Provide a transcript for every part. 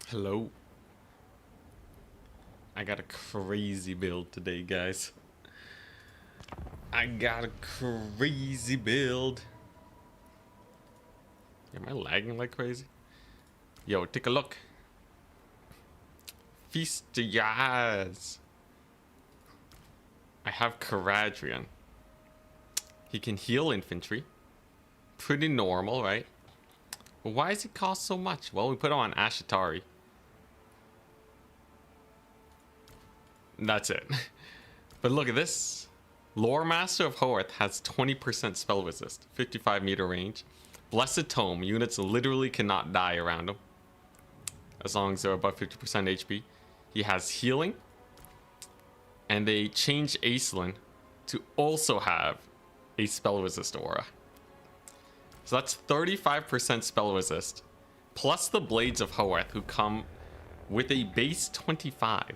Hello. I got a crazy build today, guys. I got a crazy build. Am I lagging like crazy? Yo, take a look. Feast your eyes. I have Caradrian. He can heal infantry. Pretty normal, right? But why does he cost so much? Well, we put him on Ashatari. That's it. But look at this. Lore Master of Hoarth has 20% spell resist, 55 meter range. Blessed Tome, units literally cannot die around him, as long as they're above 50% HP. He has healing. And they changed Aislinn to also have a spell resist aura. So that's 35% spell resist, plus the Blades of Hoarth, who come with a base 25.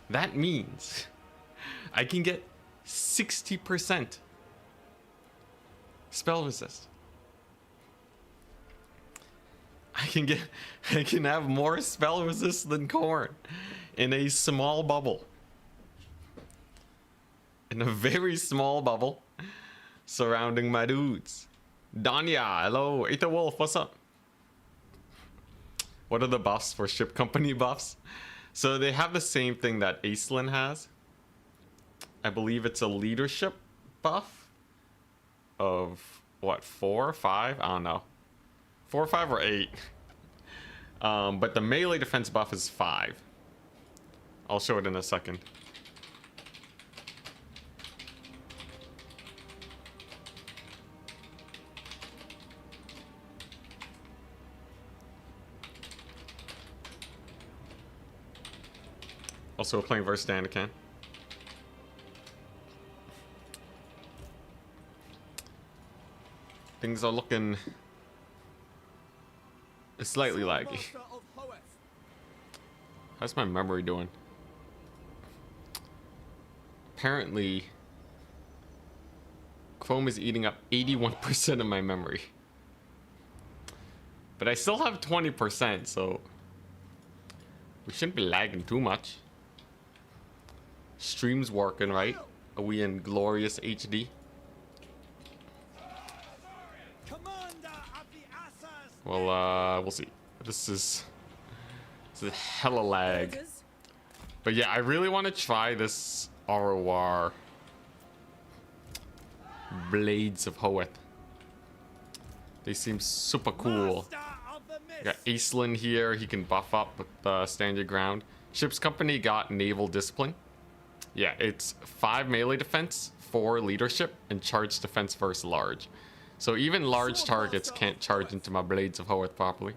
That means I can get 60% spell resist. I can have more spell resist than Khorne in a small bubble. In a very small bubble surrounding my dudes. Danya, hello. Aether Wolf, what's up? What are the buffs for ship company buffs? So they have the same thing that Aislinn has. I believe it's a leadership buff of what, 4 or 5? I don't know. 4 or 5 or 8. But the melee defense buff is 5. I'll show it in a second. Also, we're playing versus Danican. Things are looking slightly laggy. How's my memory doing? Apparently, Chrome is eating up 81% of my memory. But I still have 20%, so we shouldn't be lagging too much. Stream's working, right? Are we in glorious HD? Well, we'll see. This is hella lag. But yeah, I really want to try this ROR Blades of Hoarth. They seem super cool. Got Aislinn here. He can buff up with stand your ground. Ship's company got naval discipline. Yeah, it's 5 melee defense, 4 leadership, and charge defense versus large. So even large targets can't charge into my Blades of Hoarth properly.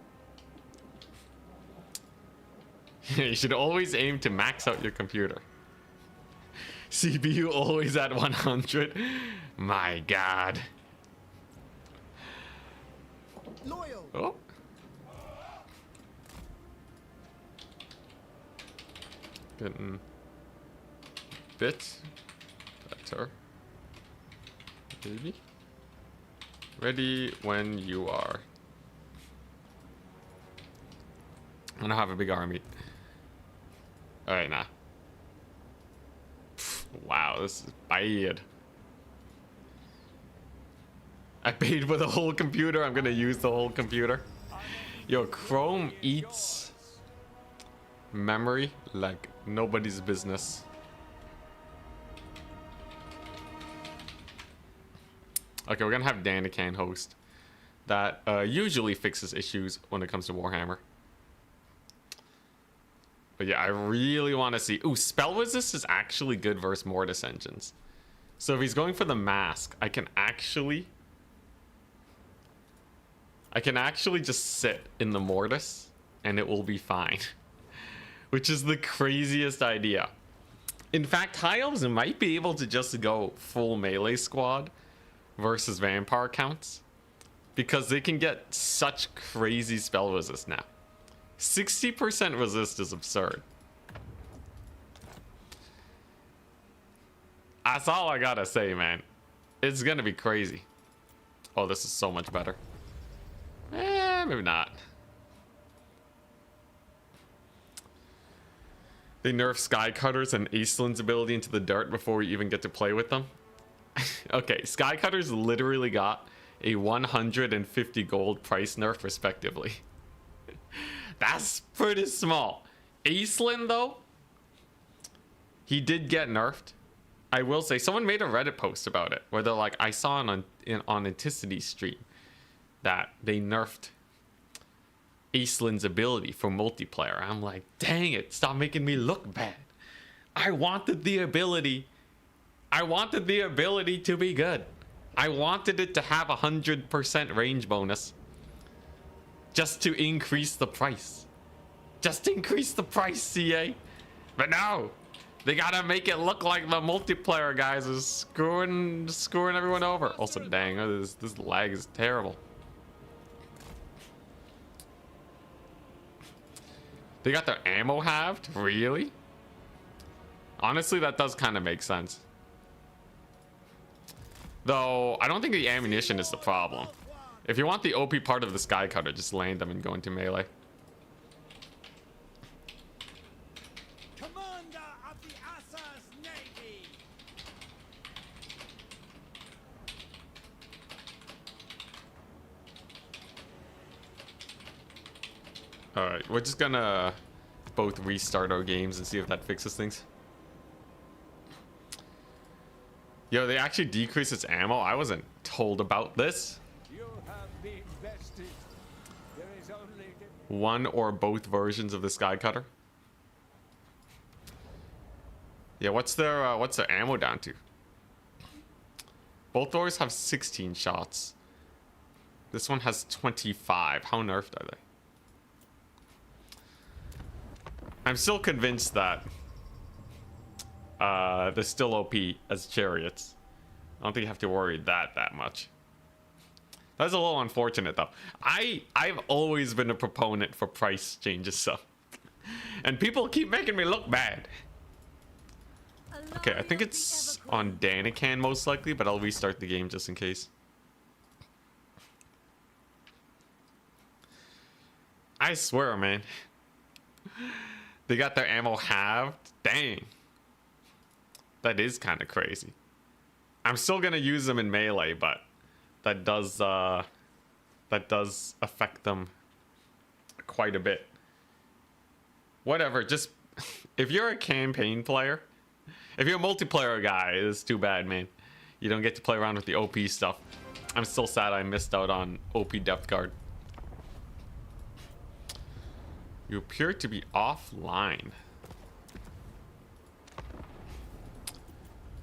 You should always aim to max out your computer. CPU always at 100. My god. Oh. Getting bit better. Baby. Ready when you are. I don't have a big army. Alright, nah. Wow, this is bad. I paid for the whole computer. I'm gonna use the whole computer. Yo, Chrome eats memory like nobody's business. Okay, we're gonna have Danican host. That usually fixes issues when it comes to Warhammer. But yeah, I really want to see... Ooh, Spell Resist is actually good versus Mortis engines. So if he's going for the mask, I can actually just sit in the Mortis and it will be fine. Which is the craziest idea. In fact, High Elves might be able to just go full melee squad versus vampire counts, because they can get such crazy spell resist now. 60% resist is absurd. That's all I gotta say, man. It's gonna be crazy. Oh, this is so much better. Maybe not. They nerf Sky Cutters and Aislin's ability into the dirt before we even get to play with them. Okay, Sky Cutters literally got a 150 gold price nerf respectively. That's pretty small. Aislinn though, he did get nerfed. I will say, someone made a Reddit post about it where they're like, I saw on Anticity's stream that they nerfed Aislinn's ability for multiplayer. I'm like, dang it, stop making me look bad. I wanted the ability. I wanted the ability to be good. I wanted it to have 100% range bonus. Just to increase the price. Just to increase the price, CA. But no. They gotta make it look like the multiplayer guys are screwing everyone over. Also, dang, this lag is terrible. They got their ammo halved? Really? Honestly, that does kind of make sense. Though, I don't think the ammunition is the problem. If you want the OP part of the Sky Cutter, just land them and go into melee. Commander of the Assa's Navy. Alright, we're just gonna both restart our games and see if that fixes things. Yo, they actually decreased its ammo? I wasn't told about this. You have been bested. There is only One or both versions of the Sky Cutter. Yeah, what's their ammo down to? Both doors have 16 shots. This one has 25. How nerfed are they? I'm still convinced that they're still OP as chariots. I don't think you have to worry that much. That's a little unfortunate though. I've always been a proponent for price changes, so. And people keep making me look bad. Okay, I think it's on Danican most likely, but I'll restart the game just in case. I swear, man. They got their ammo halved? Dang. That is kind of crazy. I'm still gonna use them in melee, but that does affect them quite a bit. Whatever, just if you're a campaign player, if you're a multiplayer guy, it's too bad, man. You don't get to play around with the OP stuff. I'm still sad I missed out on OP depth guard. You appear to be offline.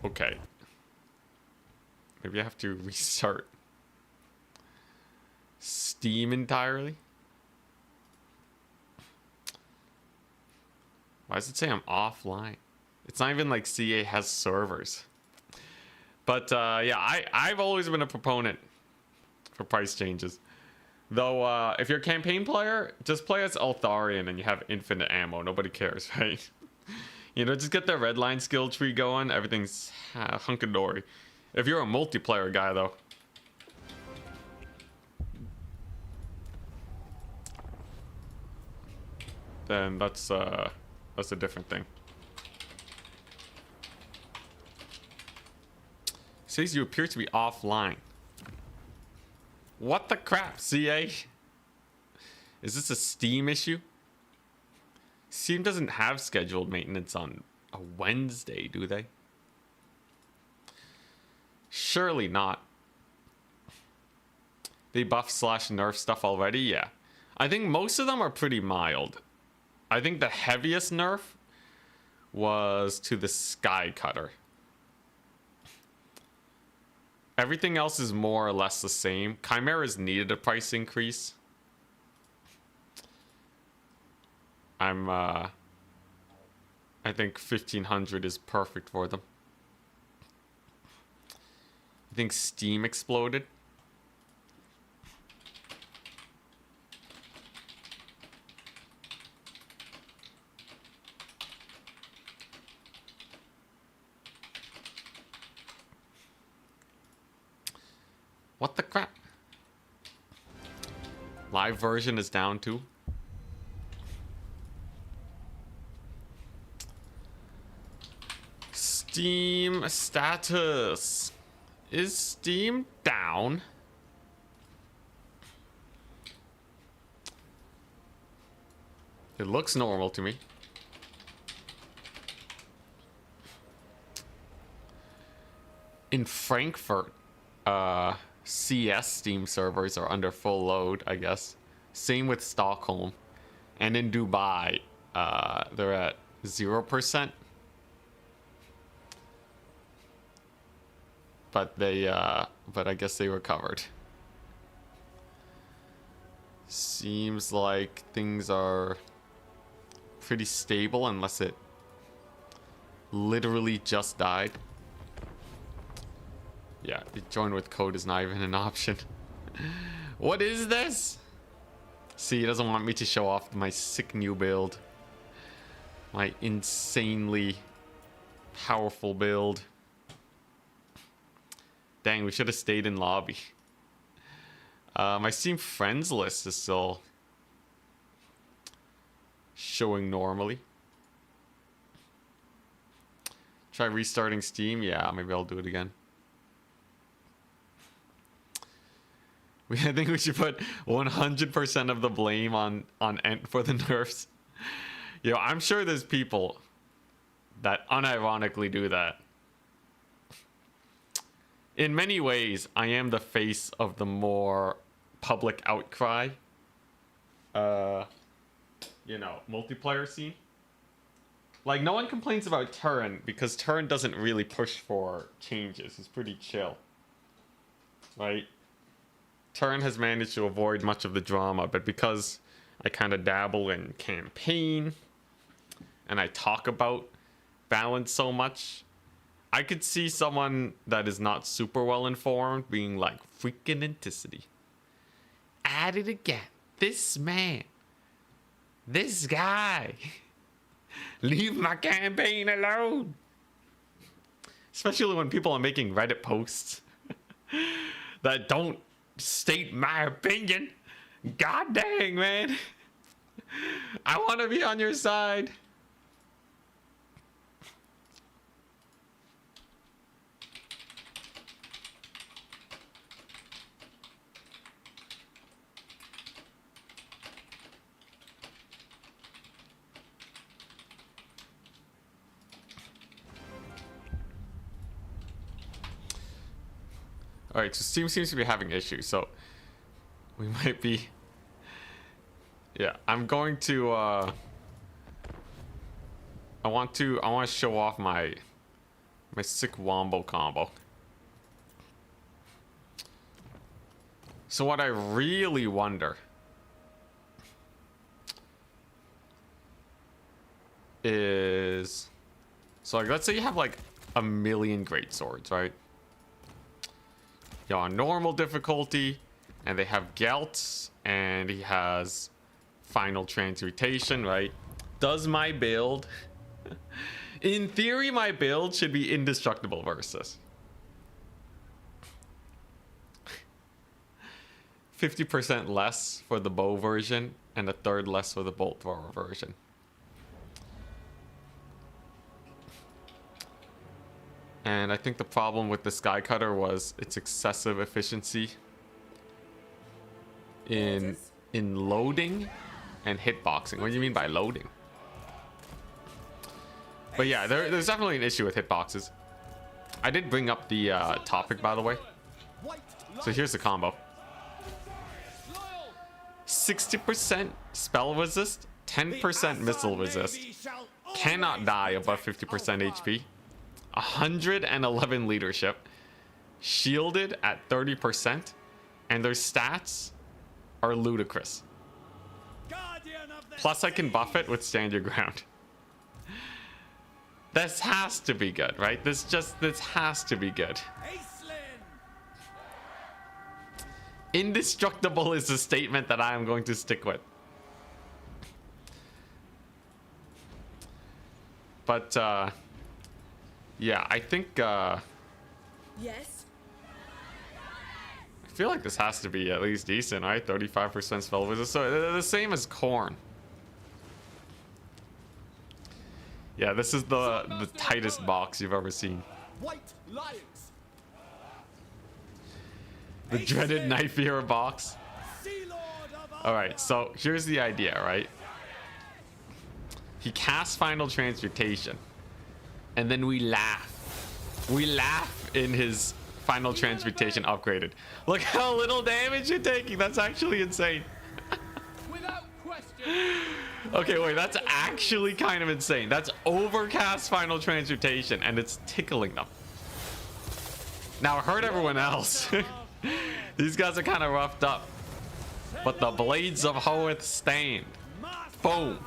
Okay. Maybe I have to restart Steam entirely. Why does it say I'm offline? It's not even like CA has servers. But yeah, I've always been a proponent for price changes. Though, if you're a campaign player, just play as Altharian and you have infinite ammo. Nobody cares, right? You know, just get the red line skill tree going. Everything's hunky-dory. If you're a multiplayer guy, though, then that's a different thing. It says you appear to be offline. What the crap, CA? Is this a Steam issue? Steam doesn't have scheduled maintenance on a Wednesday, do they? Surely not. They buff / nerf stuff already? Yeah. I think most of them are pretty mild. I think the heaviest nerf was to the Sky Cutter. Everything else is more or less the same. Chimera's needed a price increase. I think 1500 is perfect for them. I think Steam exploded. What the crap? Live version is down too. Steam status. Is Steam down? It looks normal to me. In Frankfurt, CS Steam servers are under full load, I guess. Same with Stockholm. And in Dubai, they're at 0%. But I guess they recovered. Seems like things are pretty stable unless it literally just died. Yeah, join with code is not even an option. What is this? See, he doesn't want me to show off my sick new build. My insanely powerful build. Dang, we should have stayed in lobby. My Steam friends list is still showing normally. Try restarting Steam. Yeah, maybe I'll do it again. I think we should put 100% of the blame on Ent for the nerfs. Yo, I'm sure there's people that unironically do that. In many ways, I am the face of the more public outcry, you know, multiplayer scene. Like, no one complains about Turin because Turin doesn't really push for changes. It's pretty chill, right? Turin has managed to avoid much of the drama, but because I kind of dabble in campaign and I talk about balance so much, I could see someone that is not super well informed being like, freaking Anticity. At it again. This man. This guy. Leave my campaign alone. Especially when people are making Reddit posts that don't state my opinion. God dang, man. I want to be on your side. Alright, so Steam seems to be having issues, so we might be... Yeah, I'm going to, I want to show off my sick wombo combo. So what I really wonder is... So like, let's say you have like 1,000,000 great swords, right? You're on normal difficulty, and they have Gelt, and he has Final Transmutation, right? Does my build... In theory, my build should be indestructible versus. 50% less for the bow version, and a third less for the bolt thrower version. And I think the problem with the Sky Cutter was its excessive efficiency in loading and hitboxing. What do you mean by loading? But yeah, there's definitely an issue with hitboxes. I did bring up the topic, by the way. So here's the combo. 60% spell resist, 10% missile resist, cannot die above 50% HP. 111 leadership, shielded at 30%, and their stats are ludicrous. Plus I can buff it with stand your ground. This has to be good, right? This has to be good. Indestructible is a statement that I am going to stick with. But yeah, I think yes. I feel like this has to be at least decent, right? 35% spell resist. So they're the same as Corn. Yeah, this is the tightest box you've ever seen. White lions. The dreaded knife era box. Sea Lord of All right, so here's the idea, right? He casts Final Transmutation, and then we laugh. We laugh in his Final Transmutation upgraded. Look how little damage you're taking. That's actually insane. Without question. Okay, wait, that's actually kind of insane. That's overcast Final Transmutation, and it's tickling them. Now, hurt everyone else. These guys are kind of roughed up. But the Blades of Hoeth stand. Boom.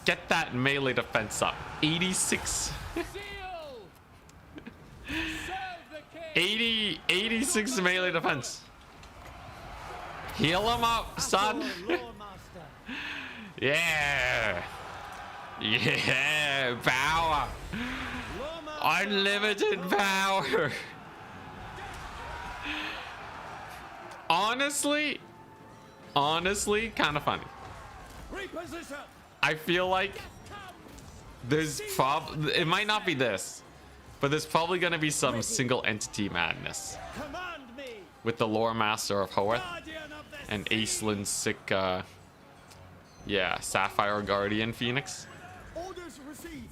Get that melee defense up. 86. 86 melee defense. Heal him up, son. Yeah. Yeah. Power. Unlimited power. Honestly, kind of funny. Reposition. I feel like there's it might not be this, but there's probably gonna be some single entity madness Command me. with the Lore Master of Hoeth Guardian of the and sea. Aislin's sick, yeah, Sapphire Guardian Phoenix. Orders received.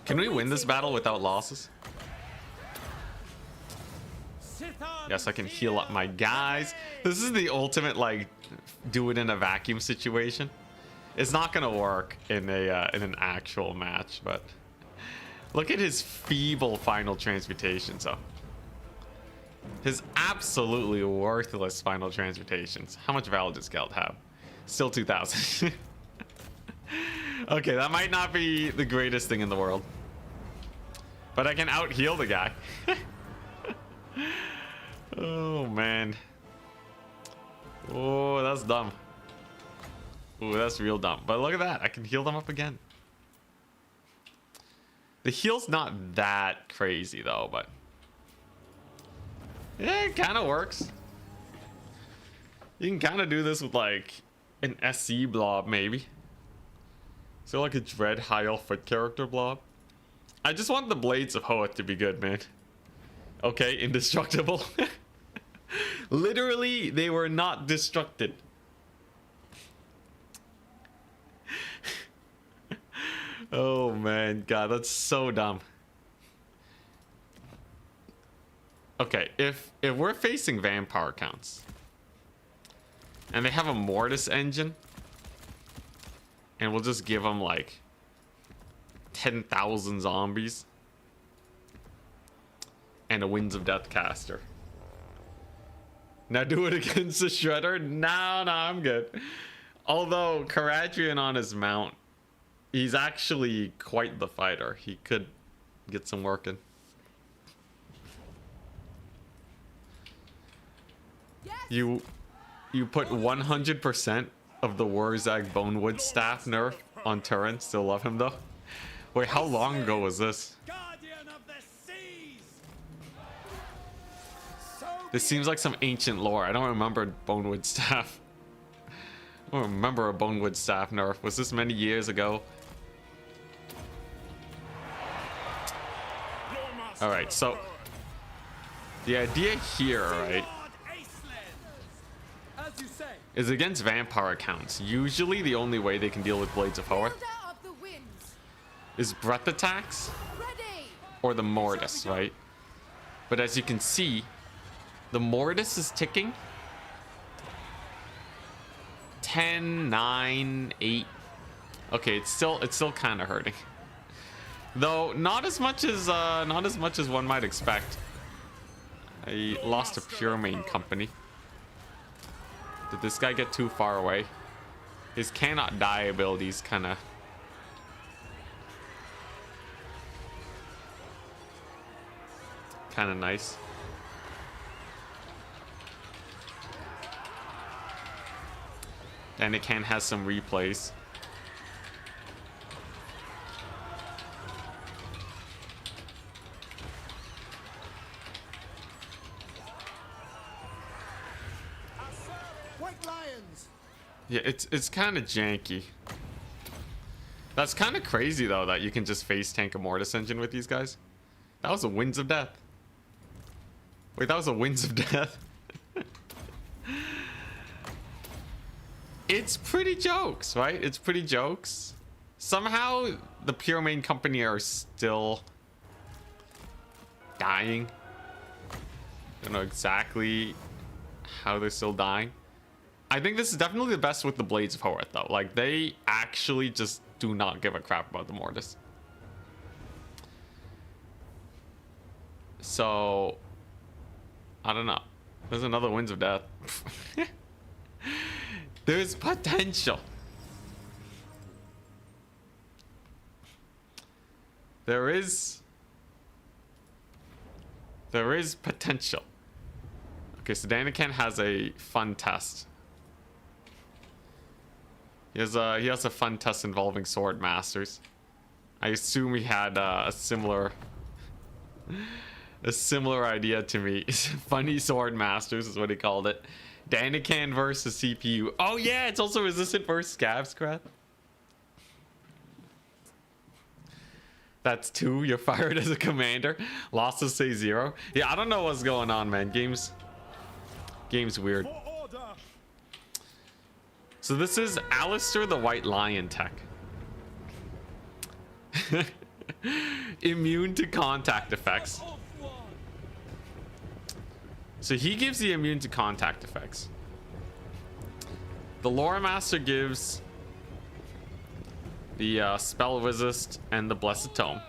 Can we win this battle without losses? Yes, I can heal up my guys. This is the ultimate, like, do it in a vacuum situation. It's not gonna work in an actual match, but look at his feeble Final Transmutation. So his absolutely worthless Final Transmutations. How much valor does Geld have? Still 2,000. Okay, that might not be the greatest thing in the world, but I can out heal the guy. Oh man. Oh, that's dumb. Oh, that's real dumb. But look at that. I can heal them up again. The heal's not that crazy though, but yeah, it kind of works. You can kind of do this with like an SC blob maybe. So like a Dread High Elf Foot character blob. I just want the Blades of Hoeth to be good, man. Okay, indestructible. Literally, they were not destructed. Oh man, God, that's so dumb. Okay, if we're facing vampire counts and they have a Mortis engine, and we'll just give them like 10,000 zombies and a Winds of Death caster. Now do it against the Shredder? No, I'm good. Although Caradrian on his mount, he's actually quite the fighter. He could get some work in. Yes. You put 100% of the Wurzag Bonewood staff nerf on Turin. Still love him though. Wait, how long ago was this? Guardian of the seas. So This seems like some ancient lore. I don't remember Bonewood staff. I don't remember a Bonewood staff nerf. Was this many years ago? Alright, so the idea here, right, as you say. is against vampire accounts. Usually the only way they can deal with Blades of Hoeth Builder of the winds. is breath attacks Ready. or the Mortis, right? But as you can see, the Mortis is ticking. 10, 9, 8. Okay, it's still kind of hurting. Though not as much as one might expect. I lost a pure main company. Did this guy get too far away? His cannot die abilities kind of nice. And it can has some replays. White lions. Yeah, it's kind of janky. That's kind of crazy though that you can just face tank a Mortis engine with these guys. That was a Winds of Death. Wait, that was a Winds of Death. It's pretty jokes, right? It's pretty jokes. Somehow the Pure Main Company are still dying. Don't know exactly how they're still dying. I think this is definitely the best with the Blades of Horath though. Like they actually just do not give a crap about the Mortis. So I don't know. There's another Winds of Death. There's potential. There is potential. Okay, so Daniken has a fun test. He has a fun test involving sword masters. I assume he had a similar idea to me. Funny sword masters is what he called it. Daniken versus CPU. Oh yeah, it's also resistant versus Scav's Breath. That's 2. You're fired as a commander. Losses say 0. Yeah, I don't know what's going on, man. Game's weird. So this is Alistair the White Lion tech. Immune to contact effects. So he gives the immune to contact effects. The Lore Master gives the spell resist and the Blessed Tome.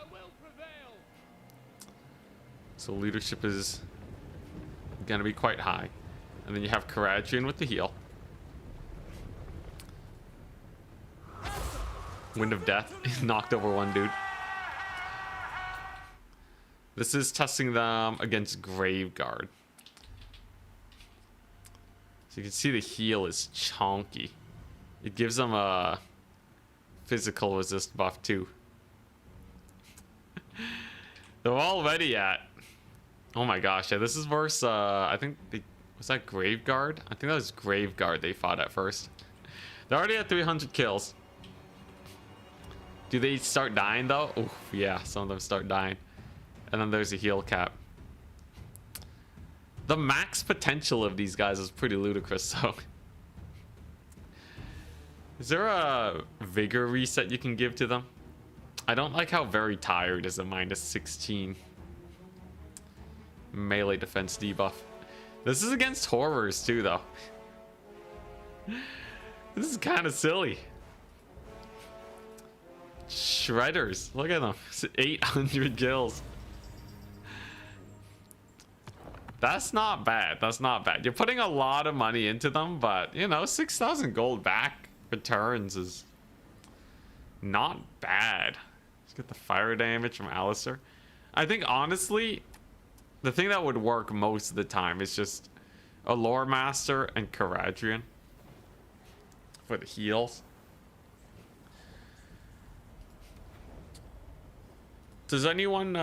So leadership is gonna be quite high. And then you have Caradrian with the heal. Wind of Death knocked over one dude. This is testing them against Graveguard. So you can see the heal is chonky. It gives them a physical resist buff too. They're already at, oh my gosh, yeah, this is versus I think was that Graveguard? I think that was Graveguard they fought at first. They're already at 300 kills. Do they start dying though? Oof, yeah, some of them start dying. And then there's a heal cap. The max potential of these guys is pretty ludicrous, so. Is there a vigor reset you can give to them? I don't like how very tired is a -16 melee defense debuff. This is against horrors too, though. This is kind of silly. Shredders, look at them. 800 kills. That's not bad. That's not bad. You're putting a lot of money into them, but you know, 6,000 gold back returns is not bad. Let's get the fire damage from Alistair. I think honestly, the thing that would work most of the time is just a Lore Master and Caradrian for the heals. Does anyone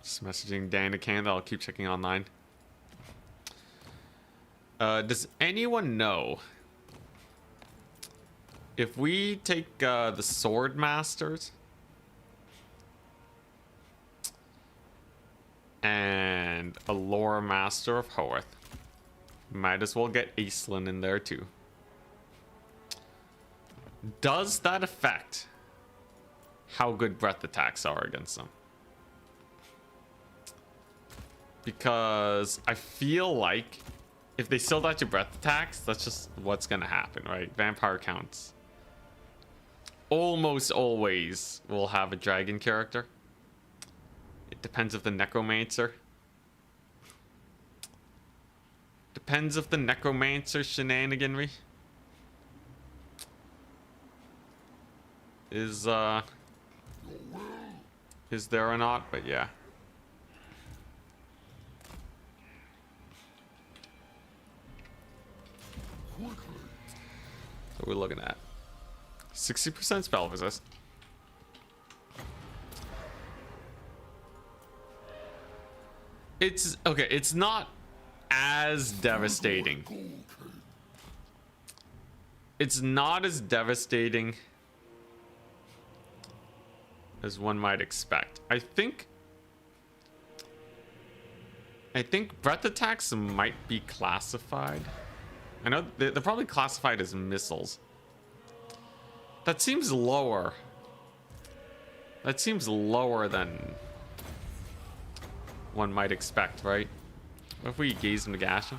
just messaging Daniken, I'll keep checking online. Does anyone know if we take the Sword Masters and a Lore Master of Horath, might as well get Aislinn in there too. Does that affect how good breath attacks are against them? Because I feel like if they still dodge your breath attacks, that's just what's gonna happen, right? Vampire counts almost always will have a dragon character. It depends if the Necromancer. Depends if the Necromancer shenaniganry is there or not, but yeah. we're looking at? 60% spell resist. It's okay, it's not as devastating. It's not as devastating as one might expect. I think breath attacks might be classified. I know they're probably classified as missiles. That seems lower. That seems lower than one might expect, right? What if we gaze of Nagash?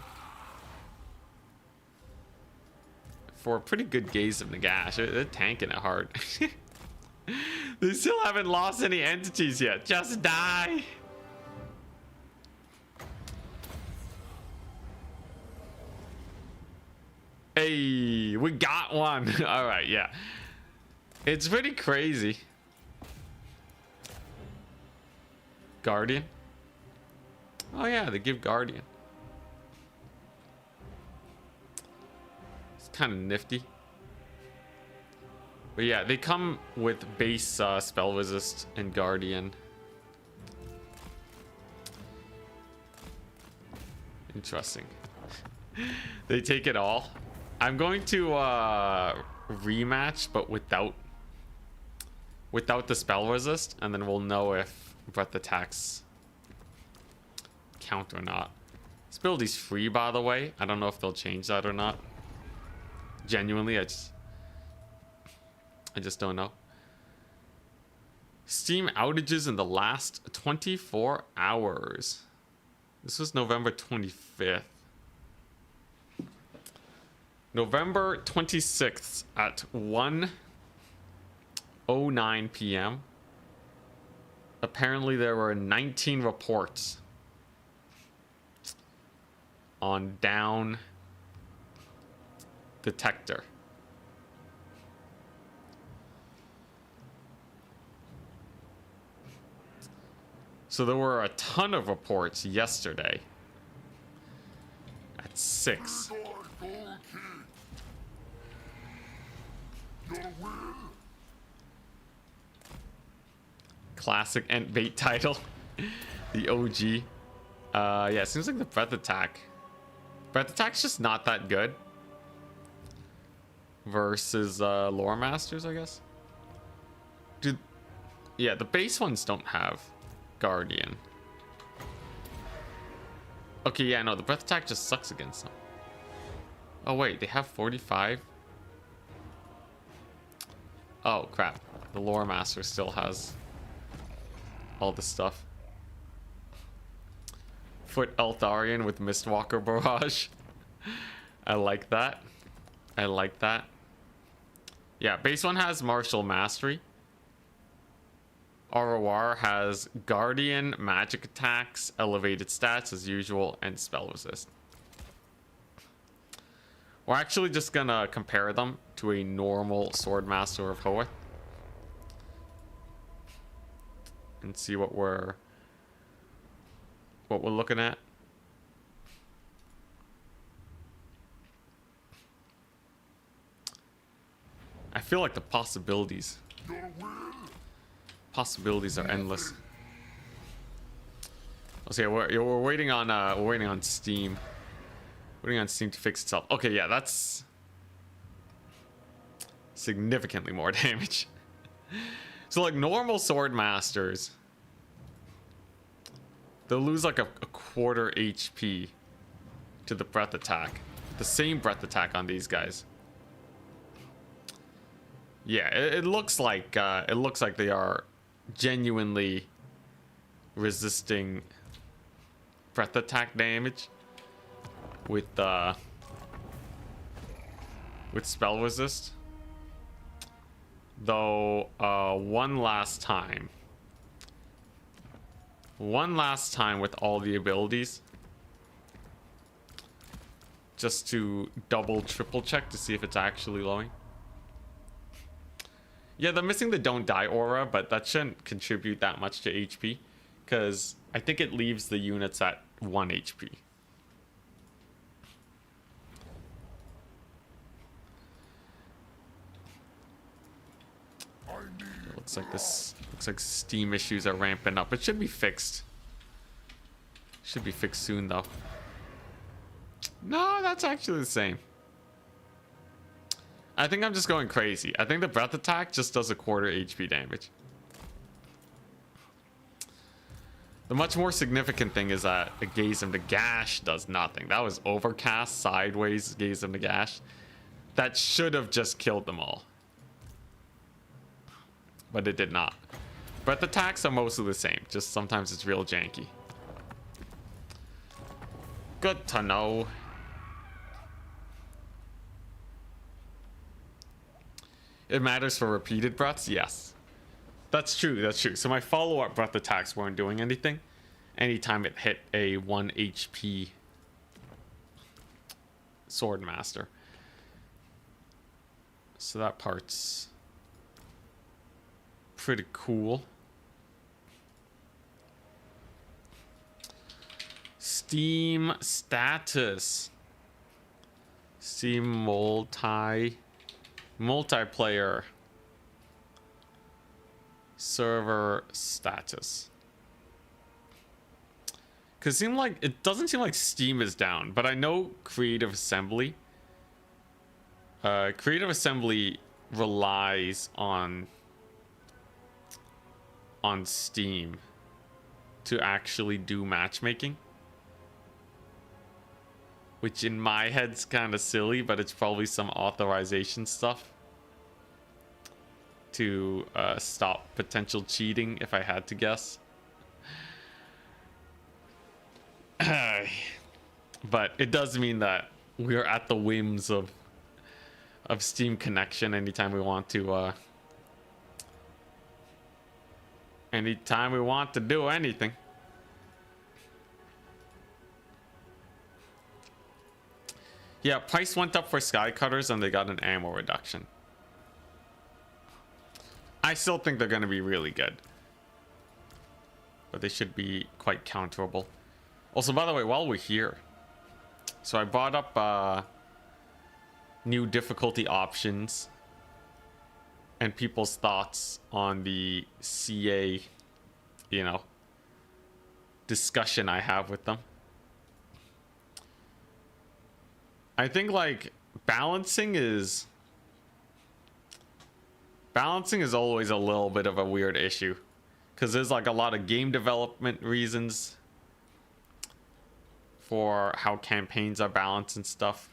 For a pretty good gaze of Nagash, they're tanking it hard. They still haven't lost any entities yet. Just die. Hey, we got one. All right, yeah. It's pretty crazy. Guardian. Oh yeah, they give Guardian. It's kind of nifty. But yeah, they come with base spell resist and Guardian. Interesting. They take it all. I'm going to rematch, but without the spell resist, and then we'll know if breath attacks count or not. This build is free, by the way. I don't know if they'll change that or not. Genuinely, I just don't know. Steam outages in the last 24 hours. This was November 25th. November 26th at 1:09 p.m. Apparently there were 19 reports on down detector. So there were a ton of reports yesterday at 6. Classic Ent bait title. The OG. Yeah, it seems like the breath attack. Breath attack's just not that good. Versus lore masters, I guess. Dude, yeah, the base ones don't have Guardian. Okay, yeah, no, the breath attack just sucks against them. Oh wait, they have 45? Oh crap, the lore master still has all the stuff. Foot Eltharion with Mistwalker Barrage. I like that. I like that. Yeah, base one has Martial Mastery. ROR has Guardian, magic attacks, elevated stats as usual, and spell resist. We're actually just gonna compare them to a normal Swordmaster of Hoeth and see what we're looking at. I feel like the possibilities are endless. Okay, we're waiting on Steam. Waiting on Steam to fix itself. Okay, yeah, that's significantly more damage. So like normal sword masters, they'll lose like a quarter HP to the breath attack. The same breath attack on these guys. Yeah, it looks like they are genuinely resisting breath attack damage with spell resist. Though one last time with all the abilities, just to triple check to see if it's actually glowing. Yeah, they're missing the don't die aura, but that shouldn't contribute that much to HP, because I think it leaves the units at 1 HP. Looks like Steam issues are ramping up. It should be fixed. Should be fixed soon though. No, that's actually the same. I think I'm just going crazy. I think the breath attack just does a quarter HP damage. The much more significant thing is that a Gaze of the Gash does nothing. That was overcast, sideways, Gaze of the Gash. That should have just killed them all. But it did not. Breath attacks are mostly the same. Just sometimes it's real janky. Good to know. It matters for repeated breaths? Yes. That's true, that's true. So my follow-up breath attacks weren't doing anything. Anytime it hit a 1 HP Sword Master. So that part's pretty cool. Steam status. Steam multiplayer server status. Cause it doesn't seem like Steam is down, but I know Creative Assembly relies on Steam to actually do matchmaking. Which in my head's kind of silly, but it's probably some authorization stuff to stop potential cheating, if I had to guess. But it does mean that we are at the whims of Steam connection anytime we want to do anything. Yeah, price went up for Sky Cutters and they got an ammo reduction. I still think they're going to be really good. But they should be quite counterable. Also, by the way, while we're here, so I brought up new difficulty options and people's thoughts on the CA, discussion I have with them. I think balancing is always a little bit of a weird issue because there's a lot of game development reasons for how campaigns are balanced and stuff.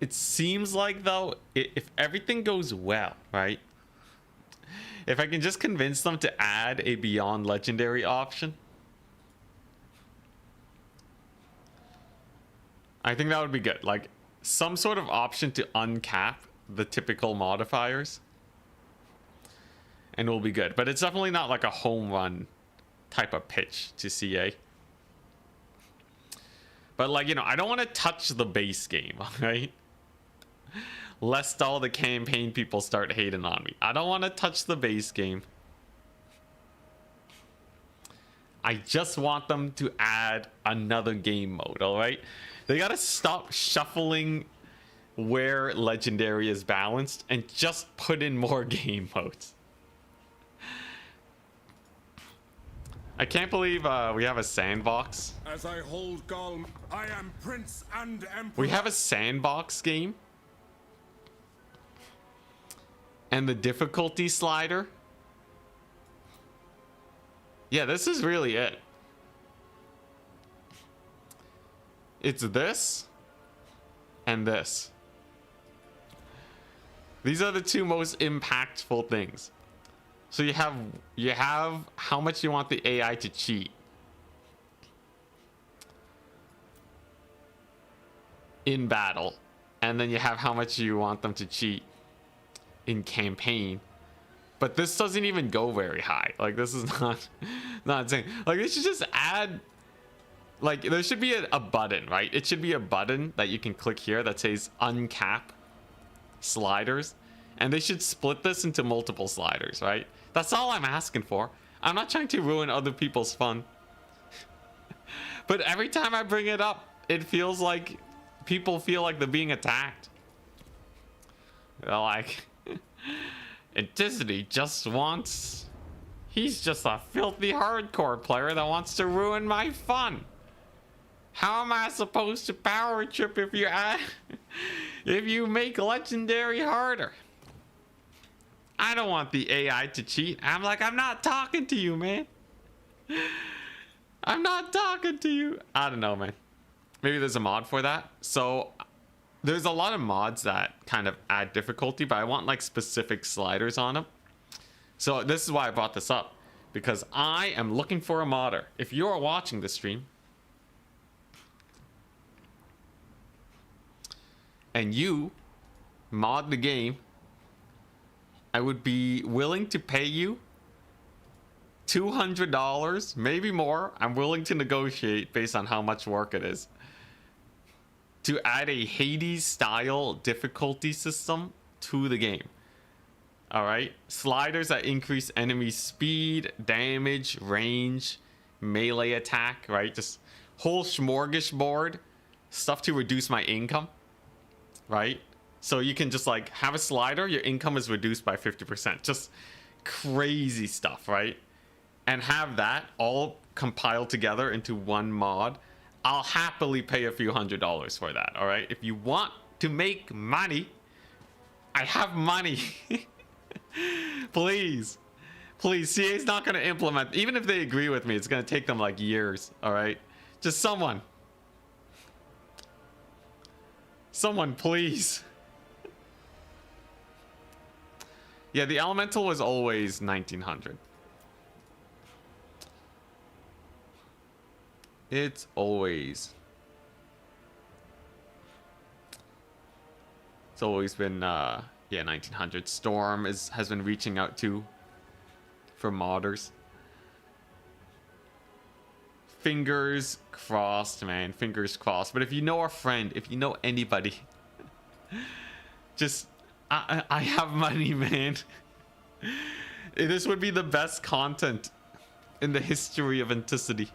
It seems like though, if everything goes well, right? If I can just convince them to add a Beyond Legendary option, I think that would be good. Some sort of option to uncap the typical modifiers. And it will be good. But it's definitely not like a home run type of pitch to CA. But I don't want to touch the base game, right? Lest all the campaign people start hating on me. I don't want to touch the base game. I just want them to add another game mode, alright? They gotta stop shuffling where Legendary is balanced and just put in more game modes. I can't believe we have a sandbox. As I hold Galm, I am Prince and Emperor. We have a sandbox game. And the difficulty slider. Yeah, this is really it. It's this and this. These are the two most impactful things. So you have how much you want the AI to cheat in battle, and then you have how much you want them to cheat in campaign. But this doesn't even go very high. This is not insane. They should just add, there should be a button, right? It should be a button that you can click here that says uncap sliders, and they should split this into multiple sliders, right? That's all I'm asking for. I'm not trying to ruin other people's fun. But every time I bring it up, it feels like people feel like they're being attacked. Like, Intensity just wants... He's just a filthy hardcore player that wants to ruin my fun. How am I supposed to power trip if you add, if you make legendary harder? I don't want the AI to cheat. I'm like, I'm not talking to you, man. I'm not talking to you. I don't know, man. Maybe there's a mod for that. So there's a lot of mods that kind of add difficulty, but I want like specific sliders on them. So this is why I brought this up, because I am looking for a modder. If you're watching the stream and you mod the game, I would be willing to pay you $200, maybe more. I'm willing to negotiate based on how much work it is, to add a Hades style difficulty system to the game. All right, sliders that increase enemy speed, damage, range, melee attack, right? Just whole smorgasbord stuff to reduce my income, right? So you can just like have a slider, your income is reduced by 50%. Just crazy stuff, right? And have that all compiled together into one mod. I'll happily pay a few $100s for that, all right? If you want to make money, I have money. Please, please. CA's not going to implement. Even if they agree with me, it's going to take them like years. All right, just someone, please. Yeah, the elemental was always 1900. It's always been yeah, 1900. Storm has been reaching out too for modders. Fingers crossed, man. Fingers crossed. But if you know a friend, if you know anybody, just I have money, man. This would be the best content in the history of Anticity.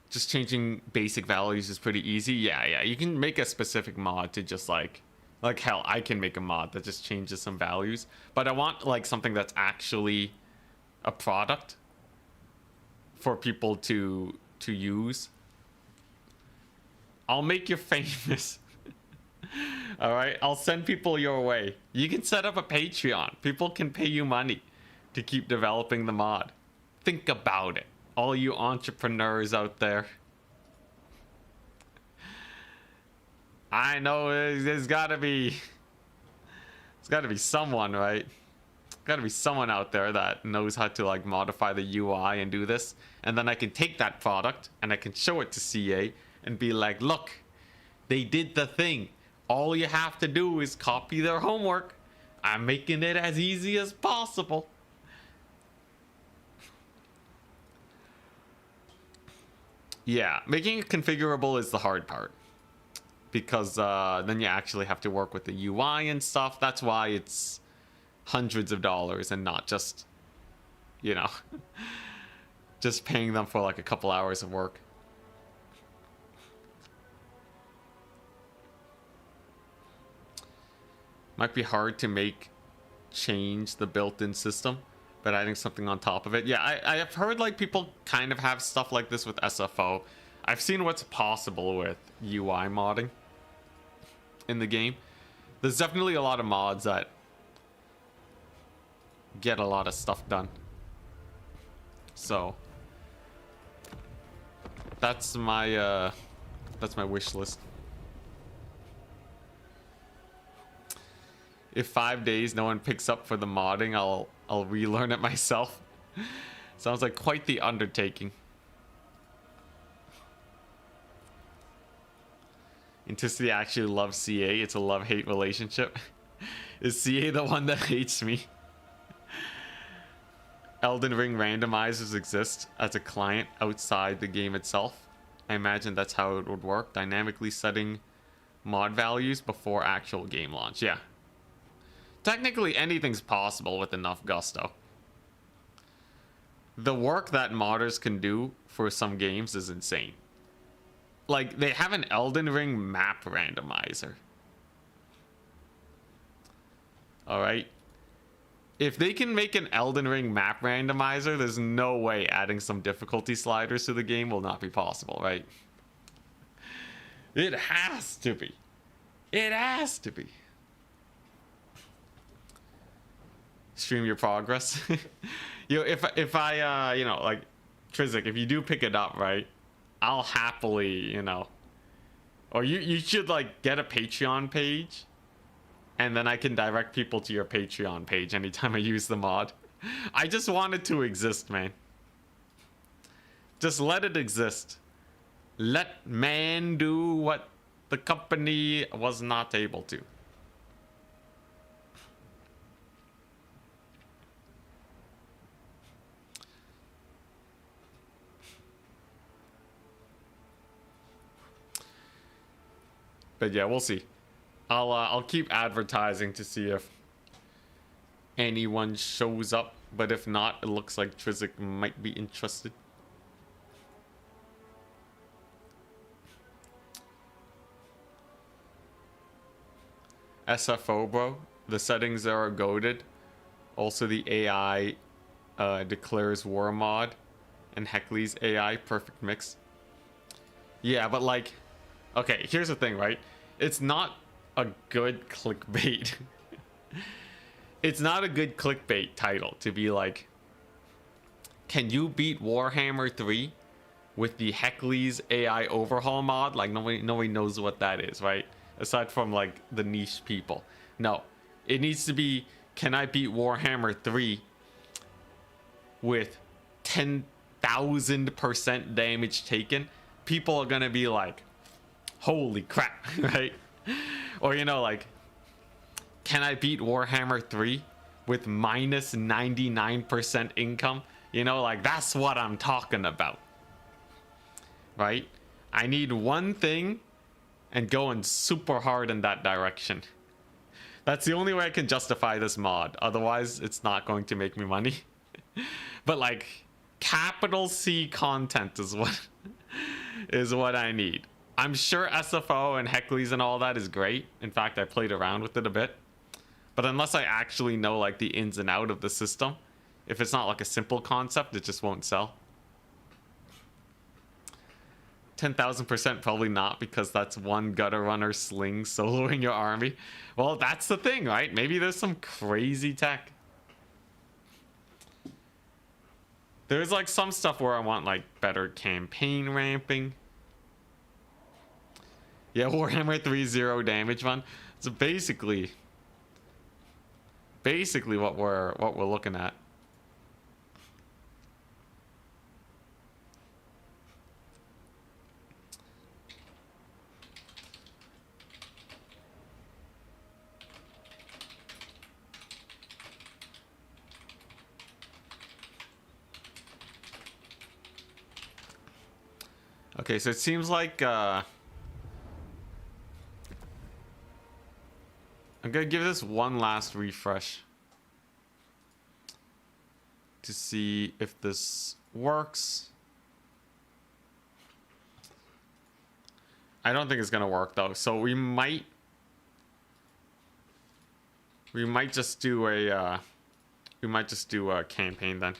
Just changing basic values is pretty easy. Yeah, you can make a specific mod to just like hell, I can make a mod that just changes some values, but I want like something that's actually a product for people to use. I'll make you famous. All right, I'll send people your way. You can set up a Patreon. People can pay you money to keep developing the mod. Think about it, all you entrepreneurs out there. I know there's gotta be someone, right? Gotta be someone out there that knows how to like modify the UI and do this, and then I can take that product and I can show it to CA and be like, look, they did the thing. All you have to do is copy their homework. I'm making it as easy as possible. Yeah, making it configurable is the hard part, because then you actually have to work with the UI and stuff. That's why it's hundreds of dollars and not just, you know, just paying them for like a couple hours of work. Might be hard to change the built-in system, but adding something on top of it. Yeah, I have heard like people kind of have stuff like this with SFO. I've seen what's possible with UI modding in the game. There's definitely a lot of mods that get a lot of stuff done. So that's my wish list. If 5 days no one picks up for the modding, I'll relearn it myself. Sounds like quite the undertaking. Anticity actually loves CA. It's a love-hate relationship. Is CA the one that hates me? Elden Ring randomizers exist as a client outside the game itself. I imagine that's how it would work. Dynamically setting mod values before actual game launch. Yeah. Technically, anything's possible with enough gusto. The work that modders can do for some games is insane. Like, they have an Elden Ring map randomizer. Alright? If they can make an Elden Ring map randomizer, there's no way adding some difficulty sliders to the game will not be possible, right? It has to be. It has to be. Stream your progress. You know, if I you know, like, Trizik, if you do pick it up, right, I'll happily, you know, or you should like get a Patreon page, and then I can direct people to your Patreon page anytime I use the mod. I just want it to exist, man. Just let it exist. Let man do what the company was not able to. But yeah, we'll see. I'll keep advertising to see if anyone shows up. But if not, it looks like Trizik might be interested. SFO, bro. The settings there are goated. Also, the AI declares war mod, and Heckley's AI perfect mix. Yeah, but like, okay, here's the thing, right? It's not a good clickbait. It's not a good clickbait title to be like, can you beat Warhammer 3 with the Heckley's AI overhaul mod? Like, nobody knows what that is, right? Aside from like the niche people. No, it needs to be, can I beat Warhammer 3 with 10,000% damage taken? People are gonna be like, holy crap, right? Or, you know, like, can I beat Warhammer 3 with minus 99% income? You know, like, that's what I'm talking about, right? I need one thing and going super hard in that direction. That's the only way I can justify this mod. Otherwise, it's not going to make me money. But like, capital C content is what I need. I'm sure SFO and Heckley's and all that is great. In fact, I played around with it a bit. But unless I actually know like the ins and out of the system, if it's not like a simple concept, it just won't sell. 10,000% probably not, because that's one gutter runner sling soloing your army. Well, that's the thing, right? Maybe there's some crazy tech. There's like some stuff where I want like better campaign ramping. Yeah, Warhammer 3 0 damage one. So basically what we're looking at. Okay, so it seems like I'm gonna give this one last refresh to see if this works. I don't think it's gonna work though, so we might just do a campaign then.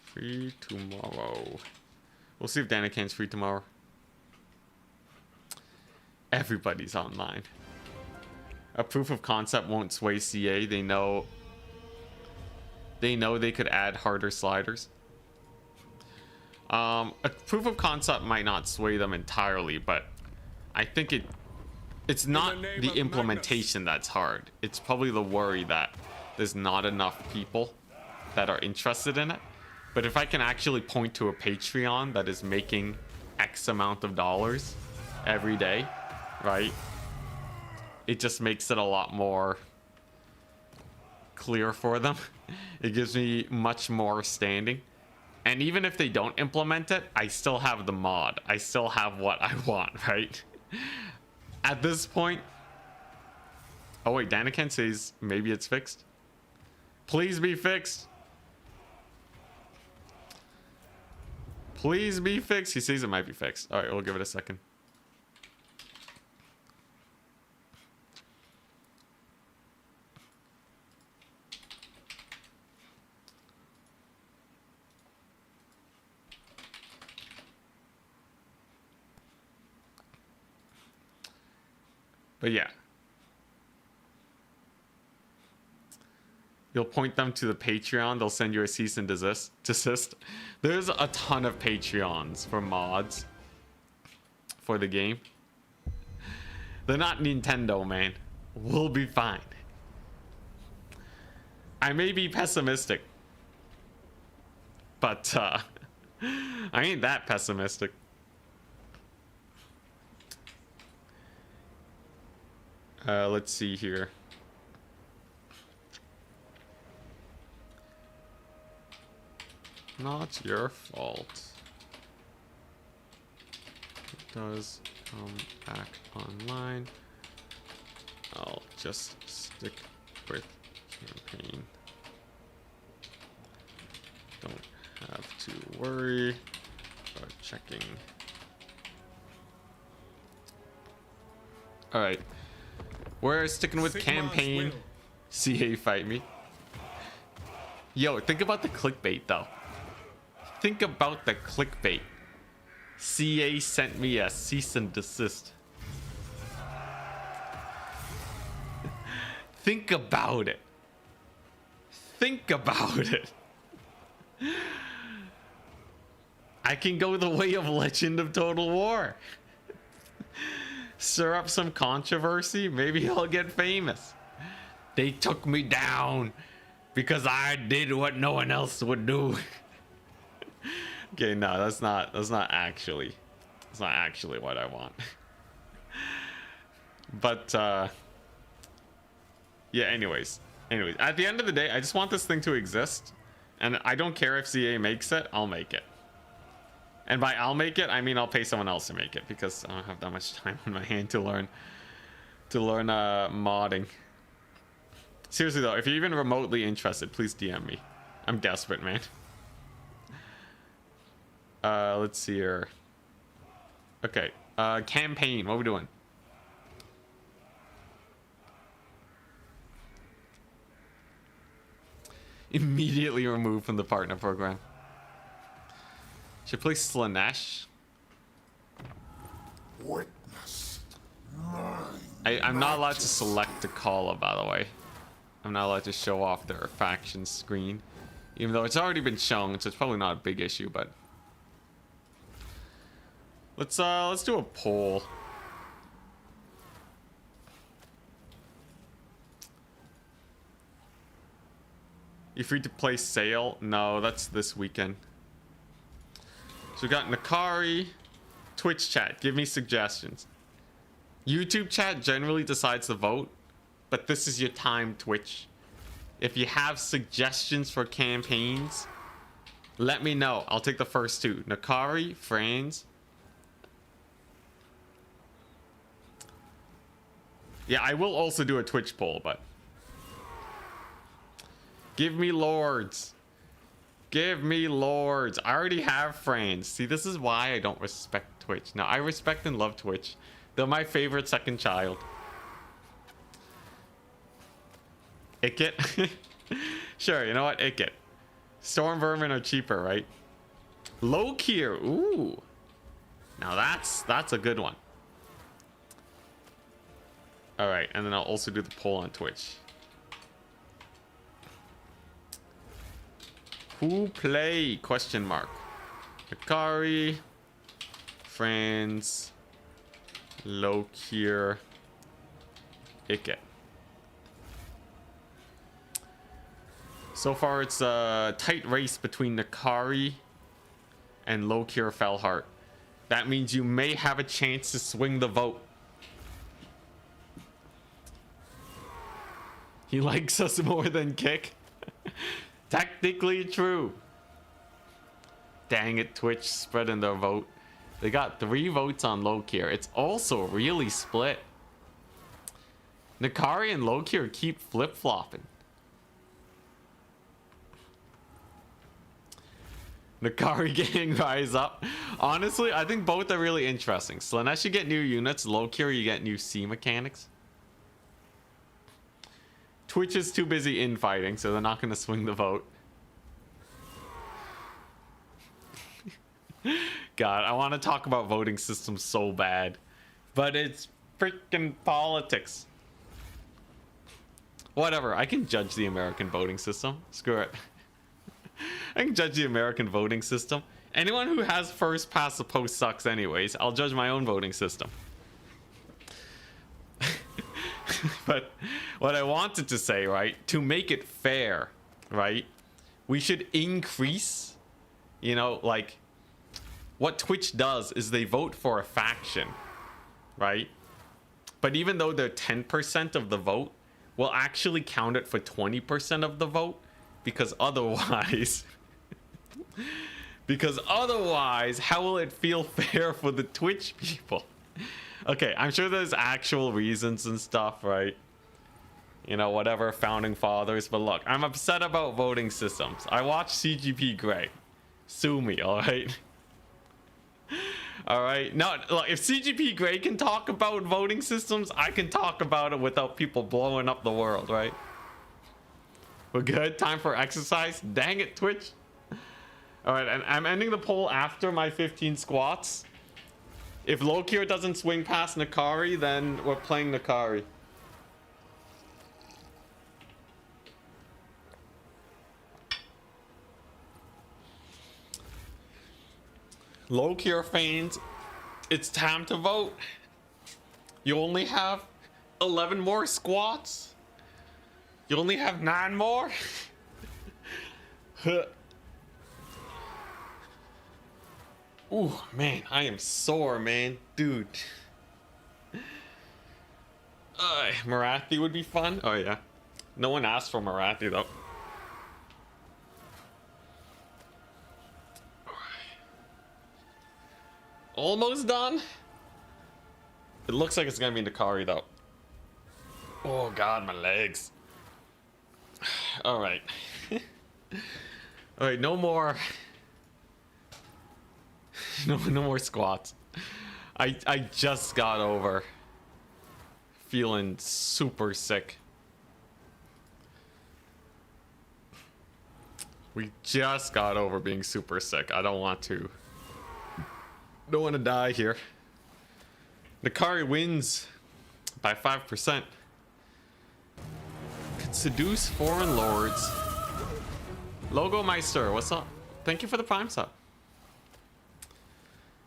Free tomorrow. We'll see if Daniken's free tomorrow. Everybody's online. A proof of concept won't sway CA. They know they could add harder sliders. A proof of concept might not sway them entirely, but I think it's not the implementation that's hard. It's probably the worry that there's not enough people that are interested in it. But if I can actually point to a Patreon that is making X amount of dollars every day, right? It just makes it a lot more clear for them. It gives me much more standing. And even if they don't implement it, I still have the mod. I still have what I want, right? At this point... Oh wait, Daniken says maybe it's fixed. Please be fixed. Please be fixed. He says it might be fixed. All right, we'll give it a second. But yeah. You'll point them to the Patreon. They'll send you a cease and desist. There's a ton of Patreons for mods for the game. They're not Nintendo, man. We'll be fine. I may be pessimistic, but I ain't that pessimistic. Let's see here. Not your fault. It does come back online. I'll just stick with campaign. Don't have to worry about checking. Alright. We're sticking with Sigma's campaign. will. CA fight me. Yo, think about the clickbait though. Think about the clickbait. CA sent me a cease and desist. Think about it. Think about it. I can go the way of Legend of Total War. Stir up some controversy. Maybe I'll get famous. They took me down because I did what no one else would do. Okay, no, that's not actually what I want. But yeah, anyways, at the end of the day, I just want this thing to exist, and I don't care if CA makes it. I'll make it. And by I'll make it, I mean I'll pay someone else to make it, because I don't have that much time on my hand to learn modding. Seriously though, if you're even remotely interested, please DM me. I'm desperate, man. Let's see here. Okay, campaign, what are we doing? Immediately removed from the partner program. Should play Slanesh. Witness. I'm not allowed to select a caller, by the way. I'm not allowed to show off their faction screen, even though it's already been shown, so it's probably not a big issue. But let's do a poll. You free to play Sail? No, that's this weekend. So we got Nkari, Twitch chat. Give me suggestions. YouTube chat generally decides the vote, but this is your time, Twitch. If you have suggestions for campaigns, let me know. I'll take the first two. Nkari, Franz. Yeah, I will also do a Twitch poll, but give me lords. Give me lords. I already have friends. See, this is why I don't respect Twitch. Now, I respect and love Twitch. They're my favorite second child. Ikit? Sure, you know what? Ikit. Storm Vermin are cheaper, right? Lokir. Ooh. Now that's a good one. Alright, and then I'll also do the poll on Twitch. Who play? Question mark. Nkari, Franz, Lokir, Ikit. So far, it's a tight race between Nkari and Lokir Felheart. That means you may have a chance to swing the vote. He likes us more than Kick. Technically true. Dang it, Twitch spreading their vote. They got 3 votes on Lokir. It's also really split. Nkari and Lokir keep flip-flopping. Nkari gang rise up. Honestly, I think both are really interesting. Slanesh, you get new units. Lokir, you get new C mechanics. Twitch is too busy infighting, so they're not going to swing the vote. God, I want to talk about voting systems so bad. But it's freaking politics. Whatever, I can judge the American voting system. Screw it. I can judge the American voting system. Anyone who has first past the post sucks anyways. I'll judge my own voting system. But what I wanted to say, right, to make it fair, right, we should increase, you know, like, what Twitch does is they vote for a faction, right? But even though they're 10% of the vote, we'll actually count it for 20% of the vote, because otherwise... because otherwise, how will it feel fair for the Twitch people? Okay, I'm sure there's actual reasons and stuff, right? You know, whatever, founding fathers. But look, I'm upset about voting systems. I watch CGP Grey. Sue me, alright? Alright? Now, look, if CGP Grey can talk about voting systems, I can talk about it without people blowing up the world, right? We're good? Time for exercise? Dang it, Twitch. Alright, and I'm ending the poll after my 15 squats. If Lokir doesn't swing past Nkari, then we're playing Nkari. Lokir fans, it's time to vote. You only have 11 more squats. You only have 9 more. Ooh, man, I am sore, man. Dude. Marathi would be fun. Oh, yeah. No one asked for Marathi, though. Almost done. It looks like it's gonna be Nkari, though. Oh, God, my legs. All right. All right, no more... No more squats. I just got over feeling super sick. We just got over being super sick. I don't want to die here. Nkari wins by 5%. Can seduce foreign lords. Logo Meister, what's up? Thank you for the prime sub.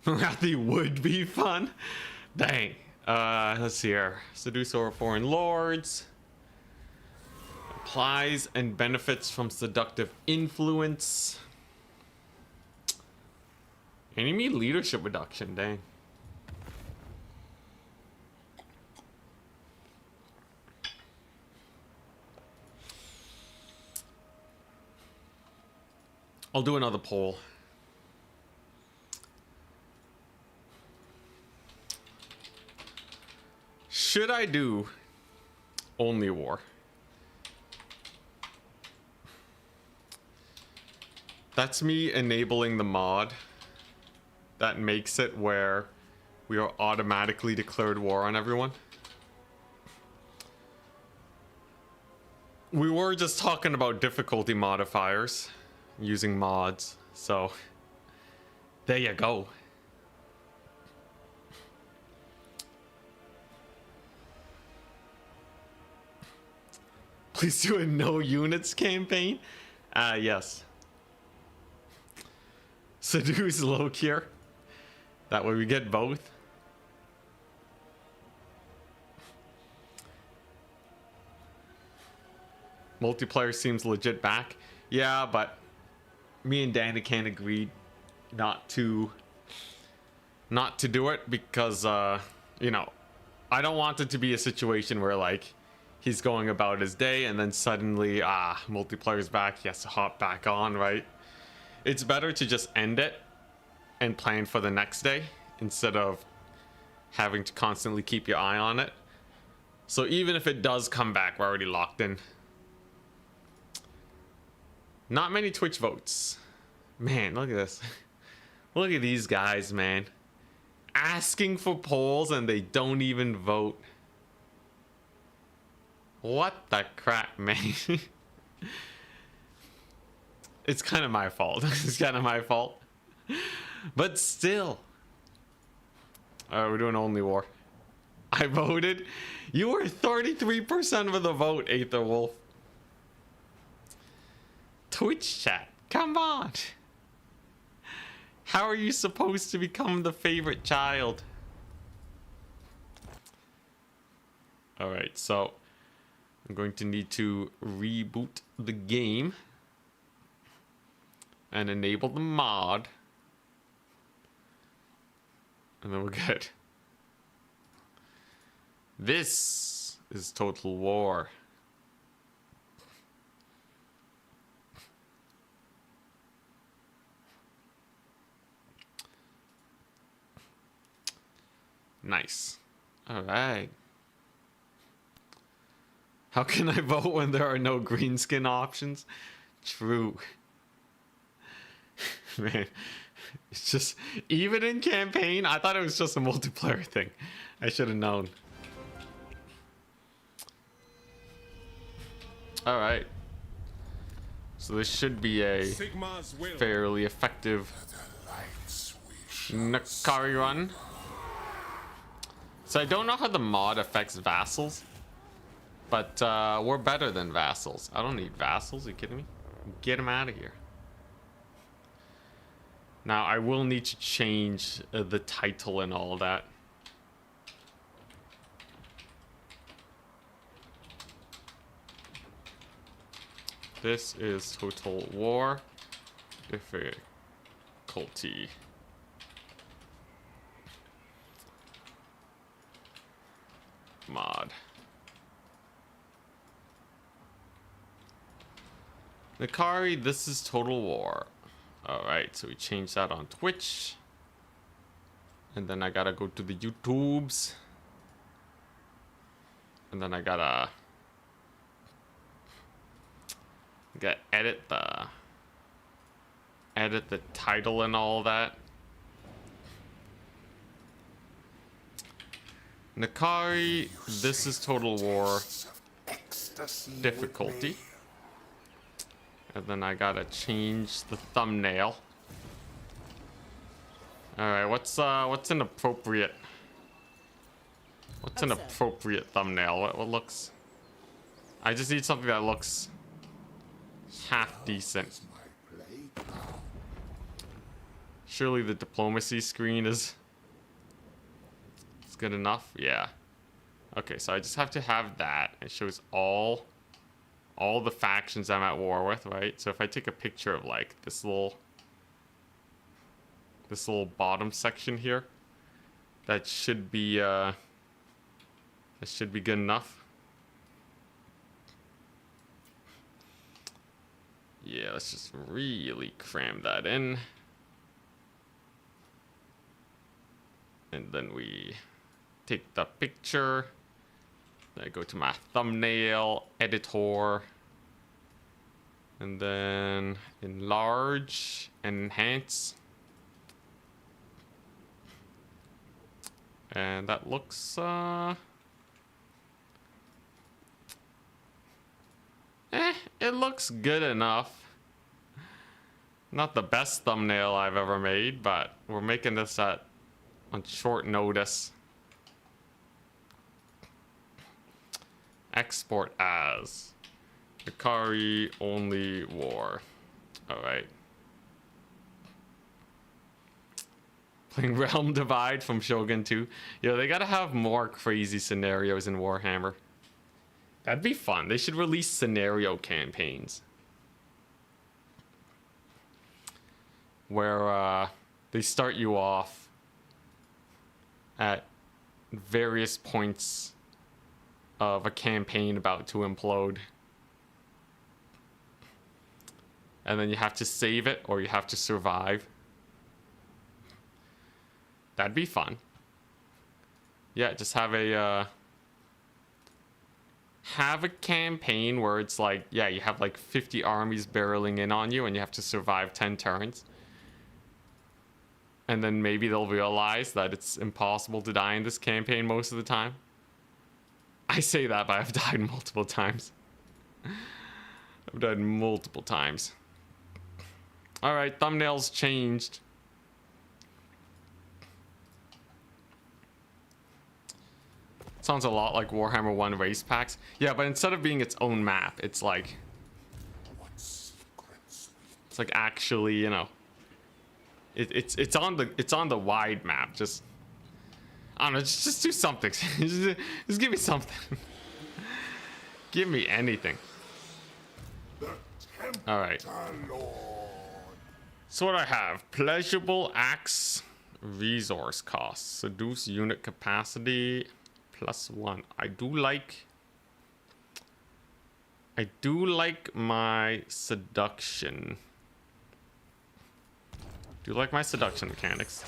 Marathi would be fun. Dang. Let's see here. Seduce over foreign lords. Applies and benefits from seductive influence. Enemy leadership reduction. Dang. I'll do another poll. Should I do only war? That's me enabling the mod that makes it where we are automatically declared war on everyone. We were just talking about difficulty modifiers using mods, so there you go. Please do a no units campaign. Yes. Seduce Lokir. That way we get both. Multiplayer seems legit back. Yeah, but me and Danny can't agree not to do it because you know, I don't want it to be a situation where like he's going about his day and then suddenly multiplayer's back, he has to hop back on, right? It's better to just end it and plan for the next day instead of having to constantly keep your eye on it. So even if it does come back, we're already locked in. Not many Twitch votes. Man, look at this. Look at these guys, man. Asking for polls and they don't even vote. What the crap, man? It's kind of my fault. It's kind of my fault. But still. Alright, we're doing only war. I voted. You were 33% of the vote, Aether Wolf. Twitch chat, come on. How are you supposed to become the favorite child? Alright, so I'm going to need to reboot the game and enable the mod. And then we're good. This is Total War. Nice. All right. How can I vote when there are no green skin options? True. Man, it's just, even in campaign, I thought it was just a multiplayer thing. I should have known. All right. So this should be a Sigma's will. fairly effective Nkari run. So I don't know how the mod affects vassals, but we're better than vassals. I don't need vassals. Are you kidding me? Get them out of here. Now I will need to change the title and all that. This is Total War difficulty. Mod. Nkari, this is Total War. Alright, so we changed that on Twitch. And then I gotta go to the YouTubes. And then I gotta edit the title and all that. Nkari, this is Total War difficulty. And then I gotta change the thumbnail. Alright, what's an appropriate thumbnail? What looks, I just need something that looks half decent. Surely the diplomacy screen is good enough. Yeah. Okay, so I just have to have that. It shows all the factions I'm at war with, right? So if I take a picture of like this little bottom section here, that should be good enough. Yeah, let's just really cram that in. And then we take the picture. I go to my thumbnail editor. And then enlarge and enhance. And that looks it looks good enough. Not the best thumbnail I've ever made, but we're making this on short notice. Export as Nkari only war. Alright. Playing Realm Divide from Shogun 2. Yo, they gotta have more crazy scenarios in Warhammer. That'd be fun. They should release scenario campaigns. Where they start you off at various points of a campaign about to implode. and then you have to save it or you have to survive. That'd be fun. Yeah, just have a campaign where it's like, yeah, you have like 50 armies barreling in on you and you have to survive 10 turns. And then maybe they'll realize that it's impossible to die in this campaign most of the time. I say that, but I've died multiple times. I've died multiple times. Alright, thumbnails changed. Sounds a lot like Warhammer 1 race packs. Yeah, but instead of being its own map, it's like... It's like actually, you know... It's on the wide map. Just... I don't know, just do something. just give me something. Give me anything. Alright. So what I have? Pleasurable axe resource cost. Seduce unit capacity +1. I do like my seduction. Do like my seduction mechanics.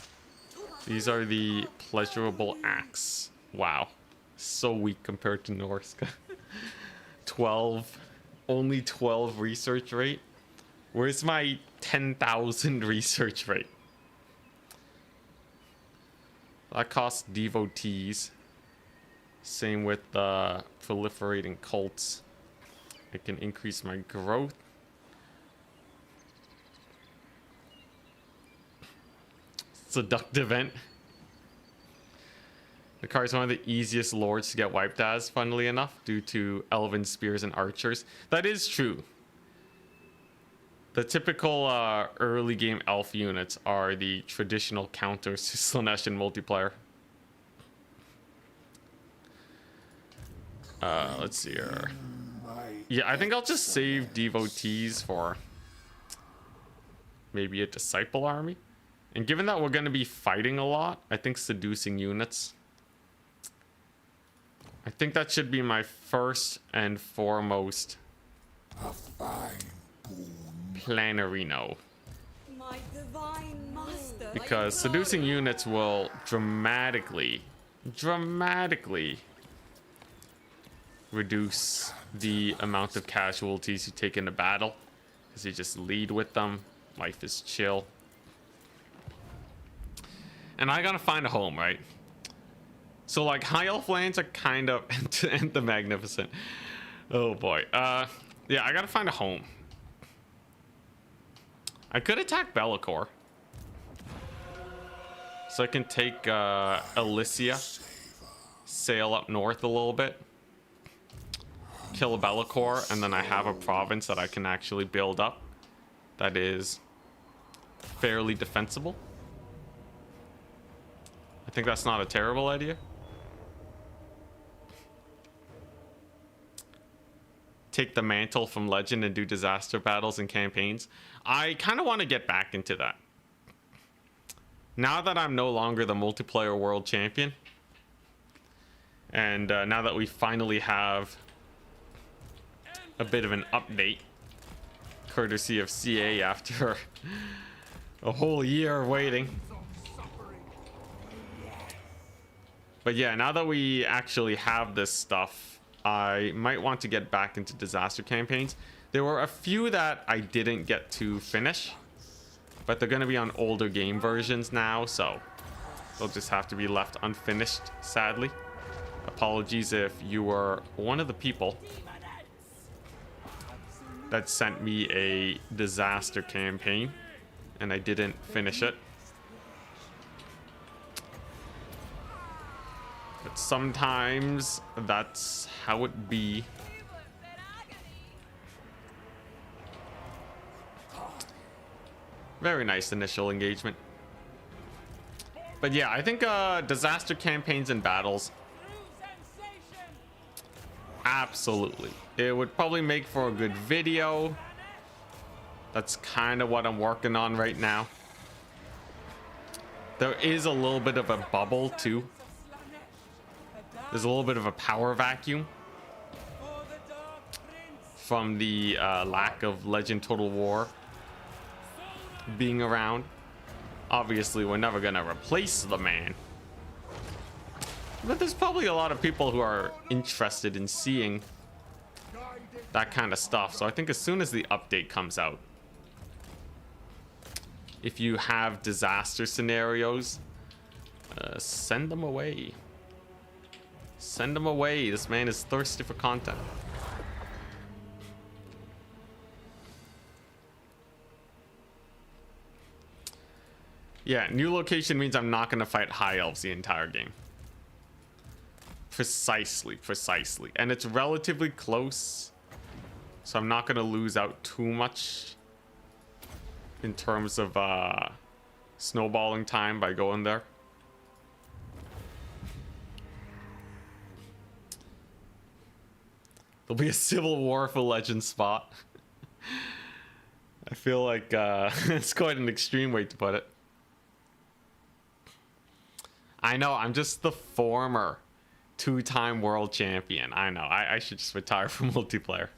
These are the pleasurable axe. Wow. So weak compared to Norska. 12. Only 12 research rate. Where's my 10,000 research rate? That costs devotees. Same with the proliferating cults. I can increase my growth. Seductive event. Nkari is one of the easiest lords to get wiped as, funnily enough, due to elven spears and archers. That is true. The typical early game elf units are the traditional counters to Slaanesh in multiplayer. Let's see here. Yeah, I think I'll just save devotees for maybe a disciple army. And given that we're going to be fighting a lot, I think seducing units. I think that should be my first and foremost planarino. My divine master. Because seducing units will dramatically reduce the amount of casualties you take in a battle. Because you just lead with them. Life is chill. And I gotta find a home, right? So like high elf lands are kind of and the magnificent. Oh boy. Yeah, I gotta find a home. I could attack Bellicor. So I can take Elysia, sail up north a little bit, kill a Bellicor, and then I have a province that I can actually build up that is fairly defensible. I think that's not a terrible idea. Take the mantle from Legend and do disaster battles and campaigns. I kind of want to get back into that. Now that I'm no longer the multiplayer world champion, and now that we finally have a bit of an update, courtesy of CA after a whole year of waiting. But yeah, now that we actually have this stuff, I might want to get back into disaster campaigns. There were a few that I didn't get to finish, but they're going to be on older game versions now, so they'll just have to be left unfinished, sadly. Apologies if you were one of the people that sent me a disaster campaign and I didn't finish it. But sometimes that's how it be. Very nice initial engagement. But yeah, I think disaster campaigns and battles, absolutely. It would probably make for a good video. That's kind of what I'm working on right now. There is a little bit of a bubble too. There's a little bit of a power vacuum from the lack of Legend Total War being around. Obviously, we're never gonna replace the man. But there's probably a lot of people who are interested in seeing that kind of stuff. So I think as soon as the update comes out, if you have disaster scenarios, send them away. Send them away. This man is thirsty for content. Yeah, new location means I'm not going to fight high elves the entire game. Precisely. And it's relatively close, so I'm not going to lose out too much in terms of snowballing time by going there. There'll be a civil war for legend spot. I feel like it's quite an extreme way to put it. I know, I'm just the former two-time world champion. I know, I should just retire from multiplayer.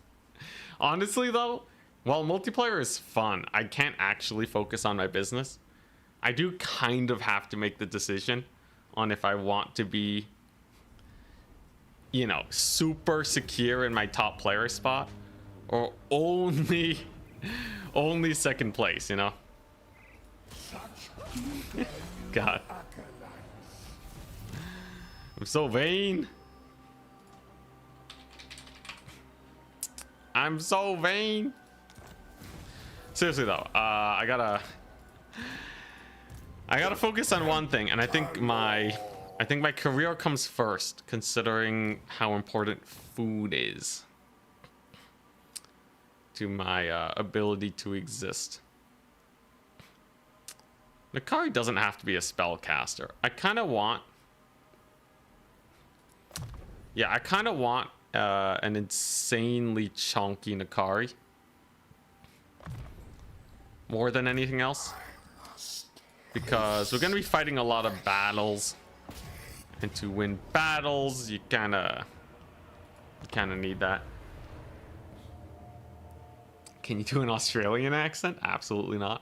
Honestly though, while multiplayer is fun, I can't actually focus on my business. I do kind of have to make the decision on if I want to be, you know, super secure in my top player spot or only second place, you know? God. I'm so vain. I'm so vain. Seriously though, I gotta focus on one thing, and I think my career comes first, considering how important food is to my ability to exist. Nkari doesn't have to be a spellcaster. I kind of want an insanely chunky Nkari more than anything else, because we're gonna be fighting a lot of battles, and to win battles you kind of need that. Can you do an Australian accent? Absolutely not.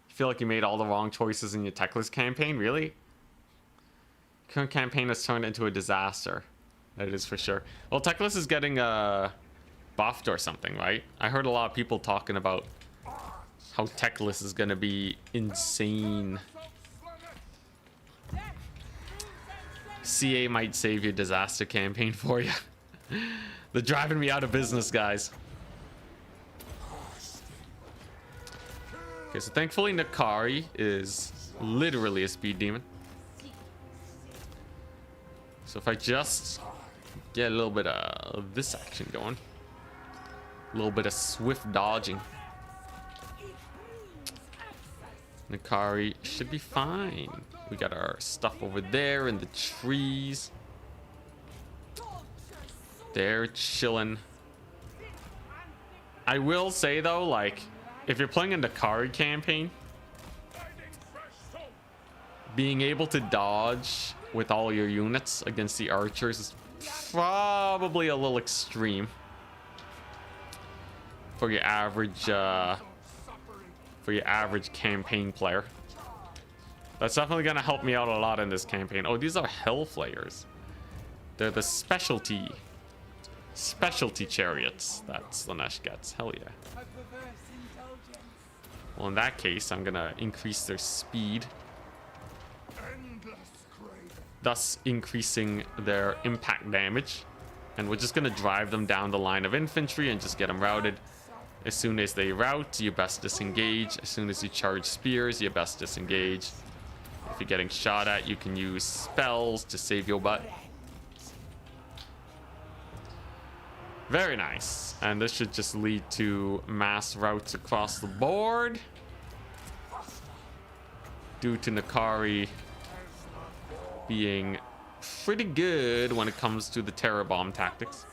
You feel like you made all the wrong choices in your Techless campaign? Really? Current campaign has turned into a disaster. That is for sure. Well, Techless is getting buffed or something, right? I heard a lot of people talking about how Techless is gonna be insane. CA might save your disaster campaign for you. They're driving me out of business, guys. Okay, so thankfully Nkari is literally a speed demon. So if I just get a little bit of this action going, a little bit of swift dodging, Nkari should be fine. We got our stuff over there in the trees. They're chilling. I will say though, like, if you're playing a Nkari campaign, being able to dodge with all your units against the archers is probably a little extreme for your average campaign player. That's definitely gonna help me out a lot in this campaign. Oh, these are Hellflayers. They're the specialty chariots that Slanesh gets. Hell yeah. Well, in that case, I'm gonna increase their speed, thus increasing their impact damage. And we're just gonna drive them down the line of infantry and just get them routed. As soon as they rout, you best disengage. As soon as you charge spears, you best disengage. If you're getting shot at, you can use spells to save your butt. Very nice. And this should just lead to mass routes across the board, due to Nkari being pretty good when it comes to the terror bomb tactics.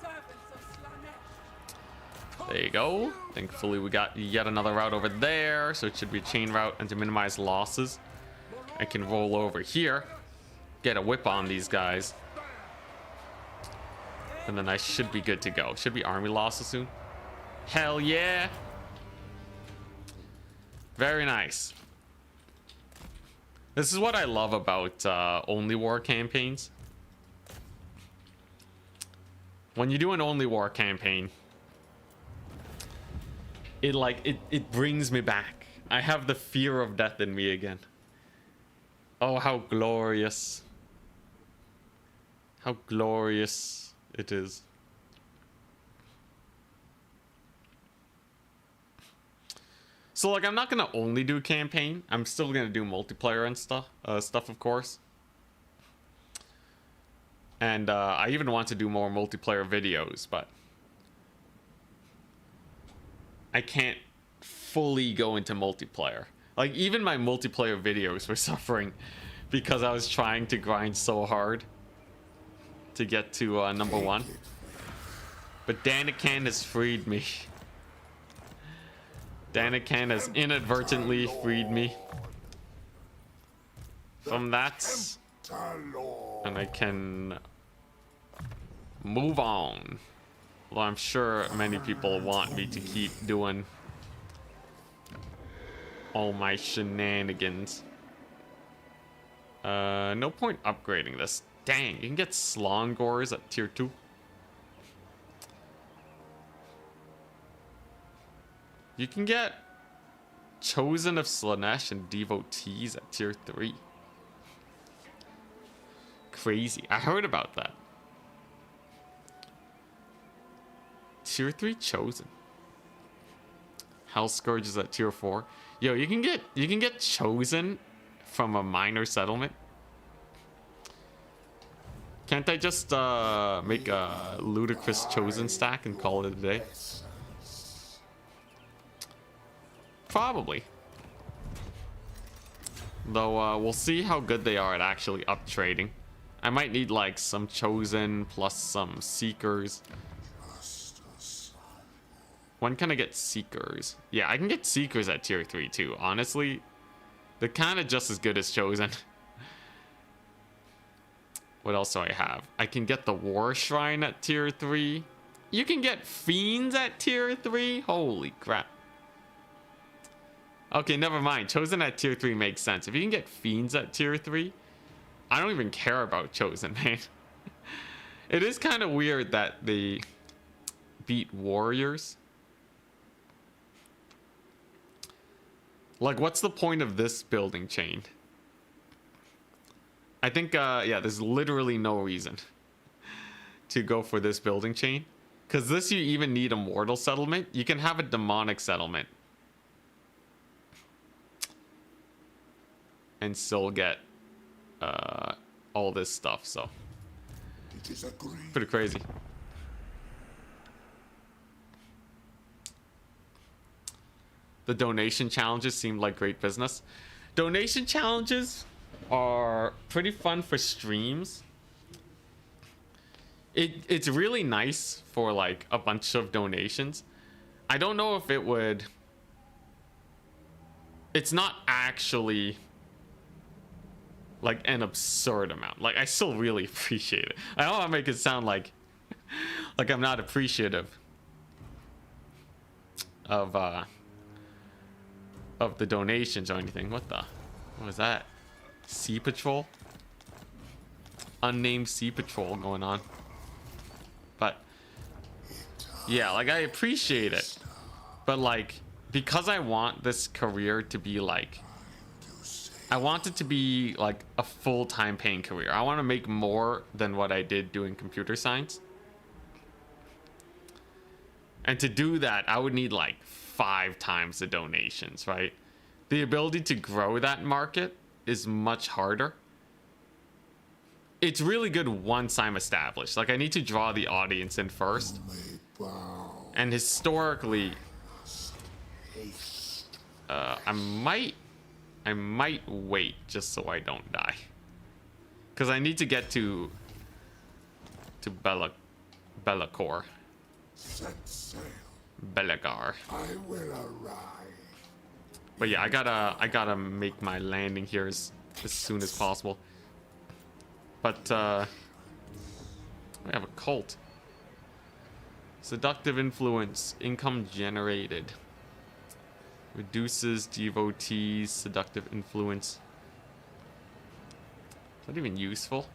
There you go. Thankfully we got yet another route over there, so it should be a chain route. And to minimize losses, I can roll over here, get a whip on these guys, And then I should be good to go. Should be army losses soon. Hell yeah. Very nice. This is what I love about only war campaigns. When you do an only war campaign, it brings me back. I have the fear of death in me again. Oh, how glorious. How glorious it is. So like, I'm not gonna only do campaign. I'm still gonna do multiplayer and stuff, of course. And I even want to do more multiplayer videos, but I can't fully go into multiplayer. Like, even my multiplayer videos were suffering because I was trying to grind so hard to get to #1. But Danican has freed me. Danican has inadvertently freed me from that. And I can move on. Well, I'm sure many people want me to keep doing all my shenanigans. No point upgrading this. Dang, you can get Slongors at tier 2. You can get Chosen of Slanesh and Devotees at tier 3. Crazy. I heard about that. Tier 3 Chosen. Hell Scourge is at tier 4. Yo, you can get Chosen from a minor settlement. Can't I just make a ludicrous Chosen stack and call it a day? Probably. Though we'll see how good they are at actually up trading. I might need like some Chosen plus some Seekers. When can I get Seekers? Yeah, I can get Seekers at tier 3 too. Honestly, they're kind of just as good as Chosen. What else do I have? I can get the War Shrine at tier 3. You can get Fiends at tier 3? Holy crap. Okay, never mind. Chosen at tier 3 makes sense. If you can get Fiends at tier 3, I don't even care about Chosen, man. It is kind of weird that they beat Warriors. Like, what's the point of this building chain? I think, yeah, there's literally no reason to go for this building chain. Because this, you even need a mortal settlement. You can have a demonic settlement and still get all this stuff, so pretty crazy. The donation challenges seem like great business. Donation challenges are pretty fun for streams. It's really nice for like a bunch of donations. I don't know if it would... It's not actually like an absurd amount. Like, I still really appreciate it. I don't want to make it sound like I'm not appreciative of the donations or anything. What was that? Sea Patrol? Unnamed Sea Patrol going on. But yeah, like, I appreciate it. But like, because I want this career to be like, I want it to be like a full-time paying career. I want to make more than what I did doing computer science. And to do that, I would need like 5 times the donations, right? The ability to grow that market is much harder. It's really good once I'm established. Like, I need to draw the audience in first. And historically, I might wait just so I don't die. Because I need to get to Bellacor. Belagar. I will arrive. But yeah, I gotta make my landing here as soon as possible. But we have a cult. Seductive influence. Income generated. Reduces devotees. Seductive influence. Is that even useful?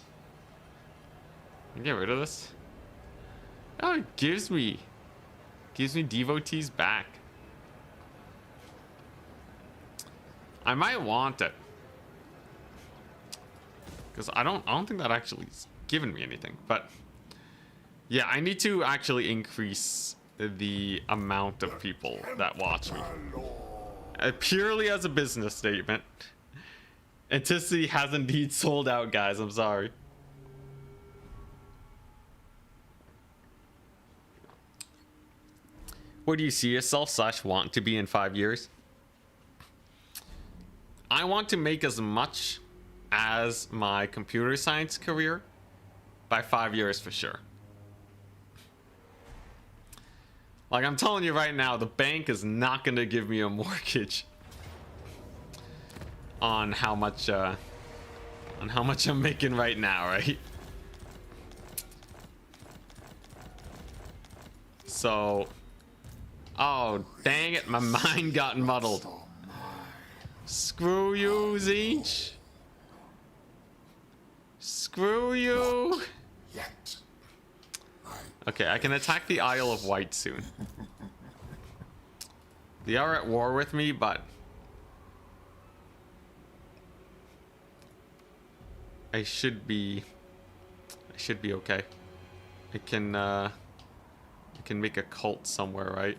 Can I get rid of this? Oh, it gives me devotees back. I might want it. Because I don't think that actually is giving me anything. But yeah, I need to actually increase the amount of people that watch me. Purely as a business statement. Anticity has indeed sold out, guys. I'm sorry. Where do you see yourself / want to be in 5 years? I want to make as much as my computer science career by 5 years for sure. Like, I'm telling you right now, the bank is not going to give me a mortgage on how much I'm making right now, right? So, oh, dang it, my mind got muddled. Screw you, Zinch. Screw you. Okay, I can attack the Isle of Wight soon. They are at war with me, but I should be okay. I can make a cult somewhere, right?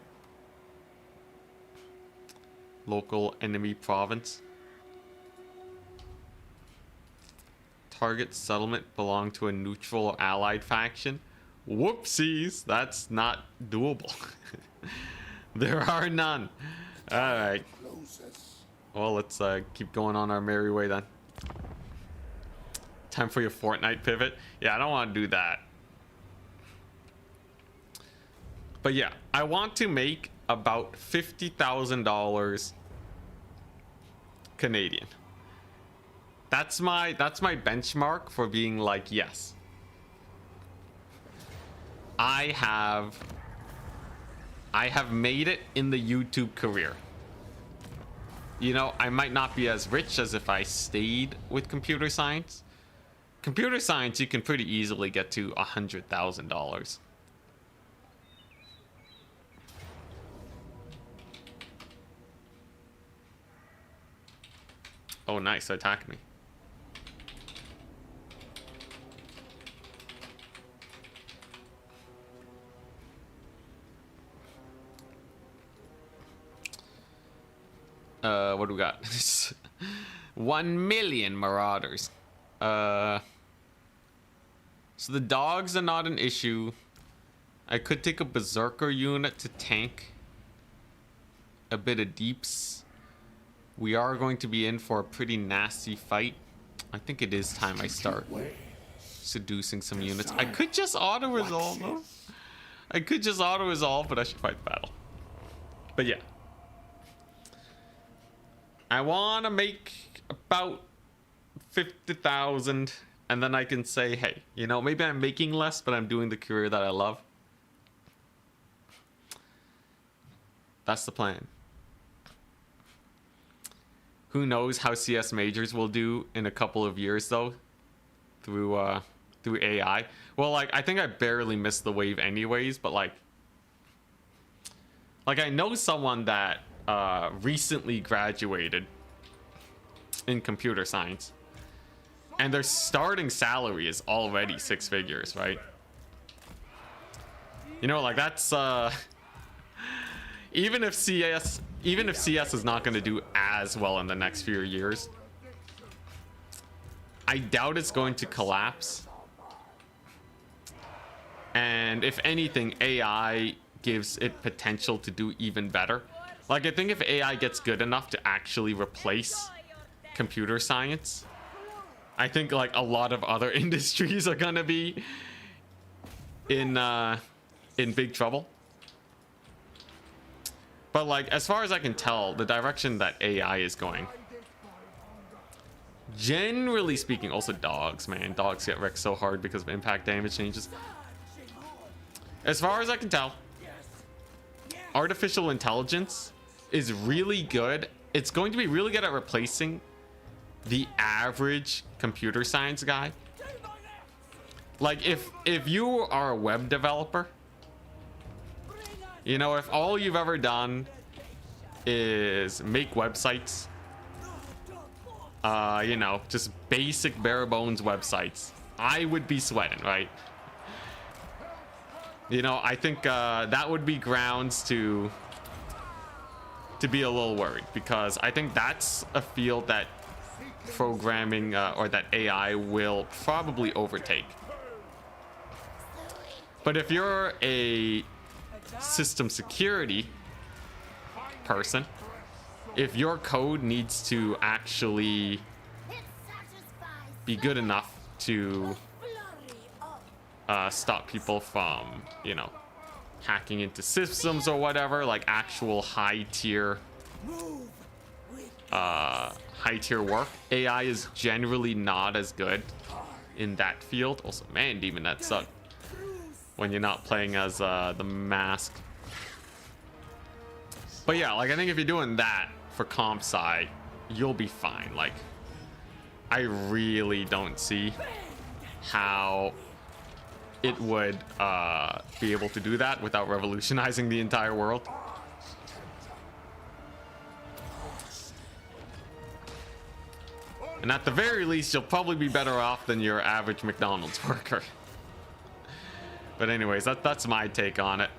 Local enemy province. Target settlement belong to a neutral or allied faction. Whoopsies, that's not doable. There are none. All right. Well, let's keep going on our merry way then. Time for your Fortnite pivot. Yeah, I don't want to do that. But yeah, I want to make about $50,000 Canadian. That's my benchmark for being like, yes, I have made it in the YouTube career. You know, I might not be as rich as if I stayed with computer science. Computer science, you can pretty easily get to $100,000. Oh, nice. Attack me. What do we got? 1 million marauders. So the dogs are not an issue. I could take a berserker unit to tank a bit of deeps. We are going to be in for a pretty nasty fight. I think it is time I start seducing some units. I could just auto-resolve though. I could just auto-resolve, but I should fight the battle. But yeah. I want to make about 50,000, and then I can say, hey, you know, maybe I'm making less, but I'm doing the career that I love. That's the plan. Who knows how CS majors will do in a couple of years, though, through AI. Well, like, I think I barely missed the wave anyways, but like I know someone that recently graduated in computer science, and their starting salary is already 6 figures, right? You know, like, that's even if CS is not going to do as well in the next few years, I doubt it's going to collapse. And if anything, AI gives it potential to do even better. Like, I think if AI gets good enough to actually replace computer science, I think like a lot of other industries are gonna be in big trouble. But like, as far as I can tell, the direction that AI is going, generally speaking, also dogs, man, dogs get wrecked so hard because of impact damage changes. As far as I can tell, artificial intelligence is really good. It's going to be really good at replacing the average computer science guy. Like if you are a web developer, you know, if all you've ever done is make websites, you know, just basic bare bones websites, I would be sweating, right? You know, I think that would be grounds to be a little worried, because I think that's a field that programming or that AI will probably overtake. But if you're a system security person, if your code needs to actually be good enough to stop people from, you know, hacking into systems or whatever, like actual high tier work, AI is generally not as good in that field. Also, man, Demon, that sucked when you're not playing as the mask. But yeah, like I think if you're doing that for comp sci, you'll be fine. Like I really don't see how it would be able to do that without revolutionizing the entire world. And at the very least, you'll probably be better off than your average McDonald's worker. But anyways, that's my take on it.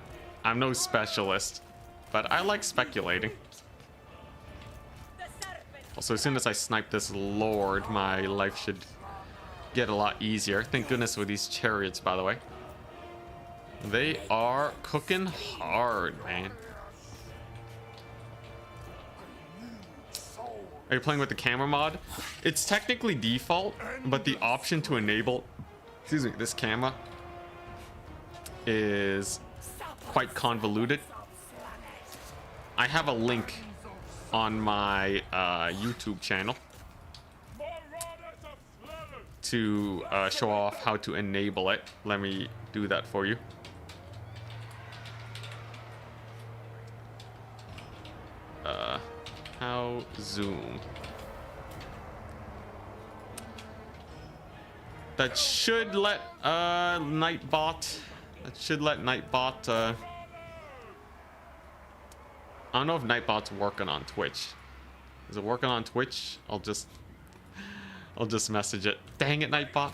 I'm no specialist, but I like speculating. Also, as soon as I snipe this lord, my life should get a lot easier. Thank goodness for these chariots, by the way. They are cooking hard, man. Are you playing with the camera mod? It's technically default, but the option to enable, excuse me, this camera is quite convoluted. I have a link on my YouTube channel to show off how to enable it. Let me do that for you. How zoom. That should let Nightbot. That should let Nightbot. I don't know if Nightbot's working on Twitch. Is it working on Twitch? I'll just message it. Dang it, Nightbot.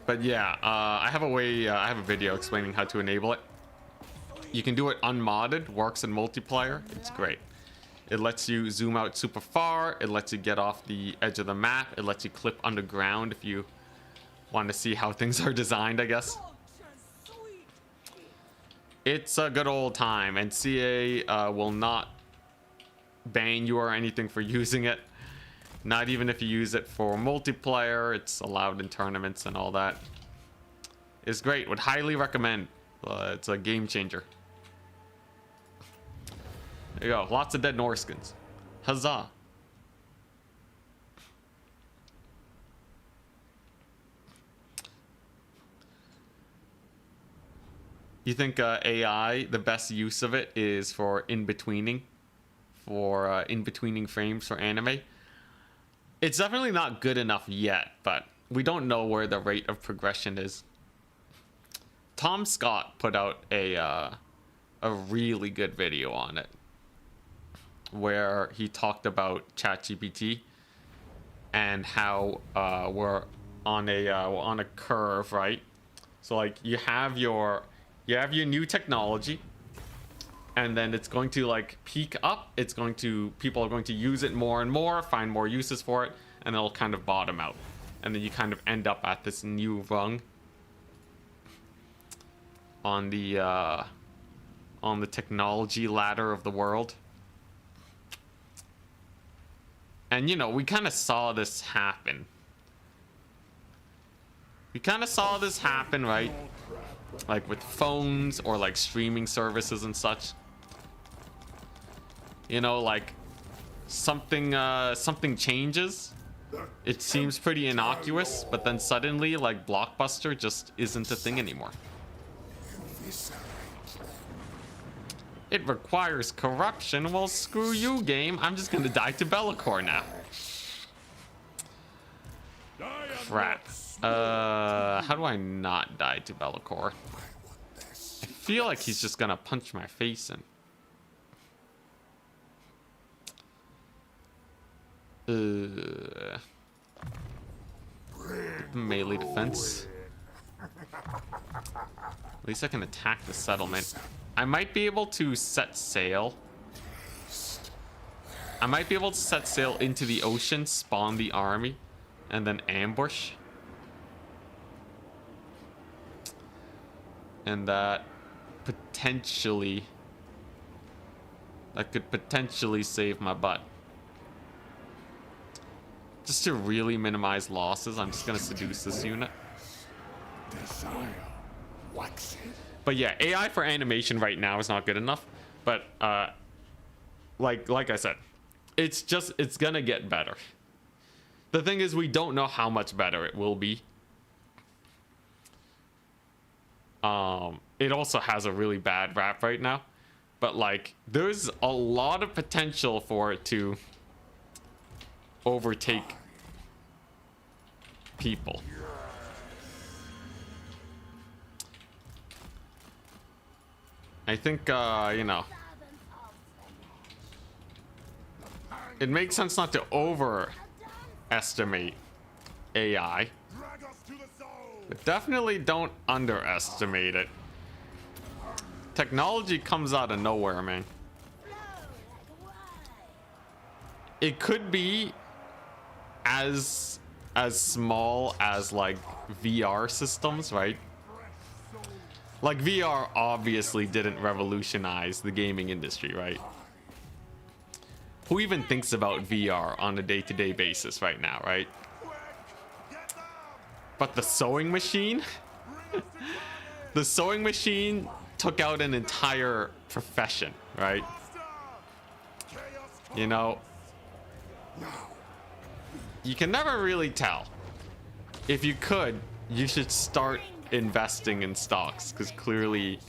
But yeah, I have a video explaining how to enable it. You can do it unmodded, works in multiplayer. It's great. It lets you zoom out super far. It lets you get off the edge of the map. It lets you clip underground if you want to see how things are designed, I guess. It's a good old time, and CA will not ban you or anything for using it. Not even if you use it for multiplayer. It's allowed in tournaments and all that. It's great. Would highly recommend. It's a game changer. There you go. Lots of dead Norskins. Huzzah. You think AI, the best use of it is for in-betweening? For in-betweening frames for anime? It's definitely not good enough yet, but we don't know where the rate of progression is. Tom Scott put out a really good video on it, where he talked about ChatGPT and how we're on a curve, right? So like you have your new technology, and then it's going to like peak up. People are going to use it more and more, find more uses for it, and it'll kind of bottom out, and then you kind of end up at this new rung on the technology ladder of the world. And you know, we kind of saw this happen. Right? Like with phones or like streaming services and such. You know, like something changes. It seems pretty innocuous, but then suddenly like Blockbuster just isn't a thing anymore. It requires corruption. Well, screw you, game. I'm just gonna die to Be'lakor now. Crap. How do I not die to Be'lakor? I feel like he's just gonna punch my face in. Melee defense. At least I can attack the settlement. I might be able to set sail. I might be able to set sail into the ocean, spawn the army, and then ambush. And that could potentially save my butt. Just to really minimize losses, I'm just gonna seduce this unit. But yeah, AI for animation right now is not good enough. But like I said, it's gonna get better. The thing is, we don't know how much better it will be. It also has a really bad rap right now, but like there's a lot of potential for it to overtake people. I think you know, it makes sense not to overestimate AI, but definitely don't underestimate it. Technology comes out of nowhere, man. It could be as small as like VR systems, right? Like VR obviously didn't revolutionize the gaming industry, right? Who even thinks about VR on a day-to-day basis right now, right? But the sewing machine, the sewing machine took out an entire profession, right? You know, you can never really tell. If you could, you should start investing in stocks, because clearly,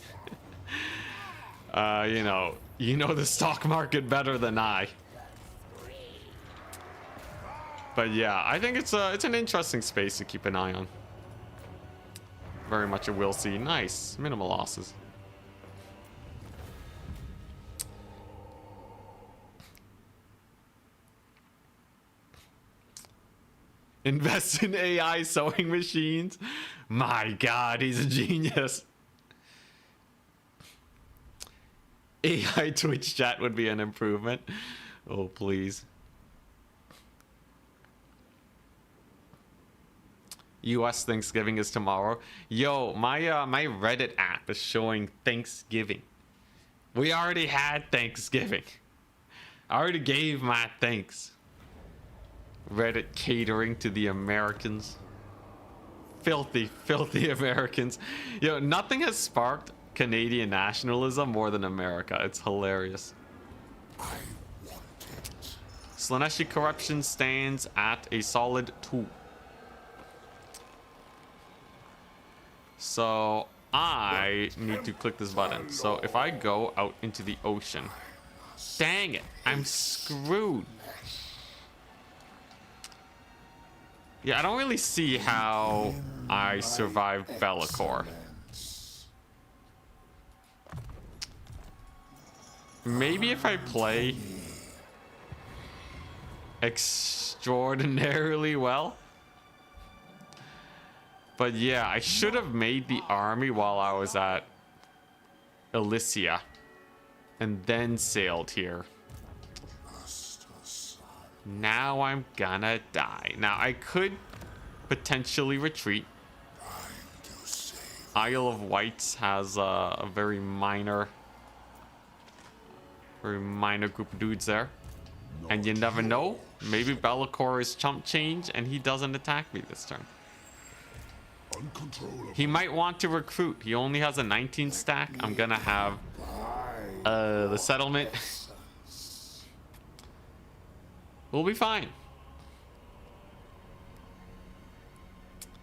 you know the stock market better than I. But yeah, I think it's an interesting space to keep an eye on. Very much a will see. Nice, minimal losses. Invest in AI sewing machines. My God, he's a genius. AI Twitch chat would be an improvement. Oh, please. US Thanksgiving is tomorrow. Yo, my Reddit app is showing Thanksgiving. We already had Thanksgiving. I already gave my thanks. Reddit catering to the Americans. Filthy, filthy Americans. Yo, nothing has sparked Canadian nationalism more than America. It's hilarious. Slaaneshi corruption stands at a solid 2. So I need to click this button. So if I go out into the ocean, dang it, I'm screwed. Yeah, I don't really see how I survived Be'lakor. Maybe if I play extraordinarily well. But yeah, I should have made the army while I was at Elysia and then sailed here. Now I'm gonna die. Now I could potentially retreat. Isle of Wights has a very minor group of dudes there. And you never know, maybe Be'lakor is chump change and he doesn't attack me this turn. He might want to recruit. He only has a 19 stack. I'm gonna have the settlement. We'll be fine.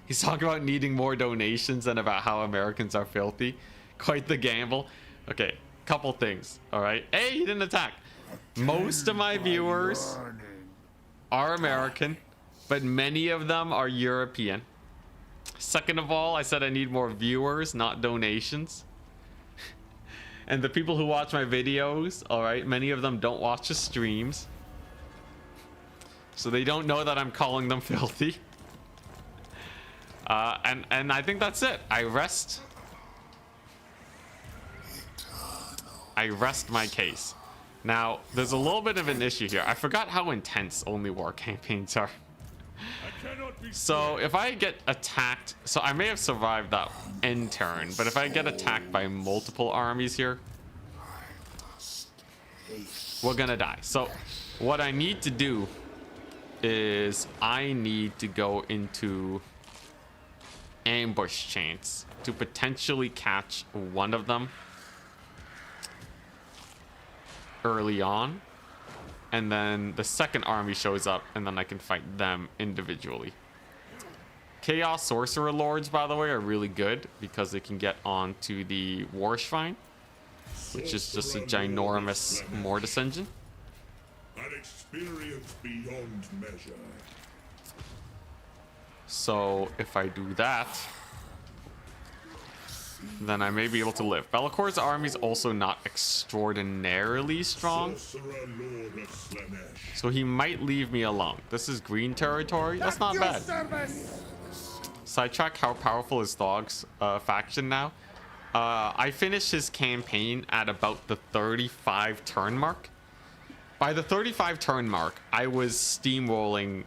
He's talking about needing more donations and about how Americans are filthy. Quite the gamble. Okay, couple things. All right. A, he didn't attack. Most of my viewers are American, but many of them are European. Second of all, I said I need more viewers, not donations. And the people who watch my videos, all right, many of them don't watch the streams. So they don't know that I'm calling them filthy. And I think that's it. I rest my case. Now, there's a little bit of an issue here. I forgot how intense only war campaigns are. So if I get attacked, so I may have survived that end turn, but if I get attacked by multiple armies here, we're gonna die. So what I need to do is I need to go into ambush chance to potentially catch one of them early on, and then the second army shows up and then I can fight them individually. Chaos Sorcerer Lords, by the way, are really good because they can get onto the War Shrine, which is just a ginormous Mortis engine. An experience beyond measure. So if I do that, then I may be able to live. Bellacor's army is also not extraordinarily strong, so he might leave me alone. This is green territory. That's not bad. Sidetrack, how powerful is Thog's faction now? I finished his campaign at about the 35 turn mark. By the 35 turn mark, I was steamrolling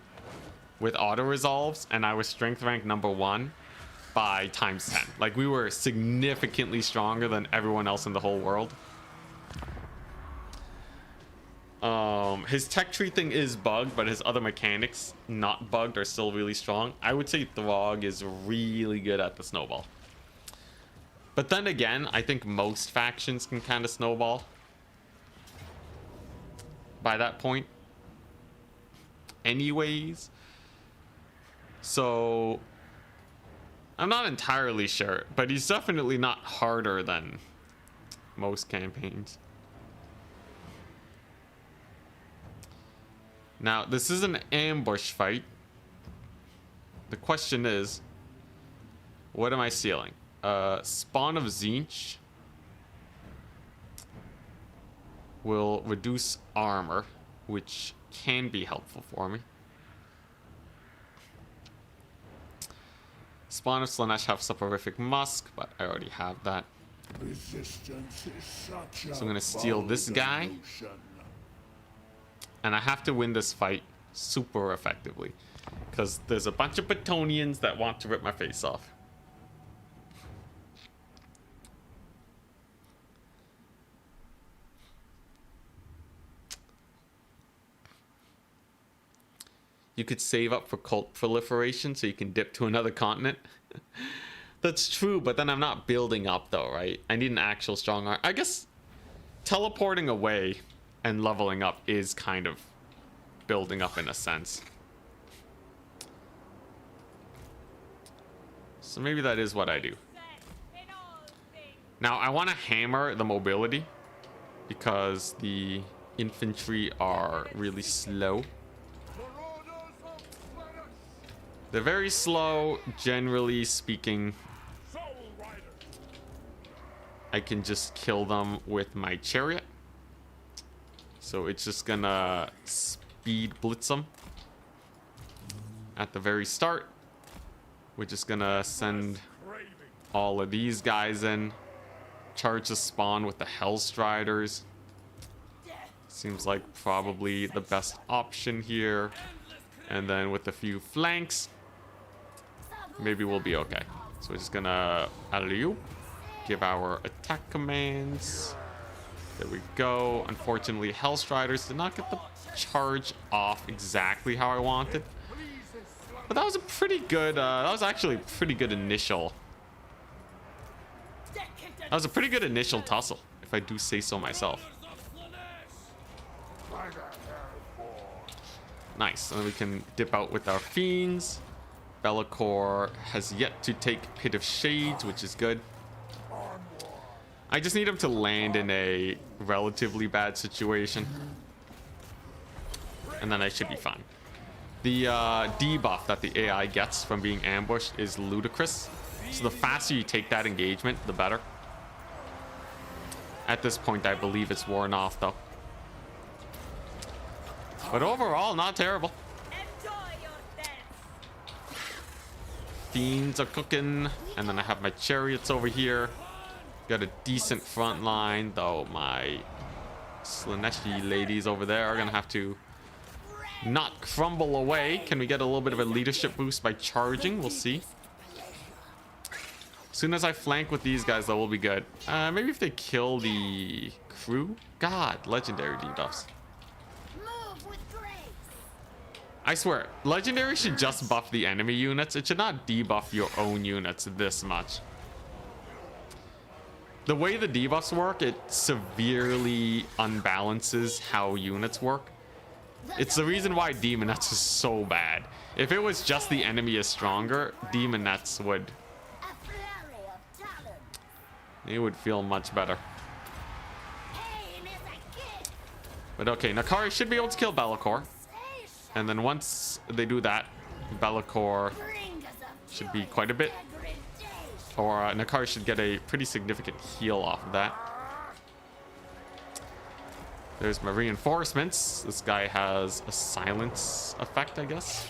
with auto resolves, and I was strength rank #1 by ×10. Like, we were significantly stronger than everyone else in the whole world. His tech tree thing is bugged, but his other mechanics, not bugged, are still really strong. I would say Throg is really good at the snowball. But then again, I think most factions can kind of snowball by that point. Anyways. So I'm not entirely sure, but he's definitely not harder than most campaigns. Now, this is an ambush fight. The question is, what am I sealing? Spawn of Tzeentch will reduce armor, which can be helpful for me. Spawn of Slanesh have Soporific Musk, but I already have that. Resistance is such So I'm gonna steal this guy, and I have to win this fight super effectively, because there's a bunch of Bretonnians that want to rip my face off. You could save up for cult proliferation so you can dip to another continent. That's true, but then I'm not building up though, right? I need an actual strong arm. I guess teleporting away and leveling up is kind of building up in a sense. So maybe that is what I do. Now I want to hammer the mobility because the infantry are really slow. They're very slow, generally speaking. I can just kill them with my chariot. So it's just gonna speed blitz them. At the very start, we're just gonna send all of these guys in. Charge the spawn with the Hellstriders. Seems like probably the best option here. And then with a few flanks, maybe we'll be okay. So we're just gonna alley-oop, give our attack commands. There we go. Unfortunately, Hellstriders did not get the charge off exactly how I wanted. But that was a pretty good, that was actually a pretty good initial. That was a pretty good initial tussle, if I do say so myself. Nice, and then we can dip out with our Fiends. Be'lakor has yet to take Pit of Shades, which is good. I just need him to land in a relatively bad situation. And then I should be fine. The debuff that the AI gets from being ambushed is ludicrous. So the faster you take that engagement, the better. At this point, I believe it's worn off, though. But overall, not terrible. Enjoy your death. Fiends are cooking. And then I have my chariots over here. Got a decent front line, though my Slaneshi ladies over there are going to have to not crumble away. Can we get a little bit of a leadership boost by charging? We'll see. As soon as I flank with these guys, though, we'll be good. Maybe if they kill the crew? God, legendary debuffs. Move with grace. I swear, legendary should just buff the enemy units. It should not debuff your own units this much. The way the debuffs work, it severely unbalances how units work. It's the reason why Demon Nets is so bad. If it was just the enemy is stronger, Demon Nets would... A flurry of talent. It would feel much better. Pain is a gift. But okay, Nkari should be able to kill Be'lakor. Station. And then once they do that, Be'lakor Bring us of should be joy quite a bit. degradation. Or Nkari should get a pretty significant heal off of that. There's my reinforcements. This guy has a silence effect, I guess.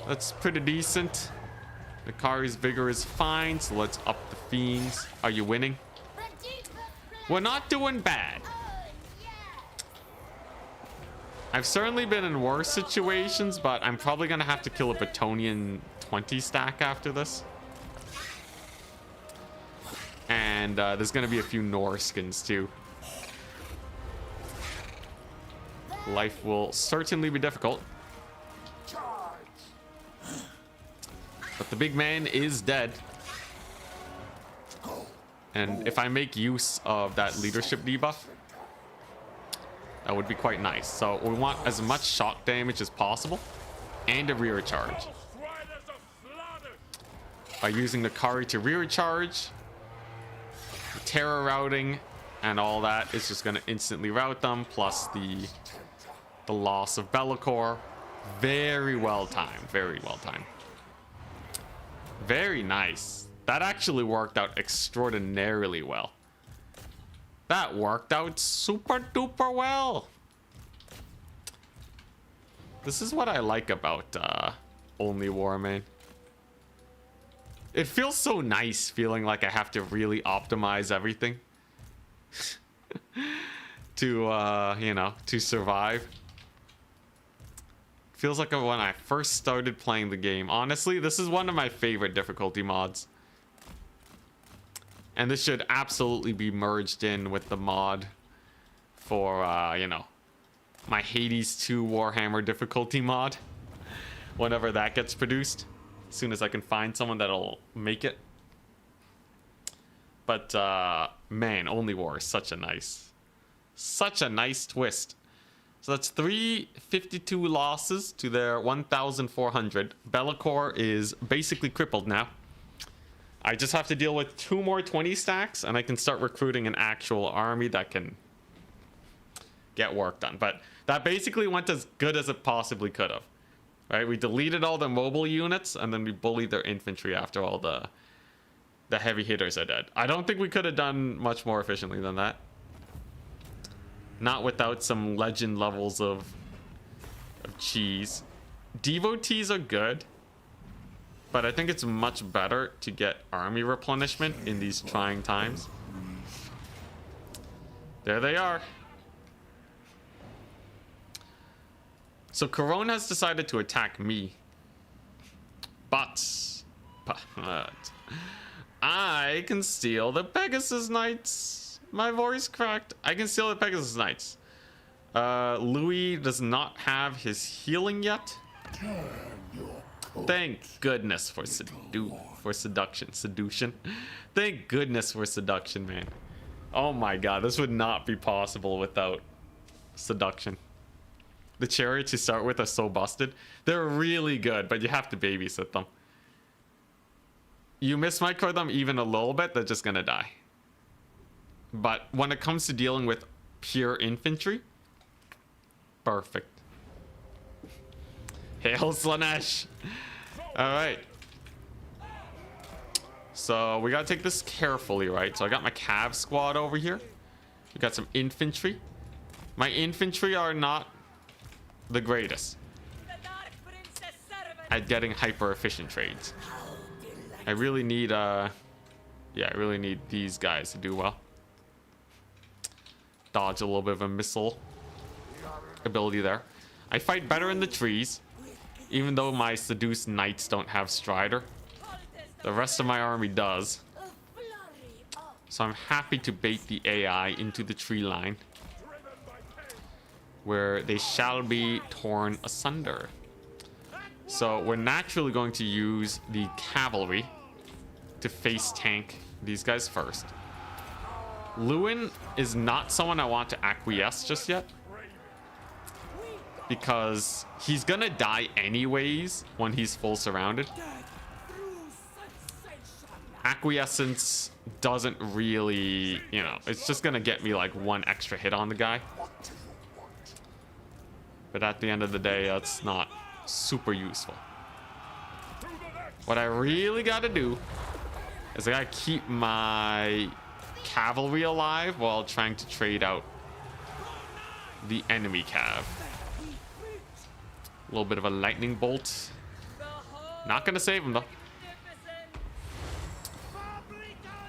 That's pretty decent. Nkari's vigor is fine, so let's up the fiends. Are you winning? The deepest We're not doing bad. oh, yeah. I've certainly been in worse situations, but I'm probably gonna have to kill a Batonian 20 stack after this. And there's gonna be a few Norskins too. Life will certainly be difficult. But the big man is dead. And if I make use of that leadership debuff, that would be quite nice. So we want as much shock damage as possible and a rear charge. By using the Nkari to rear charge, terror routing and all that is just going to instantly rout them, plus the loss of Be'lakor. Very well timed, very well timed. Very nice. That actually worked out extraordinarily well. That worked out super duper well. This is what I like about Only War, man. It feels so nice feeling like I have to really optimize everything to, you know, to survive. Feels like when I first started playing the game. Honestly, this is one of my favorite difficulty mods. And this should absolutely be merged in with the mod for, you know, my Hades 2 Warhammer difficulty mod. Whenever that gets produced. As soon as I can find someone that'll make it. But, man, Only War is such a nice twist. So that's 352 losses to their 1,400. Be'lakor is basically crippled now. I just have to deal with 2 more 20 stacks, and I can start recruiting an actual army that can get work done. But that basically went as good as it possibly could have. Right? We deleted all the mobile units, and then we bullied their infantry after all the heavy hitters are dead. I don't think we could have done much more efficiently than that. Not without some legend levels of cheese. Devotees are good, but I think it's much better to get army replenishment in these trying times. There they are. So Corone has decided to attack me. But I can steal the Pegasus Knights. My voice cracked. I can steal the Pegasus Knights. Louis does not have his healing yet. Thank goodness for seduction. Thank goodness for seduction, man. Oh my god, this would not be possible without seduction. The chariots you start with are so busted. They're really good, but you have to babysit them. you mismicro them even a little bit, they're just gonna die. But when it comes to dealing with pure infantry, perfect. Hail Slanesh! Alright. So we gotta take this carefully, right? So I got my cav squad over here. We got some infantry. My infantry are not the greatest The Dark Princess servant. at getting hyper efficient trades. I really need yeah, I really need these guys to do well. Dodge a little bit of a missile ability there. I fight better in the trees, even though my seduced knights don't have strider. The rest of my army does. A flurry of So I'm happy to bait the AI into the tree line, where they shall be torn asunder. So we're naturally going to use the cavalry to face tank these guys first. Lewin is not someone I want to acquiesce just yet, because he's gonna die anyways when he's full surrounded. Acquiescence doesn't really, you know, it's just gonna get me like one extra hit on the guy. But at the end of the day, that's not super useful. What I really gotta do is I gotta keep my cavalry alive while trying to trade out the enemy cav. A little bit of a lightning bolt. Not gonna save him though.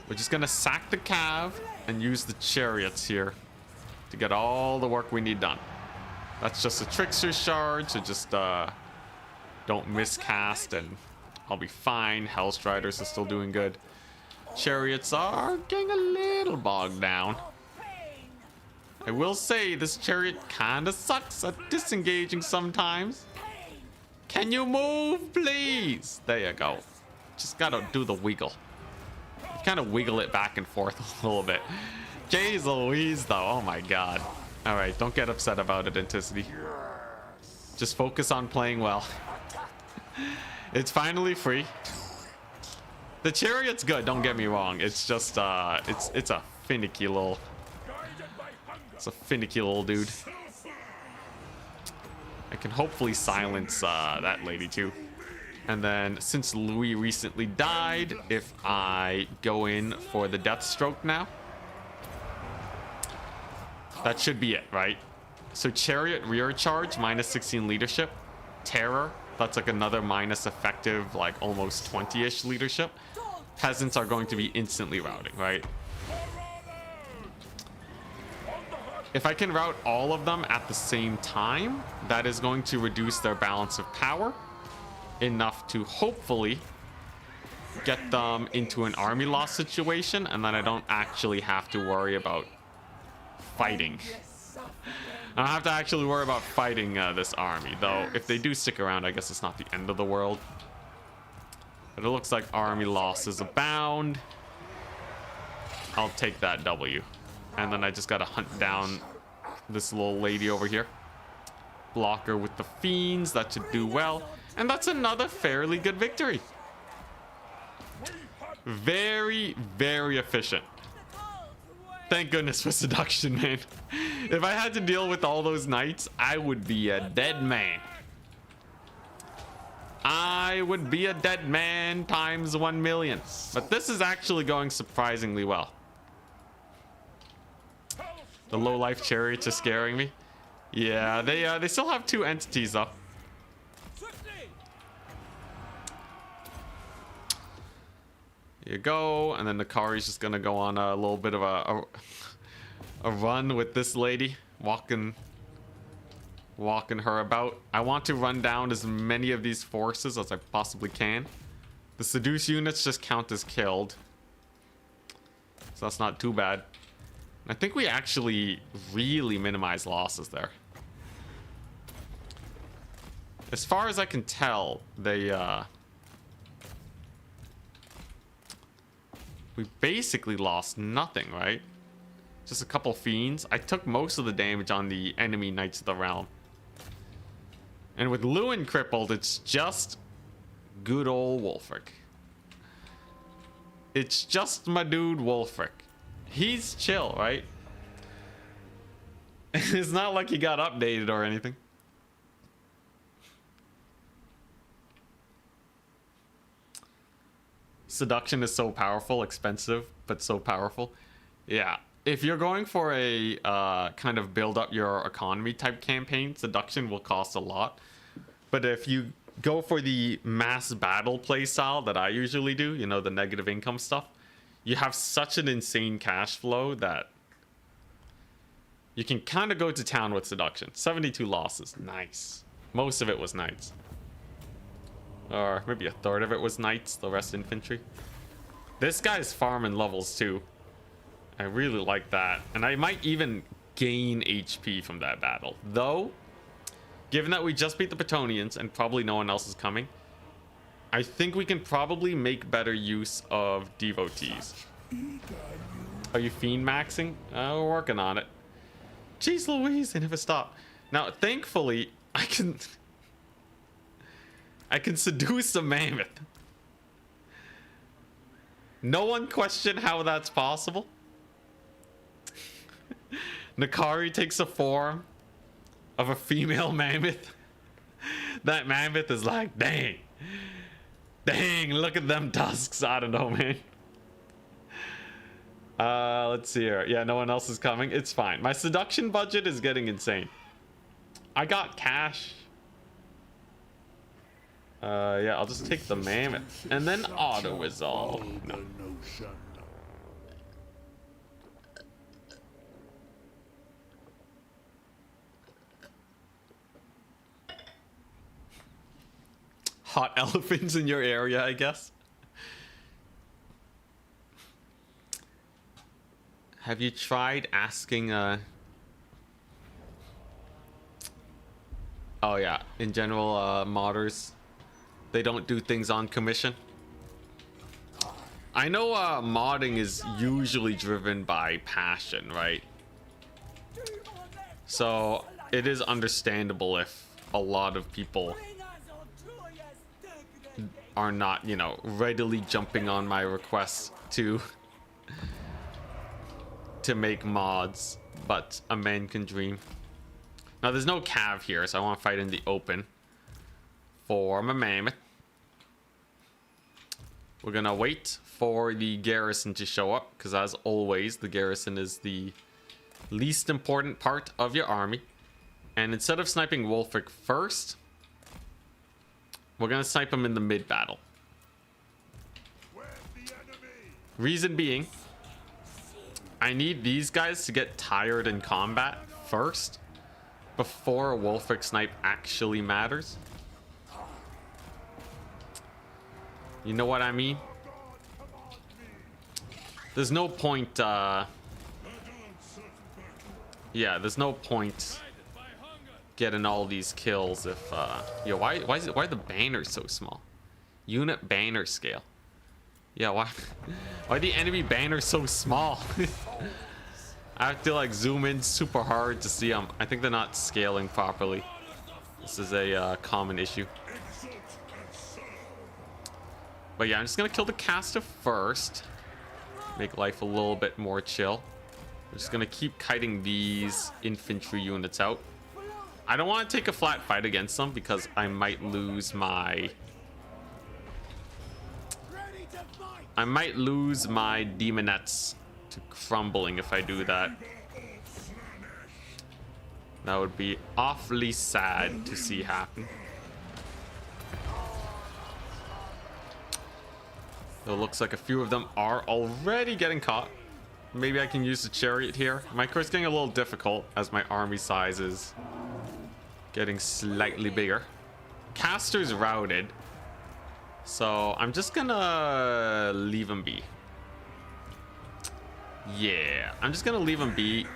We're just gonna sack the cav and use the chariots here to get all the work we need done. That's just a trickster shard, so just don't miscast and I'll be fine. Hellstriders are still doing good. Chariots are getting a little bogged down. I will say this chariot kinda sucks at disengaging sometimes. Can you move, please? There you go. Just gotta do the wiggle. Kind of wiggle it back and forth a little bit. Jeez Louise, though. Oh my god. All right, don't get upset about it, Anticity. Just focus on playing well. It's finally free. The chariot's good. Don't get me wrong. It's just it's a finicky little. It's a finicky little dude. I can hopefully silence that lady too. And then since Louis recently died, if I go in for the death stroke now, that should be it, right? So chariot rear charge, minus 16 leadership. Terror, that's like another minus effective, like almost 20-ish leadership. Peasants are going to be instantly routing, right? If I can route all of them at the same time, that is going to reduce their balance of power enough to hopefully get them into an army loss situation, and then I don't actually have to worry about fighting. I don't have to actually worry about fighting this army, though if they do stick around, I guess it's not the end of the world. But it looks like army losses abound. I'll take that W. And then I just gotta hunt down this little lady over here. Block her with the fiends, that should do well. And that's another fairly good victory. Very, very efficient. Thank goodness for seduction, man. If I had to deal with all those knights, I would be a dead man. I would be a dead man times 1 million. But this is actually going surprisingly well. The low life chariots are scaring me. Yeah, they still have 2 entities though. Here you go, and then Nkari's just gonna go on a little bit of a run with this lady, walking her about. I want to run down as many of these forces as I possibly can. The seduce units just count as killed, so that's not too bad. I think we actually really minimize losses there. As far as I can tell, we basically lost nothing, right? Just a couple fiends. I took most of the damage on the enemy Knights of the Realm. And with Lewin crippled, it's just good old Wolfric. It's just my dude Wolfric. He's chill, right? It's not like he got updated or anything. Seduction is so powerful, expensive, but so powerful. Yeah. If you're going for a kind of build up your economy type campaign, seduction will cost a lot. But if you go for the mass battle play style that I usually do, you know, the negative income stuff, you have such an insane cash flow that you can kind of go to town with seduction. 72 losses. Nice. Most of it was knights. Or maybe a third of it was knights, the rest infantry. This guy's farming levels too. I really like that. And I might even gain HP from that battle. Though, given that we just beat the Petonians and probably no one else is coming, I think we can probably make better use of devotees. Are you fiend maxing? We're working on it. Jeez Louise, they never stop. Now, thankfully, I can seduce a mammoth. No one question how that's possible. Nkari takes a form of a female mammoth. That mammoth is like, dang. Dang, look at them tusks. I don't know, man. Let's see here. Yeah, no one else is coming. It's fine. My seduction budget is getting insane. I got cash. Yeah, I'll just take the mammoth and then auto resolve. No. Hot elephants in your area, I guess. Have you tried asking oh yeah, in general, modders, they don't do things on commission. I know modding is usually driven by passion, right? So it is understandable if a lot of people are not, you know, readily jumping on my requests to make mods, but a man can dream. Now there's no cav here, so I want to fight in the open for my mammoth. We're gonna wait for the garrison to show up, because as always, the garrison is the least important part of your army. And instead of sniping Wolfric first, we're gonna snipe him in the mid battle. Reason being, I need these guys to get tired in combat first before a Wolfric snipe actually matters. You know what I mean? There's no point, yeah, there's no point getting all these kills if, yo, why are the banners so small? Unit banner scale. Yeah, why the enemy banners so small? I have to like zoom in super hard to see them. I think they're not scaling properly. This is a common issue. But yeah, I'm just gonna kill the caster first. Make life a little bit more chill. I'm just gonna keep kiting these infantry units out. I don't want to take a flat fight against them because I might lose my... demonettes to crumbling if I do that. That would be awfully sad to see happen. It looks like a few of them are already getting caught. Maybe I can use the chariot here. My quest's getting a little difficult as my army size is getting slightly bigger. Caster's routed, so I'm just gonna leave him be. Yeah, I'm just gonna leave him be.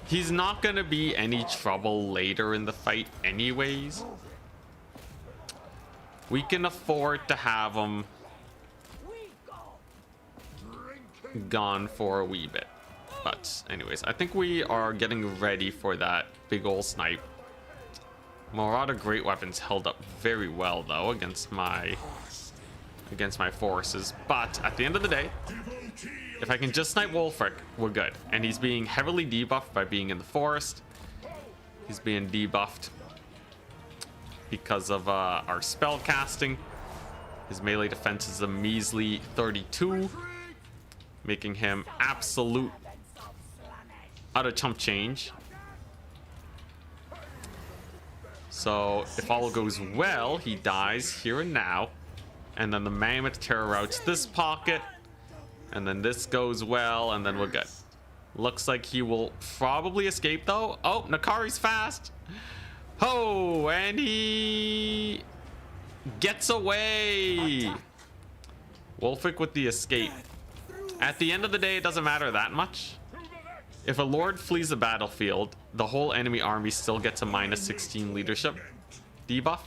He's not gonna be any trouble later in the fight anyways. We can afford to have him gone for a wee bit. But anyways, I think we are getting ready for that big ol' snipe. Marauder great weapons held up very well though against my against my forces. But at the end of the day, if I can just snipe Wolfric, we're good. And he's being heavily debuffed by being in the forest. He's being debuffed because of our spell casting. His melee defense is a measly 32, making him absolute utter chump change. So if all goes well, he dies here and now. And then the Mammoth terror routes this pocket. And then this goes well, and then we're good. Looks like he will probably escape though. Oh, Nkari's fast. Oh, and he gets away. Wolfric with the escape. At the end of the day, it doesn't matter that much. If a lord flees the battlefield, the whole enemy army still gets a -16 leadership debuff,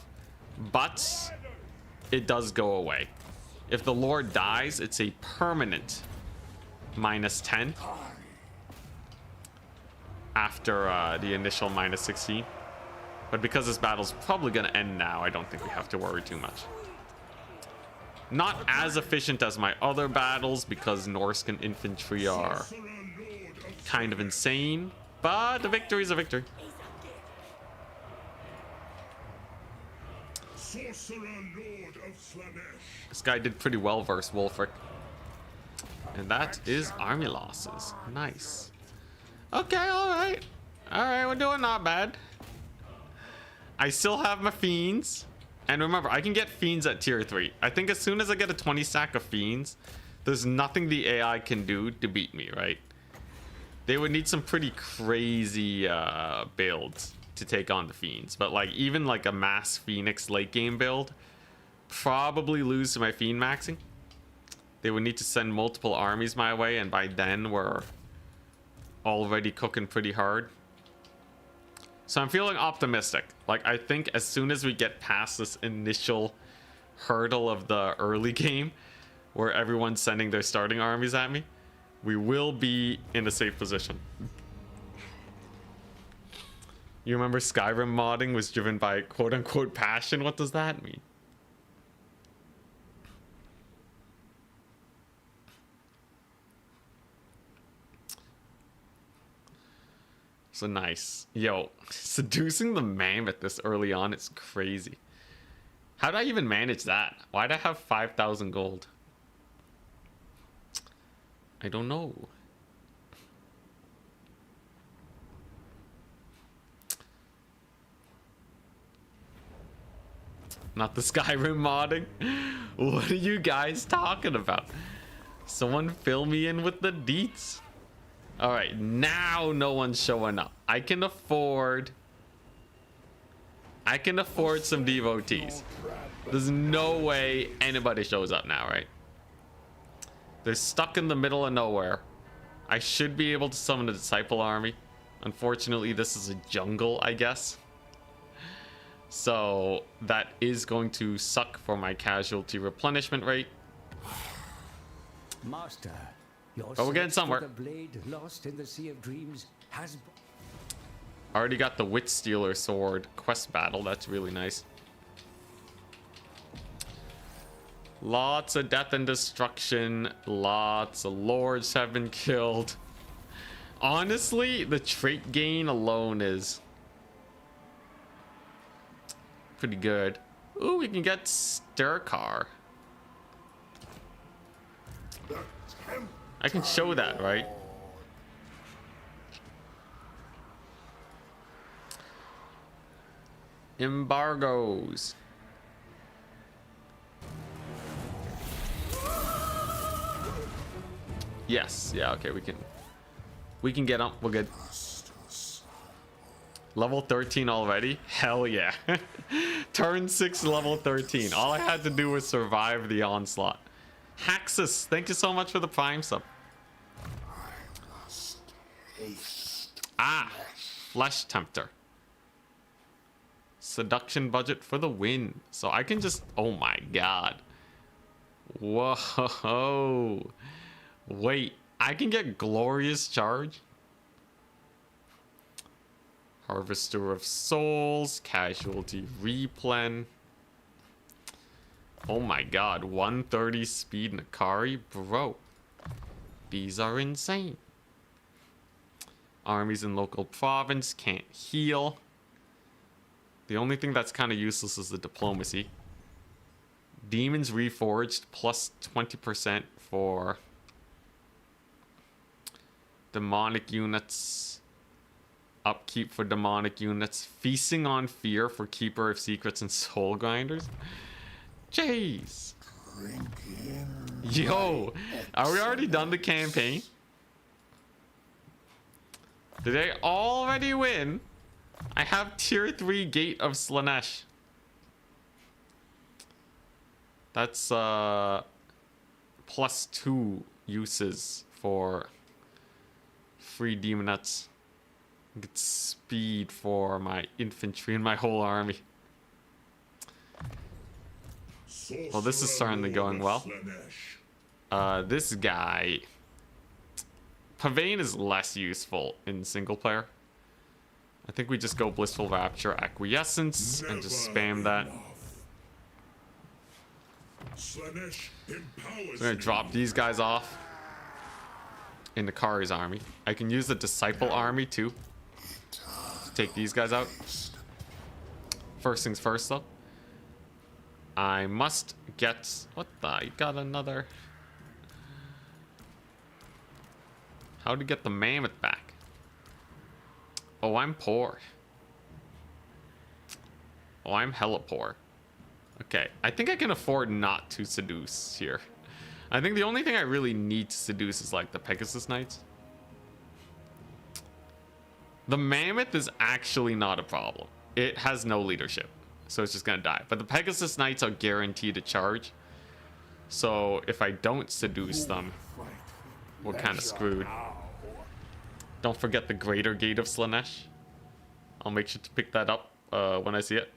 but it does go away. If the lord dies, it's a permanent -10 after the initial -16. But because this battle's probably going to end now, I don't think we have to worry too much. Not as efficient as my other battles because Norscan infantry are kind of insane, but a victory is a victory. Sorcerer Lord of Slanesh. This guy did pretty well versus Wolfric. And that is army losses. Nice. Okay, alright. Alright, we're doing not bad. I still have my fiends. And remember, I can get fiends at tier 3. I think as soon as I get a 20 stack of fiends, there's nothing the AI can do to beat me, right? They would need some pretty crazy builds to take on the fiends. But like even like a mass Phoenix late game build, probably lose to my fiend maxing. They would need to send multiple armies my way, and by then we're already cooking pretty hard. So I'm feeling optimistic. Like I think as soon as we get past this initial hurdle of the early game where everyone's sending their starting armies at me, we will be in a safe position. You remember Skyrim modding was driven by quote-unquote passion? What does that mean? So nice. Yo, seducing the mammoth this early on, it's crazy. How did I even manage that? Why'd I have 5,000 gold? I don't know. Not the Skyrim modding. What are you guys talking about? Someone fill me in with the deets. All right, now no one's showing up. I can afford some devotees. There's no way anybody shows up now, right? They're stuck in the middle of nowhere. I should be able to summon a disciple army. Unfortunately, this is a jungle, I guess. So that is going to suck for my casualty replenishment rate. Master, your But we're getting search for somewhere. the blade lost in the Sea of Dreams has... Already got the Witch Stealer sword quest battle. That's really nice. Lots of death and destruction. Lots of lords have been killed. Honestly, the trait gain alone is pretty good. Ooh, we can get Stirkar. I can show that, right? Embargoes. Yes, yeah, okay, we can get up. We're good. Level 13 already? Hell yeah. Turn 6, level 13. All I had to do was survive the onslaught. Haxus, thank you so much for the Prime sub. Ah, Flesh Tempter. Seduction budget for the win. So I can just, oh my god. Whoa. Wait, I can get Glorious Charge? Harvester of Souls, Casualty Replen. Oh my god, 130 speed Nkari? Bro. These are insane. Armies in local province can't heal. The only thing that's kind of useless is the diplomacy. Demons Reforged plus 20% for demonic units. Upkeep for demonic units. Feasting on Fear for Keeper of Secrets and Soul Grinders. Jeez. Yo, are we already done the campaign? Did I already win? I have tier 3 Gate of Slanesh. That's plus 2 uses for free demonettes. Get speed for my infantry and my whole army. Well, this is certainly going well. This guy, Pavane, is less useful in single player. I think we just go Blissful Rapture, Acquiescence, and just spam that. So I'm gonna drop these guys off in Nkari's army. I can use the Disciple army too to take these guys out. First things first though. I must get... What the... I got another... How to get the mammoth back? Oh, I'm poor. Oh, I'm hella poor. Okay, I think I can afford not to seduce here. I think the only thing I really need to seduce is like the Pegasus Knights. The mammoth is actually not a problem. It has no leadership, so it's just gonna die. But the Pegasus Knights are guaranteed to charge. So if I don't seduce them, we're kind of screwed. Don't forget the Greater Gate of Slanesh. I'll make sure to pick that up when I see it.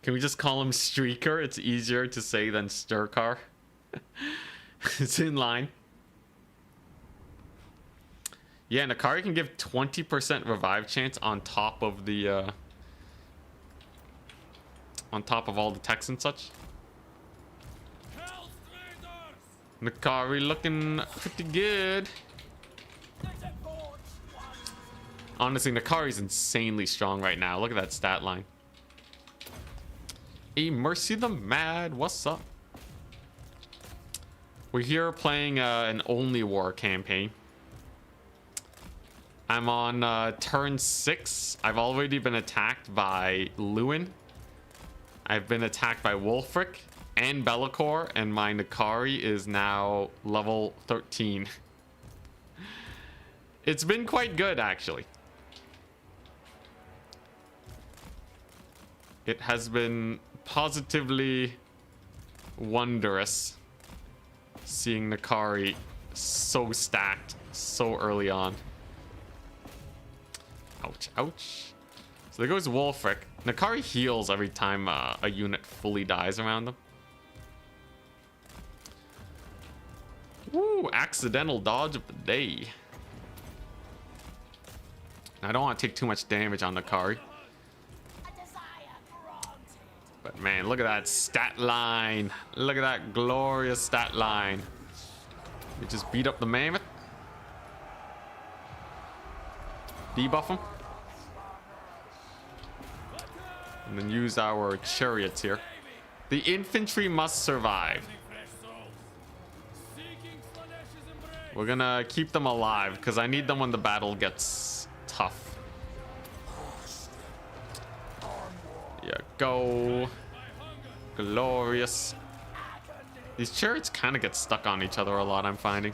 Can we just call him Streaker? It's easier to say than Sturkar. It's in line. Yeah, Nkari can give 20% revive chance on top of the on top of all the techs and such. Nkari looking pretty good. Honestly, Nkari's insanely strong right now. Look at that stat line. Hey, Mercy the Mad, what's up? We're here playing an Only War campaign. I'm on turn 6. I've already been attacked by Lewin. I've been attacked by Wulfric and Be'lakor, and my Nkari is now level 13. It's been quite good, actually. It has been positively wondrous seeing Nkari so stacked so early on. Ouch, ouch. So there goes Wulfric. Nkari heals every time a unit fully dies around them. Woo, accidental dodge of the day. I don't want to take too much damage on Nkari. But man, look at that stat line. Look at that glorious stat line. We just beat up the mammoth. Debuff him. And then use our chariots here. The infantry must survive. We're gonna keep them alive because I need them when the battle gets tough. Yeah, go. Glorious. These chariots kind of get stuck on each other a lot, I'm finding.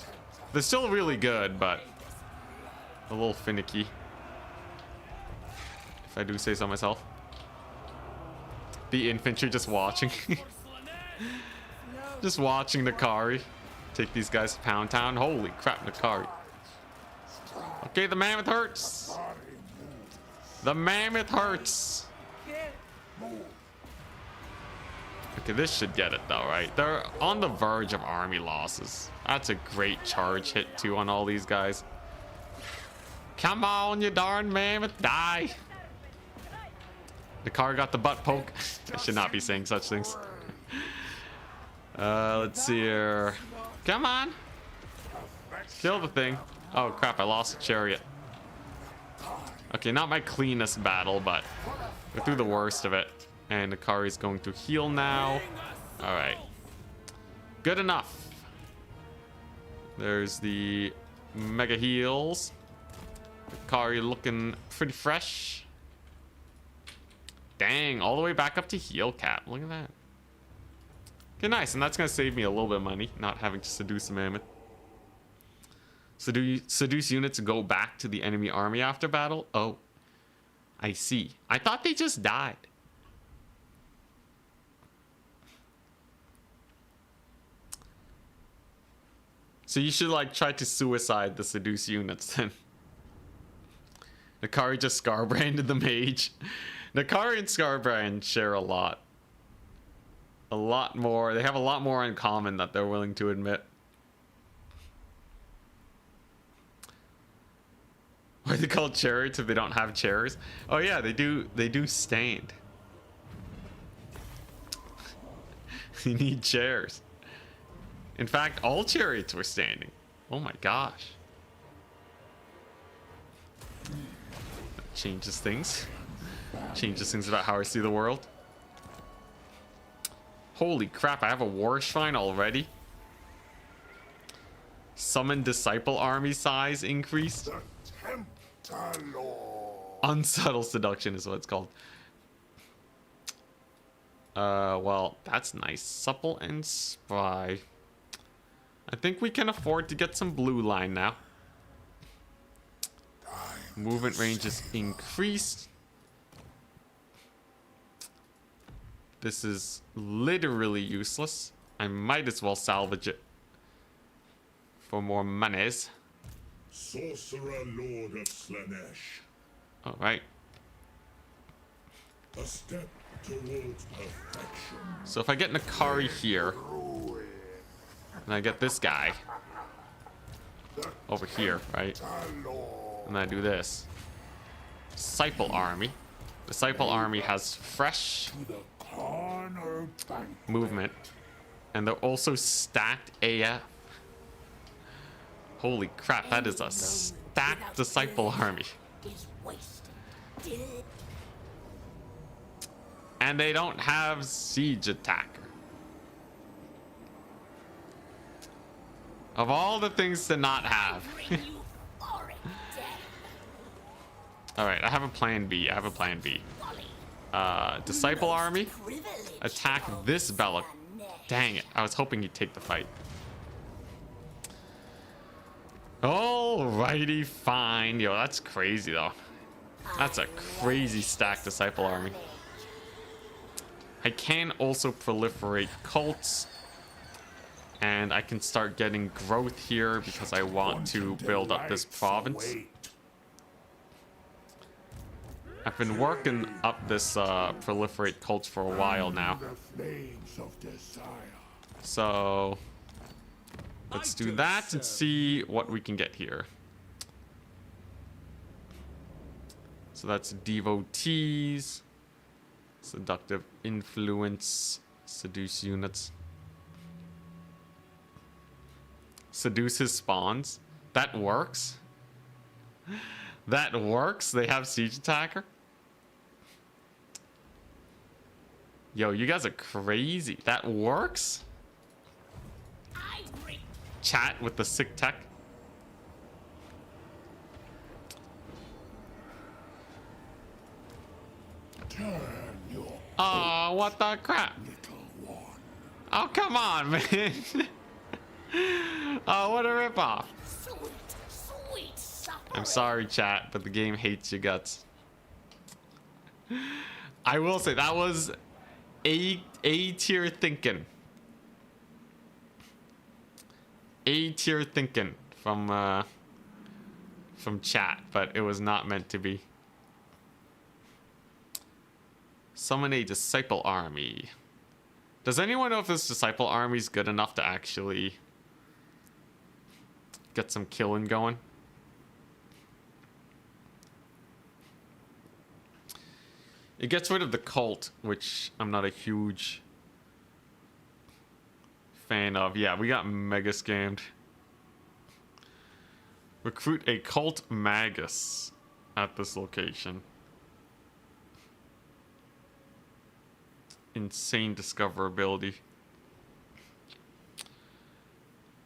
They're still really good, but a little finicky, if I do say so myself. The infantry just watching. Just watching Nkari take these guys to Pound Town. Holy crap, Nkari. Okay, the mammoth hurts. The mammoth hurts. Okay, this should get it though, right? They're on the verge of army losses. That's a great charge hit too on all these guys. Come on, you darn mammoth, die. Nkari got the butt poke. I should not be saying such things. Let's see here. Come on. Kill the thing. Oh crap, I lost a chariot. Okay, not my cleanest battle, but we're through the worst of it. And Nkari's going to heal now. Alright. Good enough. There's the mega heals. Nkari looking pretty fresh. Dang, all the way back up to heal cap. Look at that. Okay, nice. And that's going to save me a little bit of money, not having to seduce a mammoth. Seduce units go back to the enemy army after battle? Oh, I see. I thought they just died. So you should like try to suicide the seduce units then. Nkari just Scarbranded the mage. Nkari and Scarbrand share a lot. A lot more. They have a lot more in common that they're willing to admit. Why are they called chariots if they don't have chairs? Oh yeah, they do stand. You need chairs. In fact, all chariots were standing. Oh my gosh. That changes things. Changes things about how I see the world. Holy crap, I have a war shrine already. Summon disciple army size increased. Unsubtle seduction is what it's called. Well, that's nice. Supple and spry. I think we can afford to get some blue line now. Movement range is increased. This is literally useless. I might as well salvage it for more monies. Sorcerer Lord of Slanesh. All right. A step towards perfection. So if I get Nkari here, and I get this guy over here, right? And I do this. Disciple army. Disciple army has fresh movement, and they're also stacked AF. Holy crap, that is a stacked disciple army. And they don't have siege attacker. Of all the things to not have. Alright, I have a plan B. I have a plan B. Disciple army. Attack this Belloc. Dang it. I was hoping he'd take the fight. Alrighty, fine. Yo, that's crazy though. That's a crazy stacked disciple army. I can also proliferate cults. And I can start getting growth here because I want to build up this province. I've been working up this proliferate cults for a while now. So let's do that and see what we can get here. So that's devotees, seductive influence, seduce units. Seduce his spawns. That works. That works. They have siege attacker. Yo, you guys are crazy. That works. Chat with the sick tech. Oh, what the crap? Oh, come on, man. Oh, what a ripoff. I'm sorry, chat, but the game hates your guts. I will say that was A tier thinking. A tier thinking from chat, but it was not meant to be. Summon a disciple army. Does anyone know if this disciple army is good enough to actually get some killing going? It gets rid of the cult, which I'm not a huge fan of. Yeah, we got mega scammed. Recruit a cult magus at this location. Insane discoverability.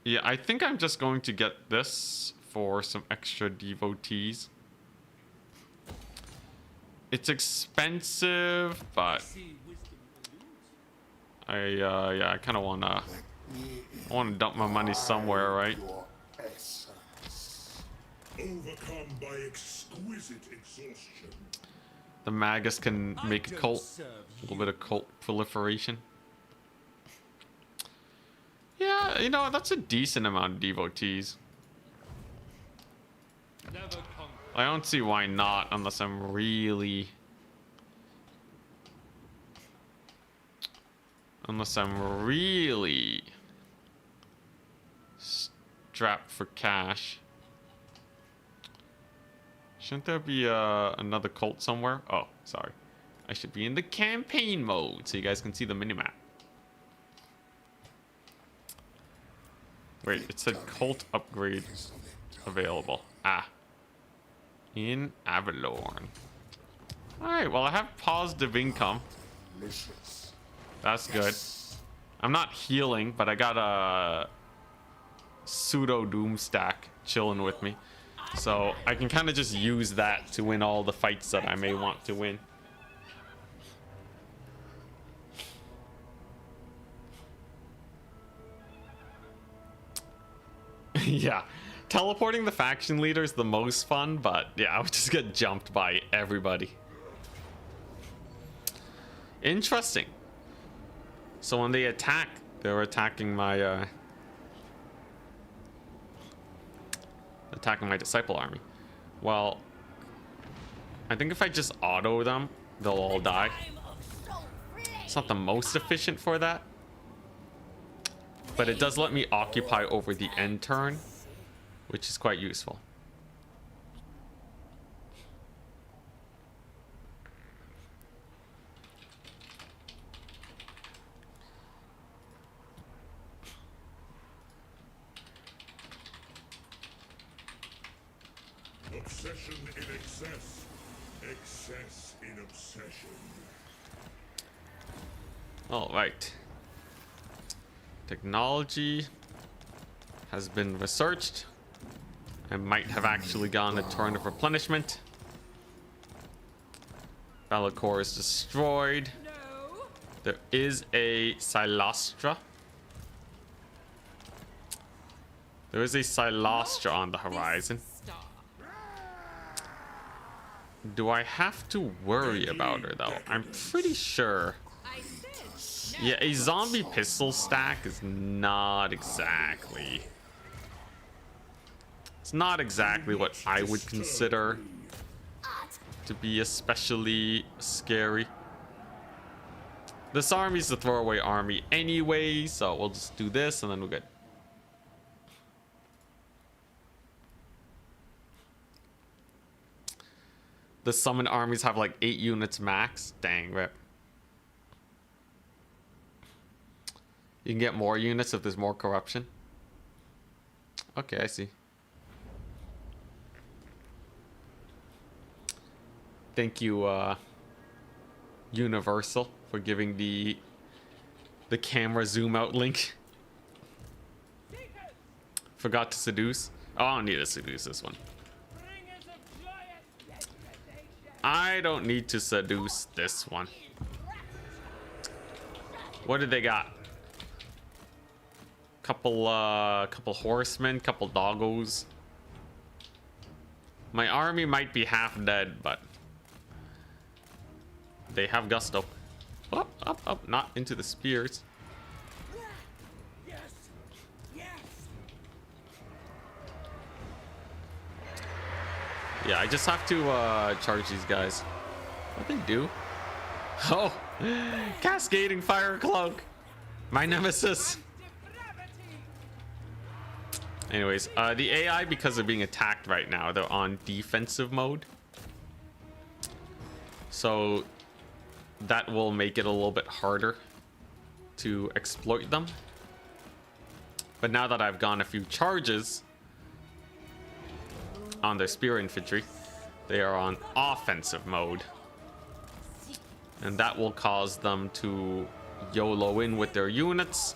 Yeah, I think I'm just going to get this for some extra devotees. It's expensive, but I kind of wanna dump my money somewhere, right? Your essence. Overcome by exquisite exhaustion. The magus can make a cult, a little bit of cult proliferation. Yeah, you know, that's a decent amount of devotees. I don't see why not, unless I'm really... strapped for cash. Shouldn't there be another cult somewhere? Oh, sorry. I should be in the campaign mode so you guys can see the minimap. Wait, it said cult upgrade available. Ah. In Avalorn. Alright, well I have positive income. That's good. I'm not healing, but I got a pseudo doom stack chilling with me. So I can kind of just use that to win all the fights that I may want to win. Yeah. Teleporting the faction leader is the most fun, but yeah, I would just get jumped by everybody. Interesting. So when they attack, they're attacking my disciple army. Well, I think if I just auto them, they'll all die. It's not the most efficient for that, but it does let me occupy over the end turn, which is quite useful. Obsession in excess. Excess in obsession. All right. Technology has been researched. I might have actually gotten a turn of replenishment. Valakor is destroyed. No. There is a Silostra. There is a Silostra on the horizon. Stop. Do I have to worry about her though? I'm pretty sure. I said no. Yeah, a zombie pistol stack is not exactly... It's not exactly what I would consider to be especially scary. This army's a throwaway army anyway, so we'll just do this and then we're good. The summon armies have like 8 units max. Dang, rip. You can get more units if there's more corruption. Okay, I see. Thank you, Universal, for giving the camera zoom out link. Forgot to seduce. Oh, I don't need to seduce this one. I don't need to seduce this one. What did they got? Couple horsemen, couple doggos. My army might be half dead, but they have gusto. Up, up, up, not into the spears. Yes. Yes. Yeah, I just have to charge these guys. What they do? Oh, cascading fire cloak, my nemesis. Anyways, the AI, because they're being attacked right now, they're on defensive mode. So that will make it a little bit harder to exploit them. But now that I've gone a few charges on their spear infantry, they are on offensive mode. And that will cause them to YOLO in with their units.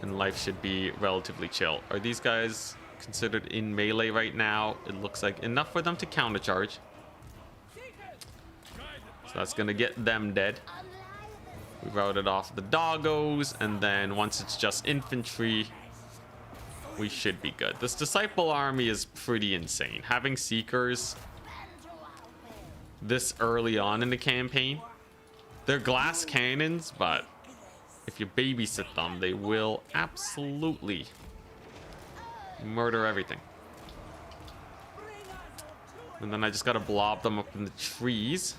And life should be relatively chill. Are these guys considered in melee right now? It looks like enough for them to countercharge. So that's going to get them dead. We routed off the doggos, and then once it's just infantry, we should be good. This disciple army is pretty insane. Having seekers this early on in the campaign, they're glass cannons, but if you babysit them, they will absolutely murder everything. And then I just gotta blob them up in the trees.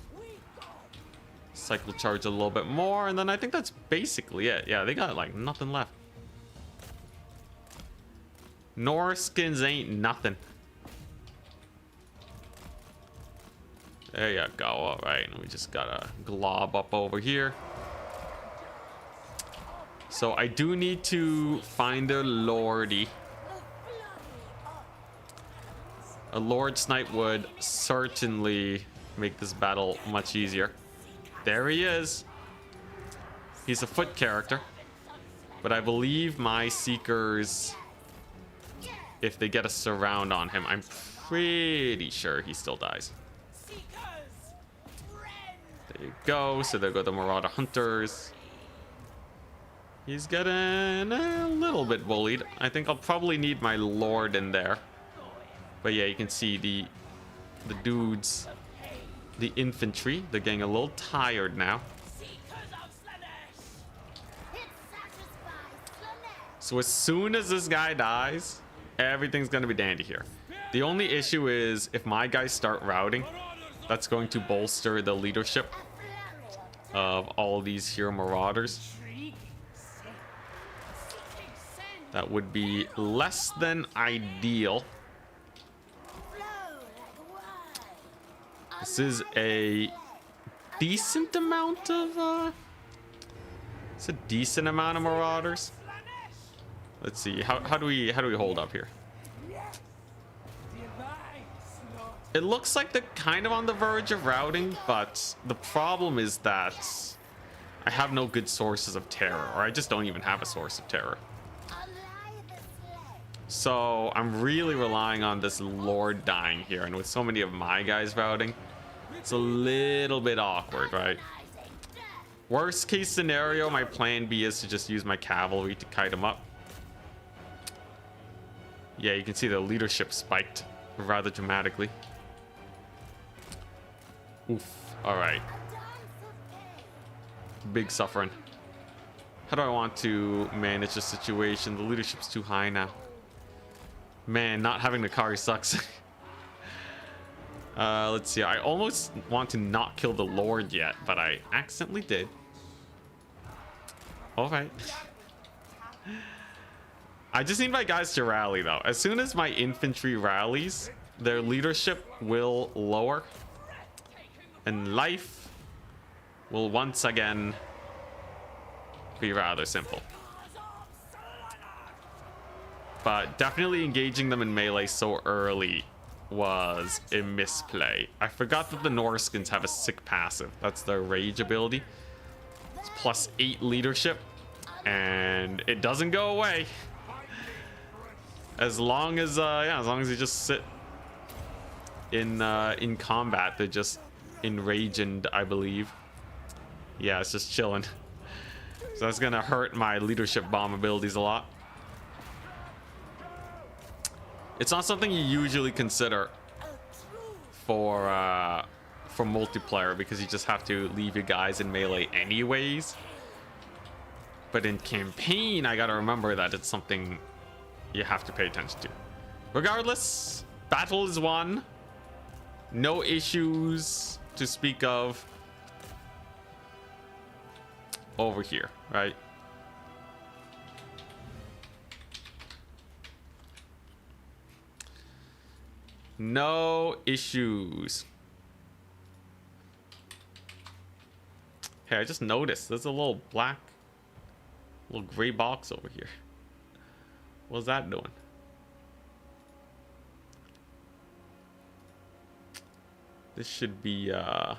Cycle charge a little bit more, and then I think that's basically it. Yeah, they got like nothing left. Norskins ain't nothing. There you go. All right, and we just gotta glob up over here. So I do need to find a lordy. A lord snipe would certainly make this battle much easier. There he is. He's a foot character, but I believe my seekers, if they get a surround on him, I'm pretty sure he still dies. There you go. So there go the Marauder Hunters. He's getting a little bit bullied. I think I'll probably need my Lord in there. But yeah, you can see the dudes, the infantry, they're getting a little tired now. So as soon as this guy dies, everything's gonna be dandy here. The only issue is if my guys start routing, that's going to bolster the leadership of all these hero marauders. That would be less than ideal. This is a decent amount of it's a decent amount of marauders. Let's see, how do we hold up here? It looks like they're kind of on the verge of routing, but the problem is that I have no good sources of terror, or I just don't even have a source of terror. So I'm really relying on this Lord dying here, and with so many of my guys routing, it's a little bit awkward, right? Worst case scenario, my plan B is to just use my cavalry to kite them up. Yeah, you can see the leadership spiked rather dramatically. Oof. All right. Big suffering. How do I want to manage the situation? The leadership's too high now. Man, not having Nkari sucks. Let's see. I almost want to not kill the Lord yet, but I accidentally did. All right. I just need my guys to rally, though. As soon as my infantry rallies, their leadership will lower. And life will once again be rather simple. But definitely engaging them in melee so early was a misplay. I forgot that the Norskins have a sick passive. That's their rage ability. It's +8 leadership, and it doesn't go away. As long as as long as you just sit in combat, they're just enraged, I believe. Yeah, it's just chilling. So that's gonna hurt my leadership bomb abilities a lot. It's not something you usually consider for multiplayer, because you just have to leave your guys in melee anyways. But in campaign, I gotta remember that it's something you have to pay attention to. Regardless, battle is won. No issues to speak of over here, right? No issues. Hey, I just noticed there's a little gray box over here. What's that doing? This should be, yeah,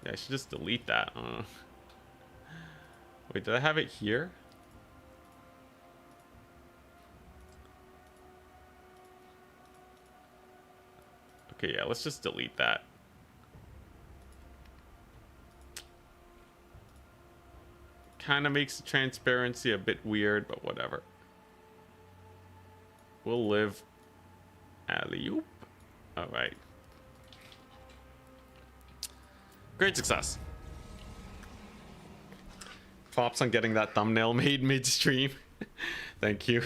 I should just delete that. Wait, did I have it here? Okay, yeah, let's just delete that. Kind of makes the transparency a bit weird, but whatever. We'll live. Alley-oop. All right. Great success. Props on getting that thumbnail made mid-stream. Thank you.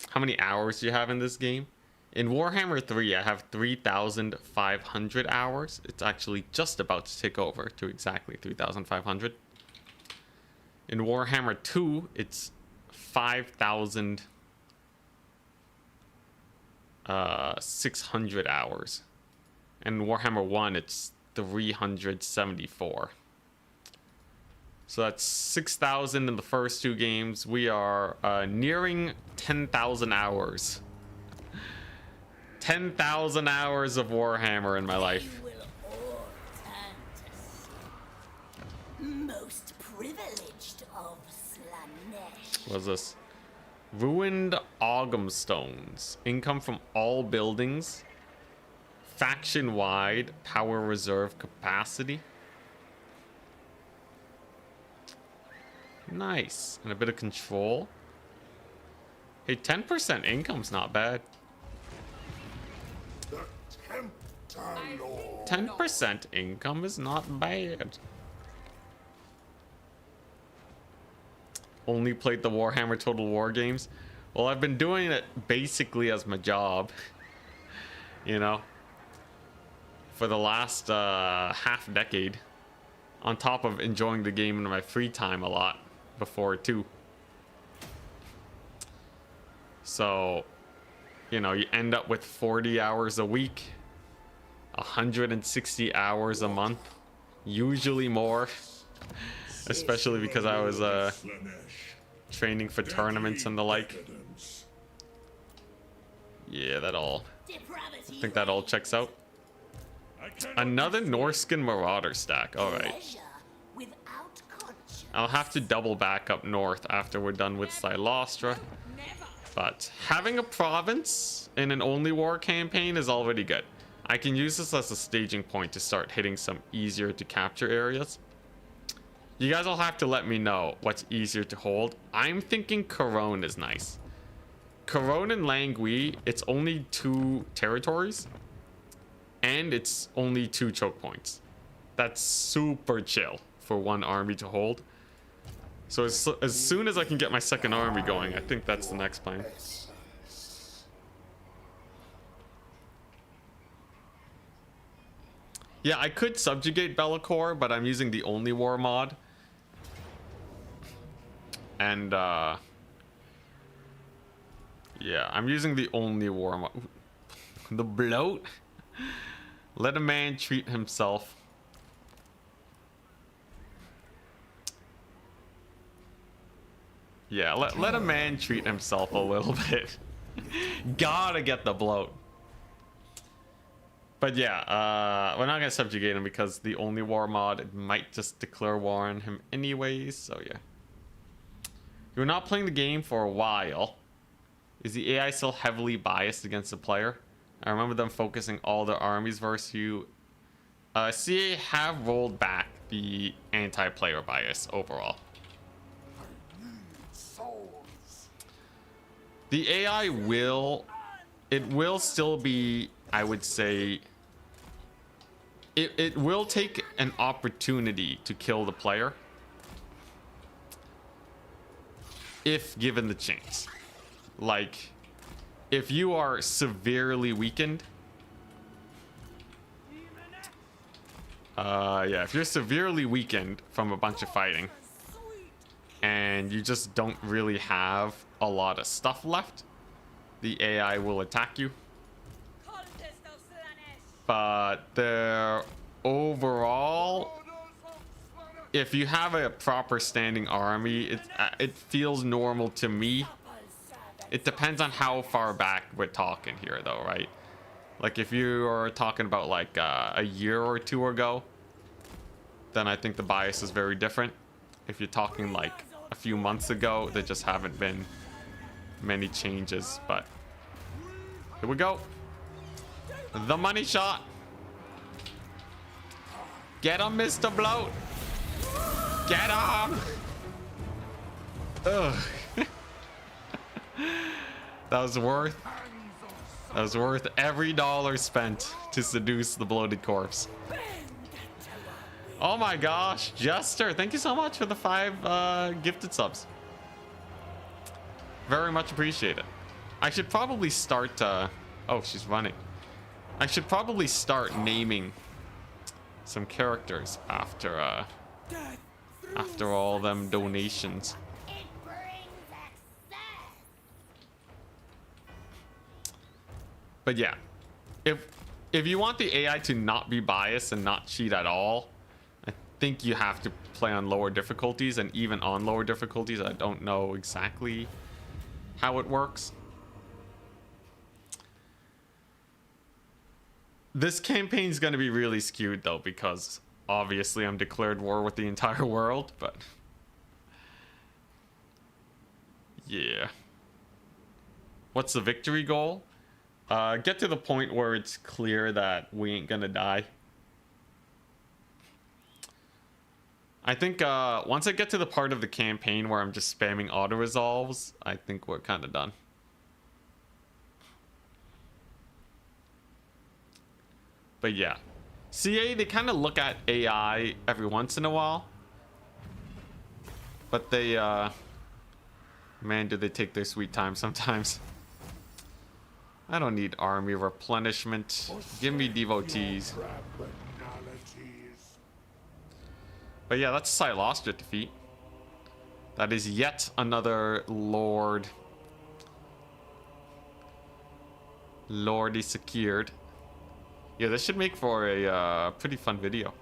How many hours do you have in this game? In Warhammer 3, I have 3,500 hours. It's actually just about to tick over to exactly 3,500. In Warhammer 2, it's 5,600 hours. And in Warhammer 1, it's 374. So that's 6,000 in the first two games. We are nearing 10,000 hours. 10,000 hours of Warhammer in my life. You will all turn to sea. Most privileged of Slanesh. What's this? Ruined Ogham Stones. Income from all buildings. Faction-wide power reserve capacity. Nice. And a bit of control. Hey, 10% income's not bad. 10% income is not bad. Only played the Warhammer Total War games. Well, I've been doing it basically as my job. You know, for the last half decade. On top of enjoying the game in my free time a lot before too. So, you know, you end up with 40 hours a week. 160 hours a month, usually more, especially because I was training for tournaments and the like. Yeah, I think that all checks out. Another Norskin Marauder stack. All right, I'll have to double back up north after we're done with Silostra, but having a province in an only war campaign is already good. I can use this as a staging point to start hitting some easier to capture areas. You guys will have to let me know what's easier to hold. I'm thinking Corone is nice. Corone and Langui, it's only 2 territories. And it's only 2 choke points. That's super chill for one army to hold. So as soon as I can get my second army going, I think that's the next plan. Yeah, I could subjugate Be'lakor, but I'm using the only war mod. And, yeah, I'm using the only war mod. The bloat? Let a man treat himself. Yeah, let a man treat himself a little bit. Gotta get the bloat. But yeah, we're not gonna subjugate him because the only war mod, it might just declare war on him anyways, so yeah. You're not playing the game for a while. Is the AI still heavily biased against the player? I remember them focusing all their armies versus you. CA have rolled back the anti-player bias overall. The AI will still be, I would say, it will take an opportunity to kill the player if given the chance. Like, if you are severely weakened, yeah, if you're severely weakened from a bunch of fighting and you just don't really have a lot of stuff left, the AI will attack you. but they're overall, if you have a proper standing army, it feels normal to me. It depends on how far back we're talking here, though, right? Like if you are talking about like a year or two ago, then I think the bias is very different. If you're talking like a few months ago, there just haven't been many changes. But here we go. The money shot. Get him, Mr. Bloat. Get him. Ugh. That was worth every dollar spent to seduce the bloated corpse. Oh my gosh, Jester, thank you so much for the 5 gifted subs. Very much appreciated. I should probably start oh, she's running. I should probably start naming some characters after all them donations. It brings success. But yeah, if you want the AI to not be biased and not cheat at all, I think you have to play on lower difficulties. And even on lower difficulties, I don't know exactly how it works. This campaign's going to be really skewed though, because obviously I'm declared war with the entire world, but yeah. What's the victory goal? Get to the point where it's clear that we ain't gonna die. I think once I get to the part of the campaign where I'm just spamming auto resolves, I think we're kind of done. But yeah, CA, they kind of look at AI every once in a while, but they man, do they take their sweet time sometimes. I don't need army replenishment. Give me devotees. But yeah, that's a Silostra defeat. That is yet another Lord. Lordy secured. Yeah, this should make for a pretty fun video.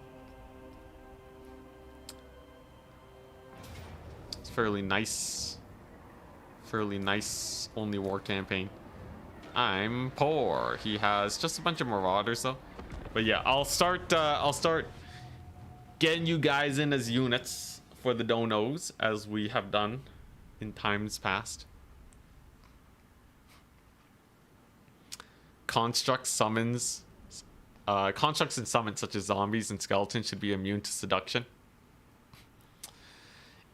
It's fairly nice. Fairly nice only war campaign. I'm poor. He has just a bunch of marauders though. But yeah, I'll start getting you guys in as units for the donos, as we have done in times past. Constructs, summons. Constructs and summons such as zombies and skeletons should be immune to seduction.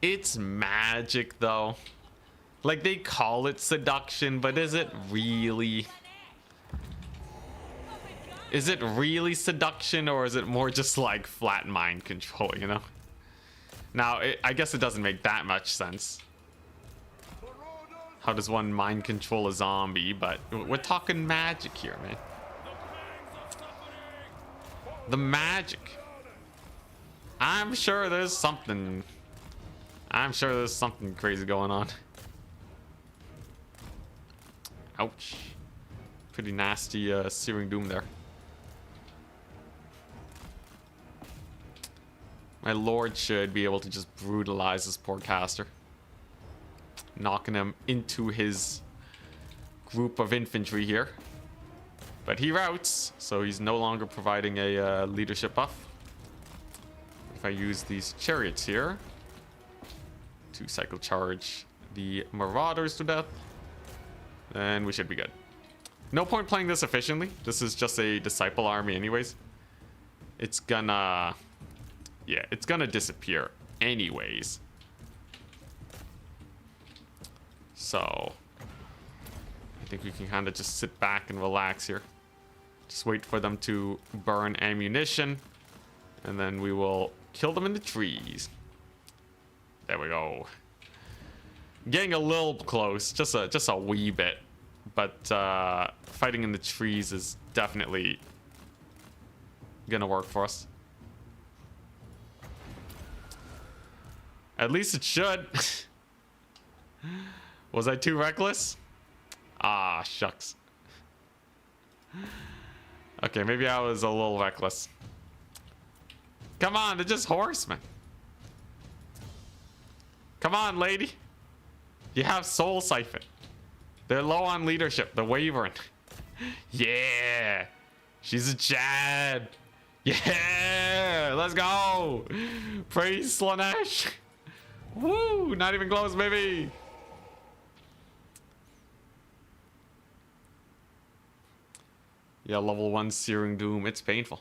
It's magic though. Like, they call it seduction, but is it really? Is it really seduction, or is it more just like flat mind control, you know? Now, I guess it doesn't make that much sense. How does one mind control a zombie? But we're talking magic here, man. The magic. I'm sure there's something crazy going on. Ouch. Pretty nasty searing doom there. My lord should be able to just brutalize this poor caster, knocking him into his group of infantry here. But he routs, so he's no longer providing a leadership buff. If I use these chariots here to cycle charge the marauders to death, then we should be good. No point playing this efficiently. This is just a disciple army anyways. It's gonna... yeah, it's gonna disappear anyways. So I think we can kind of just sit back and relax here. Just wait for them to burn ammunition, and then we will kill them in the trees. There we go. Getting a little close, just a wee bit, but fighting in the trees is definitely gonna work for us. At least it should. Was I too reckless? Ah, shucks. Okay. Okay, maybe I was a little reckless. Come on, they're just horsemen. Come on, lady. You have Soul Siphon. They're low on leadership. They're wavering. Yeah. She's a Chad. Yeah. Let's go. Praise Slanesh. Woo. Not even close, baby. Yeah, level 1 Searing Doom. It's painful.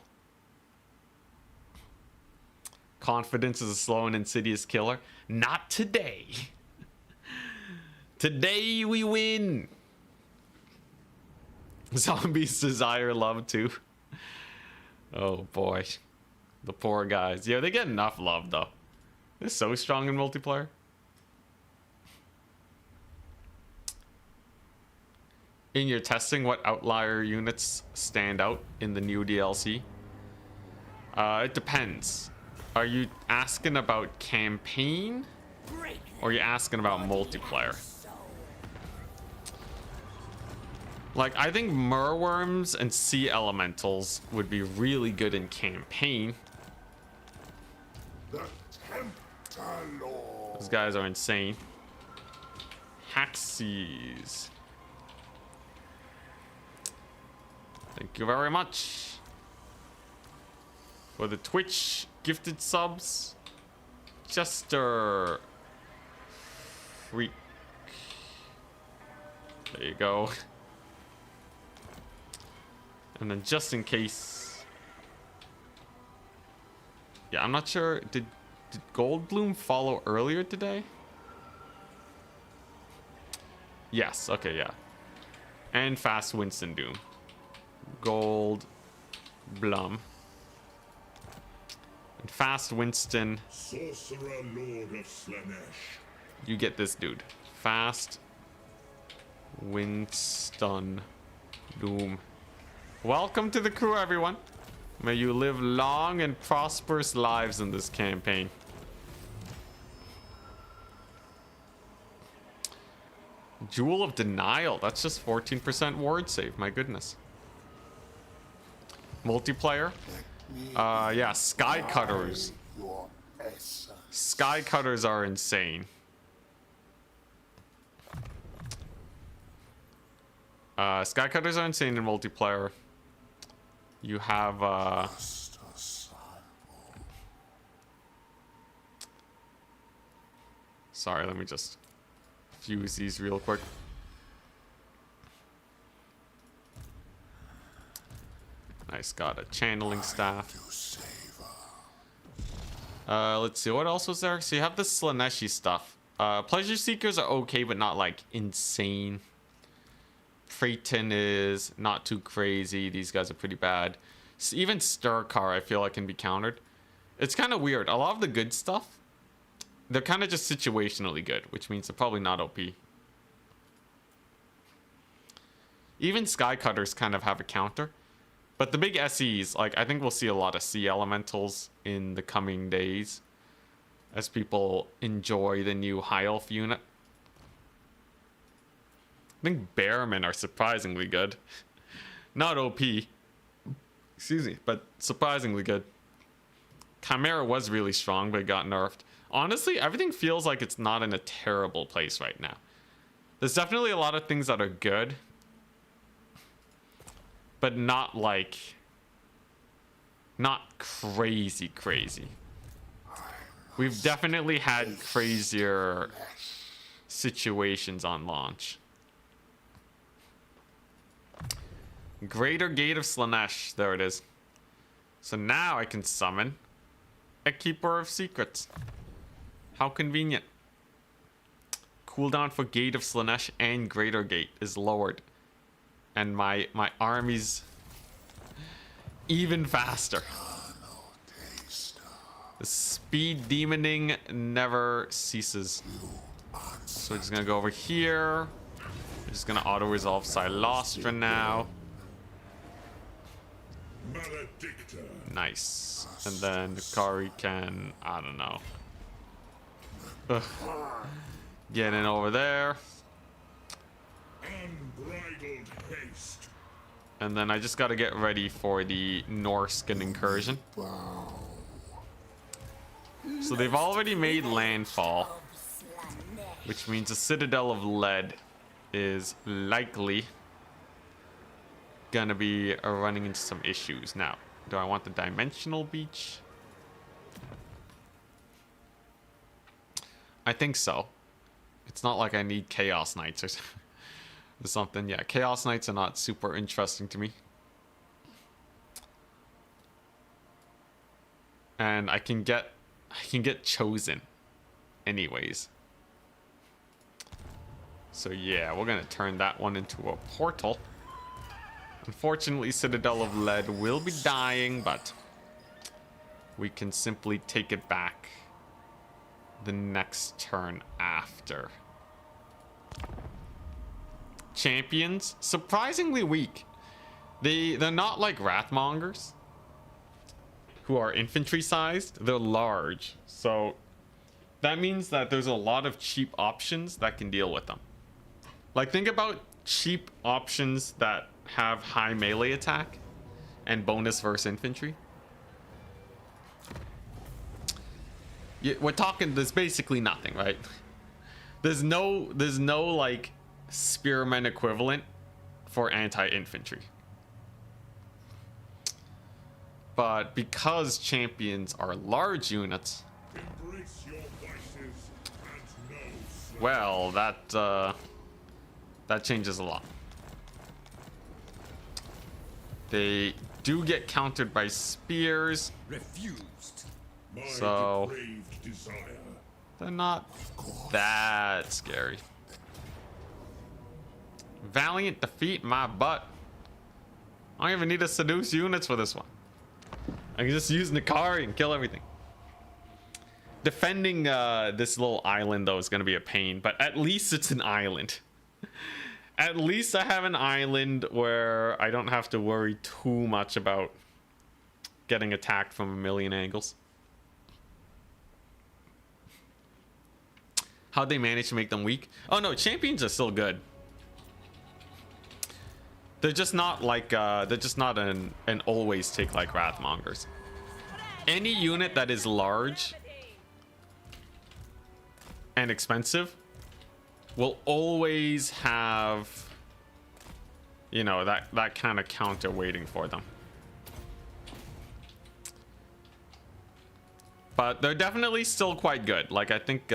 Confidence is a slow and insidious killer. Not today. Today we win. Zombies desire love too. Oh boy. The poor guys. Yeah, they get enough love though. They're so strong in multiplayer. In your testing, what outlier units stand out in the new DLC? It depends. Are you asking about campaign? Or are you asking about multiplayer? Like, I think Merworms and Sea Elementals would be really good in campaign. The Tempter Lord. Those guys are insane. Haxies. Thank you very much for the Twitch gifted subs. Chester Freak. There you go. And then just in case. Yeah, I'm not sure. Did Goldbloom follow earlier today? Yes, okay, yeah. And Fast Winston Doom. Gold Blum. And Fast Winston. Sorcerer Lord of Slanesh. You get this dude. Fast Winston Doom. Welcome to the crew, everyone. May you live long and prosperous lives in this campaign. Jewel of Denial. That's just 14% ward save. My goodness. Multiplayer. Yeah, Sky Cutters. Sky Cutters are insane. Sky Cutters are insane in multiplayer. You have sorry, let me just fuse these real quick. Nice, got a channeling staff. Let's see, what else was there? So you have the Slaneshi stuff. Pleasure Seekers are okay, but not like insane. Phaeton is not too crazy. These guys are pretty bad. Even Sturkar, I feel like, can be countered. It's kind of weird. A lot of the good stuff, they're kind of just situationally good, which means they're probably not OP. Even Sky Cutters kind of have a counter. But the big SEs, like, I think we'll see a lot of Sea Elementals in the coming days as people enjoy the new High Elf unit. I think Bearmen are surprisingly good. Not OP. Excuse me, but surprisingly good. Chimera was really strong, but got nerfed. Honestly, everything feels like it's not in a terrible place right now. There's definitely a lot of things that are good, but not like... not crazy. We've definitely had crazier situations on launch. Greater Gate of Slanesh. There it is. So now I can summon a Keeper of Secrets. How convenient. Cooldown for Gate of Slanesh and Greater Gate is lowered. And my army's even faster. The speed demoning never ceases. So we're just gonna go over here. We're just gonna auto-resolve Silostra now. Maledictor. Nice. And then Nkari can, I don't know. Ugh. Get in over there. Unbridled haste. And then I just got to get ready for the Norscan incursion. So they've already made landfall, Of Slanesh. which means the Citadel of Lead is likely gonna be running into some issues. Now, do I want the Dimensional Beach? I think so. It's not like I need Chaos Knights or something. Yeah, Chaos Knights are not super interesting to me. And I can get chosen anyways. So yeah, we're gonna turn that one into a portal. Unfortunately, Citadel of Lead will be dying, but we can simply take it back the next turn after. Champions, surprisingly weak. They're not like Wrathmongers, who are infantry sized. They're large, so that means that there's a lot of cheap options that can deal with them. Like, think about cheap options that have high melee attack and bonus versus infantry. We're talking, there's basically nothing, right? There's no like spearman equivalent for anti-infantry. But because champions are large units, Embrace your vices and know Slanesh. well, that changes a lot. They do get countered by spears, Refused. My so depraved desire. they're not that scary. Valiant defeat my butt. I don't even need to seduce units for this one. I can just use Nkari and kill everything. Defending this little island, though, is going to be a pain, but at least it's an island. At least I have an island where I don't have to worry too much about getting attacked from a million angles. How'd they manage to make them weak? Oh no, champions are still good. They're just not like, they're just not an always take like Wrathmongers. Any unit that is large and expensive will always have, you know, that kind of counter waiting for them. But they're definitely still quite good. Like, I think,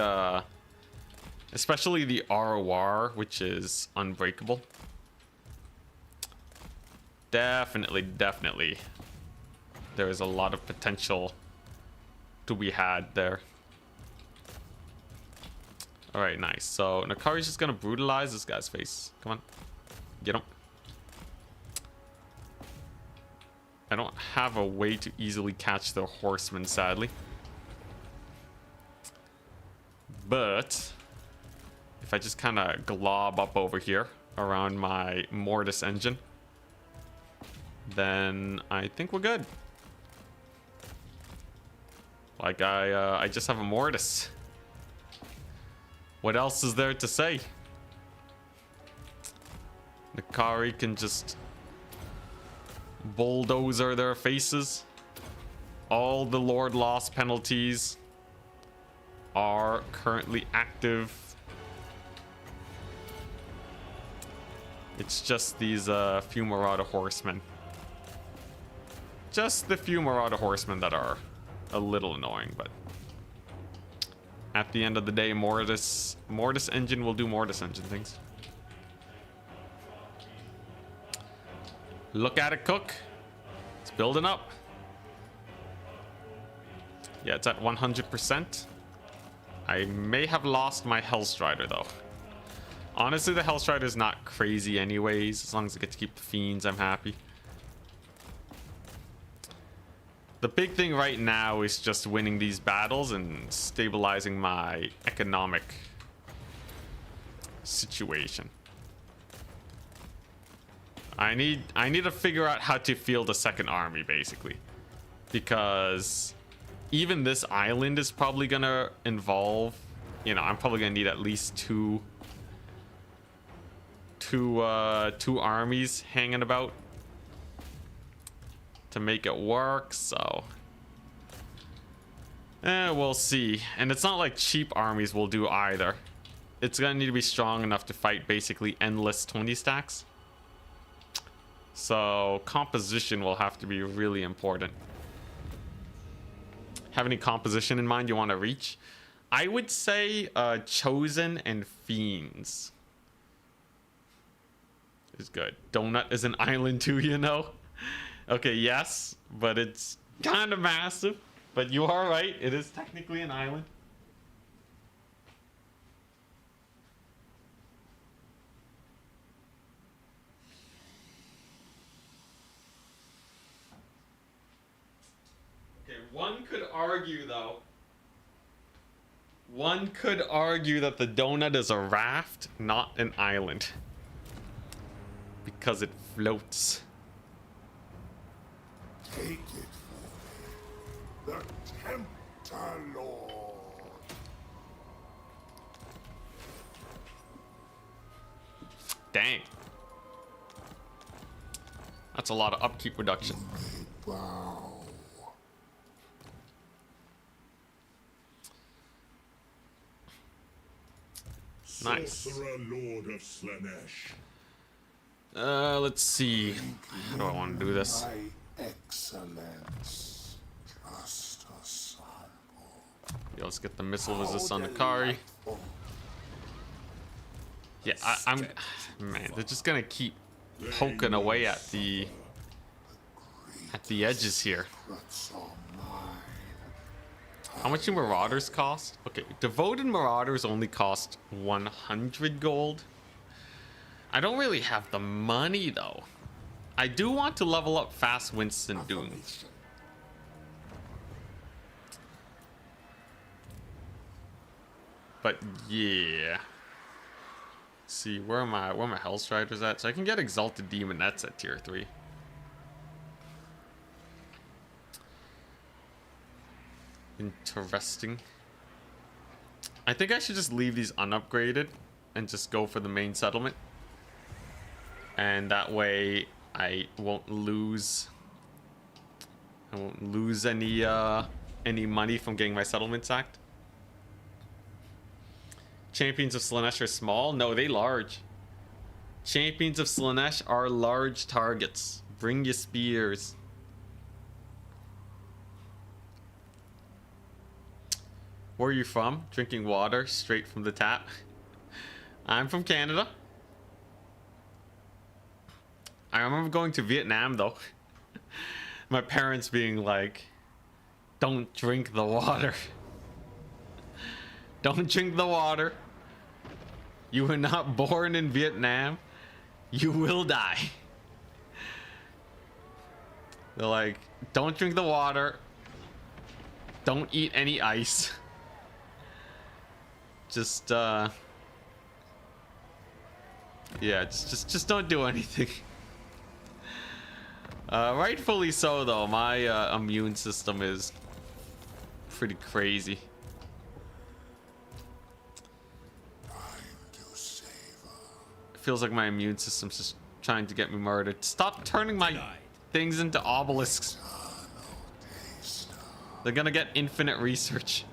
especially the ROR, which is unbreakable. Definitely. There is a lot of potential to be had there. All right, nice. So Nkari's just gonna brutalize this guy's face. Come on, get him. I don't have a way to easily catch the horseman, sadly. But if I just kind of glob up over here around my Mortis engine, then I think we're good. Like, I just have a Mortis. What else is there to say? Nkari can just bulldozer their faces. All the Lord loss penalties are currently active. It's just these few Marauder horsemen. Just the few Marauder horsemen that are a little annoying, but at the end of the day, Mortis engine will do Mortis engine things. Look at it cook. It's building up. Yeah, it's at 100%. I may have lost my Hellstrider though. Honestly, the Hellstrider is not crazy anyways. As long as I get to keep the Fiends, I'm happy. The big thing right now is just winning these battles and stabilizing my economic situation. I need to figure out how to field a second army, basically, because even this island is probably gonna involve, you know, I'm probably gonna need at least two armies hanging about to make it work, so we'll see. And it's not like cheap armies will do either. It's gonna need to be strong enough to fight basically endless 20 stacks. So composition will have to be really important. Have any composition in mind you want to reach? I would say Chosen and Fiends is good. Donut is an island too, you know? Okay, yes, but it's kind of massive. But you are right, it is technically an island. Okay, one could argue though. One could argue that the donut is a raft, not an island. Because it floats. Take it. The Tempter Lord. Dang. That's a lot of upkeep reduction. Bow. Nice. Sorcerer Lord of Slanesh. Let's see. How do I want to do this? My excellence. Just a sample. Yeah, let's get the missile resist on Nkari. Yeah, I'm... Man, they're just gonna keep poking away at the edges here. How much do Marauders cost? Okay, Devoted Marauders only cost 100 gold. I don't really have the money though. I do want to level up Fast Winston Dunes. But yeah. Let's see, where are my Hellstriders at? So I can get Exalted Demonettes at tier 3. Interesting. I think I should just leave these unupgraded and just go for the main settlement. And that way I won't lose any money from getting my settlement sacked. Champions of Slanesh are small? No, they large. Champions of Slanesh are large targets. Bring your spears. Where are you from? Drinking water straight from the tap. I'm from Canada. I remember going to Vietnam though. My parents being like, don't drink the water. Don't drink the water. You were not born in Vietnam. You will die. They're like, don't drink the water. Don't eat any ice. Just yeah, just don't do anything. Rightfully so though, my immune system is pretty crazy. It feels like my immune system's just trying to get me murdered. Stop turning my things into obelisks. They're gonna get infinite research.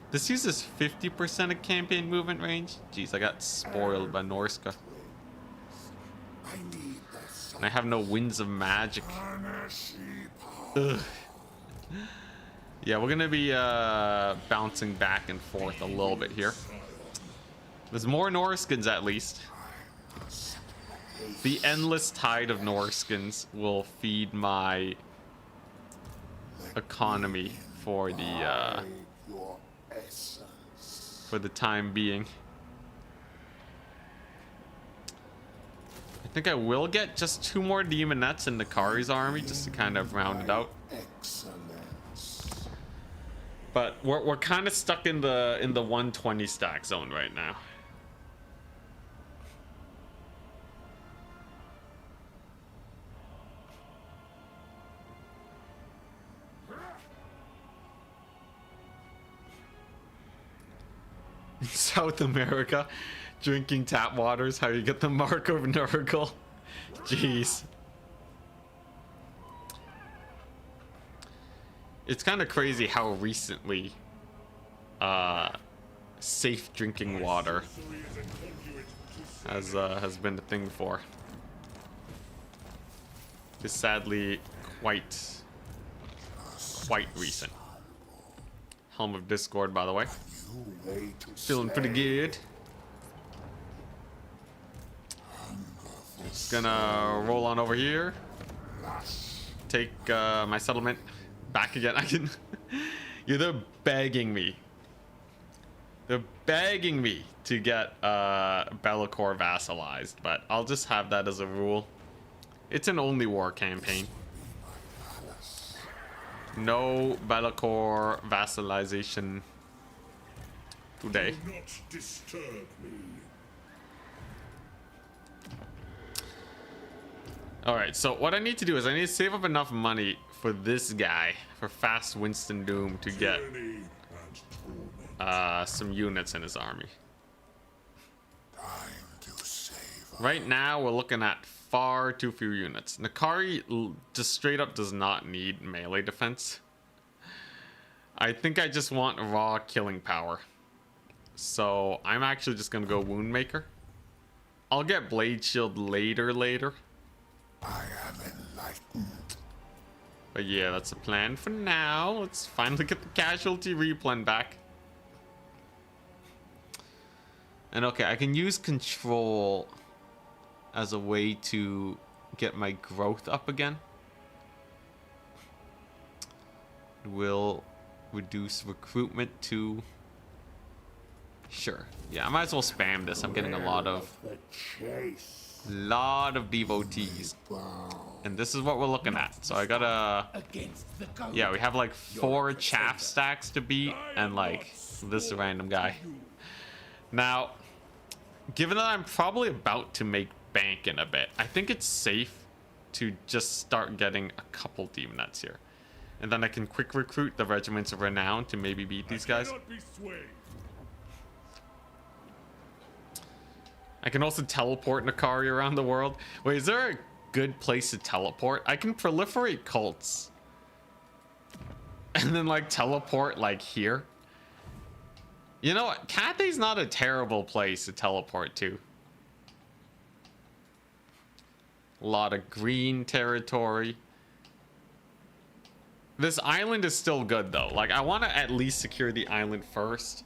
This uses 50% of campaign movement range. Jeez, I got spoiled by Norska. And I have no winds of magic. Ugh. Yeah, we're gonna be bouncing back and forth a little bit here. There's more Norskins at least. The endless tide of Norskins will feed my economy for the time being. I think I will get just 2 more Demonettes in Nkari's army just to kind of round it out. But we're kind of stuck in the 120 stack zone right now. In South America, drinking tap water is how you get the mark of Nurgle. Jeez. It's kind of crazy how recently safe drinking water has been a thing before. It's sadly quite recent. Helm of Discord, by the way. Feeling pretty good. Just gonna roll on over here. Take my settlement back again. I can. Yeah, they're begging me. They're begging me to get Be'lakor vassalized, but I'll just have that as a rule. It's an only war campaign. No Be'lakor vassalization today. Do not disturb me. Alright, so what I need to do is I need to save up enough money for this guy, for Fast Winston Doom, to get Tyranny and torment. some units in his army. Time to save. Right now, we're looking at far too few units. Nkari just straight up does not need melee defense. I think I just want raw killing power. So I'm actually just gonna go Woundmaker. I'll get Blade Shield later. I am enlightened. But yeah, that's the plan for now. Let's finally get the casualty replen back. And okay, I can use control as a way to get my growth up again. It will reduce recruitment to... Sure. Yeah, I might as well spam this. I'm getting a lot of devotees. And this is what we're looking at. So I gotta... Yeah, we have like 4 chaff stacks to beat and like this random guy. Now, given that I'm probably about to make bank in a bit, I think it's safe to just start getting a couple demonettes here. And then I can quick recruit the regiments of renown to maybe beat these guys. Cannot be swayed. I can also teleport Nkari around the world. Wait, is there a good place to teleport? I can proliferate cults. And then like teleport like here. You know what? Cathay's not a terrible place to teleport to. A lot of green territory. This island is still good though. Like I want to at least secure the island first.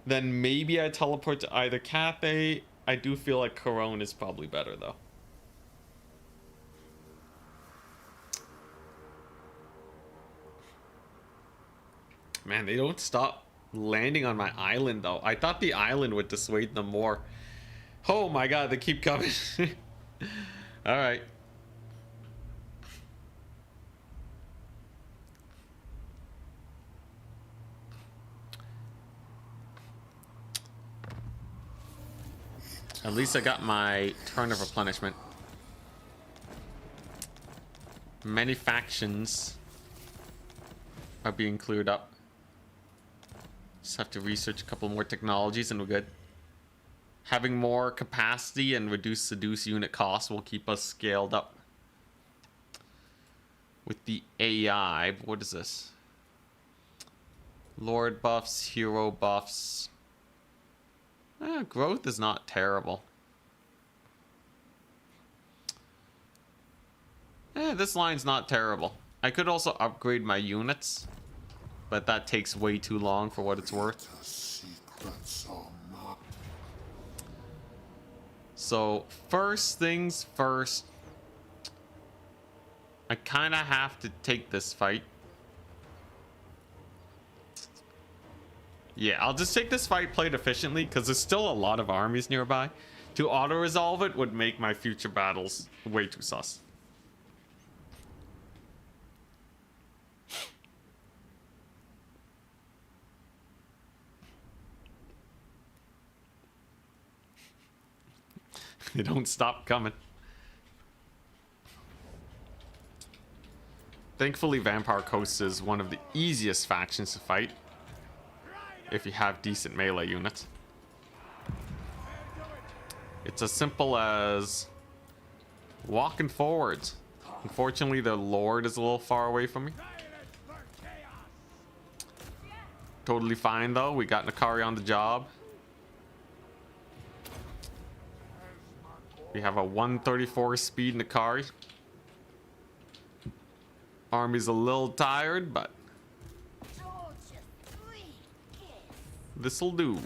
Then maybe I teleport to either Cathay. I do feel like Corone is probably better though. Man, they don't stop landing on my island though. I thought the island would dissuade them more. Oh my god, they keep coming. All right. At least I got my turn of replenishment. Many factions are being cleared up. Just have to research a couple more technologies and we're good. Having more capacity and seduce unit costs will keep us scaled up. With the AI, but what is this? Lord buffs, hero buffs. Growth is not terrible. This line's not terrible. I could also upgrade my units, but that takes way too long for what it's worth. So first things first, I kind of have to take this fight. Yeah, I'll just take this fight, play it efficiently, because there's still a lot of armies nearby. To auto-resolve it would make my future battles way too sus. They don't stop coming. Thankfully, Vampire Coast is one of the easiest factions to fight. If you have decent melee units. It's as simple as walking forwards. Unfortunately, the Lord is a little far away from me. Totally fine though. We got Nkari on the job. We have a 134 speed Nkari. Army's a little tired, but this'll do.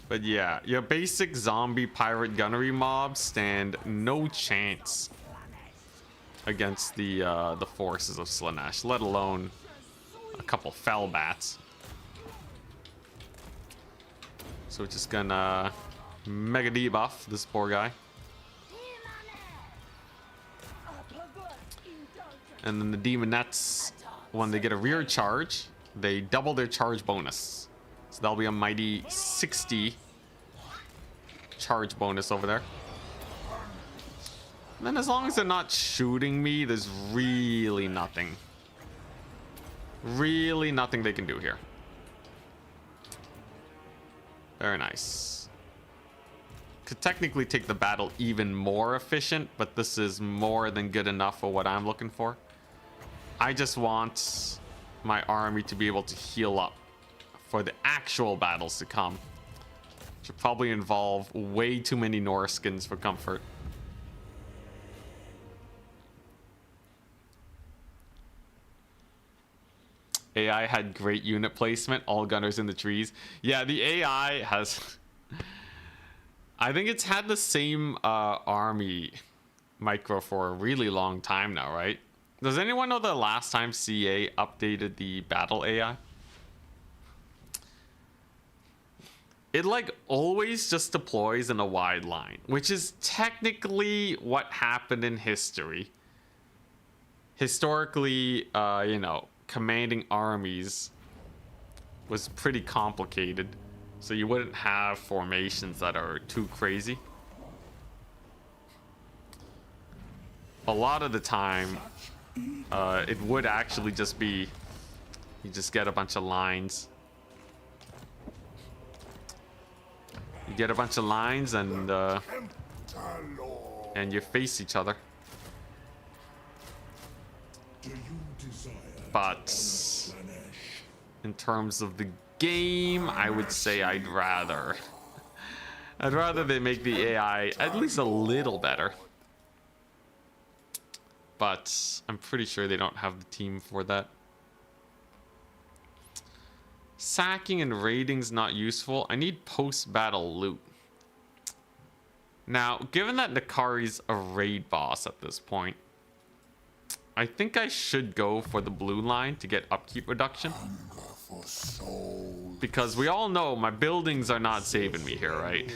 But yeah, your basic zombie pirate gunnery mobs stand no chance against the forces of Slaanesh, let alone a couple fell bats. So we're just gonna mega debuff this poor guy. And then the demonettes, when they get a rear charge, they double their charge bonus. So that'll be a mighty 60 charge bonus over there. And then as long as they're not shooting me, there's really nothing they can do here. Very nice. Could technically take the battle even more efficient, but this is more than good enough for what I'm looking for. I just want my army to be able to heal up for the actual battles to come. Which will probably involve way too many Norskins for comfort. AI had great unit placement, all gunners in the trees. Yeah, the AI has... I think it's had the same army micro for a really long time now, right? Does anyone know the last time CA updated the battle AI? It like always just deploys in a wide line, which is technically what happened in history. Historically, you know, commanding armies was pretty complicated, so you wouldn't have formations that are too crazy. A lot of the time, it would actually just be, you just get a bunch of lines. You get a bunch of lines and you face each other. But in terms of the game, I would say I'd rather they make the AI at least a little better. But I'm pretty sure they don't have the team for that. Sacking and raiding's not useful. I need post-battle loot. Now, given that Nkari's a raid boss at this point, I think I should go for the blue line to get upkeep reduction. Because we all know my buildings are not saving me here, right?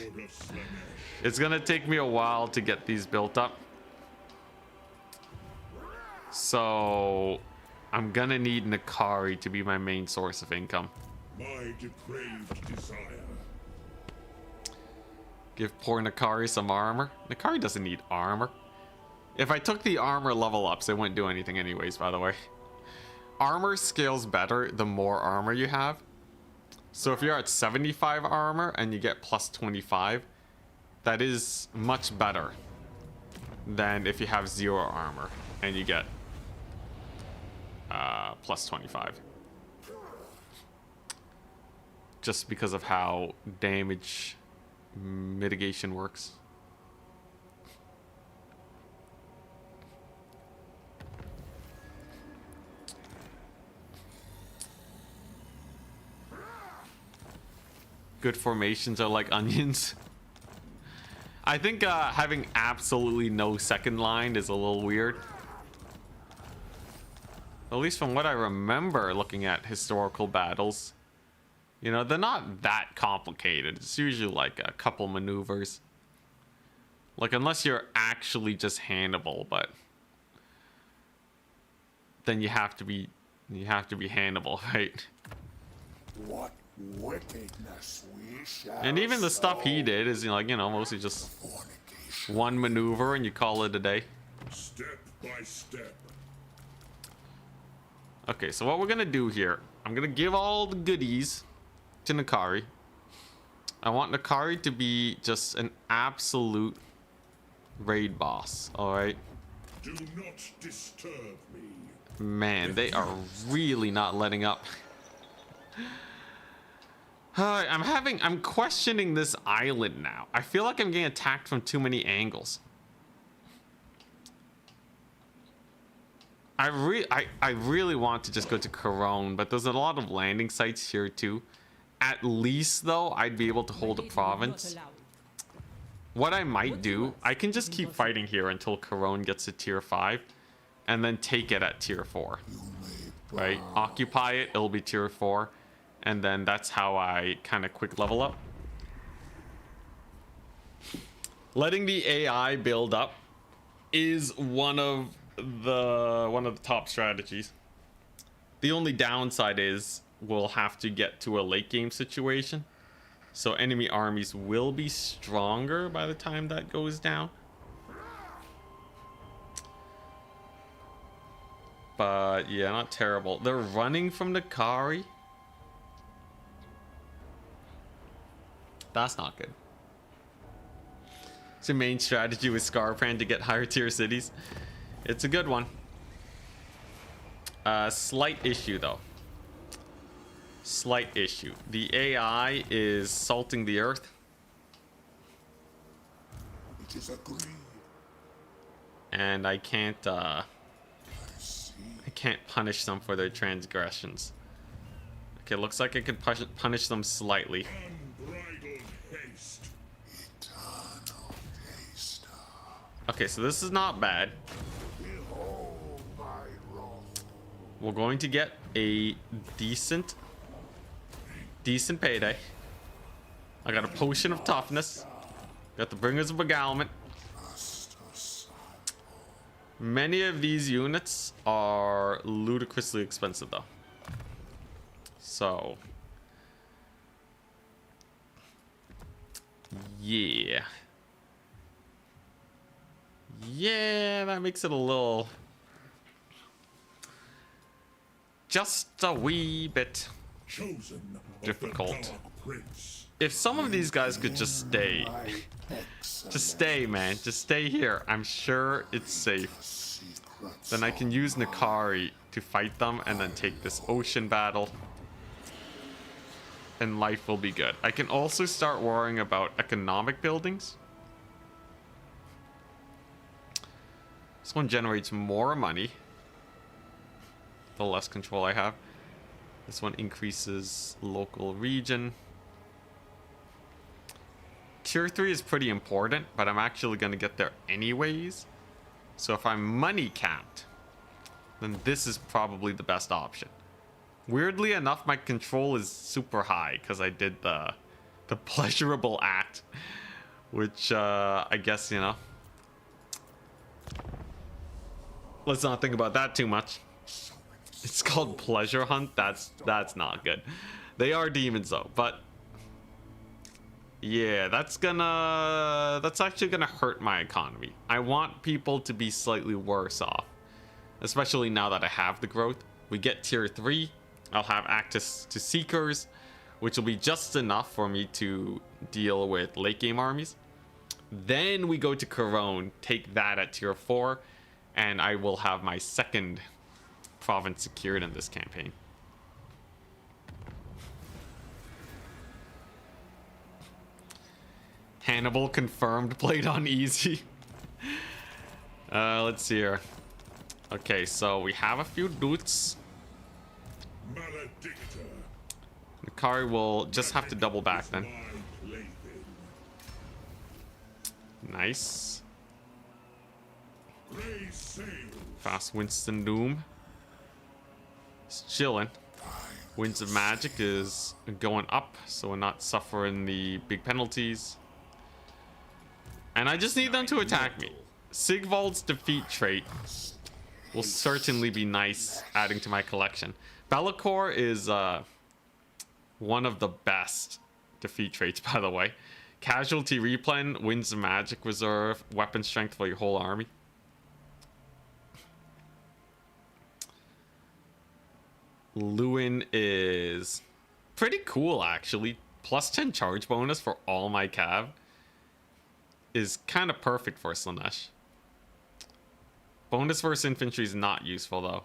It's gonna take me a while to get these built up. So I'm gonna need Nkari to be my main source of income. My depraved desire. Give poor Nkari some armor. Nkari doesn't need armor. If I took the armor level ups, it wouldn't do anything anyways, by the way. Armor scales better the more armor you have. So if you're at 75 armor and you get plus 25, that is much better than if you have 0 armor and you get plus 25. Just because of how damage mitigation works. Good formations are like onions. I think having absolutely no second line is a little weird. At least from what I remember looking at historical battles. You know, they're not that complicated. It's usually like a couple maneuvers. Like, unless you're actually just Hannibal, but then you have to be Hannibal, right? What wickedness we shall. And even the stuff he did is, like, you know, mostly just one maneuver and you call it a day. Step by step. Okay, so what we're gonna do here, I'm gonna give all the goodies to Nkari. I want Nkari to be just an absolute raid boss, alright? Do not disturb me. Man, they are really not letting up. I'm questioning this island now. I feel like I'm getting attacked from too many angles. I really want to just go to Corone, but there's a lot of landing sites here too. At least though, I'd be able to hold a province. What I might do, I can just keep fighting here until Corone gets to tier 5 and then take it at tier 4. Right? Occupy it, it'll be tier 4. And then that's how I kind of quick level up. Letting the AI build up is one of the top strategies. The only downside is we'll have to get to a late game situation. So enemy armies will be stronger by the time that goes down. But yeah, not terrible. They're running from Nkari. That's not good. It's your main strategy with Scarbrand to get higher tier cities. It's a good one. Slight issue though. Slight issue. The AI is salting the earth. It is agreed. And I can't punish them for their transgressions. Okay, looks like I could punish them slightly. Unbridled haste. Eternal haste. Okay, so this is not bad. Behold my wrath. We're going to get a decent payday. I got a potion of toughness. Got the bringers of beguilement. Many of these units are ludicrously expensive though. So yeah, that makes it a little, just a wee bit Chosen difficult. Of the Dark Prince. If some of these guys could just stay, man, just stay here. I'm sure it's safe. Then I can use Nkari to fight them and then take this ocean battle. And life will be good. I can also start worrying about economic buildings. This one generates more money the less control I have. This one increases local region. Tier 3 is pretty important, but I'm actually going to get there anyways. So if I'm money capped, then this is probably the best option. Weirdly enough, my control is super high because I did the pleasurable act, which I guess, you know, let's not think about that too much. It's called pleasure hunt. That's not good. They are demons though, but yeah, that's actually gonna hurt my economy. I want people to be slightly worse off, especially now that I have the growth. We get tier 3, I'll have access to seekers, which will be just enough for me to deal with late game armies. Then we go to Corone, take that at tier 4, and I will have my second province secured in this campaign. Hannibal confirmed, played on easy. Let's see here. Okay, so we have a few dudes. Maledictor. Nkari will just have to double back then. Nice. Fast Winston Doom. It's chilling. Winds of Magic is going up, so we're not suffering the big penalties. And I just need them to attack me. Sigvald's defeat trait will certainly be nice adding to my collection. Be'lakor is one of the best defeat traits, by the way. Casualty replen, Winds of Magic reserve, weapon strength for your whole army. Lewin is pretty cool, actually. Plus 10 charge bonus for all my cav is kind of perfect for Slaanesh. Bonus versus infantry is not useful, though.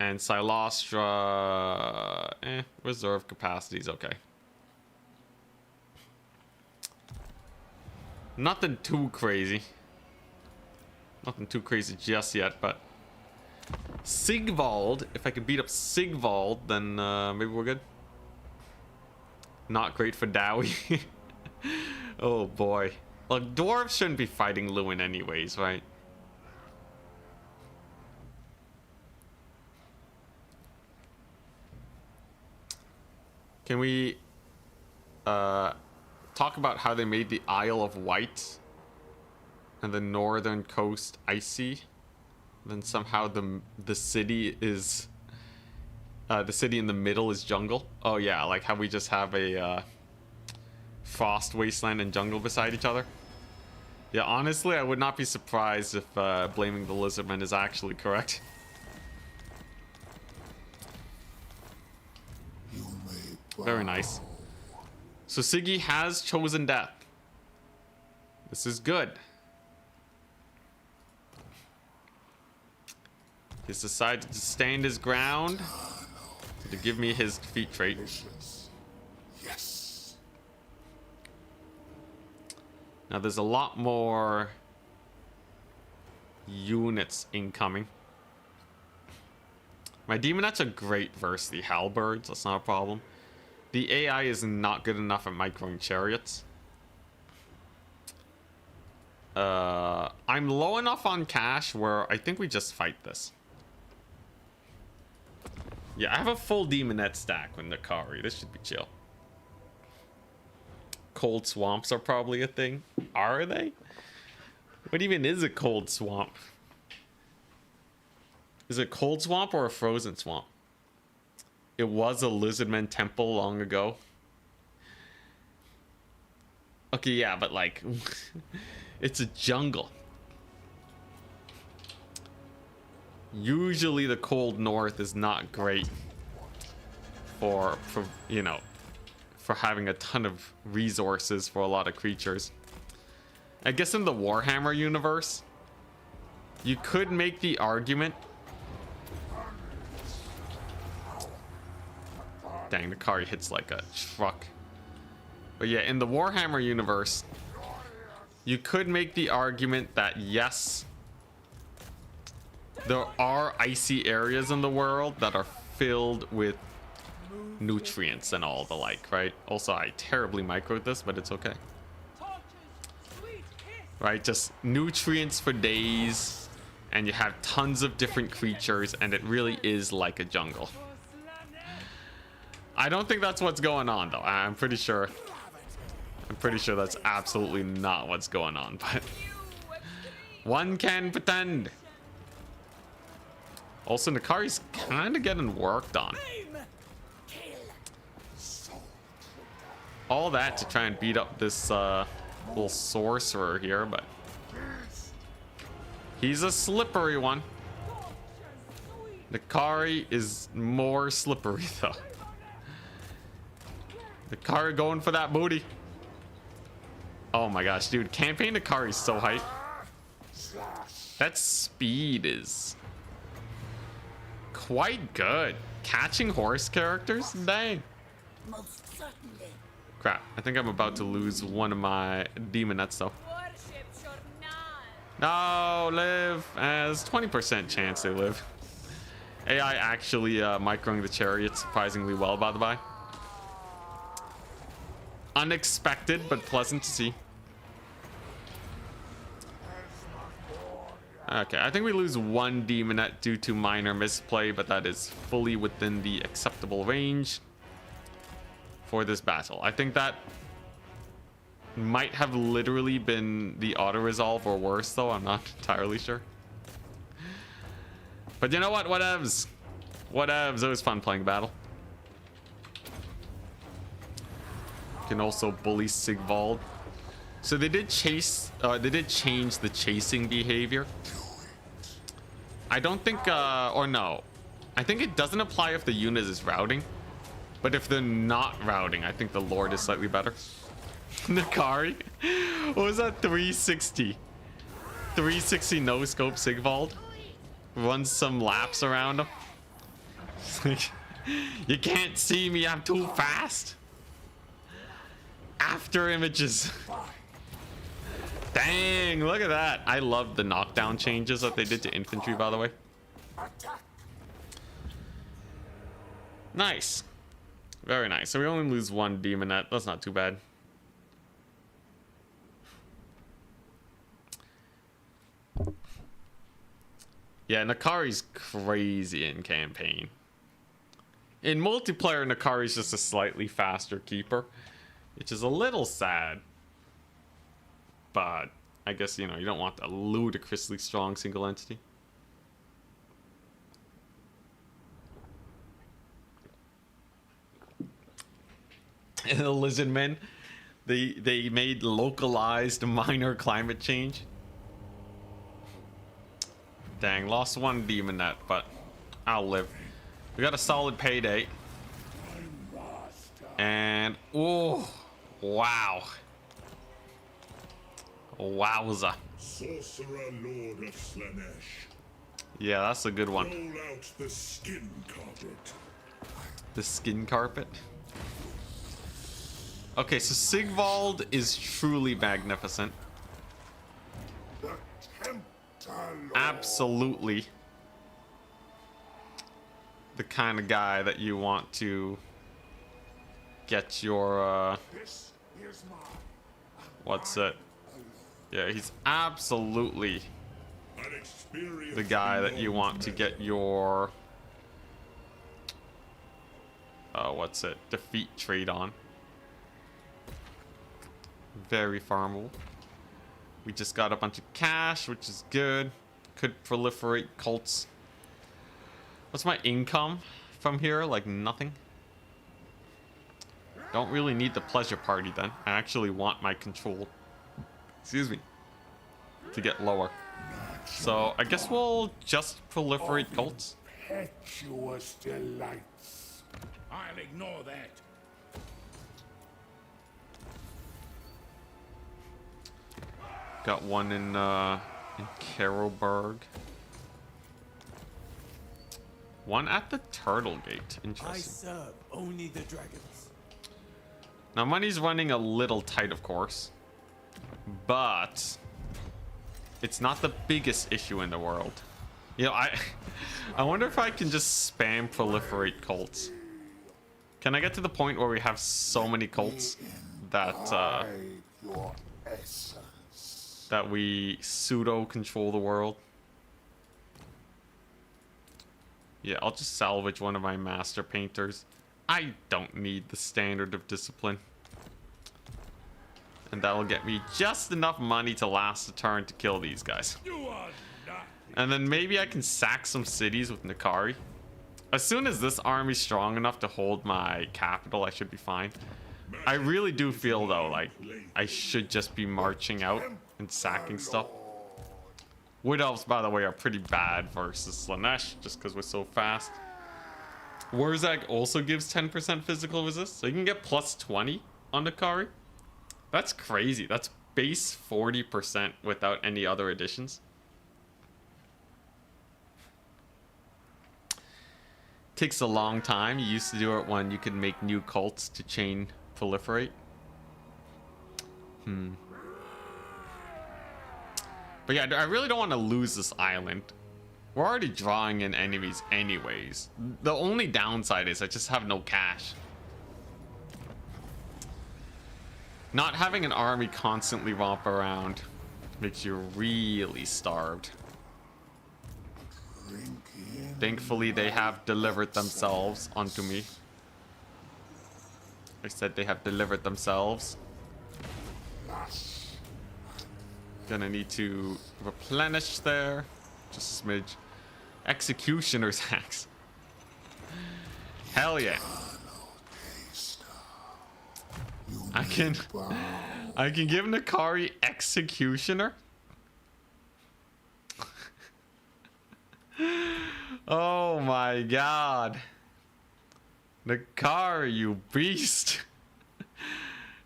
And Silostra, reserve capacity is okay. Nothing too crazy. Nothing too crazy just yet, but Sigvald, if I could beat up Sigvald, then maybe we're good. Not great for Dowie. Oh boy. Look, dwarves shouldn't be fighting Lewin anyways, right? Can we talk about how they made the Isle of Wight and the northern coast icy? Then somehow the city is the city in the middle is jungle. Oh yeah, like how we just have a frost wasteland and jungle beside each other. Yeah, honestly, I would not be surprised if blaming the lizardmen is actually correct. Very nice. So Siggy has chosen death. This is good. He's decided to stand his ground to give me his defeat trait. Yes. Now there's a lot more units incoming. My demonettes are great versus the halberds, that's not a problem. The AI is not good enough at microing chariots. I'm low enough on cash where I think we just fight this. Yeah, I have a full demonette stack with Nkari. This should be chill. Cold swamps are probably a thing. Are they? What even is a cold swamp? Is it a cold swamp or a frozen swamp? It was a lizardman temple long ago. Okay, yeah, but like, it's a jungle. Usually the cold north is not great for you know, for having a ton of resources for a lot of creatures. I guess in the Warhammer universe, you could make the argument. Dang, the car hits like a truck. But yeah, in the Warhammer universe, you could make the argument that yes, there are icy areas in the world that are filled with nutrients and all the like, right? Also, I terribly microed this, but it's okay. Right, just nutrients for days, and you have tons of different creatures, and it really is like a jungle. I don't think that's what's going on, though. I'm pretty sure that's absolutely not what's going on, but one can pretend. Also, Nkari's kind of getting worked on. All that to try and beat up this little sorcerer here, but he's a slippery one. Nkari is more slippery, though. Nkari going for that booty. Oh my gosh, dude. Campaign Nkari is so hype. That speed is quite good. Catching horse characters? Dang. Most certainly. Crap. I think I'm about to lose one of my demonettes, though. No, live. As 20% chance they live. AI actually microing the chariot surprisingly well, by the by. Unexpected, but pleasant to see. Okay, I think we lose one demonette due to minor misplay, but that is fully within the acceptable range for this battle. I think that might have literally been the auto-resolve or worse, though. I'm not entirely sure. But you know what? Whatevs. Whatevs. It was fun playing battle. You can also bully Sigvald. So they did change the chasing behavior. I don't think, or no. I think it doesn't apply if the unit is routing. But if they're not routing, I think the Lord is slightly better. Nkari? What was that? 360? 360 no-scope Sigvald? Runs some laps around him. It's like, you can't see me, I'm too fast. After images. Dang, look at that. I love the knockdown changes that they did to infantry, by the way. Nice. Very nice. So we only lose one demonette. That's not too bad. Yeah, Nkari's crazy in campaign. In multiplayer, Nkari's just a slightly faster keeper, which is a little sad. But I guess, you know, you don't want a ludicrously strong single entity. And the lizard men, they made localized minor climate change. Dang, lost one demonette, but I'll live. We got a solid payday. And oh, wow. Wowza. Sorcerer Lord of Slanesh. Yeah, that's a good one. Roll out the skin carpet. The skin carpet. Okay, so Sigvald is truly magnificent. The Tempter Lord. Absolutely the kind of guy that you want to get your This is mine. what's it? Yeah, he's absolutely An experienced the guy that you want to get your what's it? Defeat trade on. Very farmable. We just got a bunch of cash, which is good. Could proliferate cults. What's my income from here? Like nothing. Don't really need the pleasure party then. I actually want my control. Excuse me. To get lower. So I guess we'll just proliferate cults. Impetuous delights. I'll ignore that. Got one in Caroburg. One at the Turtle Gate. I Interesting. serve only the dragons. Now money's running a little tight, of course, but it's not the biggest issue in the world. You know, I wonder if I can just spam proliferate cults. Can I get to the point where we have so many cults that Your essence. that we pseudo control the world? Yeah, I'll just salvage one of my master painters. I don't need the standard of discipline. And that'll get me just enough money to last a turn to kill these guys. You are not. And then maybe I can sack some cities with Nkari. As soon as this army's strong enough to hold my capital, I should be fine. I really do feel, though, like I should just be marching out and sacking stuff. Wood Elves, by the way, are pretty bad versus Slanesh, just because we're so fast. Wurzag also gives 10% physical resist, so you can get plus 20 on Nkari. That's crazy. That's base 40% without any other additions. Takes a long time. You used to do it when you could make new cults to chain proliferate. But yeah, I really don't want to lose this island. We're already drawing in enemies anyways. The only downside is I just have no cash. Not having an army constantly romp around makes you really starved. Thankfully, they have delivered themselves onto me. I said they have delivered themselves. Gonna need to replenish there. Just a smidge. Executioner's axe. Hell yeah. I can give Nkari Executioner. Oh my god. Nkari, you beast.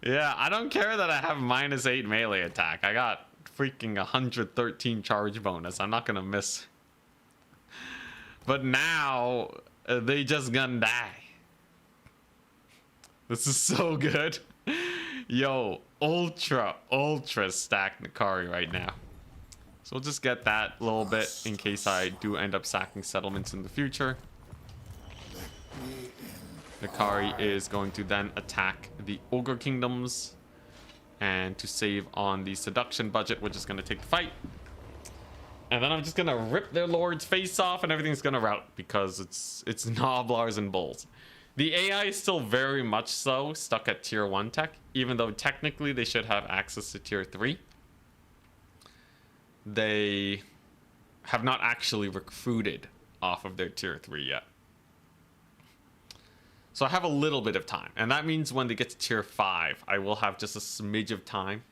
Yeah, I don't care that I have -8 melee attack. I got freaking 113 charge bonus. I'm not gonna miss. But now they just gonna die. This is so good. Yo, ultra stacked Nkari right now. So we'll just get that little bit in case I do end up sacking settlements in the future. Nkari is going to then attack the Ogre Kingdoms. And to save on the seduction budget, we're just going to take the fight. And then I'm just going to rip their lord's face off and everything's going to rout because it's Noblars and Bulls. The AI is still very much so stuck at tier 1 tech, even though technically they should have access to tier 3. They have not actually recruited off of their tier 3 yet. So I have a little bit of time, and that means when they get to tier 5, I will have just a smidge of time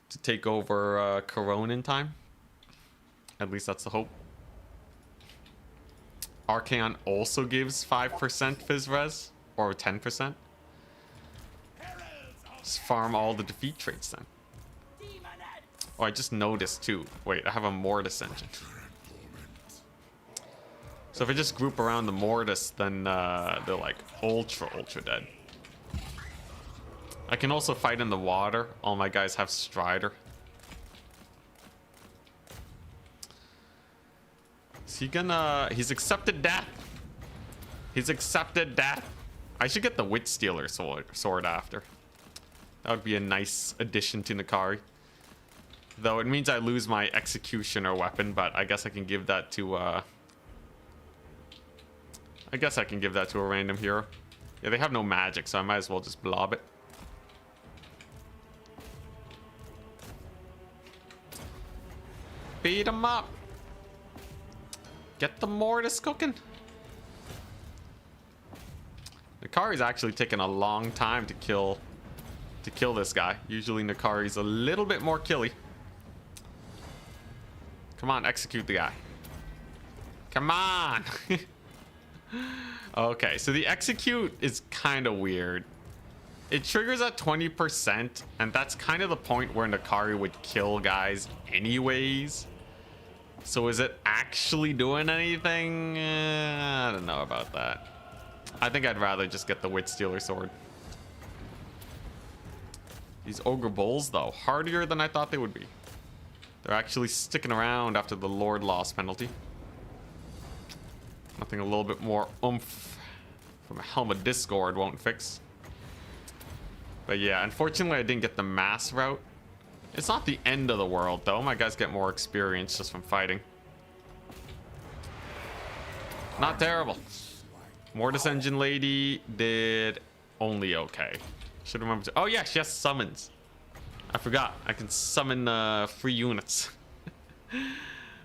to take over Corona in time. At least that's the hope. Archaon also gives 5% Fizz Res, or 10%. Just farm all the defeat traits then. Oh, I just noticed too. Wait, I have a Mortis engine. So if I just group around the Mortis, then they're like ultra dead. I can also fight in the water. All my guys have Strider. Is he gonna... He's accepted death. He's accepted death. I should get the Wit Stealer sword after. That would be a nice addition to Nkari. Though it means I lose my Executioner weapon, but I guess I can give that to... I guess I can give that to a random hero. Yeah, they have no magic, so I might as well just blob it. Beat him up. Get the Mortis cooking. Nkari's actually taking a long time to kill this guy. Usually Nkari's a little bit more killy. Come on, execute the guy. Come on. Okay, so the execute is kind of weird. It triggers at 20%, and that's kind of the point where Nkari would kill guys anyways. So is it actually doing anything? I don't know about that. I think I'd rather just get the Wit Stealer sword. These Ogre Bulls, though, hardier than I thought they would be. They're actually sticking around after the Lord loss penalty. Nothing a little bit more oomph from a Helm of Discord won't fix. But yeah, unfortunately I didn't get the mass route. It's not the end of the world, though. My guys get more experience just from fighting. Not terrible. Mortis Engine Lady did only okay. Should remember to... Oh yeah, she has summons. I forgot. I can summon free units.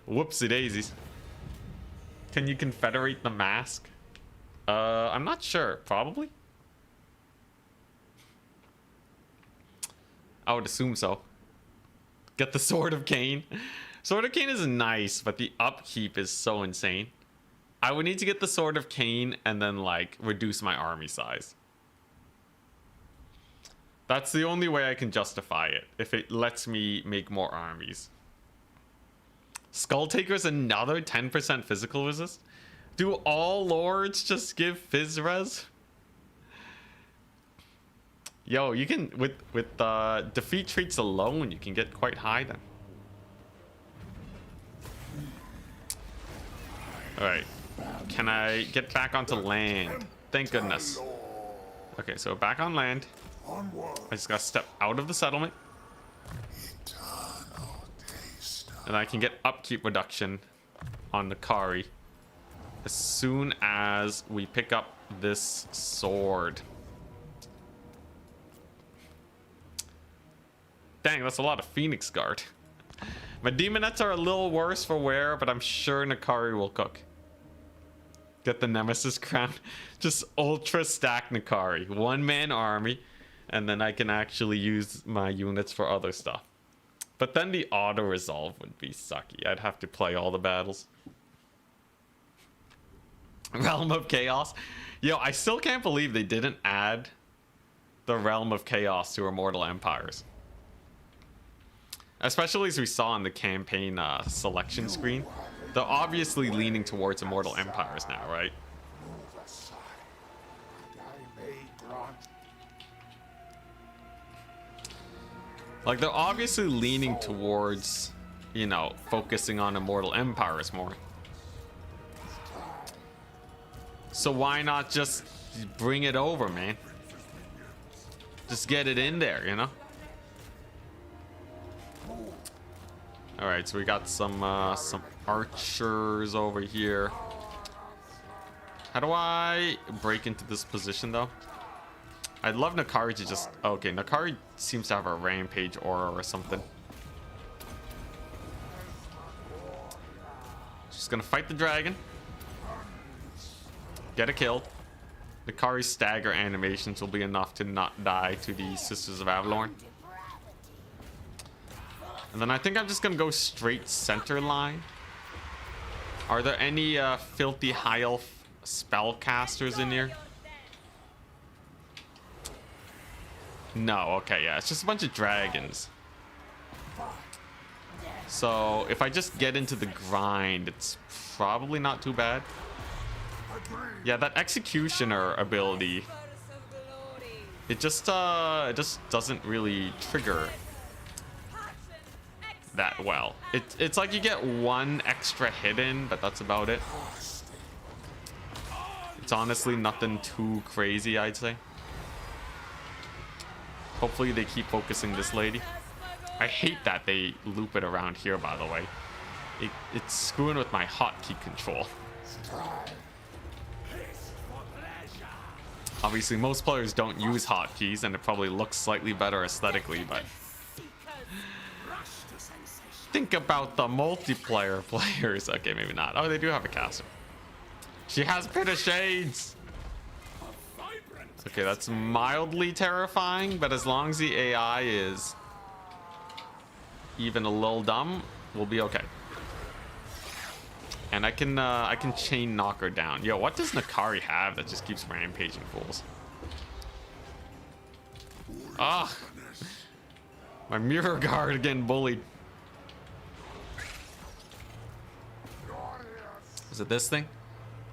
Whoopsie daisies. Can you confederate the mask? I'm not sure. Probably. I would assume so. Get the Sword of Cain. Sword of Cain is nice, but the upkeep is so insane. I would need to get the Sword of Cain and then, like, reduce my army size. That's the only way I can justify it, if it lets me make more armies. Skull Taker's another 10% physical resist? Do all lords just give Fizz Res? Yo, you can, with defeat traits alone, you can get quite high then. Alright. Can I get back onto land? Thank goodness. Okay, so back on land. I just gotta step out of the settlement. And I can get upkeep reduction on Nkari as soon as we pick up this sword. Dang, that's a lot of Phoenix Guard. My Demonettes are a little worse for wear, but I'm sure Nkari will cook. Get the Nemesis crown. Just ultra stack Nkari. One-man army. And then I can actually use my units for other stuff. But then the auto-resolve would be sucky. I'd have to play all the battles. Realm of Chaos. Yo, I still can't believe they didn't add the Realm of Chaos to Immortal Empires. Especially as we saw on the campaign selection screen. They're obviously leaning towards Immortal Empires now, right? Like, they're obviously leaning towards, you know, focusing on Immortal Empires more. So why not just bring it over, man? Just get it in there, you know? All right, so we got some archers over here. How do I break into this position, though? I'd love Nkari to just... Okay, Nkari seems to have a rampage aura or something. Just gonna fight the dragon. Get a kill. Nkari's stagger animations will be enough to not die to the Sisters of Avalorn. And then I think I'm just gonna go straight center line. Are there any filthy high elf spellcasters in here? No, okay, yeah, it's just a bunch of dragons. So if I just get into the grind, it's probably not too bad. Yeah, that executioner ability, it just doesn't really trigger that well. It's like you get one extra hit in, but that's about it. It's honestly nothing too crazy, I'd say. Hopefully they keep focusing this lady. I hate that they loop it around here, by the way. It's screwing with my hotkey control. Obviously, most players don't use hotkeys, and it probably looks slightly better aesthetically, but... Think about the multiplayer players. Okay, maybe not. Oh, they do have a caster. She has Pit of Shades! Okay, that's mildly terrifying, but as long as the AI is even a little dumb, we'll be okay. And I can chain knock her down. Yo, what does Nkari have that just keeps rampaging fools? Ugh. My mirror guard getting bullied. Is it this thing?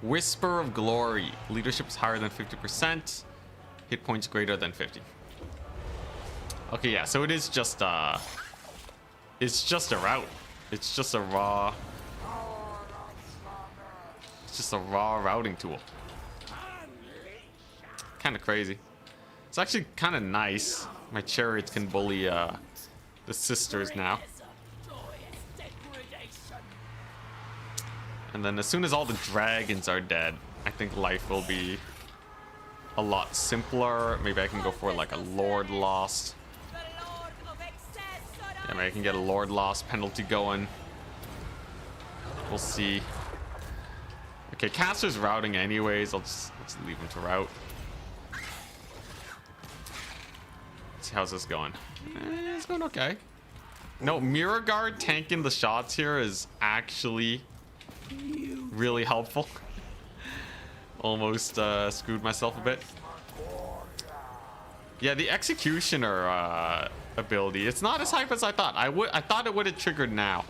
Whisper of Glory. Leadership is higher than 50%. Hit points greater than 50. Okay, yeah, so it is just it's just a route. It's just a raw routing tool. Kind of crazy. It's actually kind of nice. My chariots can bully the sisters now. And then as soon as all the dragons are dead, I think life will be a lot simpler. Maybe I can go for like a Lord Lost. Yeah, maybe I can get a Lord Lost penalty going. We'll see. Okay, caster's routing anyways. Let's leave him to route. Let's see, how's this going? It's going okay. No, Mirror Guard tanking the shots here is actually really helpful. Almost screwed myself a bit. Yeah, the Executioner ability, it's not as hype as I thought. I thought it would have triggered now.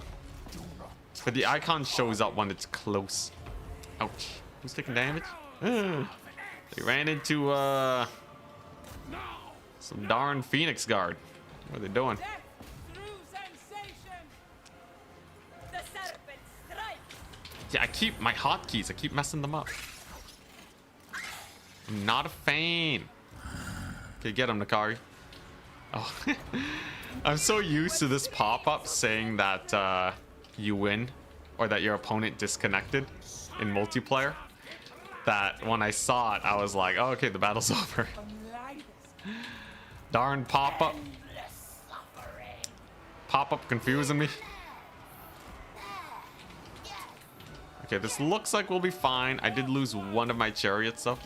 But the icon shows up when it's close. Ouch. Who's taking damage? They ran into some darn Phoenix Guard. What are they doing? Yeah, I keep my hotkeys. I keep messing them up. I'm not a fan. Okay, get him, Nkari. Oh, I'm so used to this pop-up saying that you win or that your opponent disconnected in multiplayer that when I saw it, I was like, oh, okay, the battle's over. Darn pop-up. Pop-up confusing me. Okay, this looks like we'll be fine. I did lose one of my chariots though.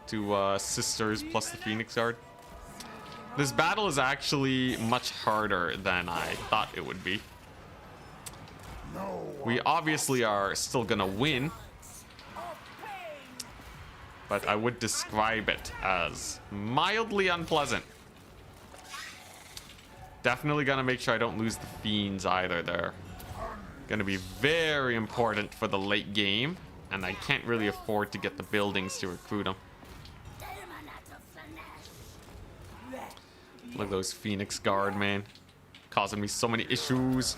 To sisters plus the Phoenix Guard. This battle is actually much harder than I thought it would be. We obviously are still gonna win, but I would describe it as mildly unpleasant. Definitely gonna make sure I don't lose the fiends either. They're gonna be very important for the late game, and I can't really afford to get the buildings to recruit them. Look at those Phoenix Guard, man. Causing me so many issues.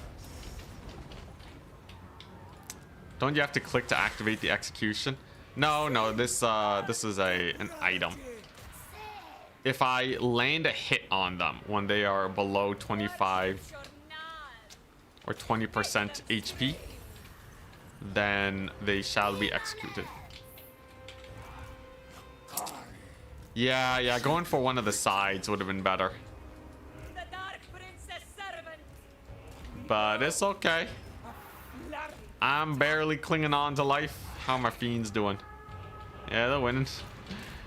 Don't you have to click to activate the execution? No, this is an item. If I land a hit on them when they are below 25 or 20% HP, then they shall be executed. Yeah, going for one of the sides would have been better. The Dark Princess servant. But it's okay. I'm barely clinging on to life. How are my fiends doing? Yeah, they're winning. Is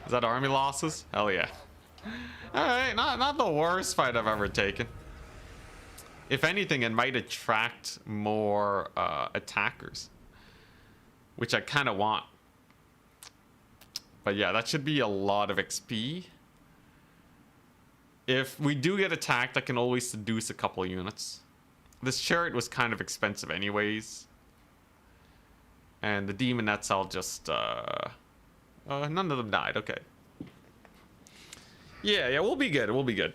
that army losses? Hell yeah. Alright, not the worst fight I've ever taken. If anything, it might attract more attackers, which I kind of want. But yeah, that should be a lot of XP. If we do get attacked, I can always seduce a couple units. This chariot was kind of expensive anyways. And the demonettes, I'll just... none of them died, okay. Yeah, we'll be good, we'll be good.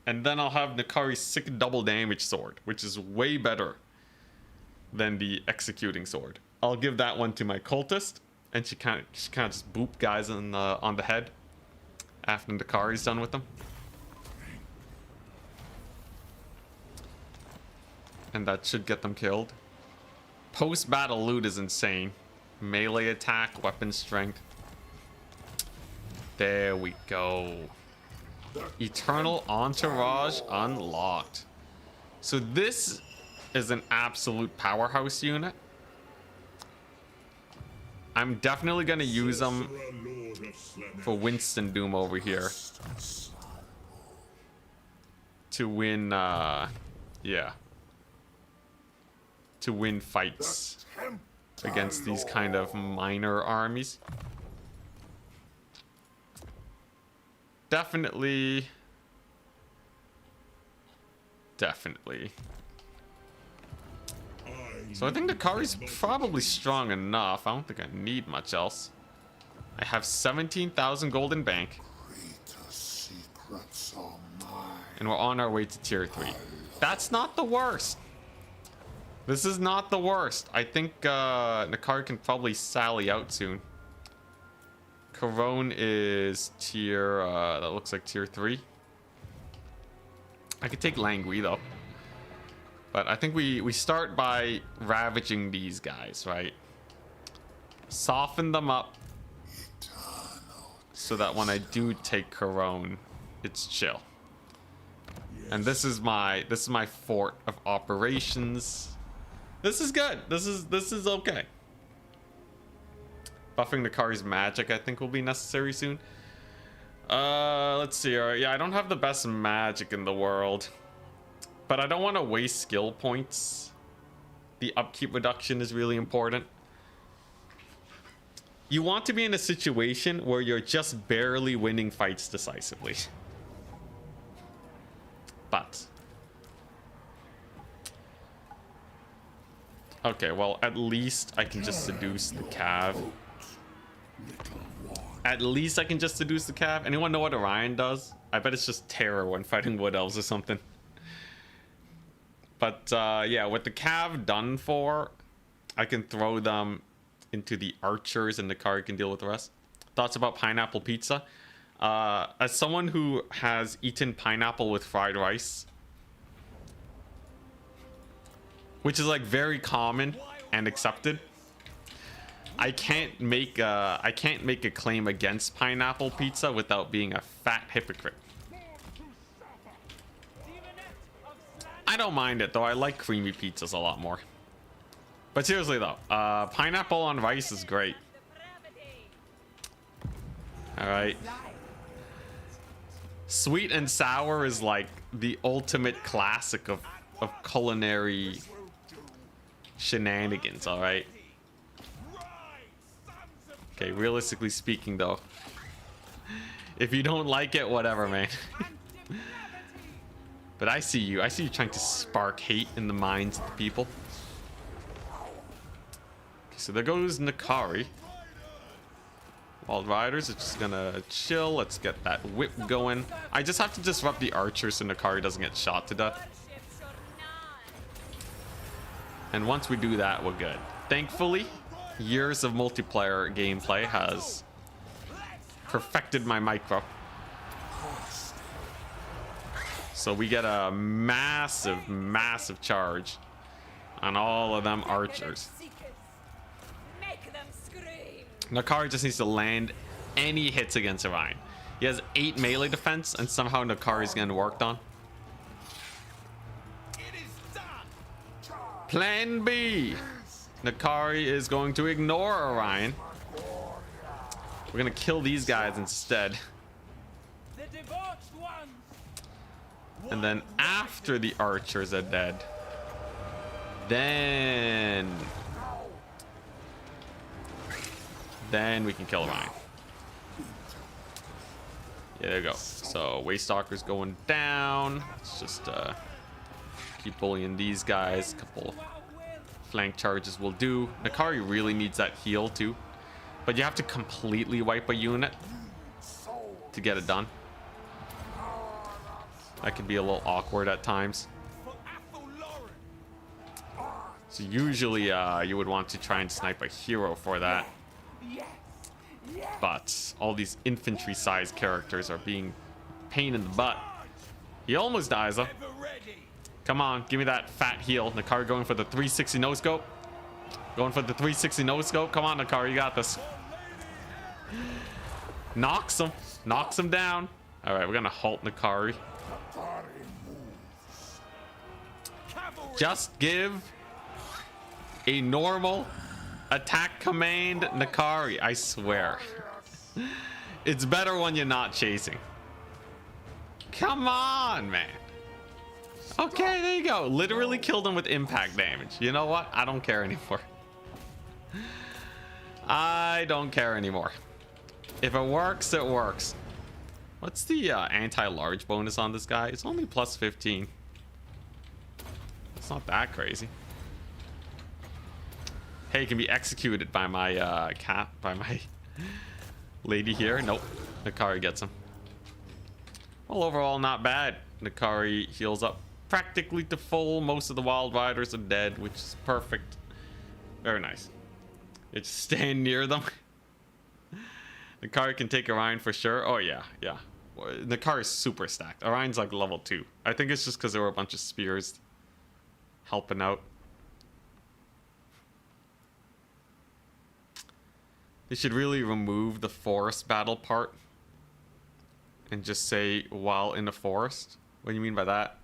And then I'll have Nkari's sick double damage sword, which is way better than the executing sword. I'll give that one to my cultist, and she kind of just boop guys on the head after Nkari's done with them. And that should get them killed. Post-battle loot is insane. Melee attack, weapon strength. There we go. Eternal Entourage unlocked. So this is an absolute powerhouse unit. I'm definitely going to use them for Winston Doom over here. To win, yeah. To win fights against these kind of minor armies. Definitely. So I think the Nkari's probably strong enough. I don't think I need much else. I have 17,000 gold in bank. And we're on our way to tier 3. That's not the worst. This is not the worst. I think Nkari can probably sally out soon. Corone is tier, that looks like tier 3. I could take Langui though. But I think we start by ravaging these guys, right? Soften them up so that when I do take Corone, it's chill. And this is my fort of operations. This is good. This is okay. Buffing Nkari's magic, I think, will be necessary soon. Let's see. All right, yeah, I don't have the best magic in the world, but I don't want to waste skill points. The upkeep reduction is really important. You want to be in a situation where you're just barely winning fights decisively. But okay, well, at least I can just seduce the Cav. At least I can just seduce the Cav. Anyone know what Orion does? I bet it's just terror when fighting Wood Elves or something. But yeah, with the Cav done for, I can throw them into the archers and Nkari can deal with the rest. Thoughts about pineapple pizza? As someone who has eaten pineapple with fried rice, which is like very common and accepted, I can't make a claim against pineapple pizza without being a fat hypocrite. I don't mind it though. I like creamy pizzas a lot more. But seriously though, pineapple on rice is great. All right. Sweet and sour is like the ultimate classic of culinary shenanigans, all right? Okay, realistically speaking though, if you don't like it, whatever, man. But I see you trying to spark hate in the minds of the people. Okay, so there goes Nkari. Wild Riders are just gonna chill. Let's get that whip going. I just have to disrupt the archers so Nkari doesn't get shot to death. Warships are none. And once we do that, we're good. Thankfully, years of multiplayer gameplay has perfected my micro. So we get a massive, massive charge on all of them archers. Seekers. Make them scream. Nkari just needs to land any hits against Orion. He has 8 melee defense, and somehow Nakari's getting worked on. Plan B. Nkari is going to ignore Orion. We're gonna kill these guys instead. The debauched ones. And then after the archers are dead, then we can kill Orion. Yeah, there you go. So Waste Stalker's going down. Let's just keep bullying these guys. Couple flank charges will do. Nkari really needs that heal too, but you have to completely wipe a unit to get it done. That can be a little awkward at times. So usually you would want to try and snipe a hero for that. But all these infantry sized characters are being a pain in the butt. He almost dies though. Come on, give me that fat heal. Nkari going for the 360 no scope. Going for the 360 no scope. Come on, Nkari, you got this. Knocks him. Knocks him down. All right, we're gonna halt Nkari. Just give a normal attack command, Nkari. I swear. It's better when you're not chasing. Come on, man. Okay, there you go. Literally killed him with impact damage. You know what? I don't care anymore. I don't care anymore. If it works, it works. What's the anti-large bonus on this guy? It's only plus 15. It's not that crazy. Hey, it can be executed by my by my lady here. Nope. Nkari gets him. Well, overall, not bad. Nkari heals up practically to full. Most of the Wild Riders are dead, which is perfect. Very nice. You just stand near them. Nkari can take Orion for sure. Oh, yeah, yeah. Nkari's super stacked. Orion's like level 2. I think it's just because there were a bunch of spears helping out. They should really remove the forest battle part and just say while in the forest. What do you mean by that?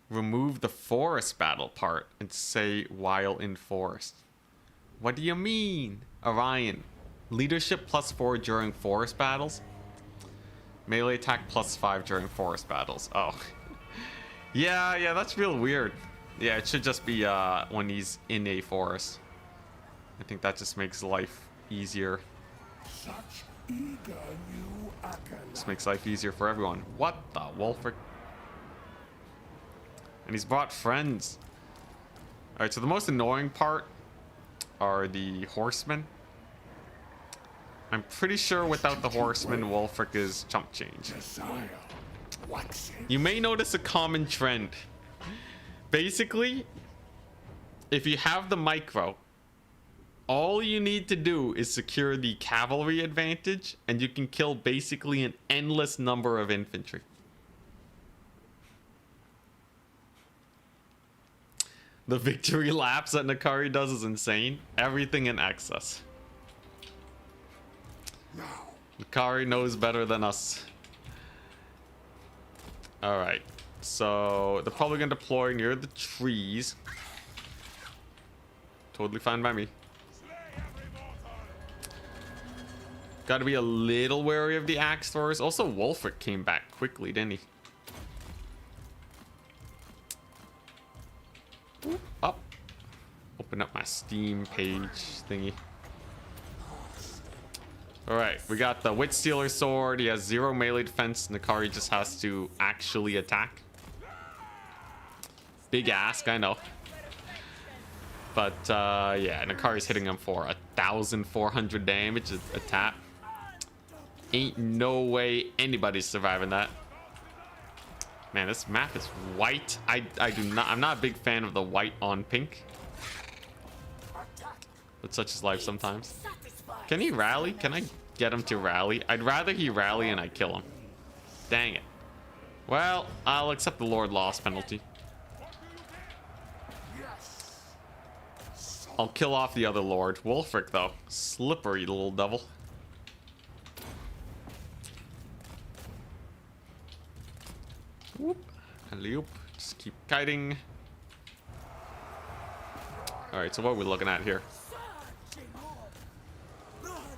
Remove the forest battle part and say while in forest. What do you mean? Orion. Leadership +4 during forest battles. Melee attack +5 during forest battles. Oh. yeah, that's real weird. Yeah, it should just be when he's in a forest. I think that just makes life easier. Just makes life easier for everyone. What the Wolfric? And he's brought friends. Alright, so the most annoying part are the horsemen. I'm pretty sure without the horsemen, Wolfric is chump change. You may notice a common trend. Basically, if you have the micro, all you need to do is secure the cavalry advantage, and you can kill basically an endless number of infantry. The victory laps that Nkari does is insane. Everything in excess. Nkari knows better than us. Alright. So, they're probably going to deploy near the trees. Totally fine by me. Got to be a little wary of the axe throwers. Also, Wolfric came back quickly, didn't he? Ooh, up. Open up my Steam page thingy. Alright, we got the Wit Stealer sword. He has 0 melee defense. Nkari just has to actually attack. Big ask, I know. But yeah, Nkari's hitting him for 1,400 damage a tap. Ain't no way anybody's surviving that. Man, this map is white. I'm not a big fan of the white on pink. But such is life sometimes. Can he rally? Can I get him to rally? I'd rather he rally and I kill him. Dang it. Well, I'll accept the Lord loss penalty. I'll kill off the other Lord. Wulfric, though. Slippery little devil. Whoop. Alley-oop. Just keep kiting. Alright, so what are we looking at here?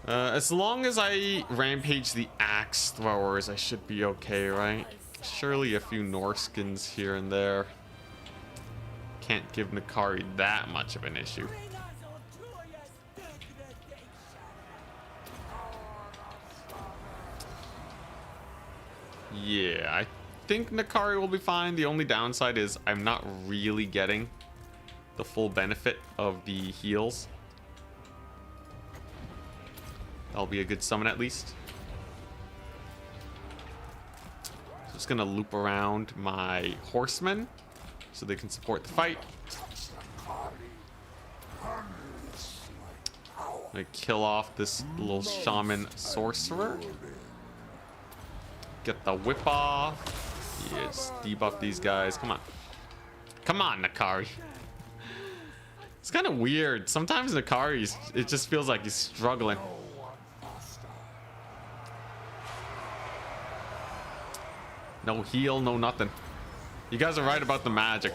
As long as I rampage the axe throwers, I should be okay, right? Surely a few Norskins here and there. Can't give Nkari that much of an issue. Yeah, I think Nkari will be fine. The only downside is I'm not really getting the full benefit of the heals. That'll be a good summon at least. Just gonna loop around my horsemen so they can support the fight. I kill off this little shaman sorcerer. Get the whip off. Yeah, just debuff these guys. Come on. Come on, Nkari. It's kind of weird. Sometimes Nkari, it just feels like he's struggling. No heal, no nothing. You guys are right about the magic.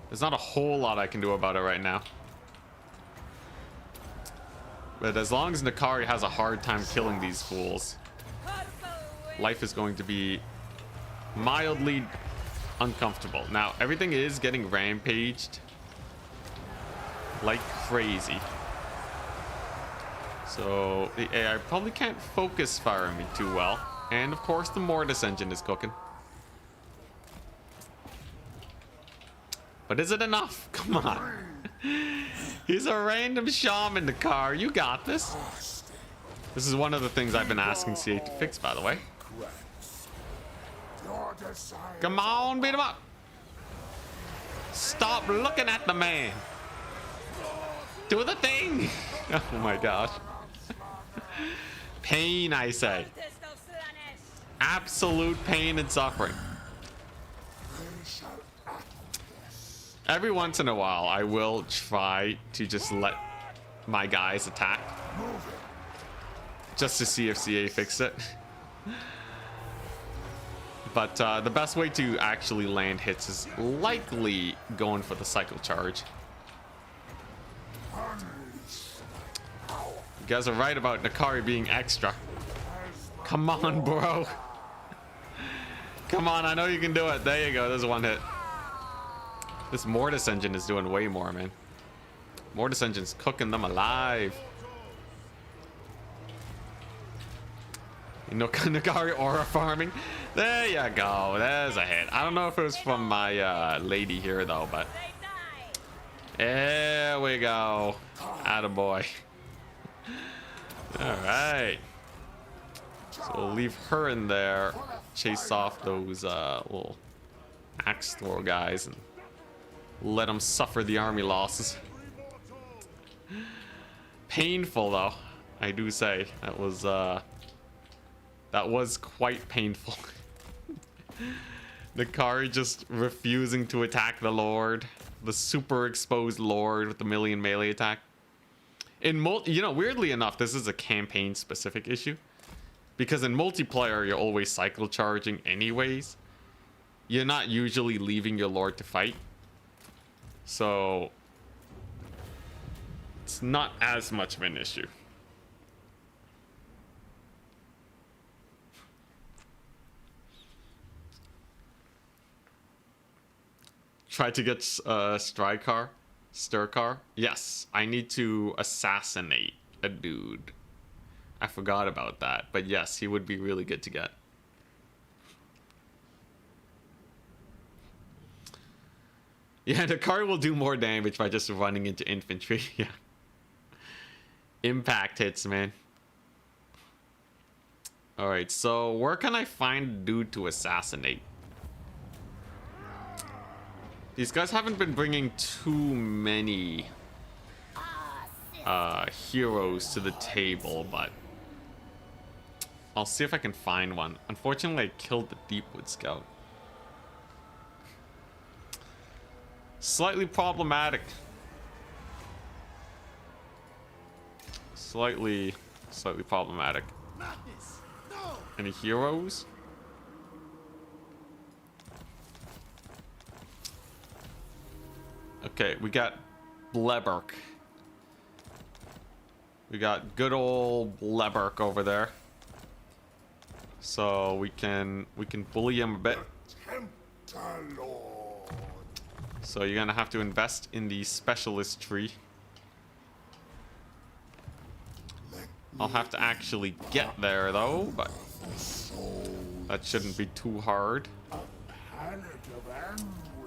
There's not a whole lot I can do about it right now. But as long as Nkari has a hard time killing these fools, life is going to be mildly uncomfortable. Now, everything is getting rampaged like crazy. So the AI probably can't focus fire me too well. And of course, the Mortis engine is cooking. But is it enough? Come on. He's a random shaman in the car. You got this. This is one of the things I've been asking C8 to fix, by the way. Come on, beat him up. Stop looking at the man. Do the thing. Oh my gosh. Pain, I say. Absolute pain and suffering. Every once in a while, I will try to just let my guys attack. Just to see if CA fixed it. But the best way to actually land hits is likely going for the cycle charge. You guys are right about Nkari being extra. Come on, bro. Come on, I know you can do it. There you go. There's one hit. This Mortis engine is doing way more, man. Mortis engine's cooking them alive. You know, Nkari aura farming. There you go. There's a hit. I don't know if it was from my lady here, though, but... There we go. Attaboy. Alright. So we'll leave her in there. Chase off those little axe throw guys and let them suffer the army losses. Painful, though, I do say. That was quite painful. Nkari just refusing to attack the Lord. The super exposed Lord with the million melee attack. You know, weirdly enough, this is a campaign specific issue. Because in multiplayer, you're always cycle charging anyways. You're not usually leaving your Lord to fight. So it's not as much of an issue. Try to get Stirkar. Yes, I need to assassinate a dude. I forgot about that, but yes, he would be really good to get. Yeah, the car will do more damage by just running into infantry. Yeah. Impact hits, man. Alright, so where can I find a dude to assassinate? These guys haven't been bringing too many heroes to the table, but I'll see if I can find one. Unfortunately, I killed the Deepwood Scout. Slightly problematic. Slightly problematic. Any heroes? Okay, we got Bleberk. We got good old Bleberk over there. So we can bully him a bit. So you're gonna have to invest in the specialist tree. I'll have to actually get there though, but that shouldn't be too hard.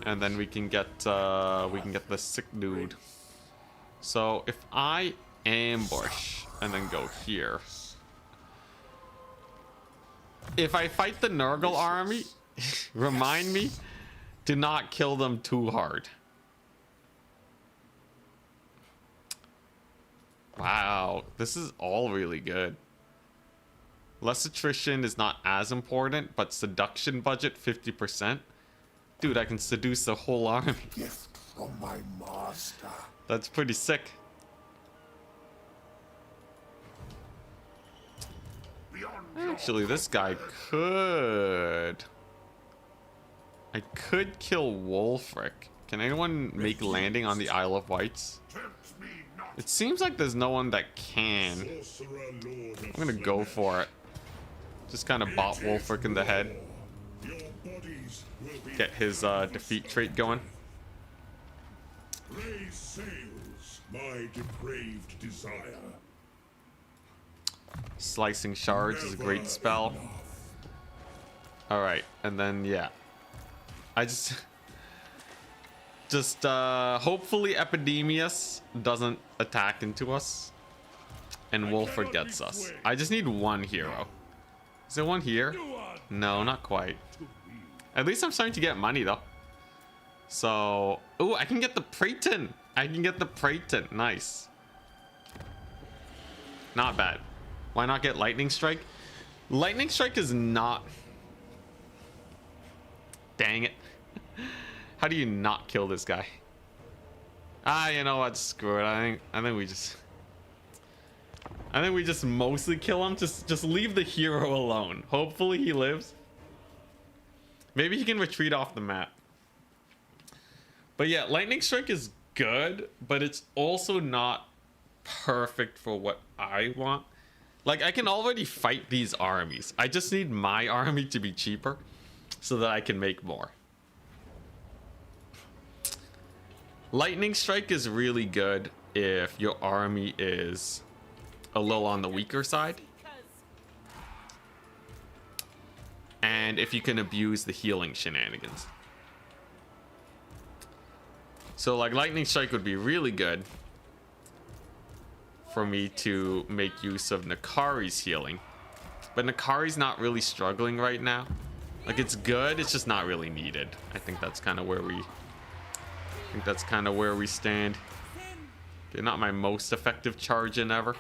And then we can get the sick dude. So if I ambush and then go here, if I fight the Nurgle army, remind me to not kill them too hard. Wow, this is all really good. Less attrition is not as important, but seduction budget 50%. Dude, I can seduce the whole army. Gift from my master. That's pretty sick. Actually, this guy could... I could kill Wolfric. Can anyone make landing on the Isle of Wights? It seems like there's no one that can. I'm gonna go for it. Just kind of bot Wolfric in the head. Get his defeat trait going. Raise sails, my depraved desire. Slicing shards is a great spell. Alright, and then yeah. I just hopefully Epidemius doesn't attack into us and Wolfric gets us. I just need one hero. Is there one here? No, not quite. At least I'm starting to get money though. So, ooh, I can get the Praeton. I can get the Praeton. Nice. Not bad. Why not get Lightning Strike? Lightning Strike is not... Dang it. How do you not kill this guy? Ah, you know what? Screw it. I think we just mostly kill him. Just leave the hero alone. Hopefully he lives. Maybe he can retreat off the map. But yeah, Lightning Strike is good, but it's also not perfect for what I want. Like, I can already fight these armies. I just need my army to be cheaper so that I can make more. Lightning Strike is really good if your army is a little on the weaker side. And if you can abuse the healing shenanigans. So like Lightning Strike would be really good for me to make use of Nkari's healing. But Nkari's not really struggling right now. Like, it's good, it's just not really needed. I think that's kind of where we stand. Okay, not my most effective charge in ever,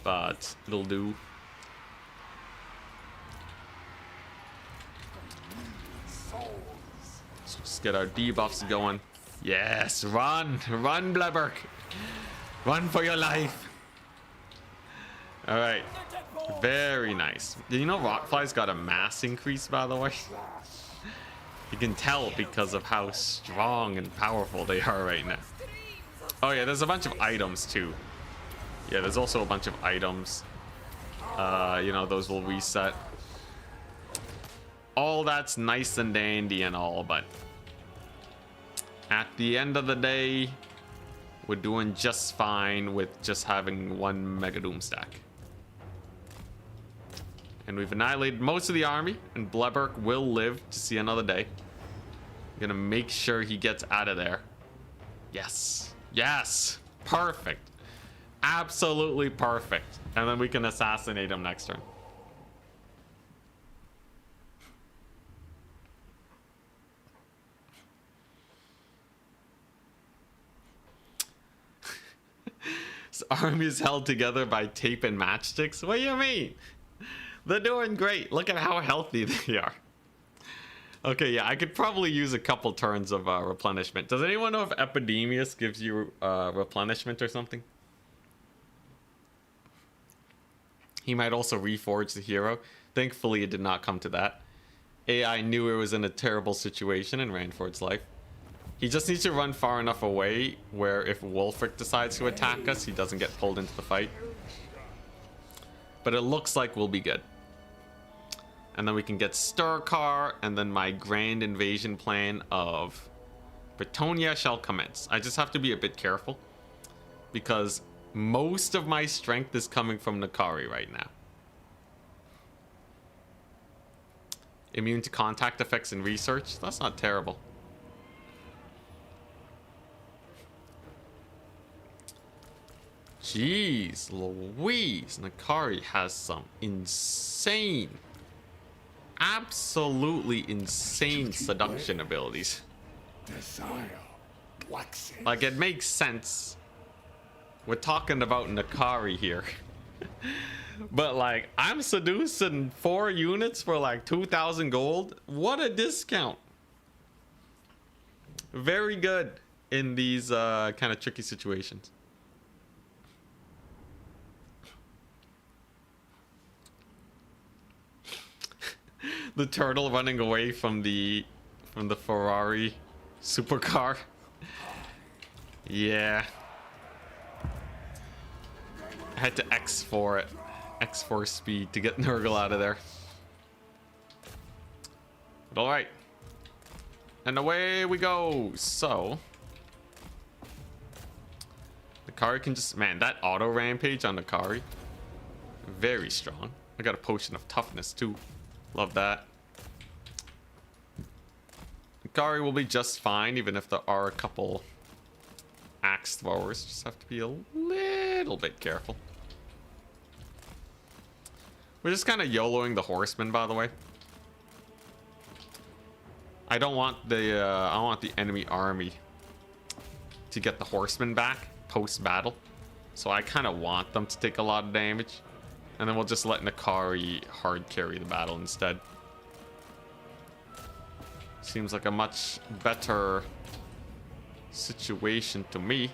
but it'll do. Let's just get our debuffs going. Yes, run, Bleberk. Run for your life. All right, very nice. Did you know Rockfly's got a mass increase, by the way? You can tell because of how strong and powerful they are right now. Oh yeah, there's a bunch of items too. Yeah, there's also a bunch of items. You know, those will reset. All that's nice and dandy and all, but at the end of the day, we're doing just fine with just having one Mega Doom stack. And we've annihilated most of the army, and Bleberk will live to see another day. Gonna make sure he gets out of there. Yes. Yes. Perfect. Absolutely perfect. And then we can assassinate him next turn. This army is held together by tape and matchsticks. What do you mean? They're doing great. Look at how healthy they are. Okay, yeah, I could probably use a couple turns of replenishment. Does anyone know if Epidemius gives you replenishment or something? He might also reforge the hero. Thankfully, it did not come to that. AI knew it was in a terrible situation and ran for its life. He just needs to run far enough away where if Wolfric decides to attack us, he doesn't get pulled into the fight. But it looks like we'll be good. And then we can get Sturkar, and then my grand invasion plan of Bretonia shall commence. I just have to be a bit careful because most of my strength is coming from Nkari right now. Immune to contact effects and research. That's not terrible. Jeez Louise, Nkari has some insane, absolutely insane seduction abilities. Desire waxes. Like, it makes sense. We're talking about Nkari here. But like, I'm seducing 4 units for like 2,000 gold. What a discount. Very good in these kind of tricky situations. The turtle running away from the Ferrari supercar. Yeah. I had to X4 it. X4 speed to get Nurgle out of there. But alright. And away we go. So Nkari can just, man, that auto rampage on Nkari, very strong. I got a potion of toughness too. Love that. Nkari will be just fine, even if there are a couple axe throwers. Just have to be a little bit careful. We're just kind of YOLOing the horsemen, by the way. I don't want the I want the enemy army to get the horsemen back post battle, so I kind of want them to take a lot of damage, and then we'll just let Nkari hard carry the battle instead. Seems like a much better situation to me.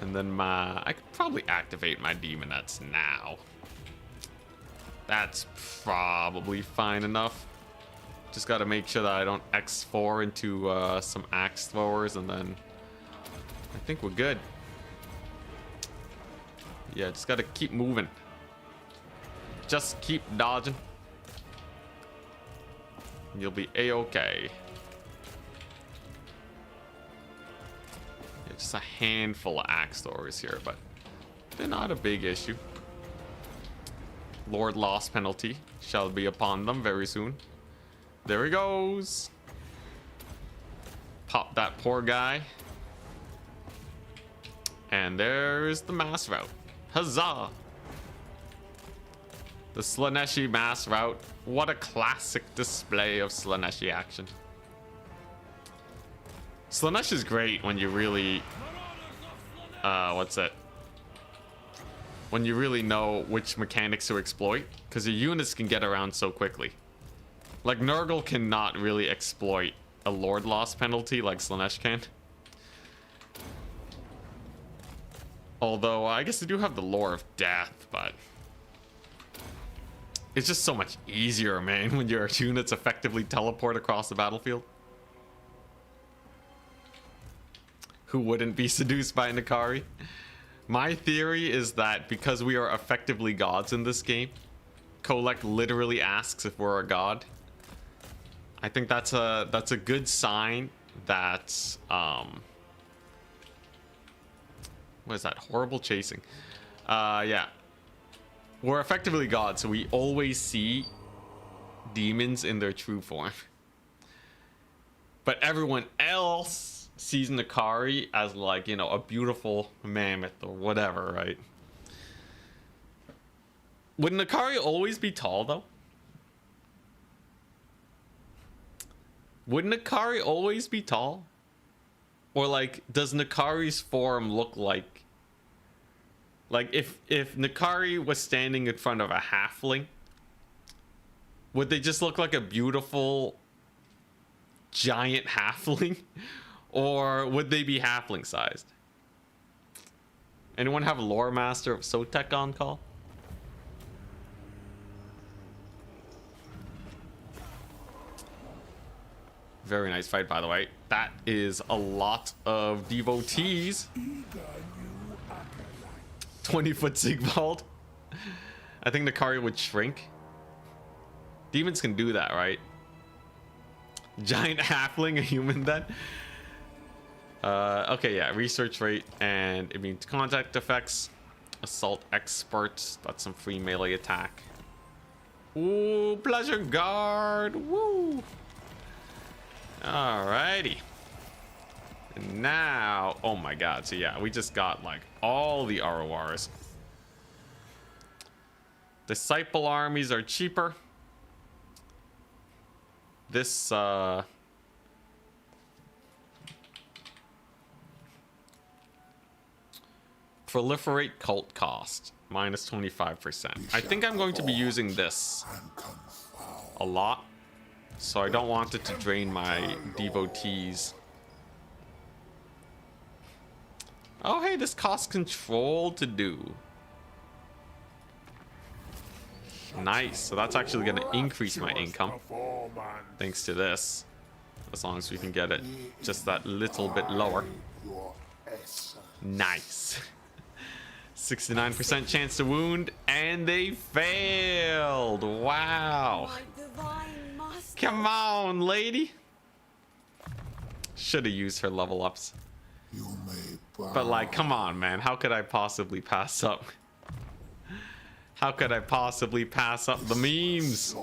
And then I could probably activate my demonettes now. That's probably fine enough. Just got to make sure that I don't X4 into some axe throwers, and then I think we're good. Yeah, just got to keep moving. Just keep dodging. You'll be A-okay. Yeah, just a handful of axe throwers here, but they're not a big issue. Lord loss penalty shall be upon them very soon. There he goes. Pop that poor guy. And there's the mass route. Huzzah! The Slaneshi mass route. What a classic display of Slaneshi action. Slanesh is great when you really... what's it? When you really know which mechanics to exploit, because your units can get around so quickly. Like, Nurgle cannot really exploit a Lord loss penalty like Slanesh can. Although, I guess they do have the Lore of Death, but... it's just so much easier, man, when your units effectively teleport across the battlefield. Who wouldn't be seduced by Nkari? My theory is that because we are effectively gods in this game, Kolek literally asks if we're a god. I think that's a good sign that what is that? Horrible chasing. Yeah. we're effectively gods, so we always see demons in their true form. But everyone else sees Nkari as like, you know, a beautiful mammoth or whatever, right? Would Nkari always be tall though? Would Nkari always be tall? Or like, does Nkari's form look like if Nkari was standing in front of a halfling, would they just look like a beautiful giant halfling? Or would they be halfling sized? Anyone have a lore master of Sotek on call? Very nice fight, by the way. That is a lot of devotees. 20-foot Sigvald. I think Nkari would shrink. Demons can do that, right? Giant halfling, a human then? Okay, yeah. Research rate and immune to contact effects. Assault expert. That's some free melee attack. Ooh, pleasure guard. Woo! Alrighty. And now, oh my god, so yeah, we just got like all the RORs. Disciple armies are cheaper. This, proliferate cult cost, minus 25%. I think I'm going to be using this a lot. So I don't want it to drain my devotees. Oh, hey, this costs control to do. Nice. So that's actually going to increase my income. Thanks to this. As long as we can get it just that little bit lower. Nice. 69% chance to wound. And they failed. Wow. Come on, lady. Should have used her level ups. But like, come on, man. How could I possibly pass up? How could I possibly pass up the memes?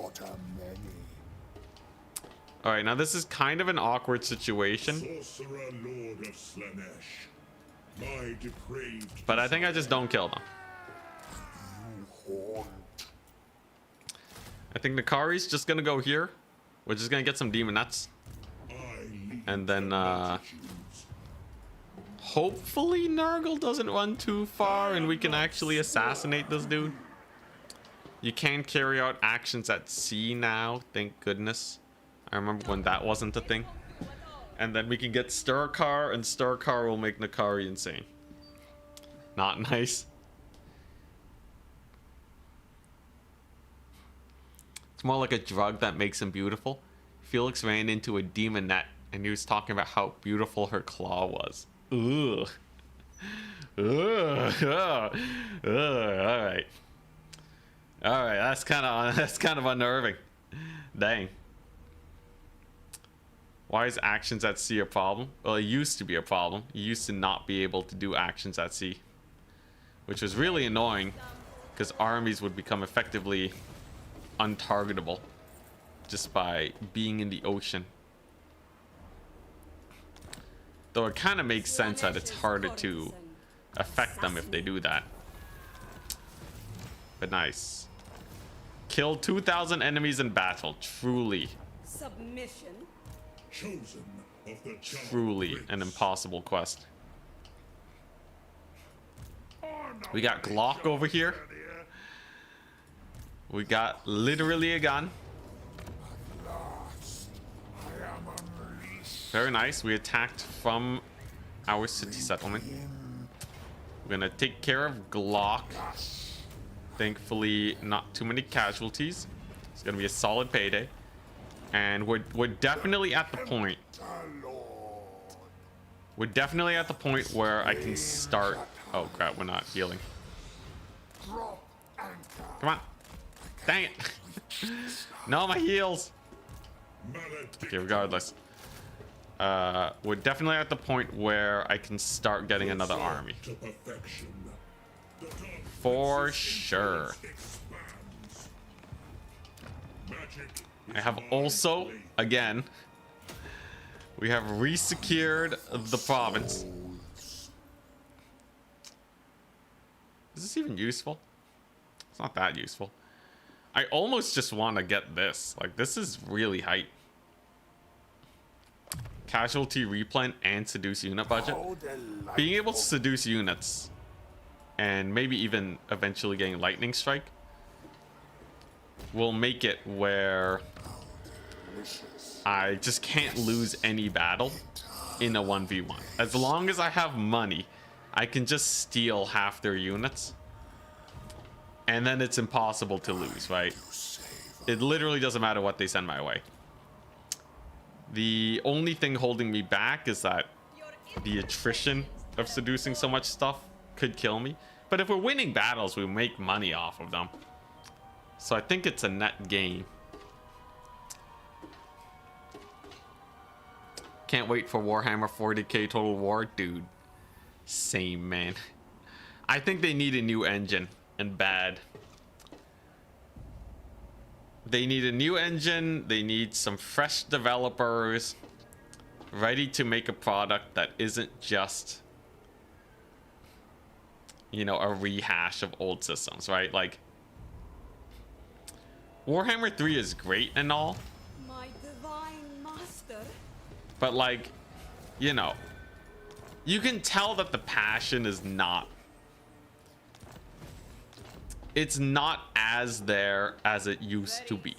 Alright, now this is kind of an awkward situation. Sorcerer Lord of Slanesh, my depraved But I think I just don't kill them. I think Nkari's just gonna go here. We're just gonna get some demon nuts. And then hopefully Nurgle doesn't run too far and we can actually assassinate this dude. You can carry out actions at sea now, thank goodness. I remember when that wasn't a thing. And then we can get Sturkar, and Sturkar will make Nkari insane. Not nice. It's more like a drug that makes him beautiful. Felix ran into a demonette and he was talking about how beautiful her claw was. Ugh. Ugh. Alright. Alright, that's kind of unnerving. Dang. Why is actions at sea a problem? Well, it used to be a problem. You used to not be able to do actions at sea. Which was really annoying, because armies would become effectively untargetable just by being in the ocean. Though it kind of makes sense that it's harder to affect them if they do that. But nice. Kill 2,000 enemies in battle. Truly. Submission. chosen of the Truly an impossible quest. We got Glock over here. We got literally a gun. Very nice. We attacked from our city settlement. We're gonna take care of Glock. Thankfully, not too many casualties. It's gonna be a solid payday. And we're definitely at the point. We're definitely at the point where I can start. Oh crap, we're not healing. Come on. Dang it. No, my heals. Okay, regardless. We're definitely at the point where I can start getting another army. For sure. Expands. Magic I have also, again, we have resecured the province. Is this even useful? It's not that useful. I almost just want to get this. Like, this is really hype. Casualty replant and seduce unit budget. Being able to seduce units and maybe even eventually getting lightning strike will make it where I just can't lose any battle in a 1v1. As long as I have money, I can just steal half their units. And then it's impossible to lose, right? It literally doesn't matter what they send my way. The only thing holding me back is that the attrition of seducing so much stuff could kill me. But if we're winning battles, we make money off of them. So I think it's a net gain. Can't wait for Warhammer 40k Total War. Dude, same, man. I think they need a new engine, and bad. They need a new engine. They need some fresh developers ready to make a product that isn't just, you know, a rehash of old systems, right? Like, Warhammer 3 is great and all, My divine master. but like, you know, you can tell that the passion is not, it's not as there as it used to be,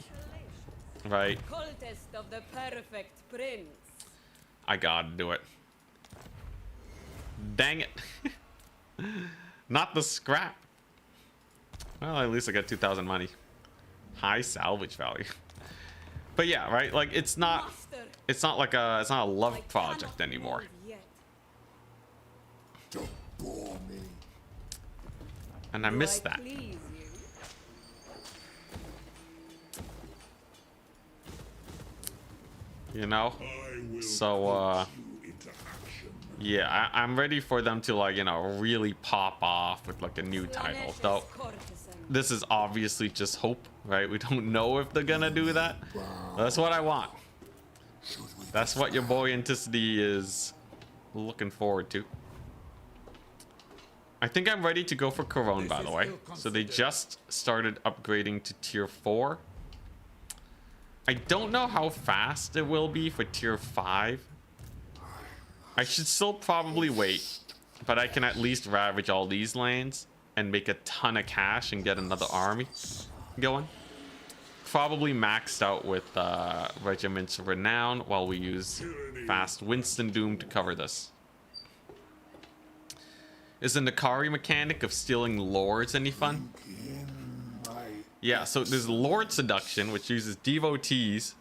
right? Cultist of the perfect prince. I gotta do it. Dang it. Not the scrap. Well, at least I got 2,000 money. High salvage value. But yeah, right? Like, it's not like it's not a love project anymore. Don't bore me. And I miss that. Please you. You know? I will So, put you into action. yeah, I'm ready for them to, like, you know, really pop off with, like, a new title. Though, this is obviously just hope, right? We don't know if they're gonna do that. That's what I want. That's what your boy Anticity is looking forward to. I think I'm ready to go for Corone, by the way. So they just started upgrading to tier 4. I don't know how fast it will be for tier 5. I should still probably wait, but I can at least ravage all these lands and make a ton of cash and get another army going. Probably maxed out with Regiments of Renown while we use fast Winston Doom to cover this. Is the Nkari mechanic of stealing lords any fun? Yeah, so there's Lord Seduction, which uses devotees.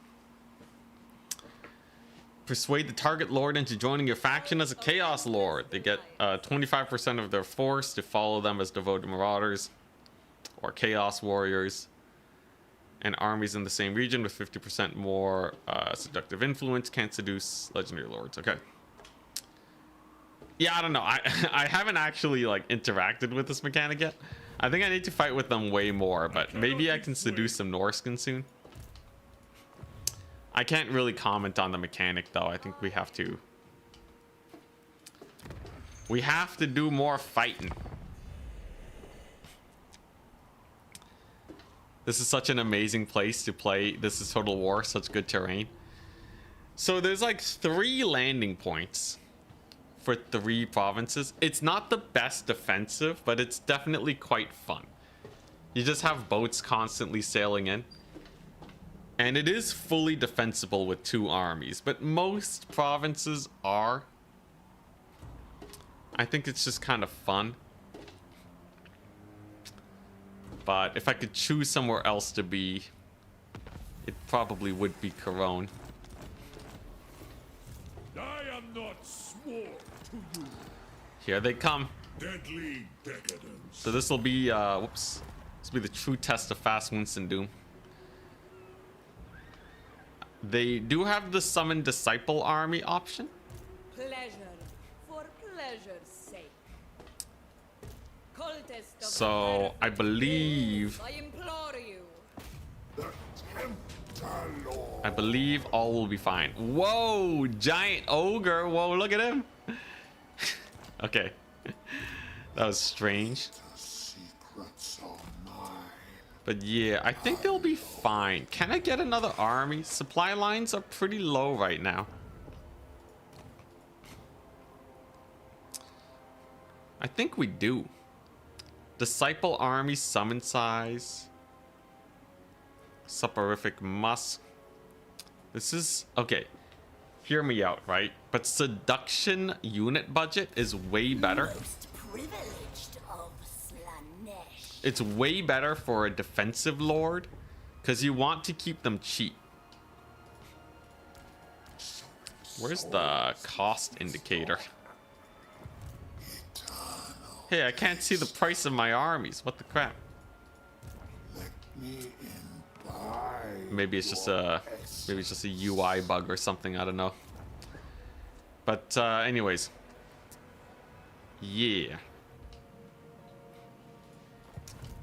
Persuade the target lord into joining your faction as a Chaos Lord. They get 25% of their force to follow them as devoted marauders or Chaos Warriors. And armies in the same region with 50% more seductive influence can't seduce legendary lords. Okay. Yeah, I don't know. I haven't actually like interacted with this mechanic yet. I think I need to fight with them way more, but maybe I can seduce some Norscan soon. I can't really comment on the mechanic though. I think we have to do more fighting. This is such an amazing place to play. This is Total War, such good terrain. So there's like 3 landing points for 3 provinces. It's not the best defensive, but it's definitely quite fun. You just have boats constantly sailing in. And it is fully defensible with 2 armies, but most provinces are. I think it's just kind of fun. But if I could choose somewhere else to be, it probably would be Corone. I am not sworn to you. Here they come. Deadly decadence. So this will be, whoops. This will be the true test of fast Winston Doom. They do have the Summon Disciple army option. Pleasure for pleasure's sake. cultist of So, the I perfect believe- prince, I implore you. The Tempter Lord. I believe all will be fine. Whoa, giant ogre. Whoa, look at him. Okay. That was strange. The secrets are mine. But yeah, I think they'll be fine. Can I get another army? Supply lines are pretty low right now. I think we do. Disciple army summon size. Soporific musk. This is okay. Hear me out, right? But seduction unit budget is way better. Most privileged of Slanesh. It's way better for a defensive lord because you want to keep them cheap. Where's the cost indicator? Hey, I can't see the price of my armies. What the crap? Let me imbibe Maybe it's just a UI bug or something. I don't know. But anyways, yeah.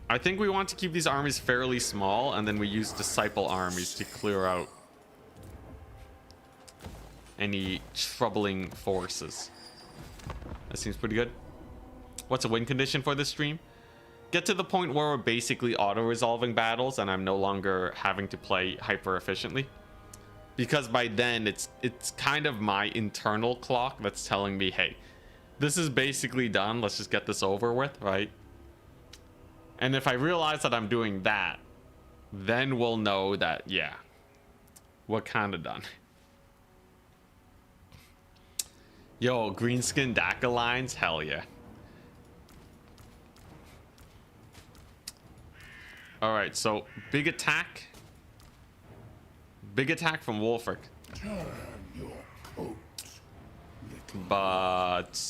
I think we want to keep these armies fairly small, and then we use disciple armies to clear out any troubling forces. That seems pretty good. What's a win condition for this stream? Get to the point where we're basically auto-resolving battles and I'm no longer having to play hyper efficiently. Because by then it's kind of my internal clock that's telling me, hey, this is basically done. Let's just get this over with, right? And if I realize that I'm doing that, then we'll know that, yeah, we're kind of done. Yo, greenskin DACA lines, hell yeah. All right, so big attack from Wolfric. Turn your coat, little But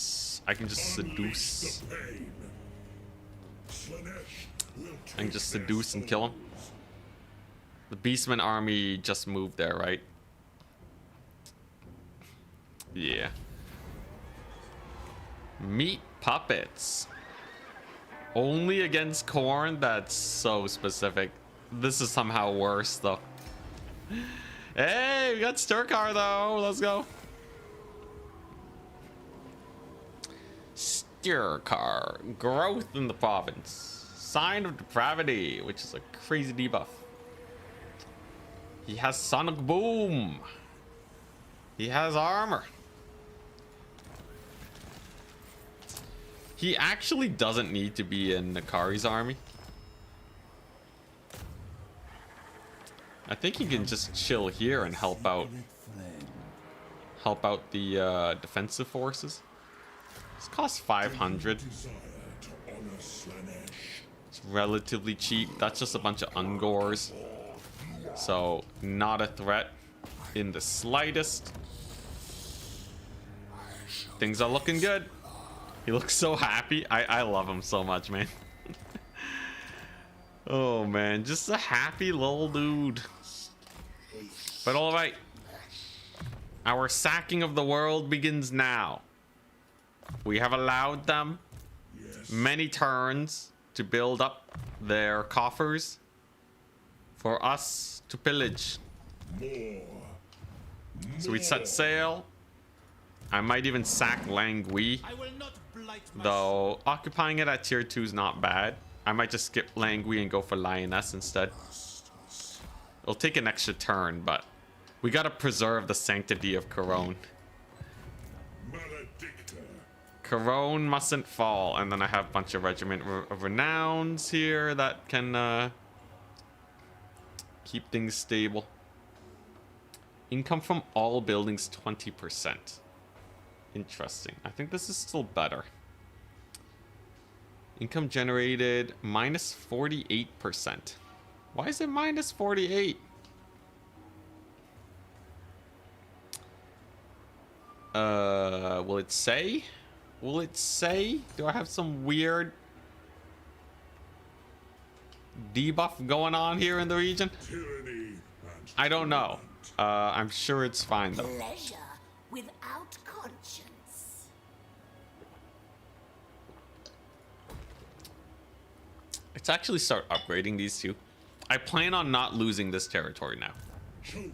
I can just seduce. the pain. Slanesh will I can just take seduce their and kill him. souls. The Beastman army just moved there, right? Yeah. Meat puppets. Only against corn? That's so specific. This is somehow worse, though. Hey, we got Sturkar, though. Let's go. Sturkar. Growth in the province. Sign of depravity, which is a crazy debuff. He has Sonic Boom. He has armor. He actually doesn't need to be in Nkari's army. I think he can just chill here and help out the defensive forces. This costs 500. Desire to honor Slanesh. It's relatively cheap. That's just a bunch of Ungors. So not a threat in the slightest. Things are looking good. He looks so happy. I love him so much, man. Oh man, just a happy little dude. But all right, our sacking of the world begins now. We have allowed them many turns to build up their coffers for us to pillage. More. So we set sail. I might even sack Langui, I will not blight my though occupying it at tier 2 is not bad. I might just skip Langui and go for Lioness instead. It'll take an extra turn, but we gotta preserve the sanctity of Corone. Maledictor. Corone mustn't fall. And then I have a bunch of Regiment of Renowns here that can keep things stable. Income from all buildings 20%. Interesting. I think this is still better. Income generated minus 48%. Why is it minus 48? Will it say? Will it say? Do I have some weird debuff going on here in the region? Tyranny and I don't know. I'm sure it's fine though. Pleasure without conscience. Let's actually start upgrading these two. I plan on not losing this territory now. Chosen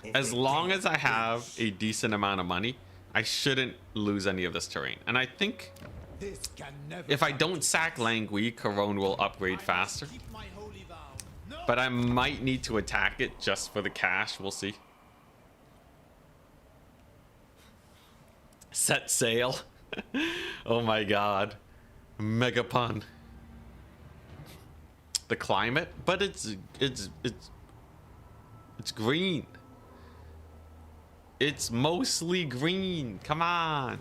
of As the long dark as I have race. a decent amount of money, I shouldn't lose any of this terrain. And I think This can never if I come don't to sack pass. Langui, Corone will upgrade faster. Keep my holy vow. No. But I might need to attack it just for the cash. We'll see. Set sail. Oh my god. Mega pun. The climate, but it's green. It's mostly green. Come on.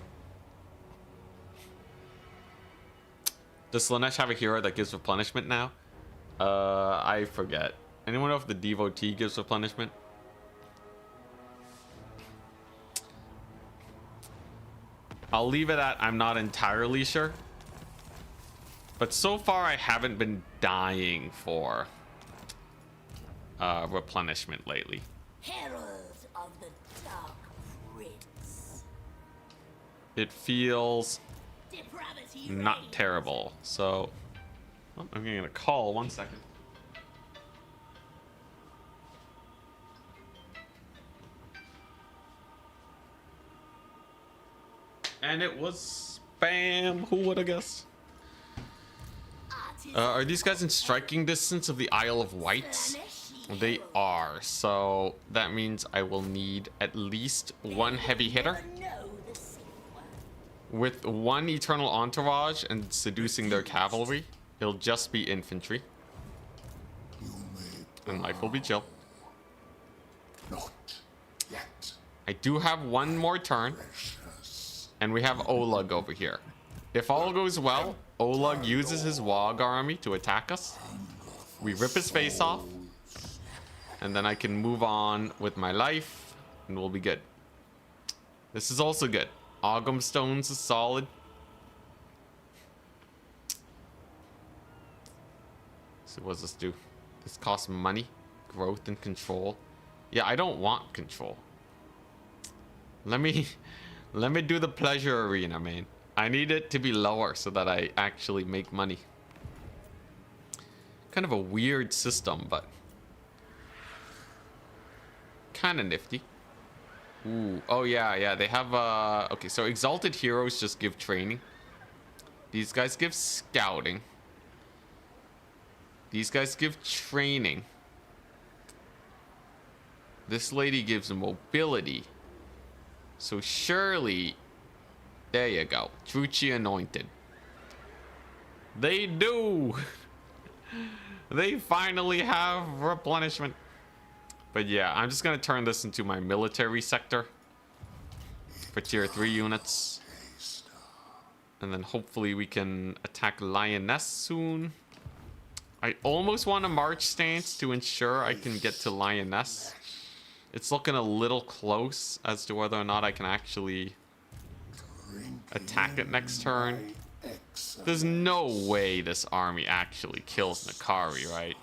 Does Slanesh have a hero that gives replenishment now? I forget. Anyone know if the devotee gives replenishment? I'll leave it at I'm not entirely sure. But so far I haven't been dying for replenishment lately. Herald of the Dark Prince. It feels Depravity not reigns. terrible. So oh, I'm getting a call. 1 second. And it was spam. Who would have guessed? Are these guys in striking distance of the Isle of Wight? They are. So that means I will need at least one heavy hitter with one eternal entourage and seducing their cavalry. It'll just be infantry. And life will be chill. Not yet. I do have one more turn. And we have Oleg over here. If all goes well, Oleg uses his Wog army to attack us. We rip his face off. And then I can move on with my life. And we'll be good. This is also good. Ogum Stones is solid. So what does this do? This costs money. Growth and control. Yeah, I don't want control. Let me do the pleasure arena, man. I need it to be lower so that I actually make money. Kind of a weird system, but kind of nifty. Ooh, oh yeah, they have okay, so exalted heroes just give training. These guys give scouting. These guys give training. This lady gives mobility. So surely, there you go. Druchi anointed. They do. They finally have replenishment. But yeah, I'm just gonna turn this into my military sector for tier 3 units. And then hopefully we can attack Lioness soon. I almost want a march stance to ensure I can get to Lioness. It's looking a little close as to whether or not I can actually attack it next turn. There's no way this army actually kills Nkari, right?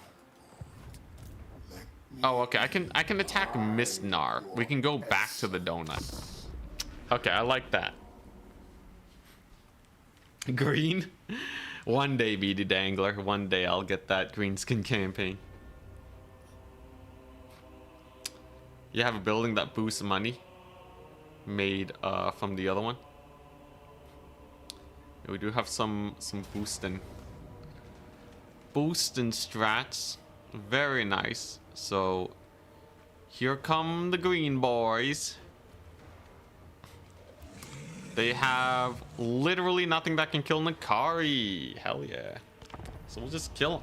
Oh, okay. I can attack Mistnar. We can go back to the donut. Okay, I like that. Green? One day, Beady Dangler. One day I'll get that greenskin campaign. You have a building that boosts money made from the other one. We do have some boosting strats. Very nice. So here come the green boys. They have literally nothing that can kill Nkari. Hell yeah. So we'll just kill him.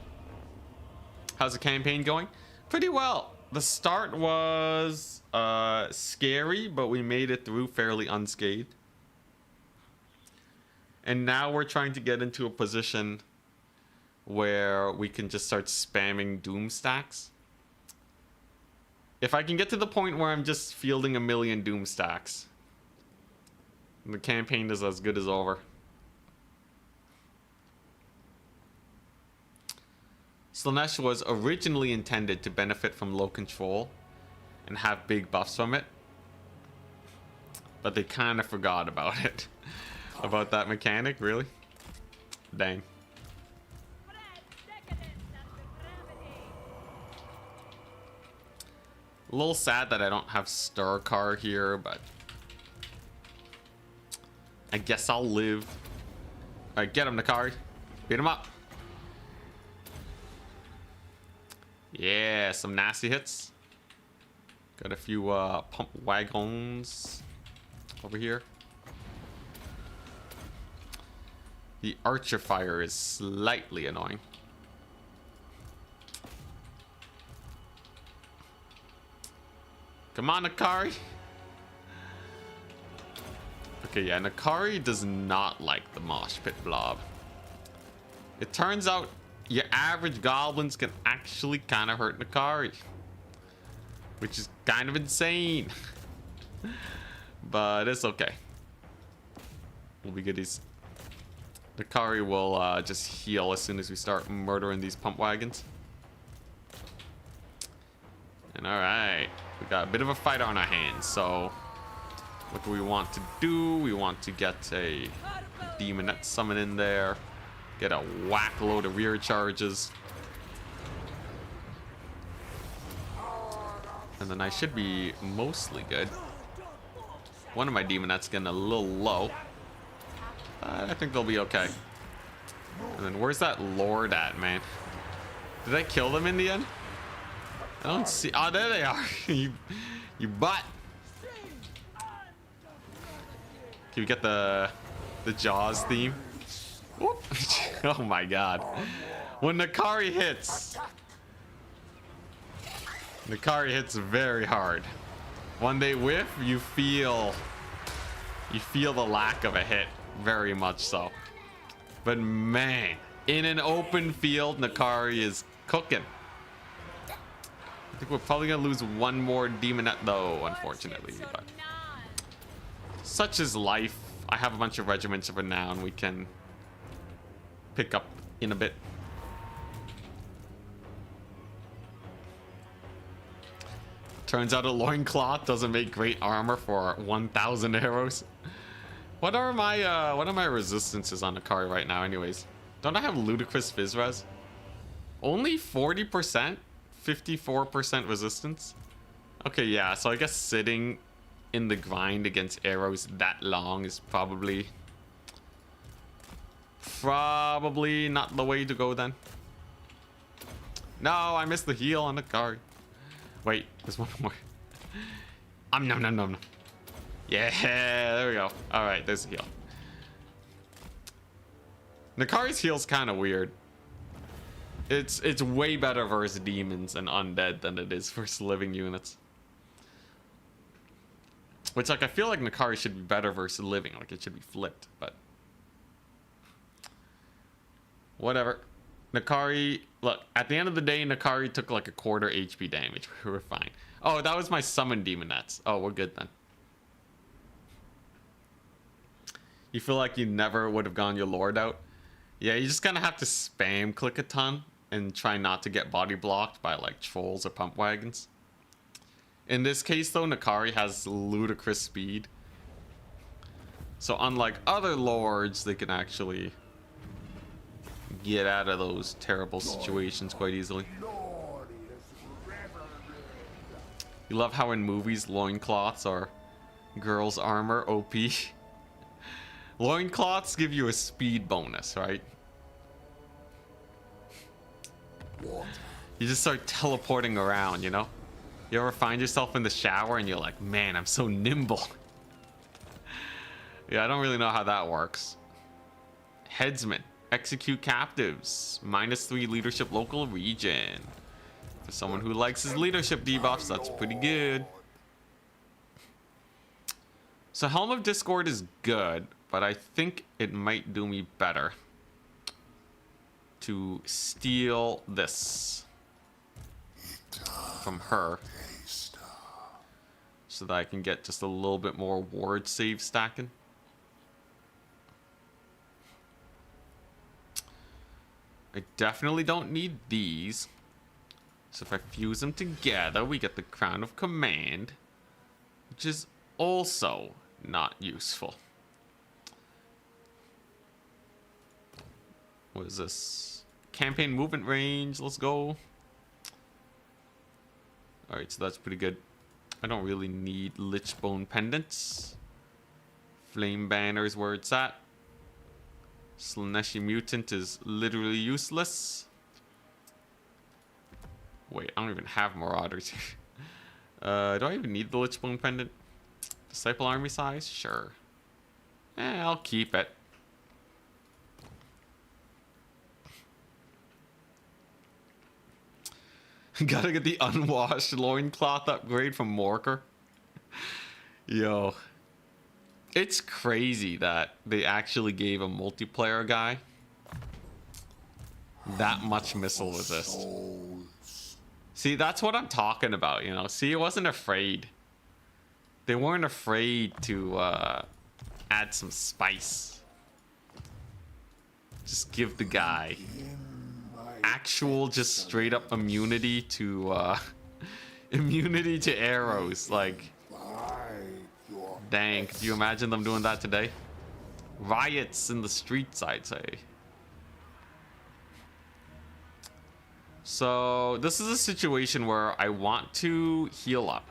How's the campaign going? Pretty well. The start was scary, but we made it through fairly unscathed. And now we're trying to get into a position where we can just start spamming doom stacks. If I can get to the point where I'm just fielding a million doom stacks, the campaign is as good as over. Slanesh was originally intended to benefit from low control and have big buffs from it, but they kind of forgot about it. About that mechanic, really? Dang. A little sad that I don't have Star Car here, but I guess I'll live. Alright, get him, Nkari. Beat him up. Yeah, some nasty hits. Got a few pump wagons over here. The archer fire is slightly annoying. Come on, Nkari. Okay, yeah, Nkari does not like the mosh pit blob. It turns out your average goblins can actually kind of hurt Nkari, which is kind of insane. But it's okay. We'll be goodies. Nkari will just heal as soon as we start murdering these pump wagons. And alright, we got a bit of a fight on our hands, so what do we want to do? We want to get a demonette summon in there, get a whack load of rear charges, and then I should be mostly good. One of my demonettes getting a little low. I think they'll be okay. And then where's that lord at, man? Did I kill them in the end? I don't see. Oh, there they are. you butt. Can we get the Jaws theme? Whoop. Oh my god. When Nkari hits very hard. When they whiff, you feel the lack of a hit, very much so. But man, in an open field, Nkari is cooking. I think we're probably gonna lose one more demonette though, unfortunately. But such is life. I have a bunch of regiments of renown we can pick up in a bit. Turns out a loincloth doesn't make great armor for 1,000 arrows. What are my resistances on Nkari right now anyways? Don't I have ludicrous Fizzres? Only 40%? 54% resistance? Okay, yeah, so I guess sitting in the grind against arrows that long is probably not the way to go then. No, I missed the heal on Nkari. Wait, there's one more. Nom. Yeah, there we go. All right, there's the heal. Nkari's heal's kind of weird. It's way better versus demons and undead than it is versus living units. Which, like, I feel like Nkari should be better versus living. Like, it should be flipped, but whatever. Nkari, look, at the end of the day, Nkari took like a quarter HP damage. We were fine. Oh, that was my summon demonettes. Oh, we're good then. You feel like you never would have gone your lord out? Yeah, you just kind of have to spam click a ton and try not to get body blocked by like trolls or pump wagons. In this case though, Nkari has ludicrous speed. So unlike other lords, they can actually get out of those terrible situations quite easily. You love how in movies loincloths are girls' armor OP. Loincloths give you a speed bonus, right? You just start teleporting around, you know? You ever find yourself in the shower and you're like, man, I'm so nimble. Yeah, I don't really know how that works. Headsman. Execute captives. -3 leadership local region. For someone who likes his leadership debuffs, that's pretty good. So Helm of Discord is good, but I think it might do me better to steal this from her so that I can get just a little bit more ward save stacking. I definitely don't need these. So if I fuse them together, we get the Crown of Command, which is also not useful. What is this? Campaign movement range. Let's go. Alright, so that's pretty good. I don't really need Lichbone pendants. Flame banners where it's at. Slaneshi mutant is literally useless. Wait, I don't even have marauders here. Do I even need the Lichbone pendant? Disciple army size? Sure. I'll keep it. Gotta get the unwashed loincloth upgrade from Morker. Yo. It's crazy that they actually gave a multiplayer guy that much missile resist. See, that's what I'm talking about, you know? See, it wasn't afraid. They weren't afraid to add some spice. Just give the guy actual, just straight up immunity to immunity to arrows. Like, dang, could you imagine them doing that today? Riots in the streets, I'd say. So this is a situation where I want to heal up.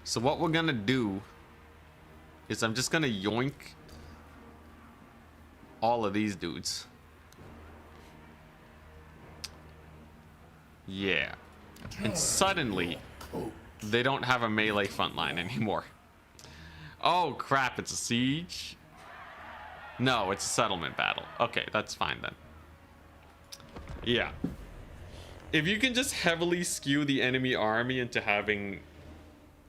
So what we're gonna do is I'm just gonna yoink all of these dudes. Yeah. And suddenly they don't have a melee front line anymore. Oh crap, it's a siege? No, it's a settlement battle. Okay, that's fine then. Yeah. If you can just heavily skew the enemy army into having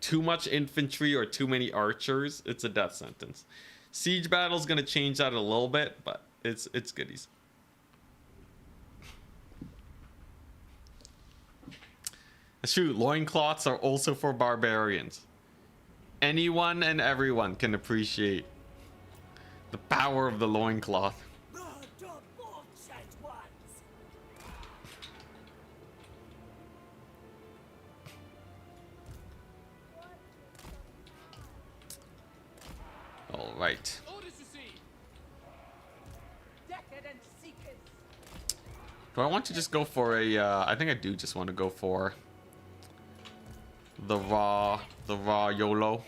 too much infantry or too many archers, it's a death sentence. Siege battle's gonna change that a little bit, but it's goodies. Shoot, loincloths are also for barbarians. Anyone and everyone can appreciate the power of the loincloth. All right. Do I want to just go for a, I think I do just want to go for the raw YOLO.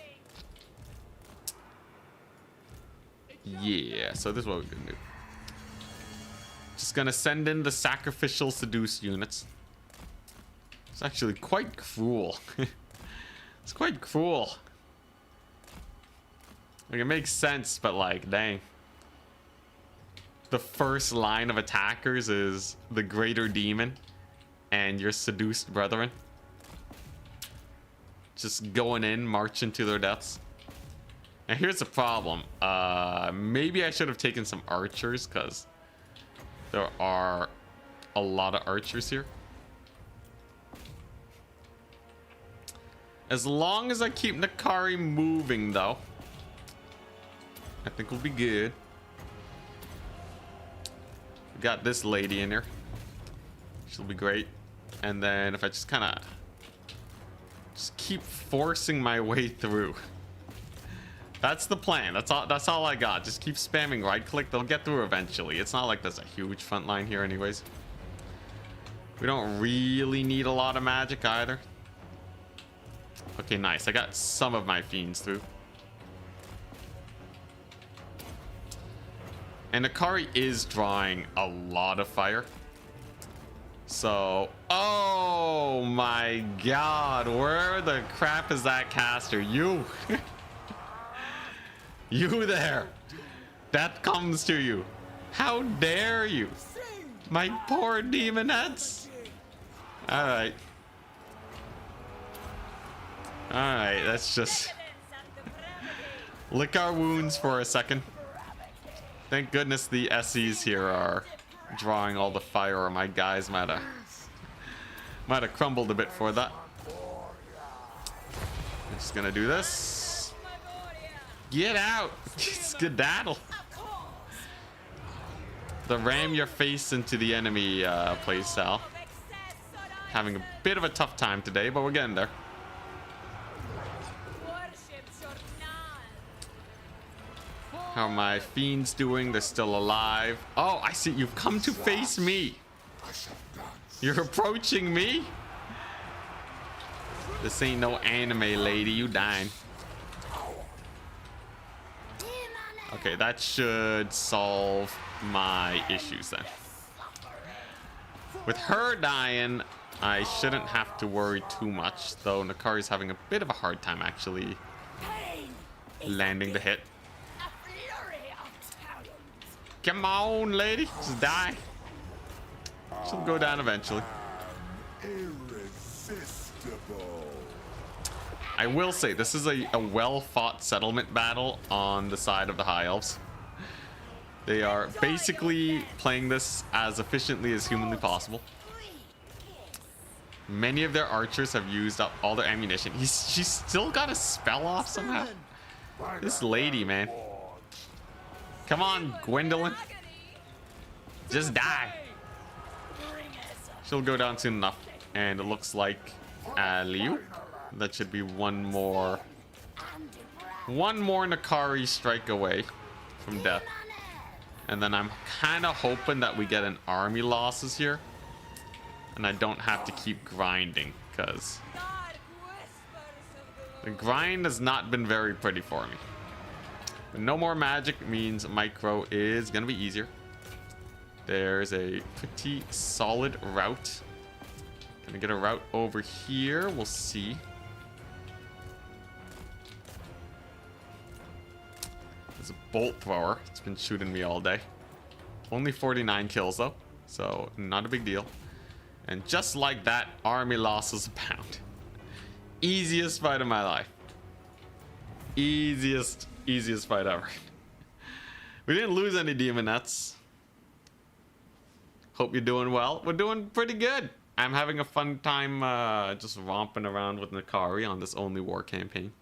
Yeah, so this is what we're gonna do. Just gonna send in the sacrificial seduce units. It's actually quite cruel. It's quite cruel. Like, it makes sense, but like, dang. The first line of attackers is the greater demon and your seduced brethren. Just going in, marching to their deaths. And here's the problem. Maybe I should have taken some archers, because there are a lot of archers here. As long as I keep Nkari moving, though, I think we'll be good. We got this lady in here. She'll be great. And then if I just kind of just keep forcing my way through. That's the plan. That's all I got. Just keep spamming right click. They'll get through eventually. It's not like there's a huge front line here anyways. We don't really need a lot of magic either. Okay, nice. I got some of my fiends through. And Nkari is drawing a lot of fire. So, oh my god, where the crap is that caster? You! You there! That comes to you. How dare you! My poor demon heads! Alright. Alright, let's just lick our wounds for a second. Thank goodness the SEs here are drawing all the fire, or my guys might have crumbled a bit for that. I'm just gonna do this. Get out! Skedaddle! The ram your face into the enemy playstyle. Having a bit of a tough time today, but we're getting there. How are my fiends doing? They're still alive. Oh, I see. You've come to face me. You're approaching me? This ain't no anime, lady. You dying. Okay, that should solve my issues then. With her dying, I shouldn't have to worry too much, though Nkari's having a bit of a hard time actually landing the hit. Come on, lady. Just die. She'll go down eventually. Irresistible. I will say, this is a well-fought settlement battle on the side of the High Elves. They are basically playing this as efficiently as humanly possible. Many of their archers have used up all their ammunition. She's still got a spell off somehow. This lady, man. Come on, Gwendolyn. Just die. She'll go down soon enough. And it looks like Liu. That should be one more Nkari strike away from death. And then I'm kind of hoping that we get an army losses here. And I don't have to keep grinding, because the grind has not been very pretty for me. But no more magic means micro is going to be easier. There's a pretty solid route. Gonna get a route over here. We'll see. There's a bolt thrower. It's been shooting me all day. Only 49 kills though, so not a big deal. And just like that, army losses abound. Easiest fight of my life. Easiest fight ever. We didn't lose any demonettes. Hope you're doing well. We're doing pretty good. I'm having a fun time just romping around with Nkari on this only war campaign.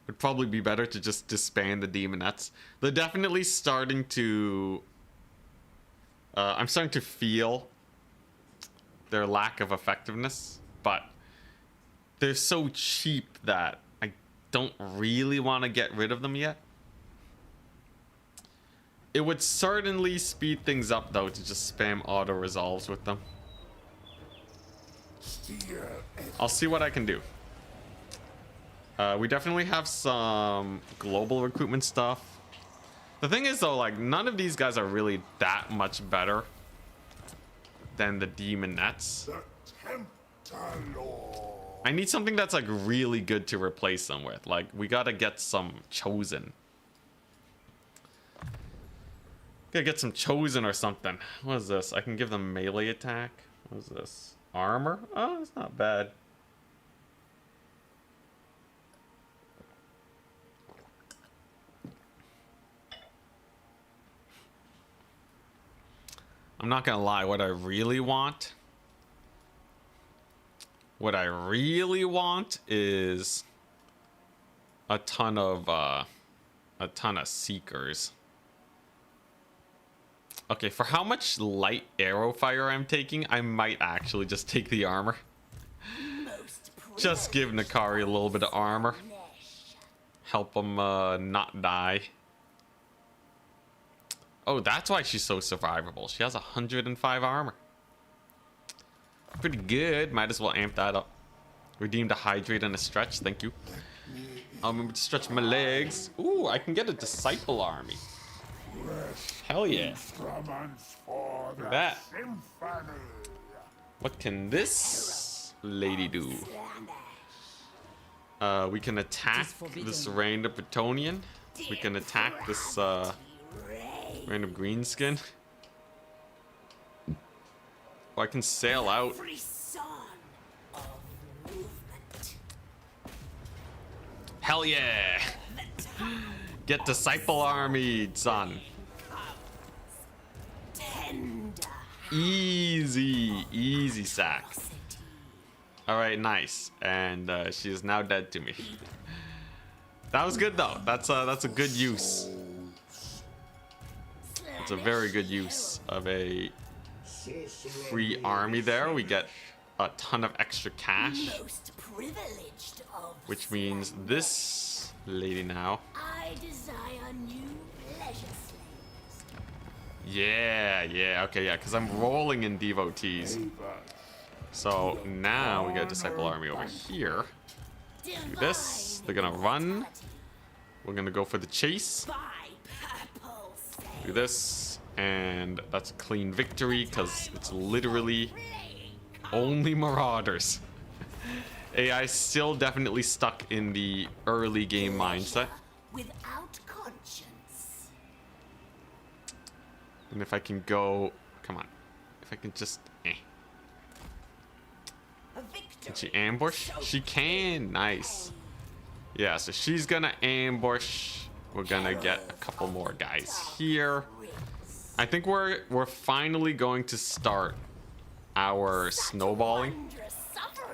Would probably be better to just disband the demonettes. They're definitely starting to... I'm starting to feel their lack of effectiveness, but they're so cheap that I don't really want to get rid of them yet. It would certainly speed things up though to just spam auto resolves with them. I'll see what I can do. We definitely have some global recruitment stuff. The thing is though, like, none of these guys are really that much better than the demonettes. I need something that's like really good to replace them with. Like, we gotta get some chosen. Gotta get some chosen or something. What is this? I can give them melee attack. What is this? Armor? Oh, it's not bad. I'm not gonna lie, what I really want is a ton of seekers. Okay, for how much light arrow fire I'm taking, I might actually just take the armor. Just give Nkari a little bit of armor. Help him not die. Oh, that's why she's so survivable. She has 105 armor. Pretty good. Might as well amp that up. Redeemed a hydrate and a stretch. Thank you. I'll remember to stretch my legs. Ooh, I can get a disciple army. Hell yeah. Look at that. What can this lady do? We can attack this random Bretonian. We can attack this random greenskin. Oh, I can sail out. Hell yeah! Get disciple army, son. Easy sack. All right, nice. And she is now dead to me. That was good though. That's a good use. It's a very good use of a free army there. We get a ton of extra cash, which means this lady now I desire new pleasure slaves. Yeah, okay, yeah, because I'm rolling in devotees. So now we got a disciple army over here. Do this. They're gonna run. We're gonna go for the chase. Do this. And that's a clean victory because it's literally only marauders. AI still definitely stuck in the early game mindset. Without conscience. And if I can go, come on, if I can just, Can she ambush? She can, nice. Yeah, so she's gonna ambush. We're gonna get a couple more guys here. I think we're finally going to start our snowballing.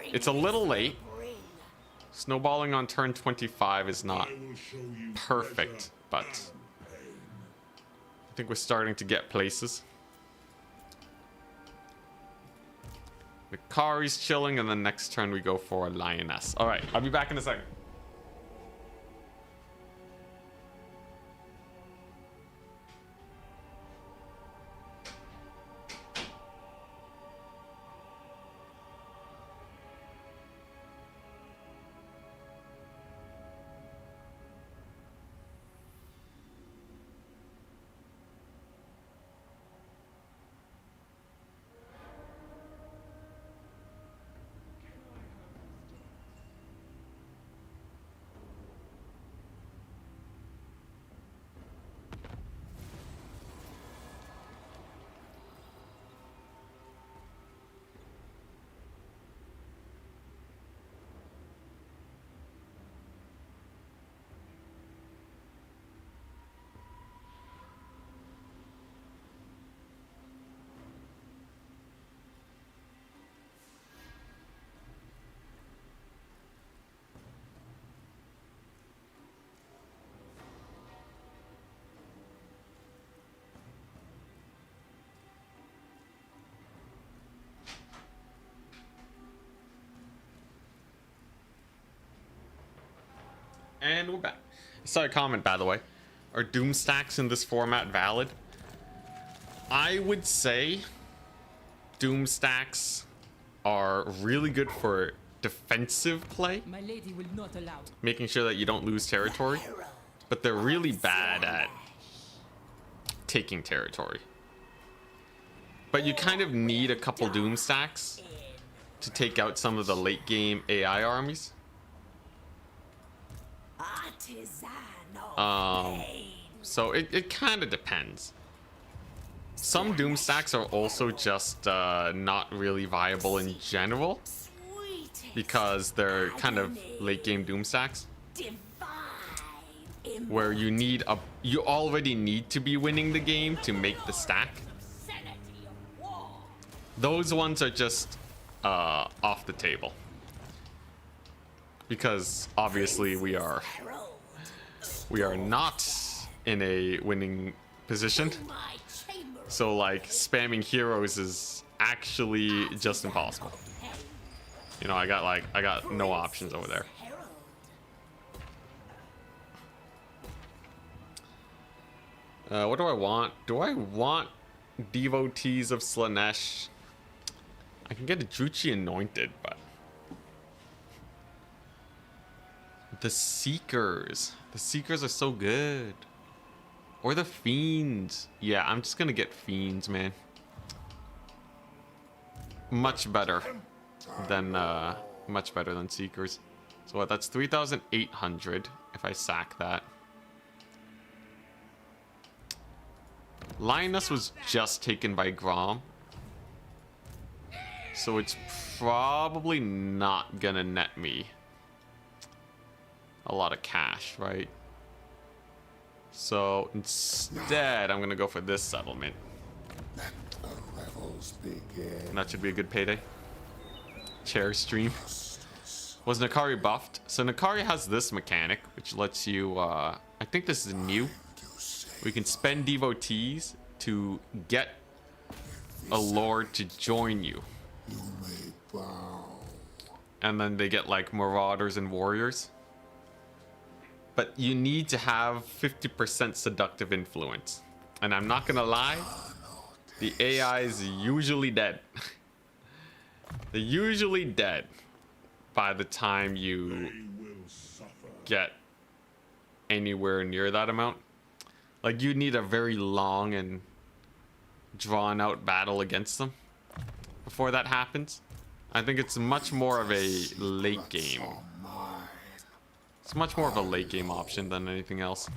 It's a little late. Snowballing on turn 25 is not perfect, but I think we're starting to get places. Nkari's chilling, and then next turn we go for a lioness. All right, I'll be back in a second. And we're back. I saw a comment, by the way. Are doom stacks in this format valid? I would say doom stacks are really good for defensive play, My lady will not allow. making sure that you don't lose territory, but they're really bad at taking territory. But you kind of need a couple doom stacks to take out some of the late game AI armies. So it kind of depends. Some doom stacks are also just not really viable in general because they're kind of late game doom stacks where you already need to be winning the game to make the stack. Those ones are just off the table because obviously we are not in a winning position. So like spamming heroes is actually just impossible. You know, I got no options over there. What do I want? Do I want devotees of Slanesh? I can get a Druchii anointed, but the Seekers are so good. Or the Fiends. Yeah, I'm just gonna get Fiends, man. Much better than Seekers. So what, that's 3,800 if I sack that. Lioness was just taken by Grom. So it's probably not gonna net me a lot of cash, right? So instead, I'm gonna go for this settlement. And that should be a good payday. Chair stream. Was Nkari buffed? So Nkari has this mechanic, which lets you, I think this is new. We can spend devotees to get a lord to join you. And then they get like marauders and warriors. But you need to have 50% seductive influence. And I'm not gonna lie, the AI is usually dead. They're usually dead by the time you They will suffer. get anywhere near that amount. Like, you need a very long and drawn out battle against them before that happens. I think it's much more of a late game. It's much more of a late game option than anything else.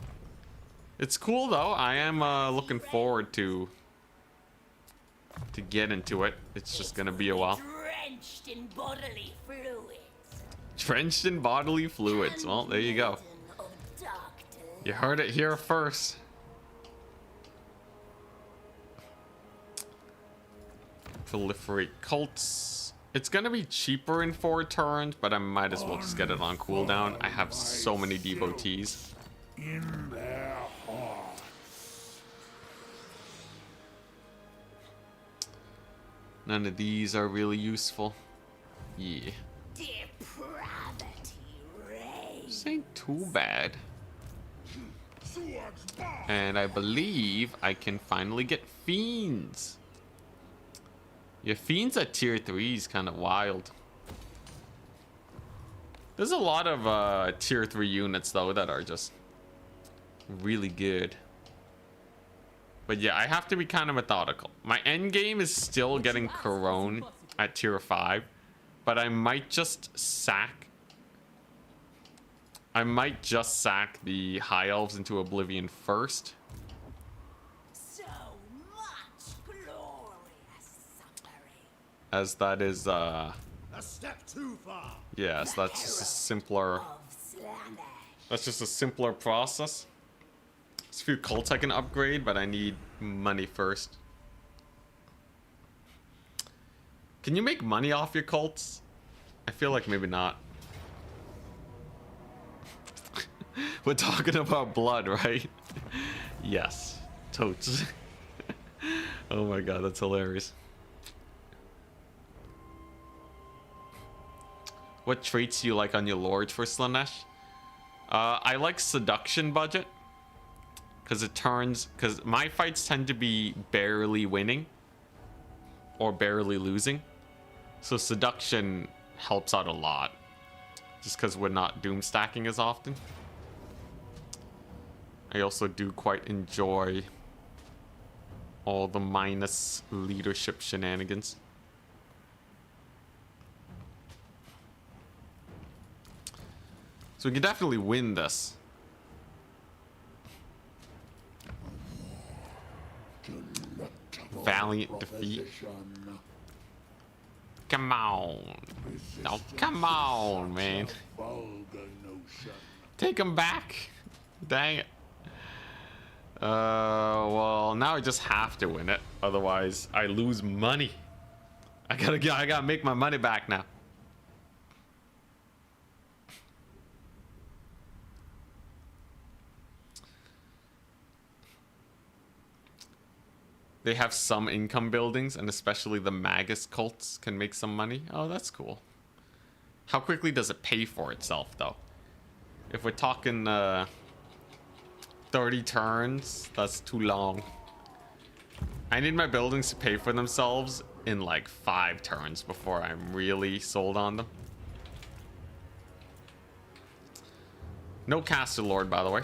It's cool though. I am looking forward to get into it. It's just gonna be a while. Drenched in bodily fluids. Drenched in bodily fluids. Well, there you go. Of dark You heard it here first. Proliferate cults. It's gonna be cheaper in 4 turns, but I might as well just get it on cooldown. I have so many devotees. In their heart. None of these are really useful. Yeah. depravity reigns. This ain't too bad. Swords bar. And I believe I can finally get fiends. Yeah, fiends at tier 3 is kind of wild. There's a lot of tier 3 units though that are just really good. But yeah, I have to be kind of methodical. My end game is still getting Corone at tier 5, but I might just sack the high elves into oblivion first. So much glorious suffering. As that is A step too far. yes, that's just a simpler Of slander. that's just a simpler process. There's a few cults I can upgrade, but I need money first. Can you make money off your cults? I feel like maybe not. We're talking about blood, right? Yes. Totes. Oh my god, that's hilarious. What traits do you like on your lords for Slanesh? I like seduction budget. Because my fights tend to be barely winning. Or barely losing. So seduction helps out a lot. Just because we're not doom stacking as often. I also do quite enjoy all the minus leadership shenanigans. So we can definitely win this. Valiant defeat. Come on. Oh, come on, man. Vulgar notion. Take him back. Dang it. Well, now I just have to win it. Otherwise, I lose money. I gotta make my money back now. They have some income buildings, and especially the Magus cults can make some money. Oh, that's cool. How quickly does it pay for itself, though? If we're talking 30 turns, that's too long. I need my buildings to pay for themselves in like 5 turns before I'm really sold on them. No Caster Lord, by the way.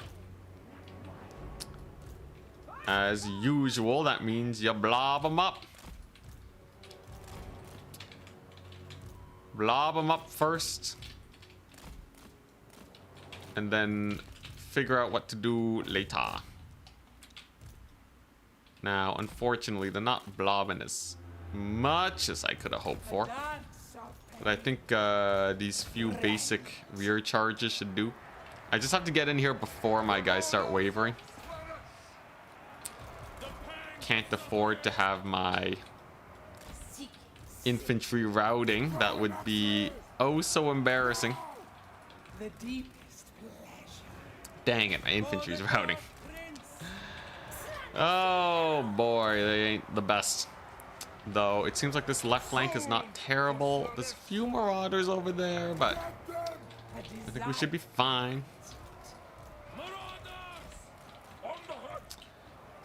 As usual, that means you blob them up. Blob them up first. And then figure out what to do later. Now, unfortunately, they're not blobbing as much as I could have hoped for. But I think these few basic rear charges should do. I just have to get in here before my guys start wavering. Can't afford to have my infantry routing. That would be oh so embarrassing. The deepest pleasure. Dang it, my infantry's routing. Oh boy, they ain't the best. Though it seems like this left flank is not terrible. There's a few marauders over there, but I think we should be fine.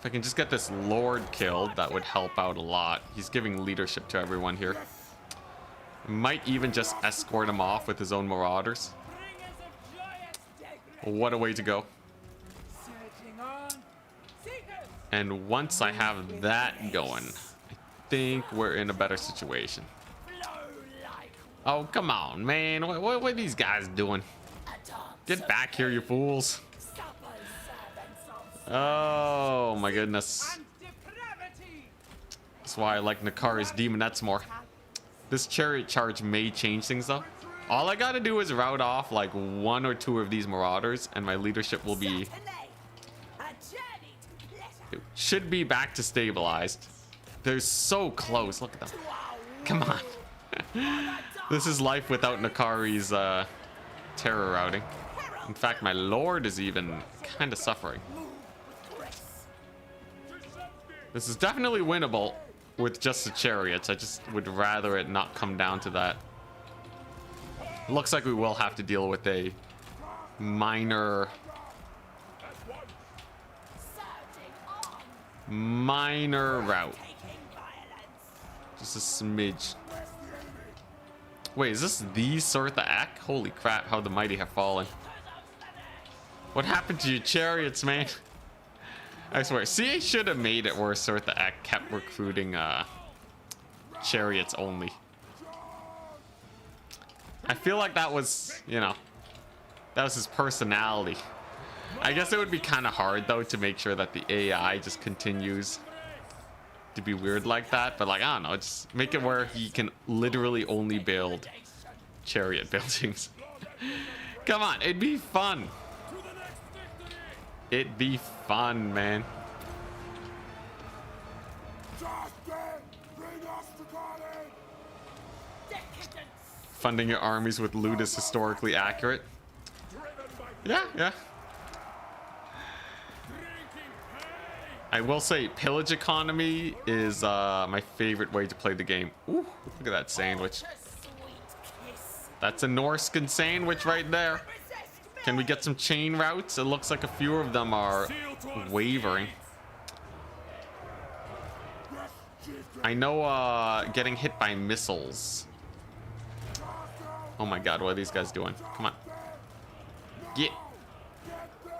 If I can just get this Lord killed, that would help out a lot. He's giving leadership to everyone here. Might even just escort him off with his own marauders. What a way to go. And once I have that going, I think we're in a better situation. Oh, come on, man. What are these guys doing? Get back here, you fools. Oh, my goodness. That's why I like Nkari's demonettes more. This chariot charge may change things, though. All I gotta do is route off like 1 or 2 of these marauders, and my leadership will be... It should be back to stabilized. They're so close. Look at them. Come on. This is life without Nkari's terror routing. In fact, my lord is even kind of suffering. This is definitely winnable with just the chariots. I just would rather it not come down to that. Looks like we will have to deal with a minor route. Just a smidge. Wait, is this the Surtha Ek? Holy crap, how the mighty have fallen. What happened to your chariots, man? I swear, CA should have made it where Surtha Ek kept recruiting chariots only. I feel like that was, you know, that was his personality. I guess it would be kind of hard, though, to make sure that the AI just continues to be weird like that. But, like, I don't know, just make it where he can literally only build chariot buildings. Come on, it'd be fun. It'd be fun, man. Funding your armies with loot is historically accurate. Yeah, yeah. I will say pillage economy is my favorite way to play the game. Ooh, look at that sandwich. That's a Norscan sandwich right there. Can we get some chain routes? It looks like a few of them are wavering. I know getting hit by missiles. Oh my god, what are these guys doing? Come on. Get.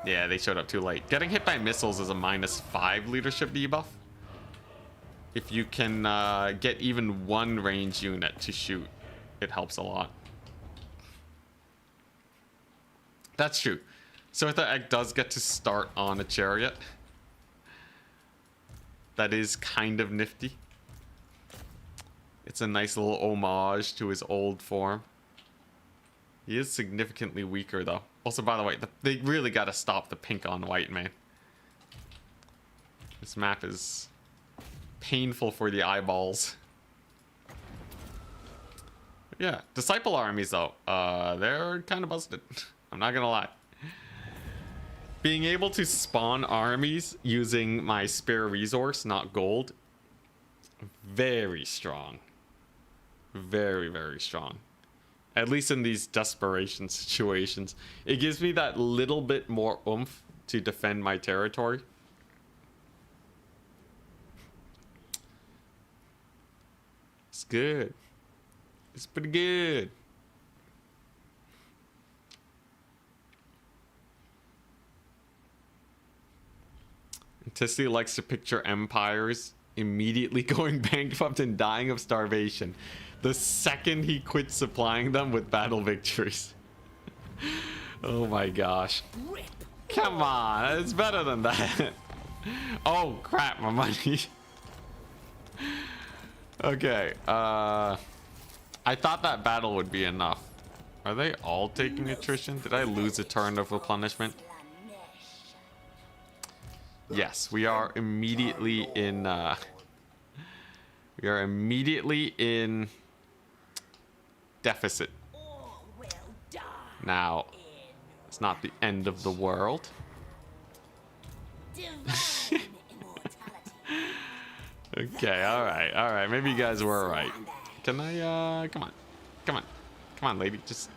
Yeah, they showed up too late. Getting hit by missiles is a -5 leadership debuff. If you can get even 1 range unit to shoot, it helps a lot. That's true. Surtha Ek does get to start on a chariot. That is kind of nifty. It's a nice little homage to his old form. He is significantly weaker, though. Also, by the way, they really got to stop the pink on white, man. This map is painful for the eyeballs. Yeah, disciple armies, though. They're kind of busted. I'm not gonna lie. Being able to spawn armies using my spare resource, not gold, very strong. Very, very strong. At least in these desperation situations. It gives me that little bit more oomph to defend my territory. It's good. It's pretty good. Tessie likes to picture empires immediately going bankrupt and dying of starvation the second he quits supplying them with battle victories. Oh my gosh. Come on, it's better than that. Oh crap, my money. Okay, I thought that battle would be enough. Are they all taking attrition? Did I lose a turn of replenishment? Yes, we are immediately in deficit. Now, it's not the end of the world. Okay, all right. Maybe you guys were right. Can I, come on, lady, just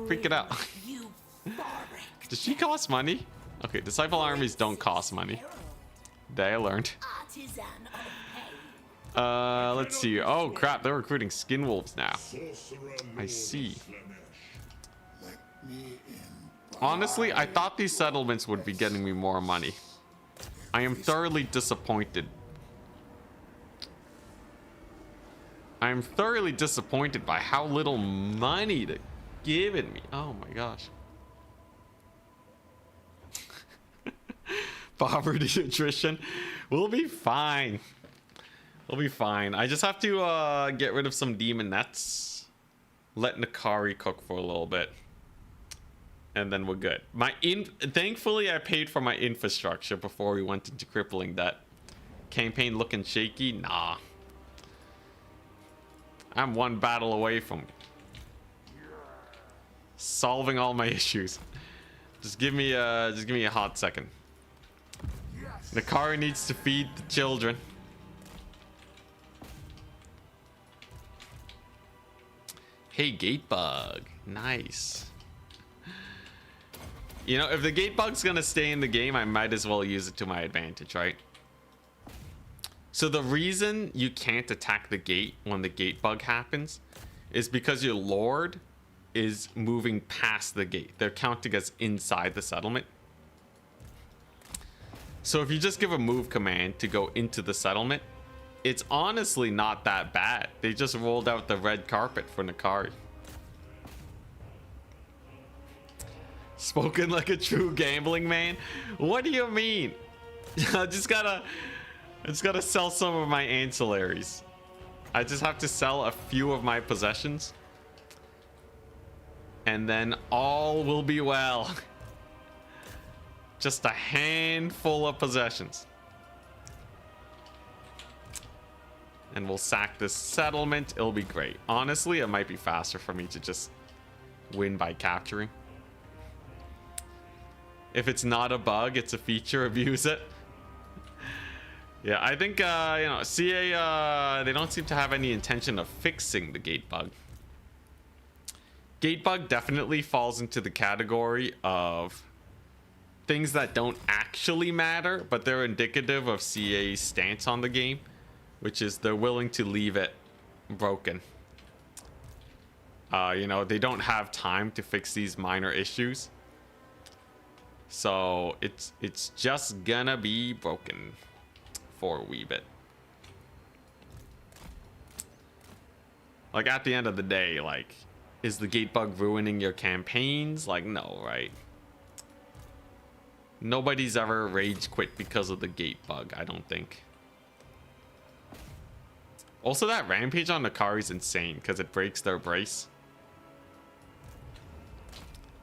freak it out. Does she cost money? Okay, disciple armies don't cost money. They learned. Artisan of pain. Let's see. Oh crap, they're recruiting skin wolves now. Sorcerer I Lord see. Slaanesh. Honestly, I thought these settlements would be getting me more money. I am thoroughly disappointed. I am thoroughly disappointed by how little money they're giving me. Oh my gosh. Poverty attrition. We'll be fine. We'll be fine. I just have to get rid of some demon nets. Let Nkari cook for a little bit. And then we're good. Thankfully, I paid for my infrastructure before we went into crippling debt. Campaign looking shaky? Nah. I'm one battle away from solving all my issues. Just give me a hot second. Nkari needs to feed the children. Hey, gate bug. Nice. You know, if the gate bug's gonna stay in the game, I might as well use it to my advantage, right? So the reason you can't attack the gate when the gate bug happens is because your lord is moving past the gate. They're counting as inside the settlement. So if you just give a move command to go into the settlement, it's honestly not that bad. They just rolled out the red carpet for Nkari. Spoken like a true gambling man? What do you mean? I just gotta sell some of my ancillaries. I just have to sell a few of my possessions. And then all will be well. Just a handful of possessions. And we'll sack this settlement. It'll be great. Honestly, it might be faster for me to just win by capturing. If it's not a bug, it's a feature. Abuse it. Yeah, I think, you know, CA, they don't seem to have any intention of fixing the gate bug. Gate bug definitely falls into the category of things that don't actually matter, but they're indicative of CA's stance on the game, which is they're willing to leave it broken. You know, they don't have time to fix these minor issues. So it's just gonna be broken for a wee bit. Like, at the end of the day, like, is the gate bug ruining your campaigns? Like, no, right? Nobody's ever rage quit because of the gate bug, I don't think. Also, that rampage on Nkari is insane because it breaks their brace.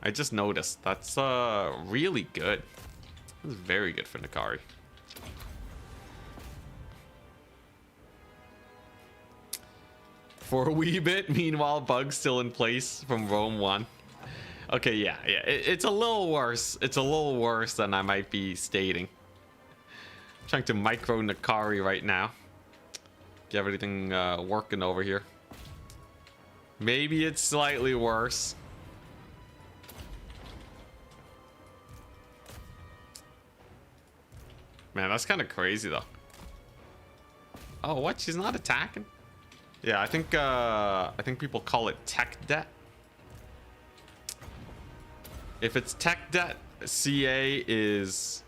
I just noticed. That's really good. That's very good for Nkari. For a wee bit, meanwhile, bug's still in place from Rome 1. Okay, yeah. It's a little worse. It's a little worse than I might be stating. I'm trying to micro Nkari right now. Get everything working over here. Maybe it's slightly worse. Man, that's kind of crazy though. Oh, what? She's not attacking? Yeah, I think people call it tech debt. If it's tech debt, CA is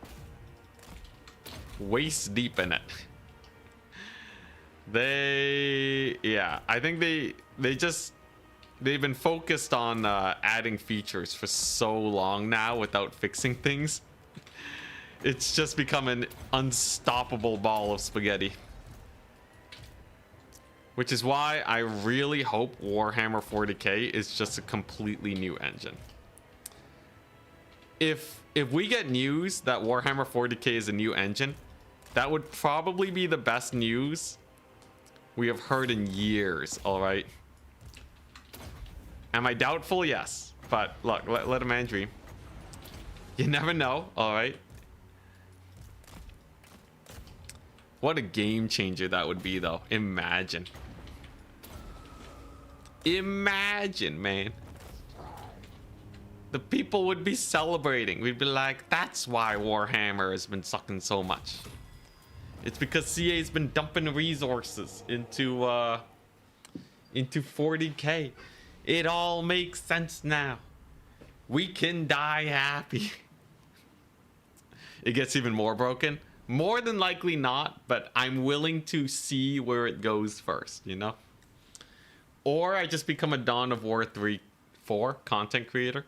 waist deep in it. I think they've been focused on adding features for so long now without fixing things. It's just become an unstoppable ball of spaghetti. Which is why I really hope Warhammer 40k is just a completely new engine. If we get news that Warhammer 40k is a new engine, that would probably be the best news we have heard in years, all right? Am I doubtful? Yes. But look, let a man dream. You never know, all right? What a game changer that would be, though. Imagine. Imagine, man. the people would be celebrating. We'd be like, that's why Warhammer has been sucking so much. It's because CA's been dumping resources into 40k. It all makes sense now. We can die happy. It gets even more broken. More than likely not, but I'm willing to see where it goes first, you know? Or I just become a Dawn of War 4 content creator.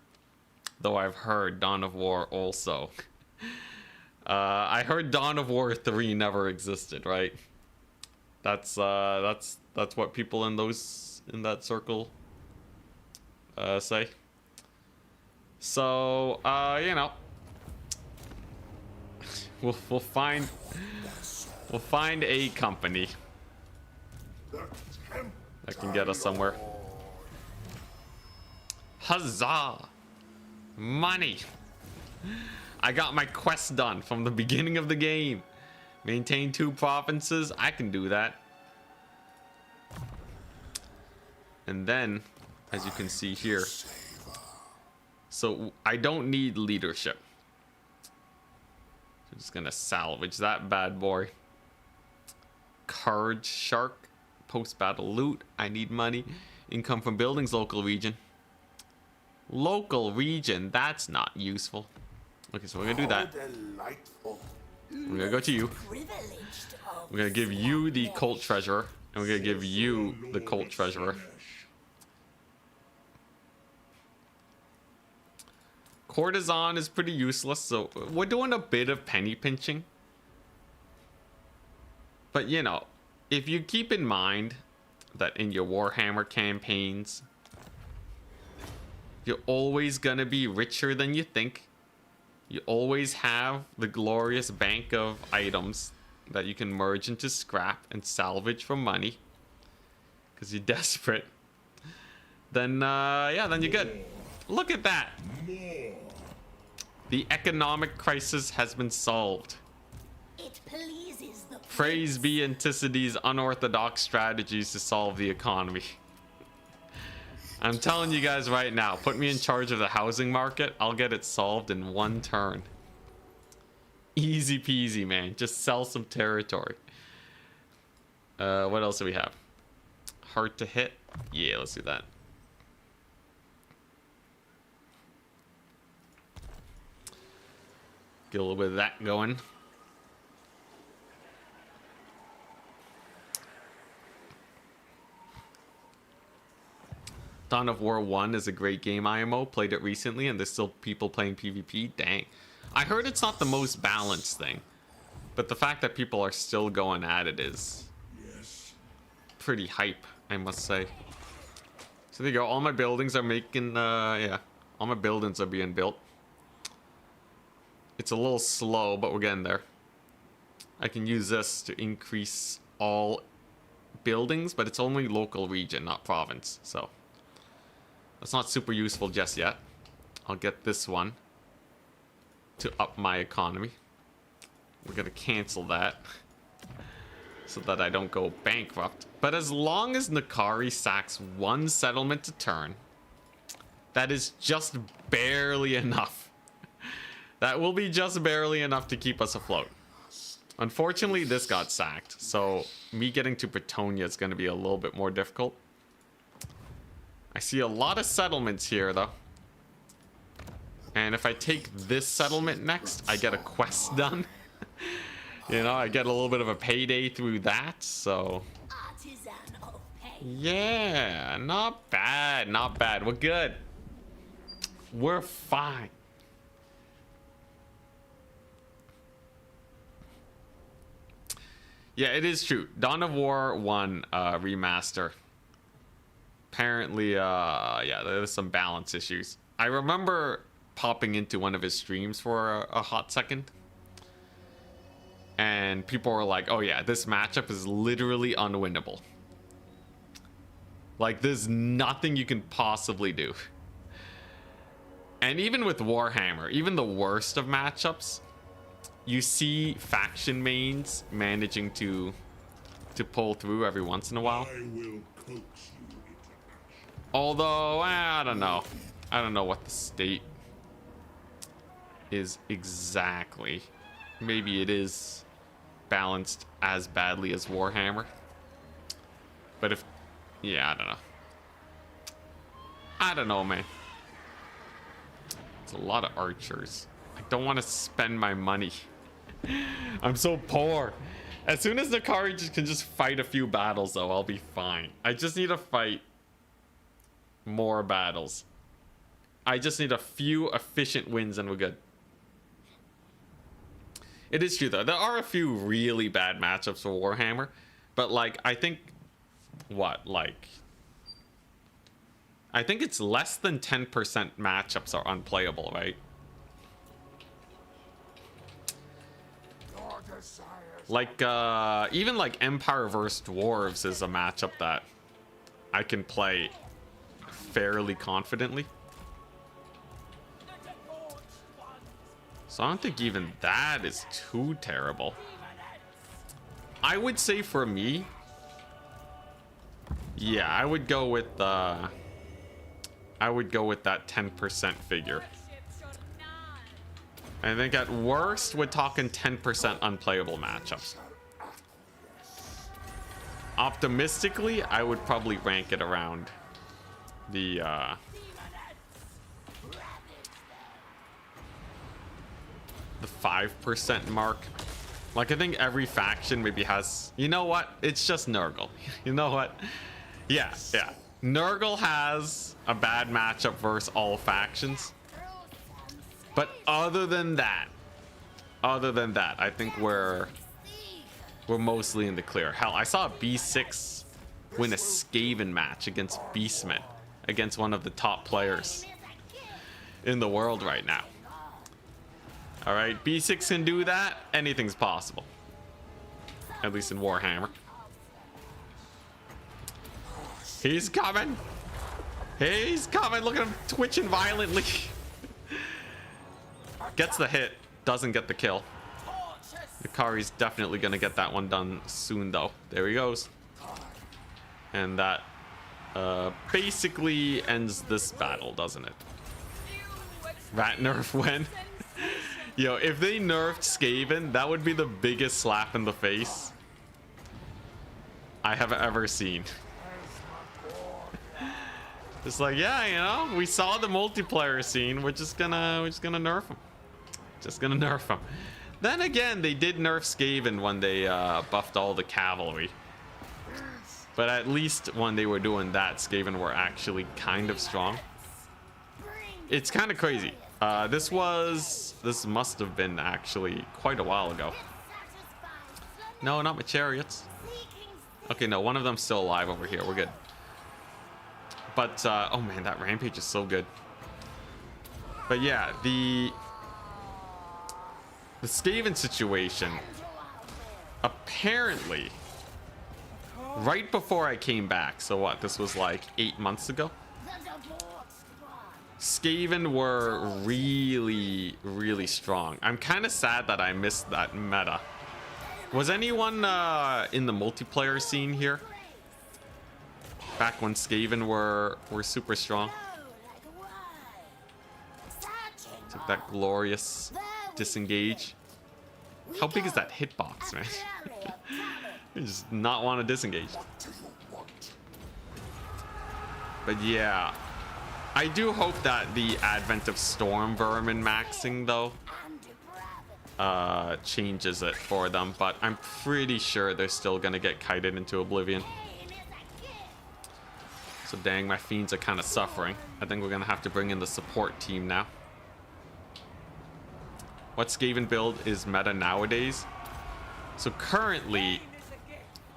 Though I've heard Dawn of War also. I heard Dawn of War 3 never existed, right? That's what people in that circle say. So you know, we'll find a company that can get us somewhere. Huzzah! Money! I got my quest done from the beginning of the game. Maintain 2 provinces. I can do that. And then, as you can see here, so I don't need leadership. I'm just gonna salvage that bad boy. Card shark. Post-battle loot. I need money. Income from buildings. Local region. Local region. That's not useful. Okay, so we're gonna do that. We're gonna go to you. We're gonna give you the cult treasurer, and we're gonna give you the cult treasurer. Courtesan is pretty useless, so we're doing a bit of penny pinching. But you know, if you keep in mind that in your Warhammer campaigns, you're always gonna be richer than you think. You always have the glorious bank of items that you can merge into scrap and salvage for money because you're desperate. Then yeah, then you're good. Look at that. The economic crisis has been solved. It pleases the Praise be Anticity's unorthodox strategies to solve the economy. I'm telling you guys right now, put me in charge of the housing market, I'll get it solved in 1 turn. Easy peasy, man. Just sell some territory. What else do we have? Hard to hit? Yeah, let's do that. Get a little bit of that going. Dawn of War 1 is a great game IMO. Played it recently and there's still people playing PvP. Dang. I heard it's not the most balanced thing. But the fact that people are still going at it is pretty hype, I must say. So there you go. All my buildings are making, yeah. All my buildings are being built. It's a little slow, but we're getting there. I can use this to increase all buildings, but it's only local region, not province. So that's not super useful just yet. I'll get this one to up my economy. We're gonna cancel that so that I don't go bankrupt. But as long as Nkari sacks 1 settlement a turn, that is just barely enough. That will be just barely enough to keep us afloat. Unfortunately, this got sacked, so me getting to Bretonia is going to be a little bit more difficult. I see a lot of settlements here, though. And if I take this settlement next, I get a quest done. You know, I get a little bit of a payday through that, so... Yeah, not bad, not bad. We're good. We're fine. Yeah, it is true. Dawn of War 1 remaster. Apparently, yeah, there's some balance issues. I remember popping into one of his streams for a hot second. And people were like, oh yeah, this matchup is literally unwinnable. Like, there's nothing you can possibly do. And even with Warhammer, even the worst of matchups, you see faction mains managing to pull through every once in a while. I will coax you into action. Although, I don't know. I don't know what the state is exactly. Maybe it is balanced as badly as Warhammer. But if... yeah, I don't know. I don't know, man. It's a lot of archers. I don't want to spend my money. I'm so poor. As soon as the Nkari can just fight a few battles, though, I'll be fine. I just need to fight more battles. I just need a few efficient wins and we're good. It is true, though. There are a few really bad matchups for Warhammer. But, like, I think... what? Like... I think it's less than 10% matchups are unplayable, right? Like, even like Empire vs. Dwarves is a matchup that I can play fairly confidently. So I don't think even that is too terrible. I would say for me, yeah, I would go with that 10% figure. I think at worst, we're talking 10% unplayable matchups. Optimistically, I would probably rank it around the 5% mark. Like, I think every faction maybe has... you know what? It's just Nurgle. You know what? Yeah. Nurgle has a bad matchup versus all factions. But other than that, I think we're mostly in the clear. Hell, I saw a B6 win a Skaven match against Beastman, against one of the top players in the world right now. All right, B6 can do that. Anything's possible. At least in Warhammer. He's coming. He's coming. Look at him twitching violently. Gets the hit, doesn't get the kill. Nkari's definitely gonna get that one done soon, though. There he goes. And that basically ends this battle, doesn't it? Rat nerf win. Yo, if they nerfed Skaven, that would be the biggest slap in the face I have ever seen. It's like, yeah, you know, we saw the multiplayer scene. We're just gonna nerf him. Just gonna nerf him. Then again, they did nerf Skaven when they buffed all the cavalry. But at least when they were doing that, Skaven were actually kind of strong. It's kind of crazy. This must have been actually quite a while ago. No, not my chariots. Okay, no, one of them's still alive over here. We're good. But, oh man, that rampage is so good. But yeah, the Skaven situation, apparently, right before I came back, so what, this was like 8 months ago? Skaven were really, really strong. I'm kind of sad that I missed that meta. Was anyone in the multiplayer scene here? Back when Skaven were super strong. Took that glorious disengage. How big is that hitbox, man? You just not want to disengage. But yeah, I do hope that the advent of Storm Vermin maxing, though, changes it for them. But I'm pretty sure they're still gonna get kited into oblivion. So dang, my fiends are kind of suffering. I think we're gonna have to bring in the support team now. What Skaven build is meta nowadays? So currently,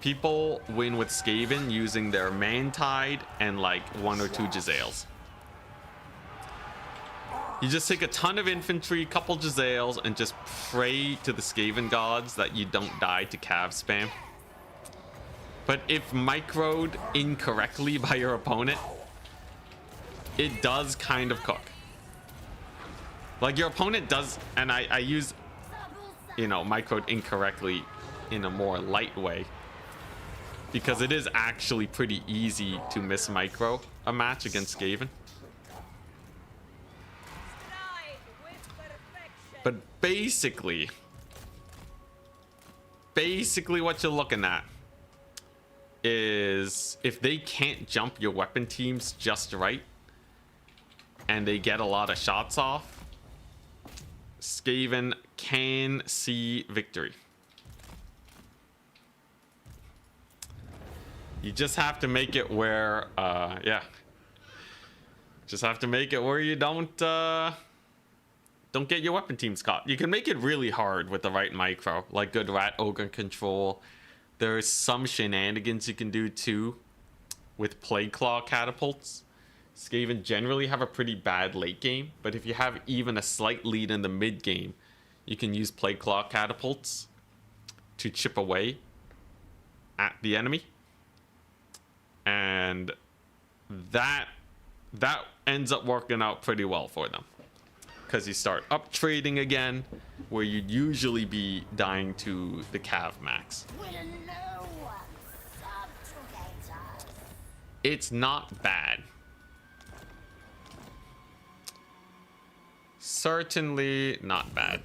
people win with Skaven using their Mantide and like 1 or 2 Jezzails. You just take a ton of infantry, couple Jezzails, and just pray to the Skaven gods that you don't die to cav spam. But if microed incorrectly by your opponent, it does kind of cook. Like your opponent does, and I use, you know, microed incorrectly in a more light way, because it is actually pretty easy to miss micro a match against Skaven. basically what you're looking at is if they can't jump your weapon teams just right and they get a lot of shots off, Skaven can see victory. You just have to make it where, just have to make it where you don't get your weapon teams caught. You can make it really hard with the right micro, like good rat ogre control. There's some shenanigans you can do too with plague claw catapults. Skaven generally have a pretty bad late game, but if you have even a slight lead in the mid game, you can use plague claw catapults to chip away at the enemy. And that ends up working out pretty well for them, because you start up trading again where you'd usually be dying to the cav max. Will no one subjugate us? It's not bad. Certainly not bad.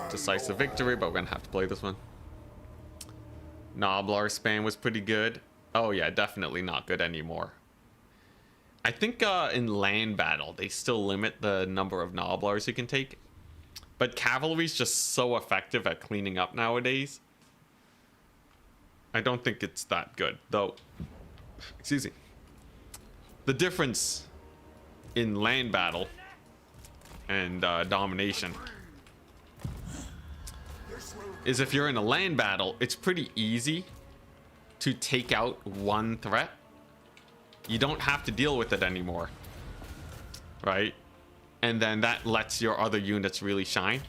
Decisive victory, but we're gonna have to play this one. Noblar spam was pretty good. Oh yeah, definitely not good anymore. I think in land battle, they still limit the number of Noblars you can take. But cavalry's just so effective at cleaning up nowadays. I don't think it's that good, though. Excuse me. The difference in land battle and domination is if you're in a land battle, it's pretty easy to take out one threat. You don't have to deal with it anymore, right? And then that lets your other units really shine.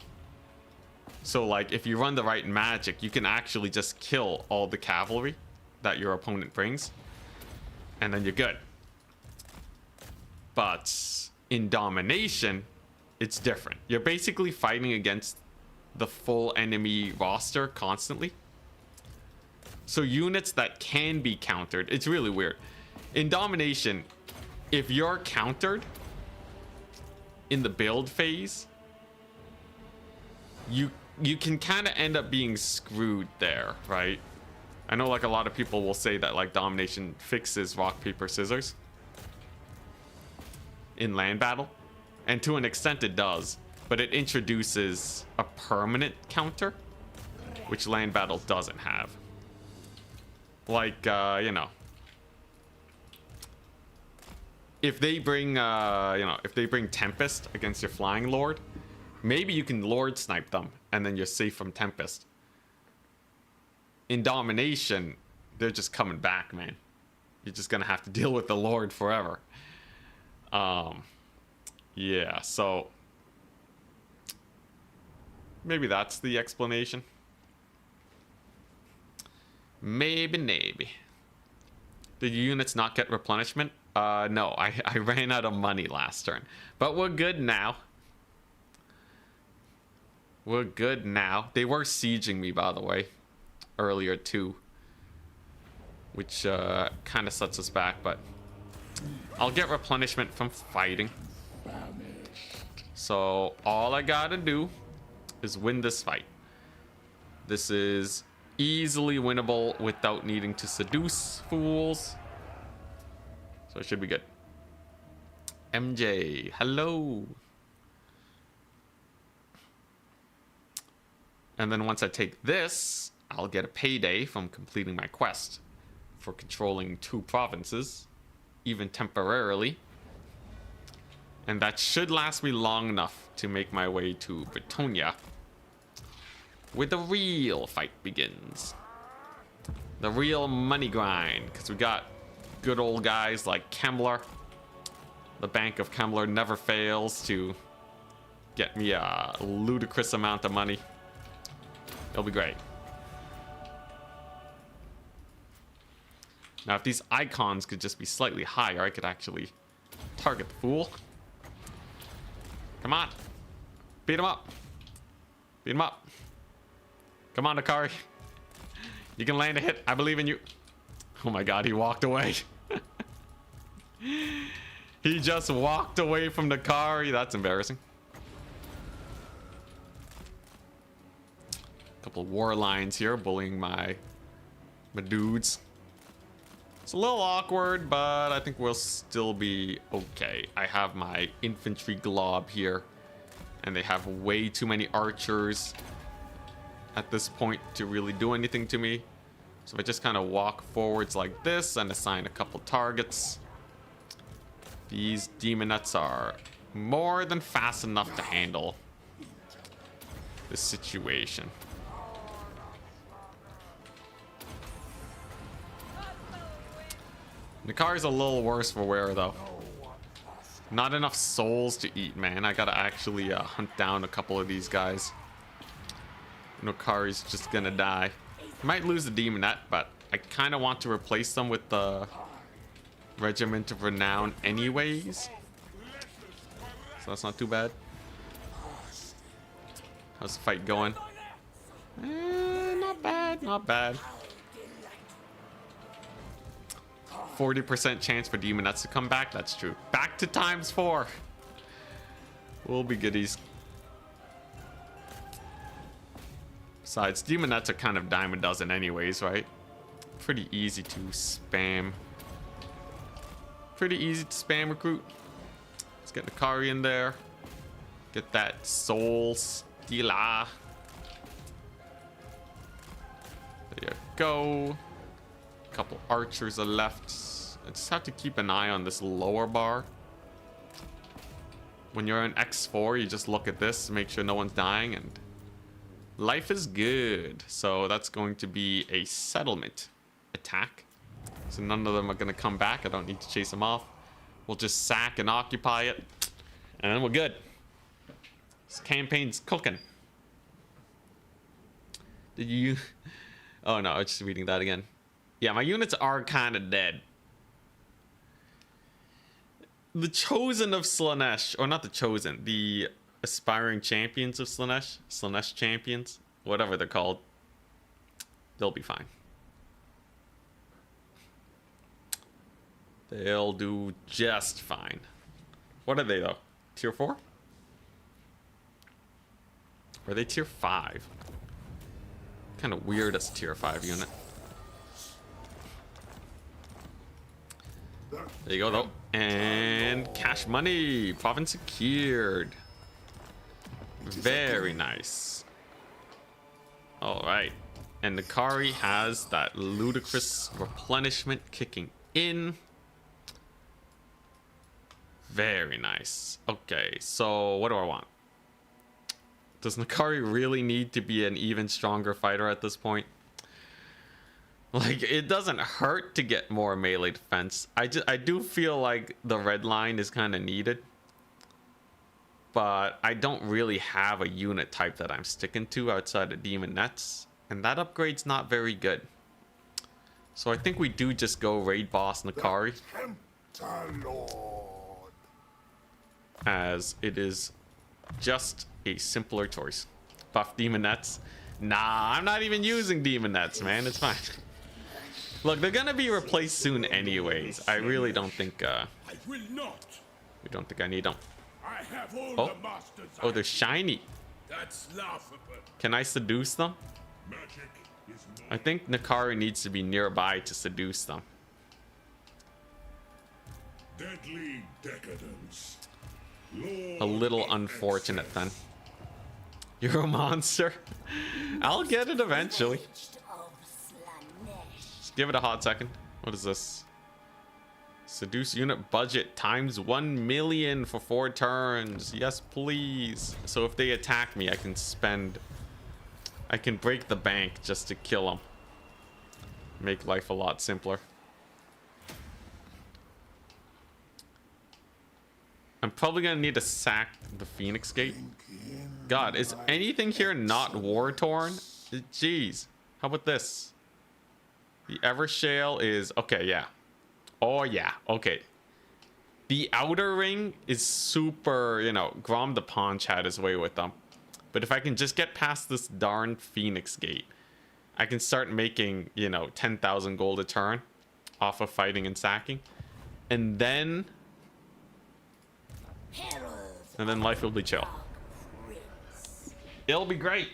So like if you run the right magic, you can actually just kill all the cavalry that your opponent brings, and then you're good. But in domination, it's different. You're basically fighting against the full enemy roster constantly. So units that can be countered, it's really weird. In domination, if you're countered in the build phase, you can kind of end up being screwed there, right? I know like a lot of people will say that like domination fixes rock, paper, scissors in land battle, and to an extent it does, but it introduces a permanent counter, which land battle doesn't have. Like, you know, if they bring, if they bring Tempest against your Flying Lord, maybe you can Lord snipe them and then you're safe from Tempest. In domination, they're just coming back, man. You're just gonna have to deal with the Lord forever. Yeah, so maybe that's the explanation. Maybe. Did your units not get replenishment? No, I ran out of money last turn. But we're good now. We're good now. They were sieging me, by the way, earlier too, which kind of sets us back, but I'll get replenishment from fighting. So all I gotta do is win this fight. This is easily winnable without needing to seduce fools. So it should be good. MJ, hello. And then once I take this, I'll get a payday from completing my quest for controlling 2 provinces, even temporarily. And that should last me long enough to make my way to Bretonia, where the real fight begins. The real money grind, because we got good old guys like Kemmler. The Bank of Kemmler never fails to get me a ludicrous amount of money. It'll be great. Now, if these icons could just be slightly higher, I could actually target the fool. Come on. Beat him up. Beat him up. Come on, Nkari. You can land a hit. I believe in you. Oh my god, he walked away. He just walked away from Nkari. That's embarrassing. Couple war lions here bullying my dudes. It's a little awkward, but I think we'll still be okay. I have my infantry glob here, and they have way too many archers at this point to really do anything to me. So if I just kind of walk forwards like this and assign a couple targets, these demonettes are more than fast enough to handle this situation. Nkari's a little worse for wear, though. Not enough souls to eat, man. I gotta actually hunt down a couple of these guys. Nkari's just gonna die. Might lose the demonette, but I kind of want to replace them with the Regiment of Renown anyways. So that's not too bad. How's the fight going? Not bad, not bad. 40% chance for demonettes to come back. That's true. Back to ×4. We'll be goodies. Besides, demonettes are kind of dime a dozen anyways, right? Pretty easy to spam. Pretty easy to spam recruit. Let's get Nkari in there. Get that soul stealer. There you go. Couple archers are left. I just have to keep an eye on this lower bar. When you're in X4, you just look at this, make sure no one's dying, and life is good. So that's going to be a settlement attack. So none of them are going to come back. I don't need to chase them off. We'll just sack and occupy it, and we're good. This campaign's cooking. Did you... Oh no, I was just reading that again. Yeah, my units are kind of dead. The Chosen of Slaanesh, or not the Chosen, the Aspiring Champions of Slaanesh, Slaanesh Champions, whatever they're called, they'll be fine. They'll do just fine. What are they though? Tier 4? Or are they tier 5? Kind of weird as a tier 5 unit. There you go, though. And cash money. Province secured. Very nice. All right. And Nkari has that ludicrous replenishment kicking in. Very nice. Okay, so what do I want? Does Nkari really need to be an even stronger fighter at this point? Like, it doesn't hurt to get more melee defense. I do feel like the red line is kind of needed. But I don't really have a unit type that I'm sticking to outside of demonettes. And that upgrade's not very good. So I think we do just go raid boss Nkari. As it is just a simpler choice. Buff demonettes. Nah, I'm not even using demonettes, man. It's fine. Look, they're gonna be replaced soon anyways. I really don't think I will not. we don't think I need them. I have all the masters. Oh, they're shiny. That's laughable. Can I seduce them? Magic is I think Nkari needs to be nearby to seduce them. deadly decadence. A little unfortunate then. You're a monster. I'll get it eventually. Just give it a hot second. What is this? Seduce unit budget times 1 million for 4 turns. Yes, please. So if they attack me, I can break the bank just to kill them. Make life a lot simpler. I'm probably gonna need to sack the Phoenix Gate. God, is anything here not war-torn? Jeez. How about this? The Evershale is... Okay, yeah. Oh, yeah. Okay. The outer ring is super... You know, Grom the Paunch had his way with them. But if I can just get past this darn Phoenix Gate, I can start making, you know, 10,000 gold a turn off of fighting and sacking. And then life will be chill. It'll be great.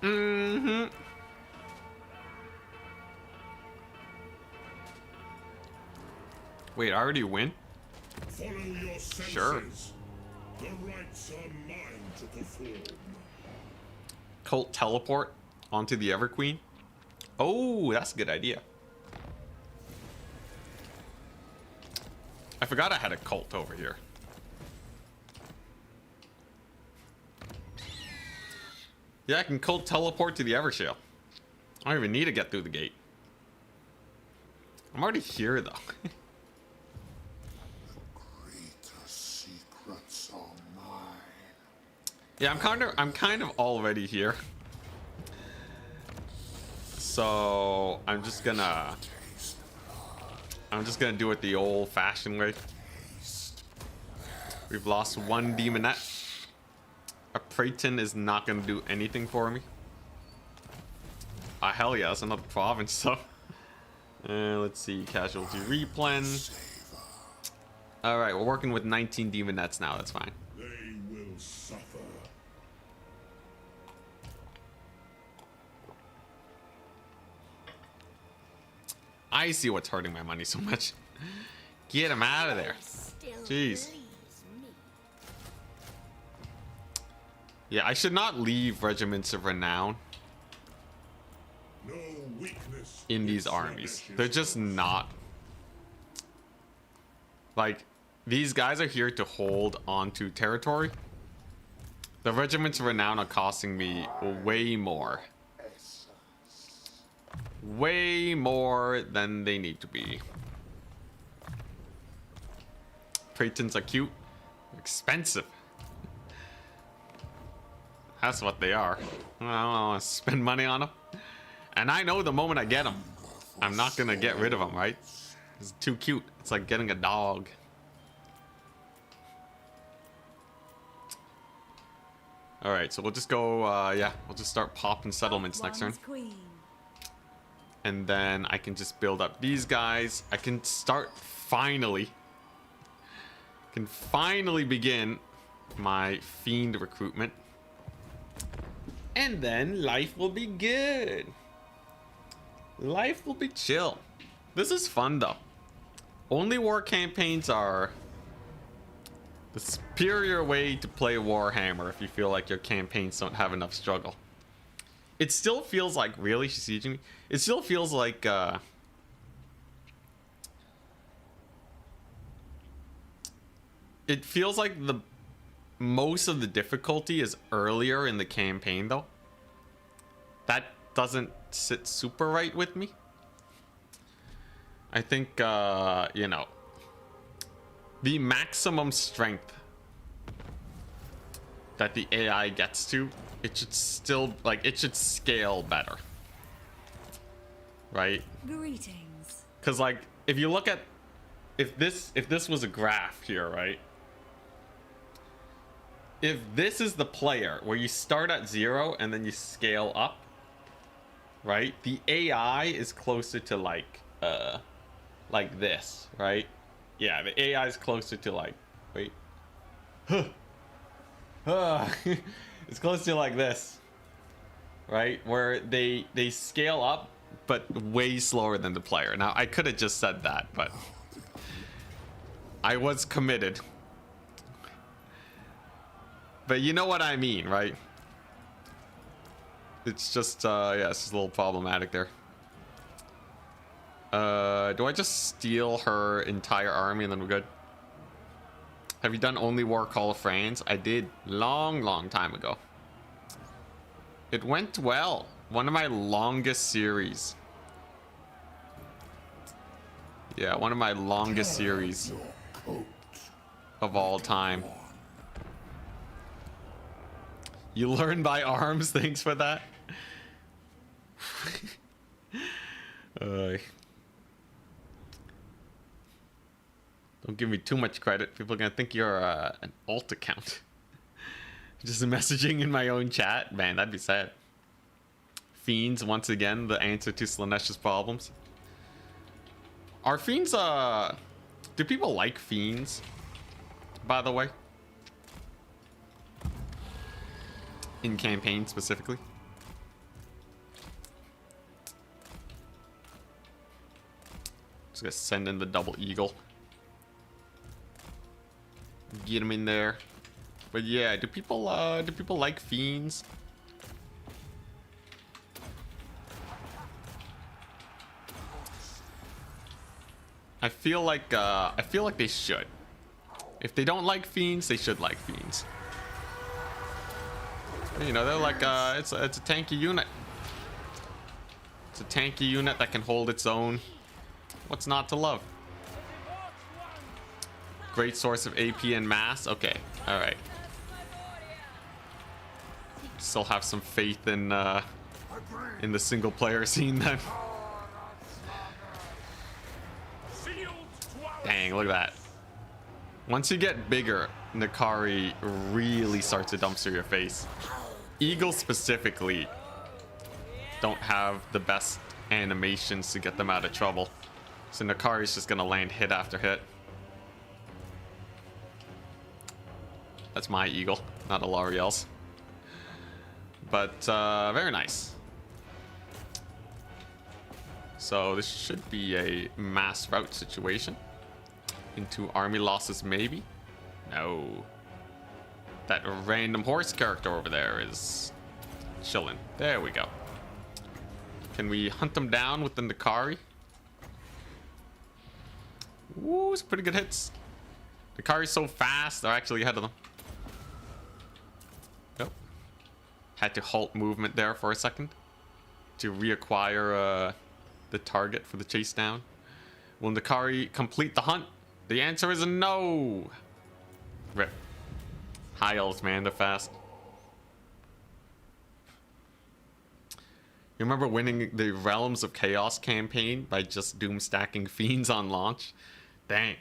Mm-hmm. Wait, I already win? Follow your senses. Sure. The rites are mine to perform. Cult teleport onto the Everqueen? Oh, that's a good idea. I forgot I had a cult over here. Yeah, I can cult teleport to the Evershale. I don't even need to get through the gate. I'm already here, though. Greater secrets are mine. Yeah, I'm kind of already here. So I'm just gonna do it the old-fashioned way. We've lost one demonette. A Praeton is not gonna do anything for me. Ah, hell yeah, that's another province, so. Let's see, casualty replen. Alright, we're working with 19 demonettes now, that's fine. They will suffer. I see what's hurting my money so much. Get him out of there. Still Jeez. please me. Yeah, I should not leave regiments of renown No weakness in these armies. They're just not. Like, these guys are here to hold onto territory. The regiments of renown are costing me way more. Way more than they need to be. Praetons are cute. Expensive. That's what they are. I don't want to spend money on them. And I know the moment I get them, I'm not going to get rid of them, right? It's too cute. It's like getting a dog. Alright, so we'll just go, yeah, we'll just start popping settlements next turn. Queen. And then I can just build up these guys. I can start finally. Can finally begin my fiend recruitment. And then life will be good. Life will be chill. This is fun though. Only war campaigns are the superior way to play Warhammer if you feel like your campaigns don't have enough struggle. It still feels like, really, she's sieging me? It still feels like, it feels like the most of the difficulty is earlier in the campaign, though. That doesn't sit super right with me. I think, you know, the maximum strength that the AI gets to, it should still, like, it should scale better. Right? Greetings. Because, like, if you look at, if this was a graph here, right? If this is the player where you start at 0 and then you scale up, right? The AI is closer to like this, right? Yeah, the AI is closer to like, wait. It's close to like this, right? Where they scale up, but way slower than the player. Now, I could have just said that, but I was committed. But you know what I mean, right? It's just, yeah, it's just a little problematic there. Do I just steal her entire army and then we're good? Have you done Only War Call of France? I did, long time ago. It went well. One of my longest series. Yeah, one of my longest series of all time. You learn by arms, thanks for that. Don't give me too much credit. People are gonna think you're an alt account. Just messaging in my own chat. Man, that'd be sad. Fiends, once again, the answer to Slaaneish's problems. Are fiends, do people like fiends? By the way? In campaign specifically? Just gonna send in the double eagle. Get him in there. But yeah, do people like fiends? I feel like they should. If they don't like fiends, they should like fiends. You know, they're like it's a tanky unit. It's a tanky unit that can hold its own. What's not to love? Great source of AP and mass. Okay, all right. Still have some faith in the single player scene then. Dang, look at that. Once you get bigger, Nkari really starts to dumpster your face. Eagles specifically don't have the best animations to get them out of trouble. So Nkari's just gonna land hit after hit. That's my eagle, not a L'Oreal's. But very nice. So this should be a mass route situation. Into army losses, maybe? No. That random horse character over there is chilling. There we go. Can we hunt them down with the Nkari? Ooh, it's pretty good hits. Nkari's so fast, they're actually ahead of them. Nope. Had to halt movement there for a second to reacquire the target for the chase down. Will Nkari complete the hunt? The answer is no. Rip. High elves, man, they're fast. You remember winning the Realms of Chaos campaign by just doom stacking fiends on launch? Dang.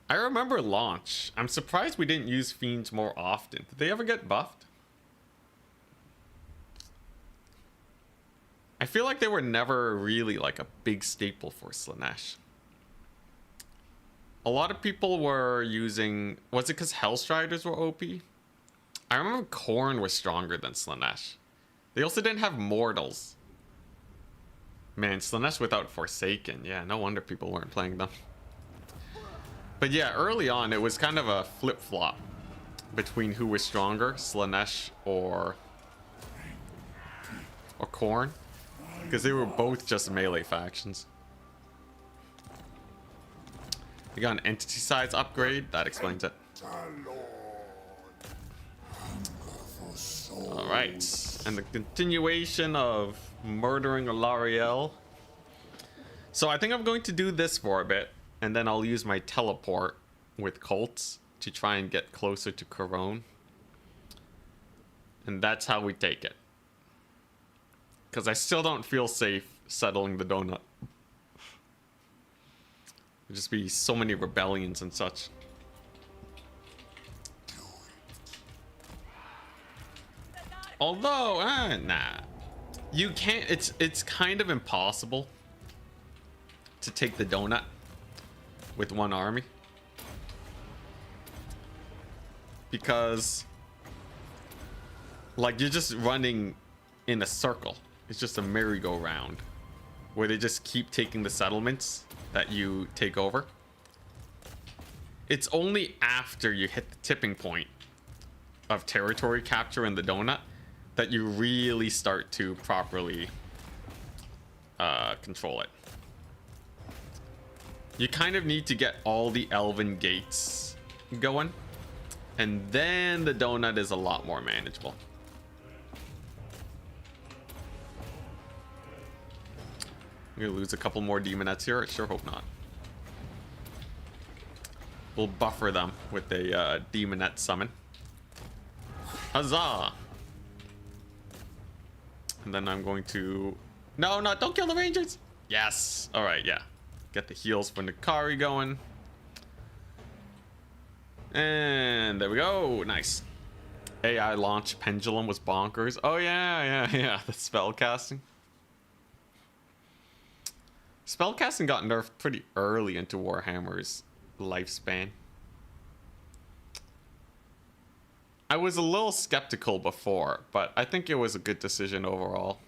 I remember launch. I'm surprised we didn't use fiends more often. Did they ever get buffed? I feel like they were never really like a big staple for Slaanesh. A lot of people were using... Was it because Hellstriders were OP? I remember Khorne was stronger than Slaanesh. They also didn't have Mortals. Man, Slaanesh without Forsaken. Yeah, no wonder people weren't playing them. But yeah, early on, it was kind of a flip-flop between who was stronger, Slaanesh or Khorne. Because they were both just melee factions. We got an entity size upgrade. That explains it. Alright. And the continuation of murdering a L'Oreal. So I think I'm going to do this for a bit. And then I'll use my teleport with Colts to try and get closer to Corone. And that's how we take it. Because I still don't feel safe settling the donut. There'd just be so many rebellions and such. Although, nah. You can't, it's kind of impossible to take the donut with one army. Because, like, you're just running in a circle. It's just a merry-go-round where they just keep taking the settlements that you take over. It's only after you hit the tipping point of territory capture in the donut that you really start to properly control it. You kind of need to get all the elven gates going, and then the donut is a lot more manageable. I'm gonna lose a couple more demonettes here. I sure hope not. We'll buffer them with a demonette summon. Huzzah! And then I'm going to... No, don't kill the rangers! Yes! Alright, yeah. Get the heals for Nkari going. And there we go. Nice. AI launch pendulum was bonkers. Oh yeah. The spell casting. Spellcasting got nerfed pretty early into Warhammer's lifespan. I was a little skeptical before, but I think it was a good decision overall.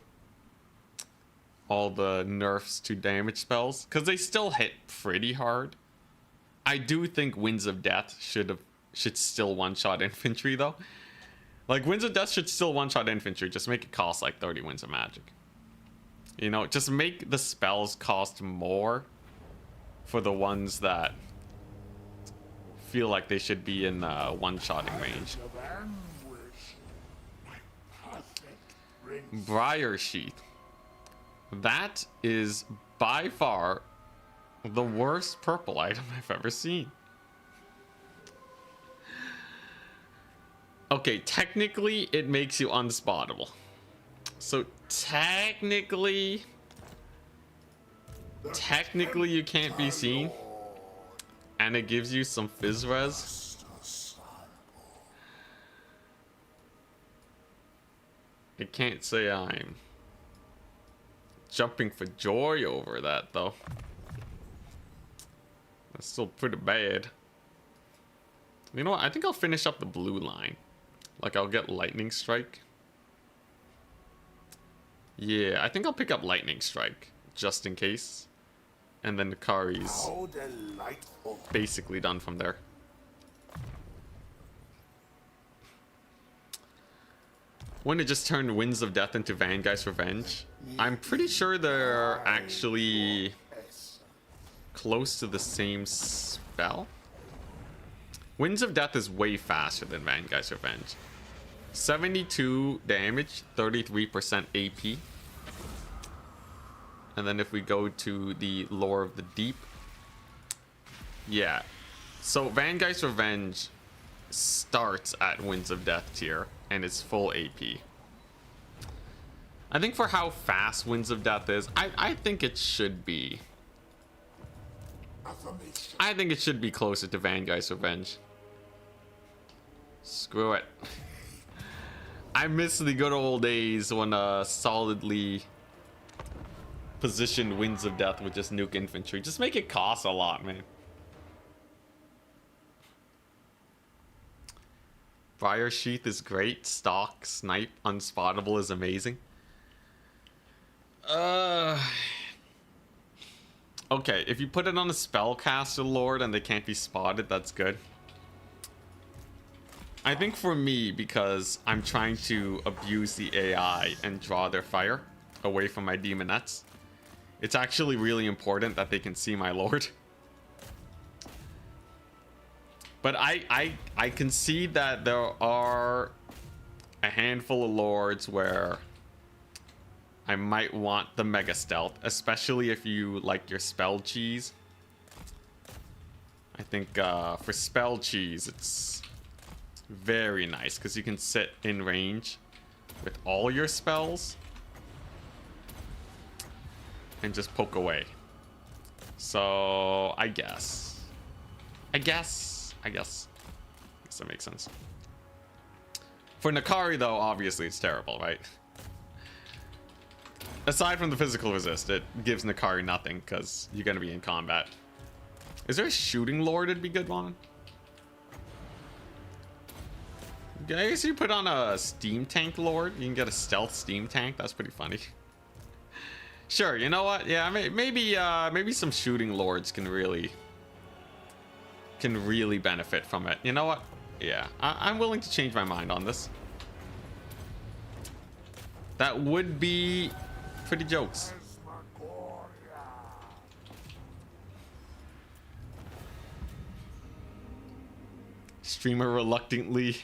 all the nerfs to damage spells, because they still hit pretty hard. I do think Winds of Death should still one-shot infantry though. Like Winds of Death should still one-shot infantry, just make it cost like 30 Winds of Magic. You know, just make the spells cost more for the ones that feel like they should be in one-shotting range. Briar Sheath. That is by far the worst purple item I've ever seen. Okay, technically it makes you unspottable. So technically you can't be seen. And it gives you some fizz res. I can't say I'm jumping for joy over that though. That's still pretty bad. You know what? I think I'll finish up the blue line. Like I'll get Lightning Strike. Yeah, I think I'll pick up Lightning Strike just in case. And then Nkari's basically done from there. When it just turned Winds of Death into Vanguard's Revenge, I'm pretty sure they're actually close to the same spell. Winds of Death is way faster than Vanguard's Revenge. 72 damage, 33% AP. And then if we go to the Lore of the Deep, yeah. So Vanguard's Revenge starts at Winds of Death tier and it's full AP. I think for how fast Winds of Death is, I think it should be. I think it should be closer to Vanguard's Revenge. Screw it. I miss the good old days when solidly positioned Winds of Death with just nuke infantry. Just make it cost a lot, man. Briar Sheath is great. Stalk, Snipe, Unspottable is amazing. Okay, if you put it on a Spellcaster Lord and they can't be spotted, that's good. I think for me, because I'm trying to abuse the AI and draw their fire away from my Demonettes, it's actually really important that they can see my Lord. But I can see that there are a handful of Lords where I might want the Mega Stealth, especially if you like your Spell Cheese. I think for Spell Cheese, it's very nice because you can sit in range with all your spells and just poke away. So I guess that makes sense. For Nkari though, obviously it's terrible, right? Aside from the physical resist, it gives Nkari nothing because you're gonna be in combat. Is there a shooting lord that'd be good on? I guess you put on a steam tank lord, you can get a stealth steam tank. That's pretty funny. Sure, you know what? Yeah, maybe some shooting lords can really benefit from it. You know what? Yeah, I'm willing to change my mind on this. That would be pretty jokes. Streamer reluctantly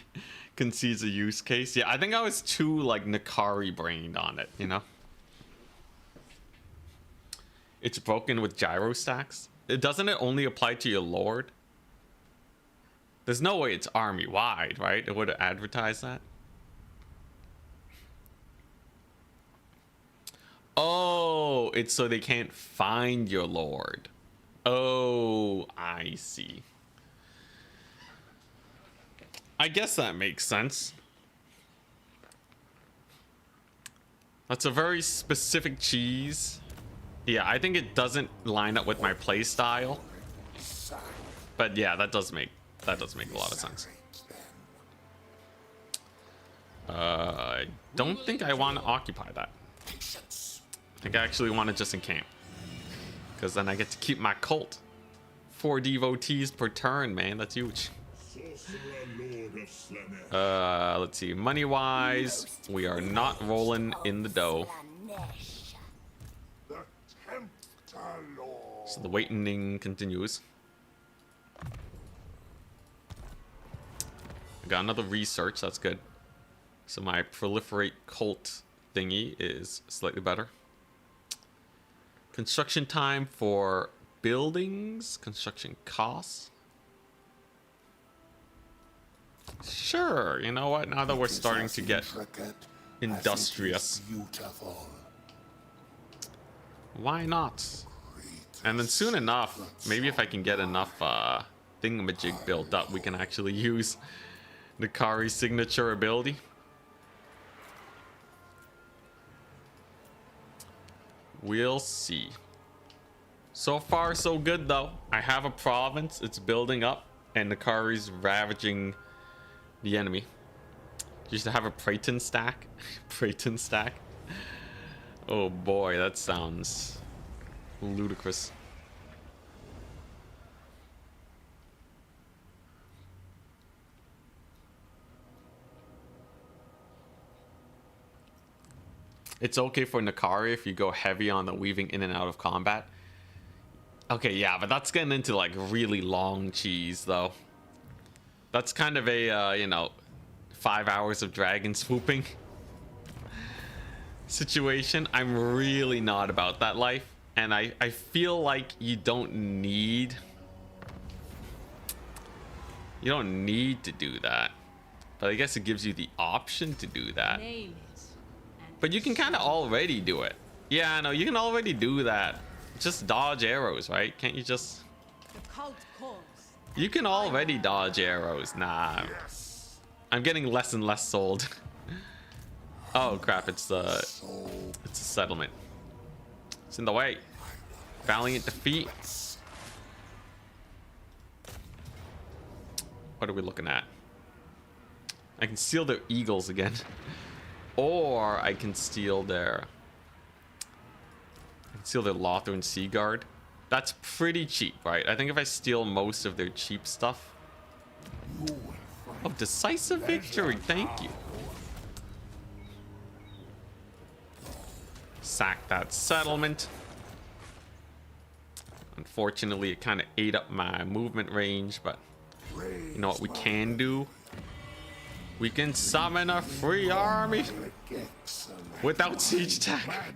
concedes a use case. Yeah, I think I was too like Nkari brained on it, you know? It's broken with gyro stacks. Doesn't it only apply to your lord? There's no way it's army wide, right? It would have advertised that. Oh, it's so they can't find your lord. Oh, I see. I guess that makes sense. That's a very specific cheese. Yeah, I think it doesn't line up with my play style. But yeah, that does make a lot of sense. I don't think I want to occupy that. I think I actually want to just encamp. Because then I get to keep my cult. 4 devotees per turn, man. That's huge. Sorcerer Lord of Slanesh. Let's see. Money-wise, we are not rolling in the dough. Slanesh. The Tempter Lord. So the waiting continues. I got another research. That's good. So my proliferate cult thingy is slightly better. Construction time for buildings. Construction costs. Sure. You know what? Now that we're starting to get industrious, why not? And then soon enough, maybe if I can get enough thingamajig built up, we can actually use Nkari's signature ability. We'll see. So far, so good, though. I have a province. It's building up, and Nkari's ravaging the enemy. Just to have a Praeton stack. Praeton stack. Oh boy, that sounds ludicrous. It's okay for Nkari if you go heavy on the weaving in and out of combat. Okay, yeah, but that's getting into like really long cheese, though. That's kind of a, you know, 5 hours of dragon swooping situation. I'm really not about that life. And I feel like you don't need to do that. But I guess it gives you the option to do that. Name it. And But you can kind of already do it. Yeah, I know. You can already do that. Just dodge arrows, right? Can't you just... the cult calls. You can already dodge arrows. Nah. I'm getting less and less sold. Oh, crap. It's a settlement. It's in the way. Valiant defeat. What are we looking at? I can steal their eagles again. Or I can steal their... Lothern Sea Guard. That's pretty cheap, right? I think if I steal most of their cheap stuff... Oh, decisive victory. Thank you. Sack that settlement. Unfortunately, it kind of ate up my movement range, but you know what we can do? We can summon a free army without siege attack.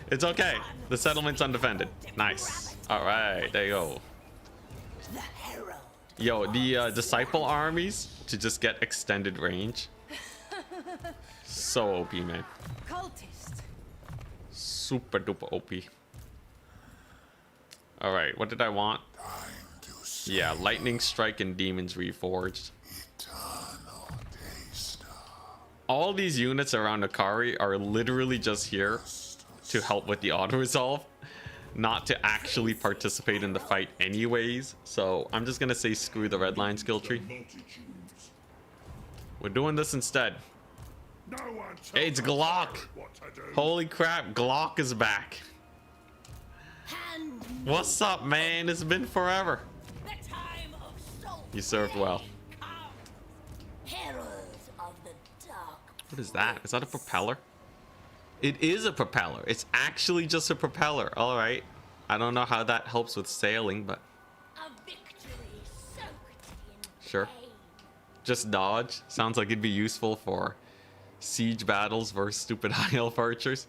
It's okay. The settlement's undefended. Nice. All right, there you go. The Herald. Yo, the disciple armies to just get extended range. So OP, man. Cultist. Super duper OP. All right, what did I want? Yeah, lightning strike and demons reforged. All these units around Nkari are literally just here to help with the auto resolve, not to actually participate in the fight anyways. So I'm just gonna say screw the red line skill tree. We're doing this instead. No one Hey, it's Glock. what to do. Holy crap, Glock is back. Hand What's up, man? It's been forever. the time of soul. You served well. Heralds of the dark. What is that? Is that a propeller? It is a propeller. It's actually just a propeller. All right. I don't know how that helps with sailing, but A victory soaked in sure. pain. Just dodge. Sounds like it'd be useful for siege battles versus stupid high elf archers.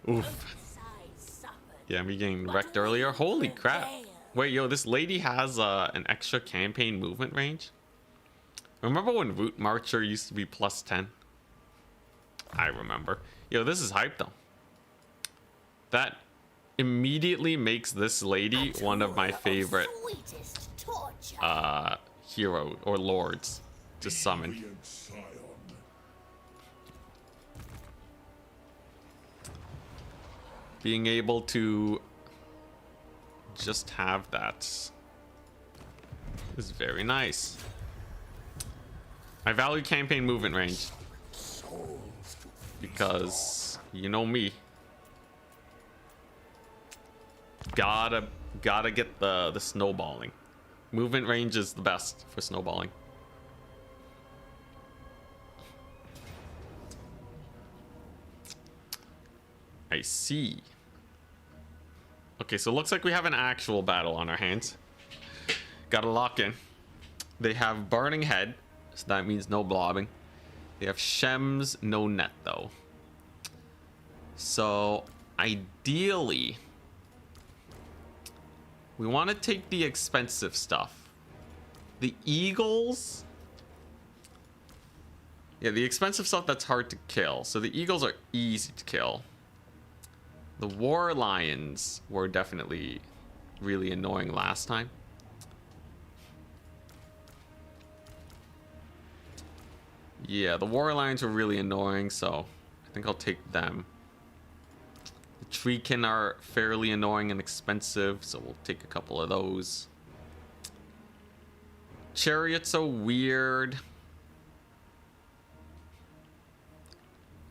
Oof. Sides suffered. Yeah, me getting wrecked earlier. Holy crap. Wait, yo, this lady has an extra campaign movement range. Remember when Root Marcher used to be plus 10? I remember. Yo, this is hype though. That immediately makes this lady one of my favorite Sweetest torture. hero or lords to summon. Deviant Scion. Being able to just have that is very nice. I value campaign movement range because You know me. Gotta get the snowballing. Movement range is the best for snowballing. I see. Okay, so it looks like we have an actual battle on our hands. Gotta lock in. They have Burning Head, so that means no blobbing. They have Shems, no net though. So ideally, we want to take the expensive stuff. The Eagles. Yeah, the expensive stuff that's hard to kill. So the Eagles are easy to kill. The War Lions were definitely really annoying last time. Yeah, the War Lions were really annoying, so I think I'll take them. The Treekin are fairly annoying and expensive, so we'll take a couple of those. Chariots are weird.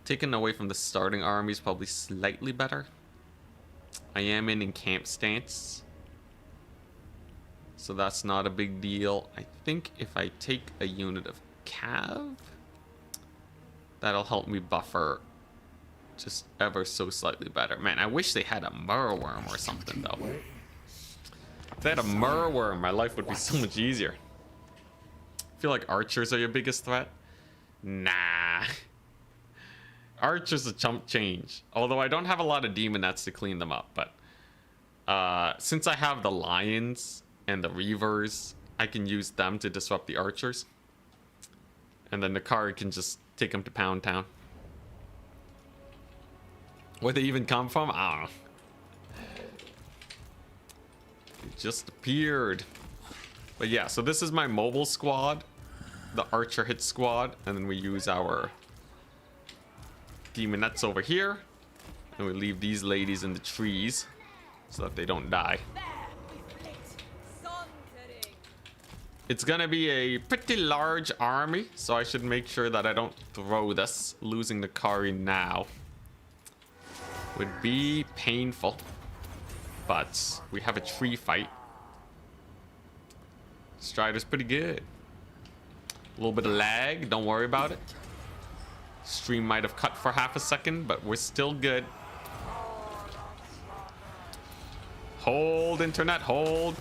Taken away from the starting army is probably slightly better. I am in camp stance, so that's not a big deal. I think if I take a unit of cav, that'll help me buffer just ever so slightly better. Man, I wish they had a Murworm or something though. If they had a Murworm, my life would be so much easier. I feel like archers are your biggest threat. Nah. Archers a chump change. Although I don't have a lot of demonettes to clean them up, but since I have the lions and the reavers, I can use them to disrupt the archers. And then Nkari can just take them to Pound Town. Where they even come from? I don't know. It just appeared. But yeah, so this is my mobile squad. The archer hit squad. And then we use our demonettes over here. And we leave these ladies in the trees so that they don't die. It's gonna be a pretty large army, so I should make sure that I don't throw this. Losing the Nkari now would be painful, but we have a tree fight. Strider's pretty good. A little bit of lag, don't worry about it. Stream might have cut for half a second, but we're still good. Hold, internet, hold.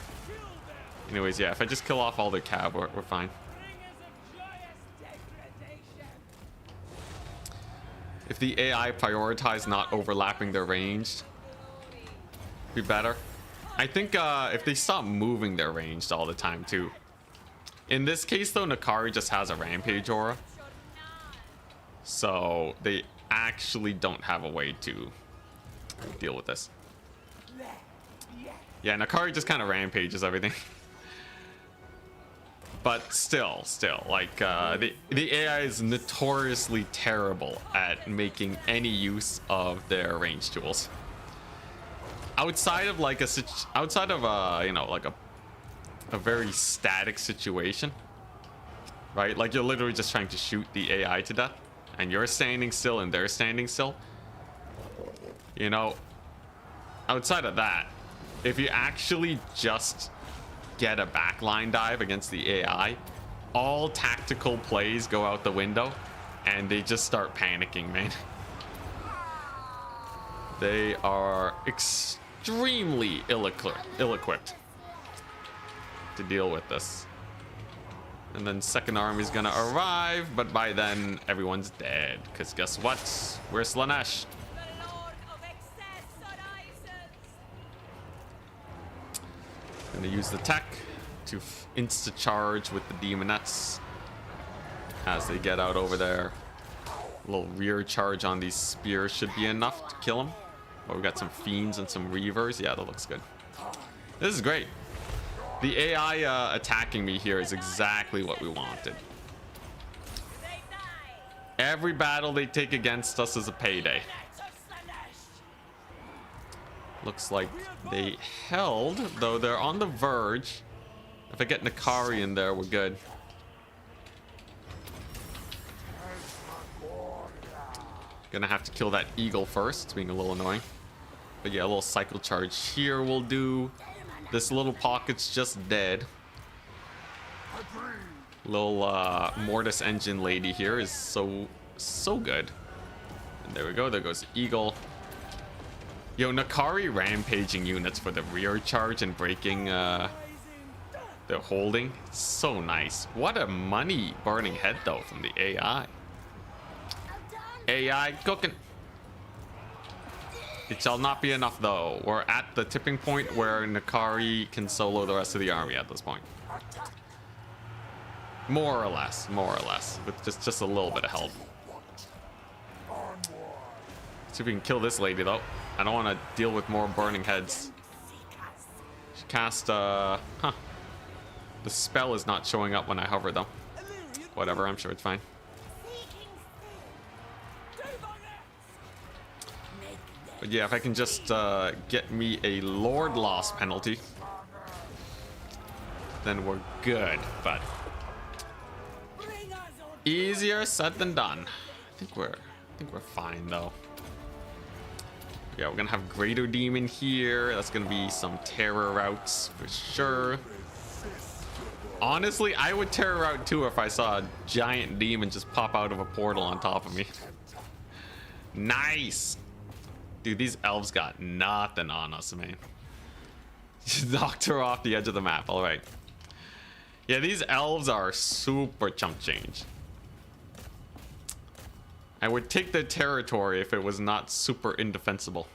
Anyways, yeah, if I just kill off all their cab, we're fine. If the AI prioritize not overlapping their range, be better. I think if they stop moving their range all the time too. In this case though, Nkari just has a rampage aura. So they actually don't have a way to deal with this. Yeah, Nkari just kind of rampages everything. But still, like, the AI is notoriously terrible at making any use of their range tools. Outside of like you know, like a very static situation, right? Like you're literally just trying to shoot the AI to death, and you're standing still and they're standing still. You know, outside of that, if you actually just get a backline dive against the AI, all tactical plays go out the window and they just start panicking, man. They are extremely ill-equipped to deal with this. And then second army's gonna arrive, but by then everyone's dead, because guess what? We're Slanesh. Gonna use the tech to insta charge with the demonettes as they get out over there. A little rear charge on these spears should be enough to kill them. Oh, we've got some fiends and some reavers. Yeah, that looks good. This is great. The AI attacking me here is exactly what we wanted. Every battle they take against us is a payday. Looks like they held, though they're on the verge. If I get Nkari in there, we're good. Gonna have to kill that eagle first. It's being a little annoying. But yeah, a little cycle charge here will do. This little pocket's just dead. Little mortis engine lady here is so good. And there we go. There goes eagle. Yo, Nkari rampaging units for the rear charge and breaking the holding. So nice. What a money burning head though from the AI. AI cooking. It shall not be enough though. We're at the tipping point where Nkari can solo the rest of the army at this point. More or less, with just a little bit of help. See if we can kill this lady though. I don't want to deal with more burning heads. She cast the spell is not showing up when I hover though. Whatever, I'm sure it's fine. But yeah, if I can just get me a Lord loss penalty, then we're good. But easier said than done. I think we're fine though. Yeah, we're gonna have Greater Demon here. That's gonna be some terror routes for sure. Honestly, I would terror route too if I saw a giant demon just pop out of a portal on top of me. Nice. Dude, these elves got nothing on us, man. Just knocked her off the edge of the map. All right. Yeah, these elves are super chump change. I would take the territory if it was not super indefensible.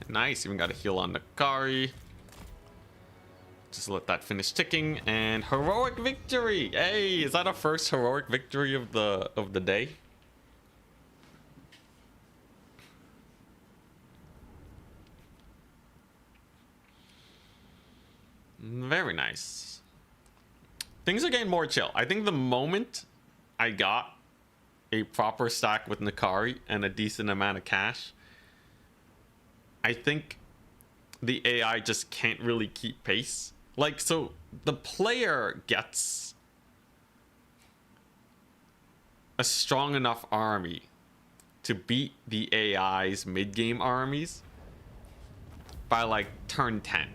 Nice, even got a heal on Nkari. Just let that finish ticking, and heroic victory. Hey, is that our first heroic victory of the day? Very nice. Things are getting more chill. I think the moment I got a proper stack with Nkari and a decent amount of cash, I think the AI just can't really keep pace. Like, so the player gets a strong enough army to beat the AI's mid-game armies by like turn 10.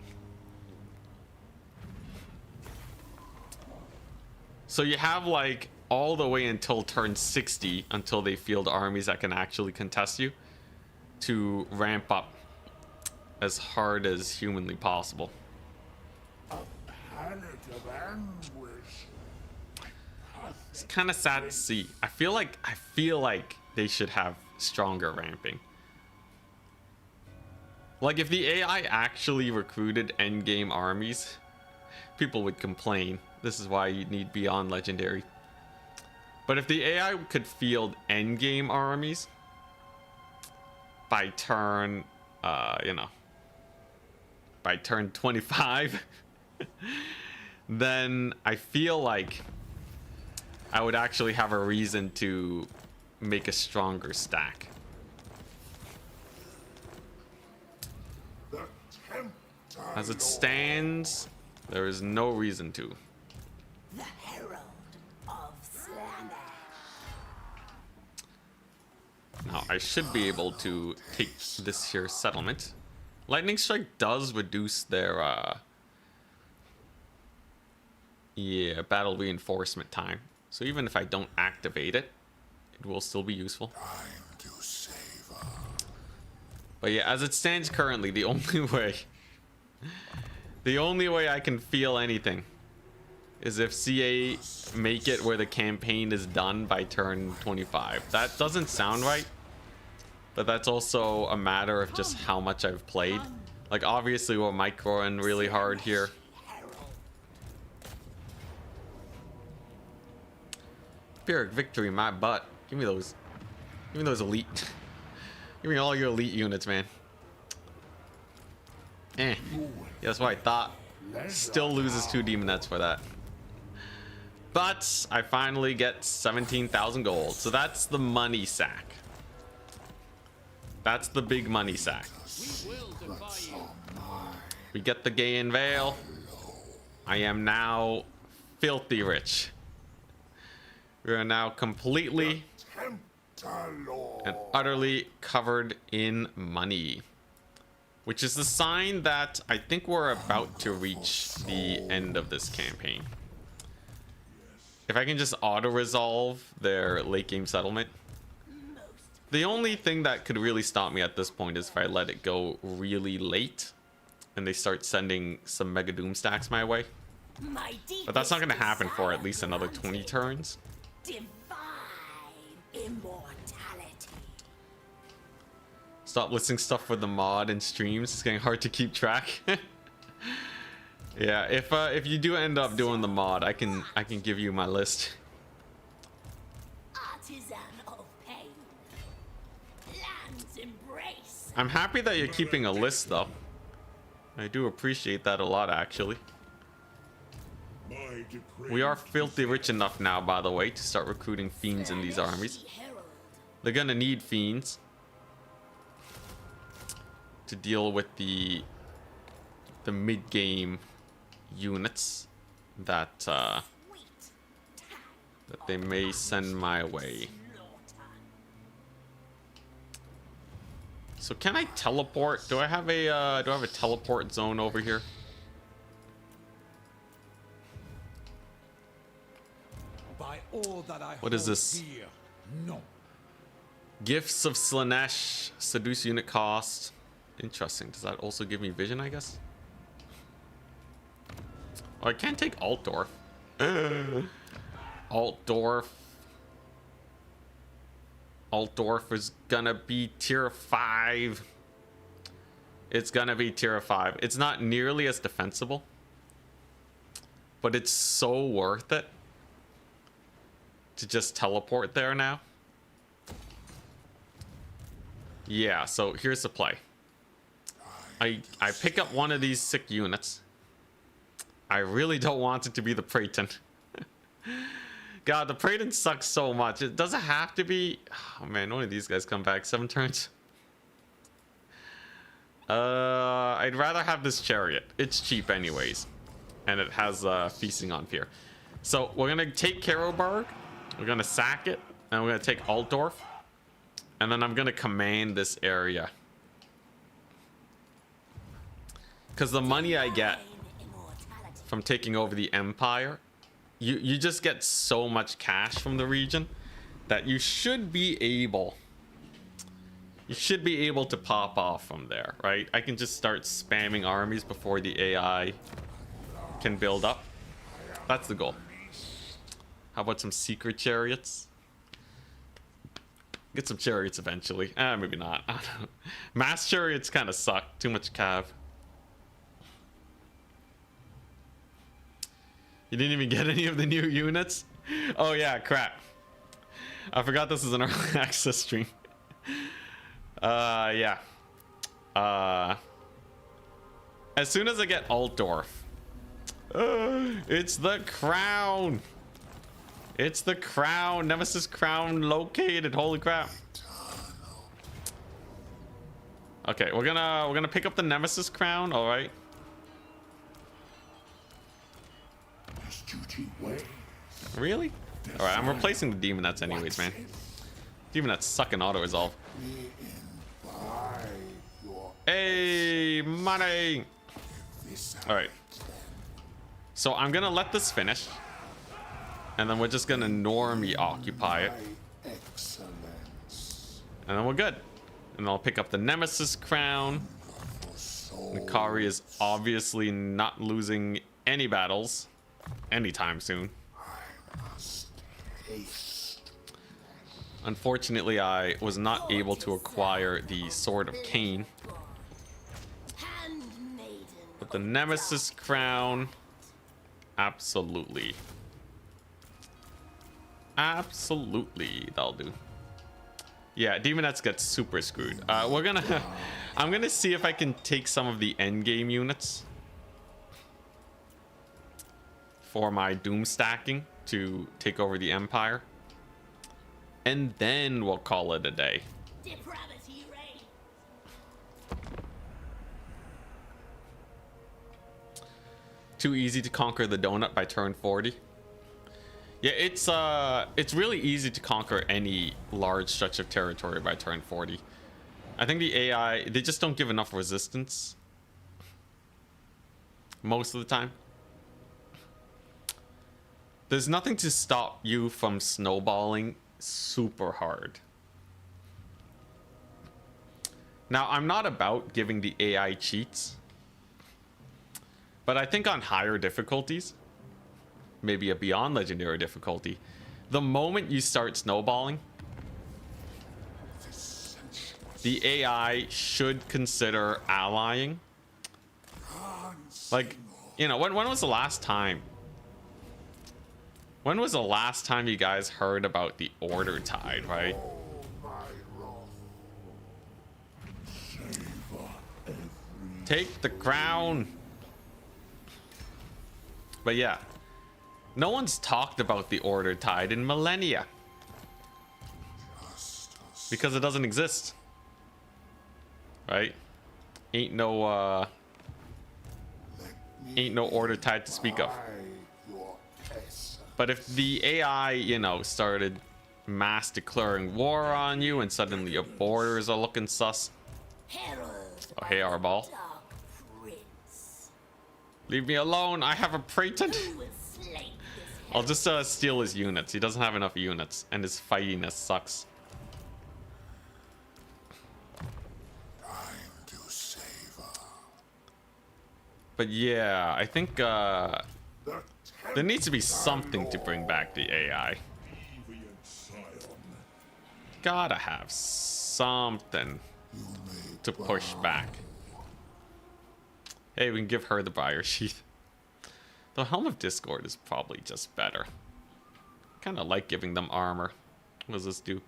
So you have like all the way until turn 60 until they field armies that can actually contest you to ramp up as hard as humanly possible. It's kind of sad to see. I feel like they should have stronger ramping. Like if the AI actually recruited endgame armies, people would complain. This is why you need Beyond Legendary. But if the AI could field endgame armies by turn, by turn 25, then I feel like I would actually have a reason to make a stronger stack. As it stands, there is no reason to. The Herald of Slander. Now, I should be able to take this here settlement. Lightning Strike does reduce their, battle reinforcement time. So even if I don't activate it, it will still be useful. But yeah, as it stands currently, the only way I can feel anything is if CA make it where the campaign is done by turn 25. That doesn't sound right, but that's also a matter of just how much I've played. Like obviously we're microing really hard here. Pyrrhic victory, my butt. Give me those elite. Give me all your elite units, man. Yeah, that's what I thought. Still loses 2 demonettes for that. But I finally get 17,000 gold. So that's the money sack. That's the big money sack. We get the Gaian Veil. I am now filthy rich. We are now completely and utterly covered in money. Which is the sign that I think we're about to reach the end of this campaign. If I can just auto-resolve their late game settlement. The only thing that could really stop me at this point is if I let it go really late and they start sending some Mega Doom stacks my way. But that's not going to happen for at least another 20 turns. Divine immortality. Stop listing stuff for the mod and streams. It's getting hard to keep track. Yeah, if you do end up doing the mod, I can give you my list. Artisan of pain. Land's embrace. I'm happy that you're keeping a list though. I do appreciate that a lot actually. My depraved We are filthy rich enough now, by the way, to start recruiting fiends in these armies. Herald. They're gonna need fiends to deal with the mid-game units that that they may send my way. So can I teleport? Do I have a teleport zone over here? By all that I What is hold this? dear, no. Gifts of Slanesh, seduce unit cost. Interesting. Does that also give me vision, I guess? Oh, I can't take Altdorf. Altdorf. Altdorf is gonna be tier 5. It's gonna be tier 5. It's not nearly as defensible, but it's so worth it to just teleport there now. Yeah, so here's the play. I pick up one of these sick units. I really don't want it to be the Praeton. God, the Praeton sucks so much. It doesn't have to be. Oh man, one of these guys come back 7 turns. I'd rather have this chariot. It's cheap anyways, and it has feasting on fear. So we're gonna take Karobarg. We're gonna sack it, and we're gonna take Altdorf, and then I'm gonna command this area. Because the money I get from taking over the Empire, you just get so much cash from the region that you should be able to pop off from there, right? I can just start spamming armies before the AI can build up. That's the goal. How about some secret chariots? Get some chariots eventually. Maybe not. I don't know. Mass chariots kind of suck. Too much cav. You didn't even get any of the new units? Oh yeah, crap. I forgot this is an early access stream. Yeah. As soon as I get Altdorf. It's the crown. It's the crown. Nemesis crown located. Holy crap. Okay, we're gonna pick up the Nemesis crown, alright. Really? Alright, I'm replacing the Demonettes anyways, man. Demonettes suck in auto-resolve. Hey, money! Alright. So I'm gonna let this finish. And then we're just gonna normie occupy it. And then we're good. And I'll pick up the Nemesis crown. Nkari is obviously not losing any battles anytime soon. Unfortunately, I was not able to acquire the Sword of Cain. But the Nemesis crown, absolutely. Absolutely, that'll do. Yeah, Demonettes get super screwed. I'm gonna see if I can take some of the endgame units for my Doom stacking to take over the Empire. And then we'll call it a day. Depravity reigns. Too easy to conquer the donut by turn 40. Yeah, it's really easy to conquer any large stretch of territory by turn 40. I think the AI, they just don't give enough resistance most of the time. There's nothing to stop you from snowballing super hard. Now, I'm not about giving the AI cheats, but I think on higher difficulties, maybe a beyond legendary difficulty, the moment you start snowballing, the AI should consider allying. Like, you know, when was the last time? When was the last time you guys heard about the Order Tide, right? Take the crown. But yeah, no one's talked about the Order Tide in millennia. Because it doesn't exist. Right? Ain't no Order Tide to speak of. But if the AI, you know, started mass declaring war on you and suddenly your borders are looking sus. Oh, hey, Arball. Leave me alone. I have a Praeton. I'll just steal his units. He doesn't have enough units, and his fightiness sucks. But yeah, I think there needs to be something to bring back the AI. Gotta have something to push back. Hey, we can give her the Briar Sheath. The Helm of Discord is probably just better. Kind of like giving them armor. What does this do?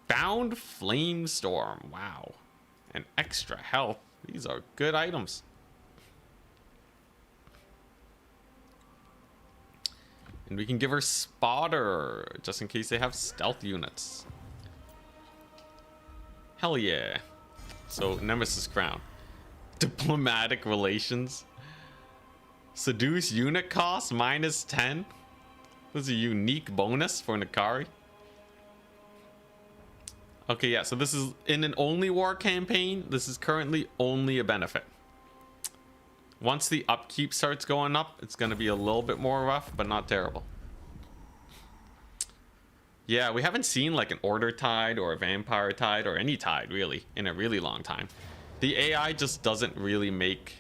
Bound Flame Storm. Wow. And extra health. These are good items. And we can give her Spotter, just in case they have stealth units. Hell yeah. So, Nemesis Crown. Diplomatic relations. Seduce unit cost -10. This is a unique bonus for Nkari. Okay, yeah, so this is in an only war campaign. This is currently only a benefit. Once the upkeep starts going up, it's going to be a little bit more rough, but not terrible. Yeah, we haven't seen like an Order Tide or a Vampire Tide or any Tide really in a really long time. The AI just doesn't really make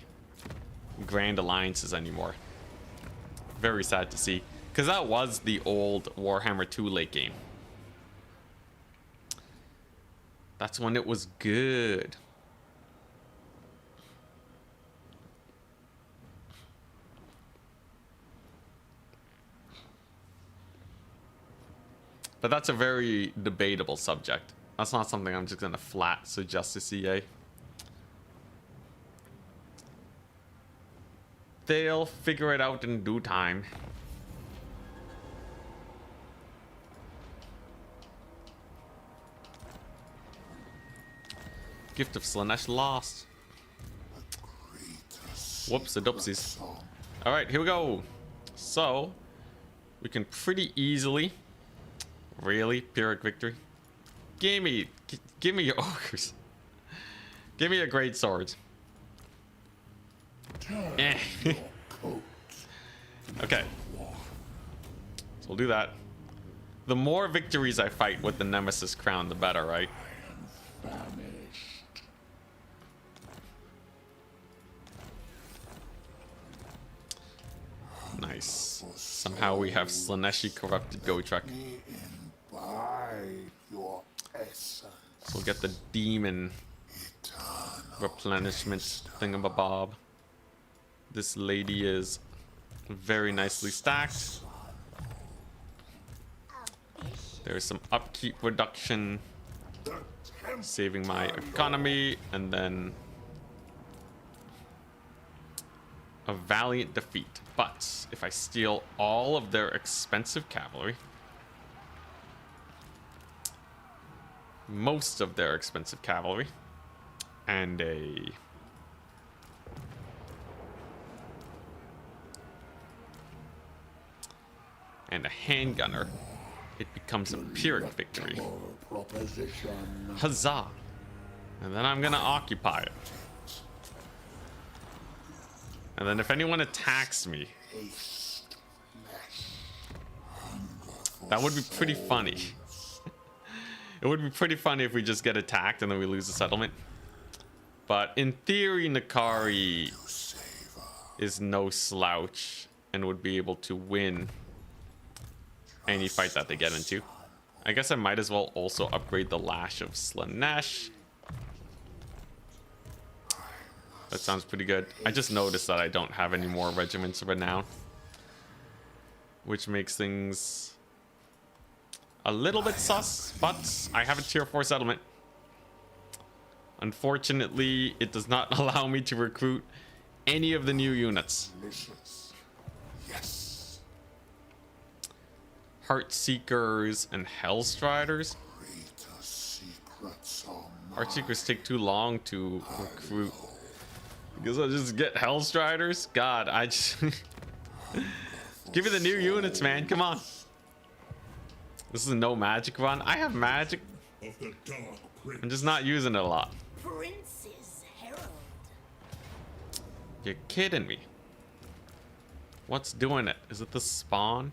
grand alliances anymore. Very sad to see, because that was the old Warhammer 2 late game. That's when it was good. But that's a very debatable subject. That's not something I'm just gonna flat suggest to CA. They'll figure it out in due time. Gift of Slanesh lost. Whoops, a doopsies. Alright, here we go. So, we can pretty easily... Really? Pyrrhic victory? Give me your ogres. Give me your great swords. Eh. Okay. So we'll do that. The more victories I fight with the Nemesis Crown, the better, right? Nice. Somehow we have Slaneshi corrupted Gotrek. So we'll get the demon replenishment thingamabob. This lady is very nicely stacked. There's some upkeep reduction, saving my economy, and then a valiant defeat. But if I steal all of their expensive cavalry, most of their expensive cavalry, and a and a handgunner, it becomes a Pyrrhic victory. Huzzah! And then I'm gonna occupy it. And then if anyone attacks me, that would be pretty funny. It would be pretty funny if we just get attacked and then we lose the settlement. But in theory, Nkari is no slouch and would be able to win any fight that they get into. I guess I might as well also upgrade the Lash of Slaanesh. That sounds pretty good. I just noticed that I don't have any more Regiments of Renown, which makes things a little bit sus, but I have a tier 4 settlement. Unfortunately, it does not allow me to recruit any of the new units. Yes. Heartseekers and Hellstriders. Heartseekers take too long to recruit. Because I'll just get Hellstriders? God, I just... Give me the new units, man. Come on. This is a no magic run. I have magic. Of the Dark Prince. I'm just not using it a lot. Prince's Herald. You're kidding me. What's doing it? Is it the spawn?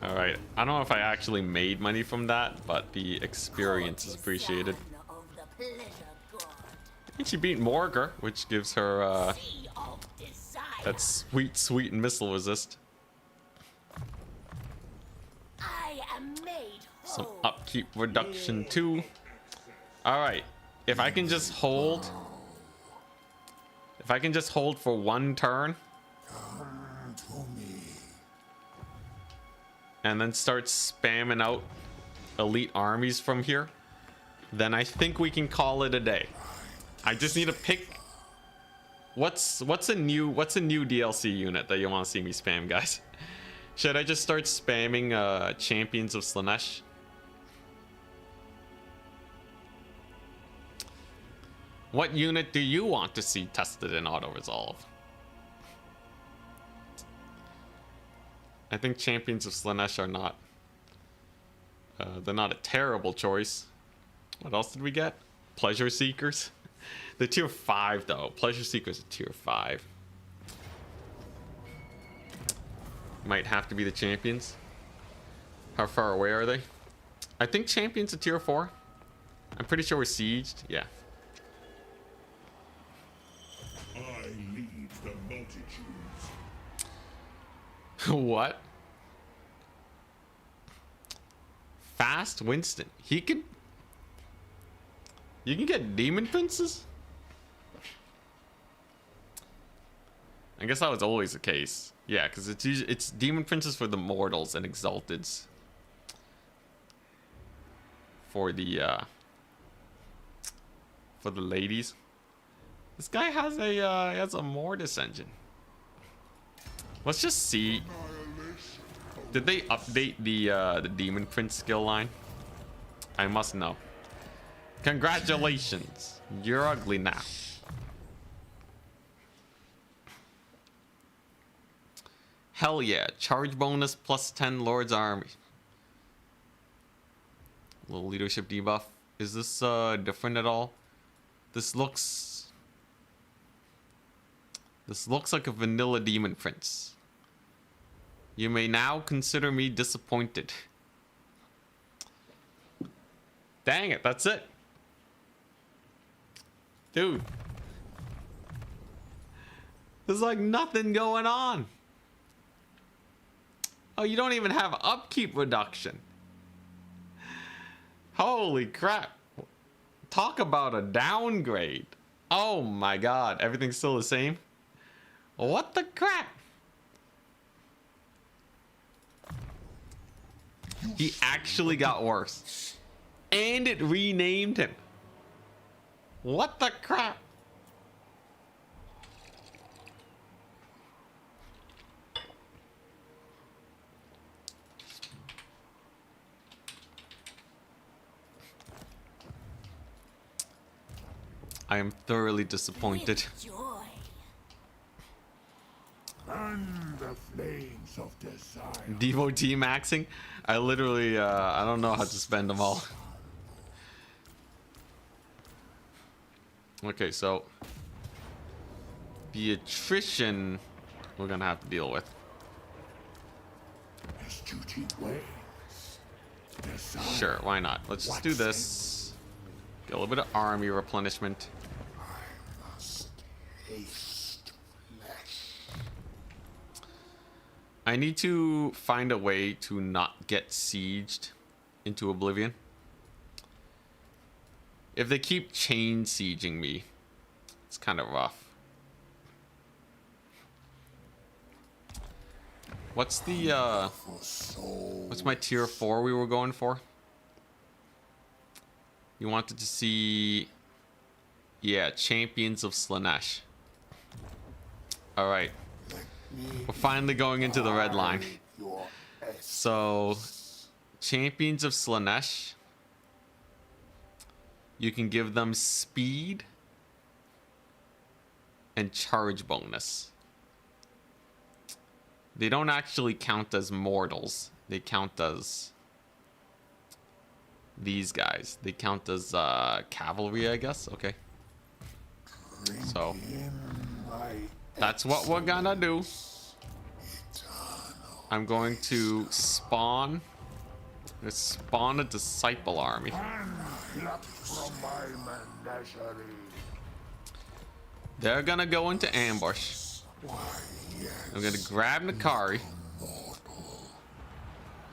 Alright. I don't know if I actually made money from that, but the experience is appreciated. Of the pleasure god. And she beat Morgar, which gives her Sea of desire. that sweet missile resist. I am made Some whole. upkeep reduction too. Alright. If I can just hold. If I can just hold for one turn. And then start spamming out elite armies from here. Then I think we can call it a day. I just need to pick. What's a new DLC unit that you want to see me spam, guys? Should I just start spamming Champions of Slaanesh? What unit do you want to see tested in auto-resolve? I think Champions of Slaanesh are not... they're not a terrible choice. What else did we get? Pleasure Seekers? They're tier 5 though. Pleasure Seekers are tier 5. Might have to be the Champions. How far away are they? I think Champions are tier 4. I'm pretty sure we're sieged. Yeah. I lead the multitudes. What? Fast Winston. He could... You can get Demon Princes? I guess that was always the case. Yeah, because it's Demon Princes for the mortals and Exalteds for the ladies. This guy has a Mortis engine. Let's just see. Did they update the Demon Prince skill line? I must know. Congratulations. You're ugly now. Hell yeah. Charge bonus plus 10 Lord's Army. Little leadership debuff. Is this different at all? This looks like a vanilla Demon Prince. You may now consider me disappointed. Dang it, that's it. Dude. There's like nothing going on. Oh, you don't even have upkeep reduction. Holy crap. Talk about a downgrade. Oh my god, everything's still the same? What the crap? He actually got worse. And it renamed him. What the crap? I am thoroughly disappointed. Joy. of desire. Devotee maxing. I literally, I don't know how to spend them all. Okay, so the attrition we're gonna have to deal with. As duty waits, desire Sure, why not? Let's just do this. Get a little bit of army replenishment. must taste flesh. I need to find a way to not get sieged into oblivion. If they keep chain sieging me, it's kind of rough. What's the what's my tier 4 we were going for? You wanted to see, yeah, Champions of Slanesh. All right, we're finally going into the red line. Your essence. So, Champions of Slanesh, you can give them speed and charge bonus. They don't actually count as mortals. They count as these guys. They count as cavalry, I guess. Okay. So that's what we're gonna do. I'm going to spawn. Let's spawn a disciple army. Plucked from my menagerie. They're gonna go into ambush. I'm gonna grab Nkari.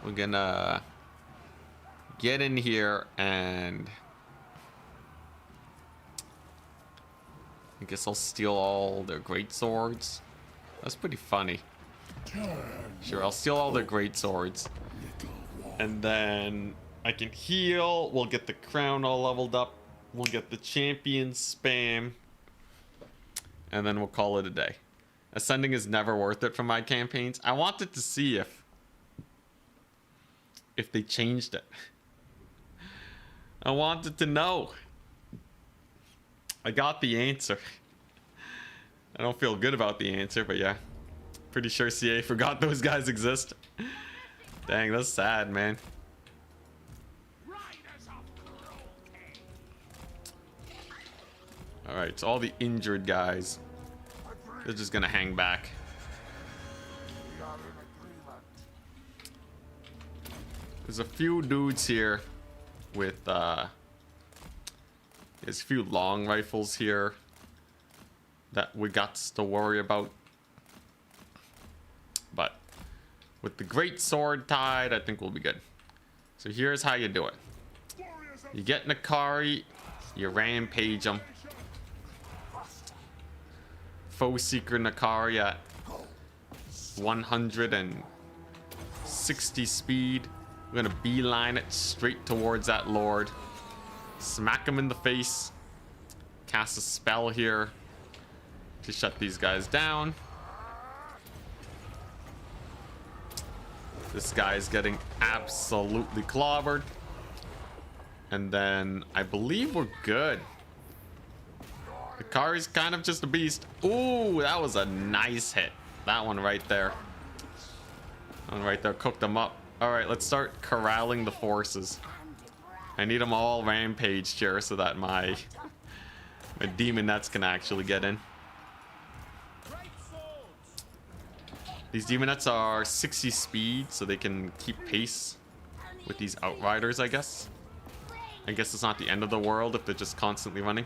We're gonna get in here and I guess I'll steal all their great swords. That's pretty funny. Sure, I'll steal all their great swords. And then I can heal. We'll get the crown all leveled up. We'll get the champion spam. And then we'll call it a day. Ascending is never worth it for my campaigns. I wanted to see if they changed it. I wanted to know. I got the answer. I don't feel good about the answer, but yeah. Pretty sure CA forgot those guys exist. Dang, that's sad, man. Alright, so all the injured guys, they're just gonna hang back. There's a few dudes here with there's a few long rifles here that we got to worry about. But with the great sword tied, I think we'll be good. So here's how you do it. You get Nkari, you rampage them. Foe Seeker Nkari at 160 speed. We're gonna beeline it straight towards that lord. Smack him in the face. Cast a spell here to shut these guys down. This guy's getting absolutely clobbered. And then I believe we're good. Nkari's kind of just a beast. Ooh, that was a nice hit. That one right there. That one right there cooked them up. All right, let's start corralling the forces. I need them all rampaged here so that my demonettes can actually get in. These demonettes are 60 speed, so they can keep pace with these outriders, I guess. I guess it's not the end of the world if they're just constantly running.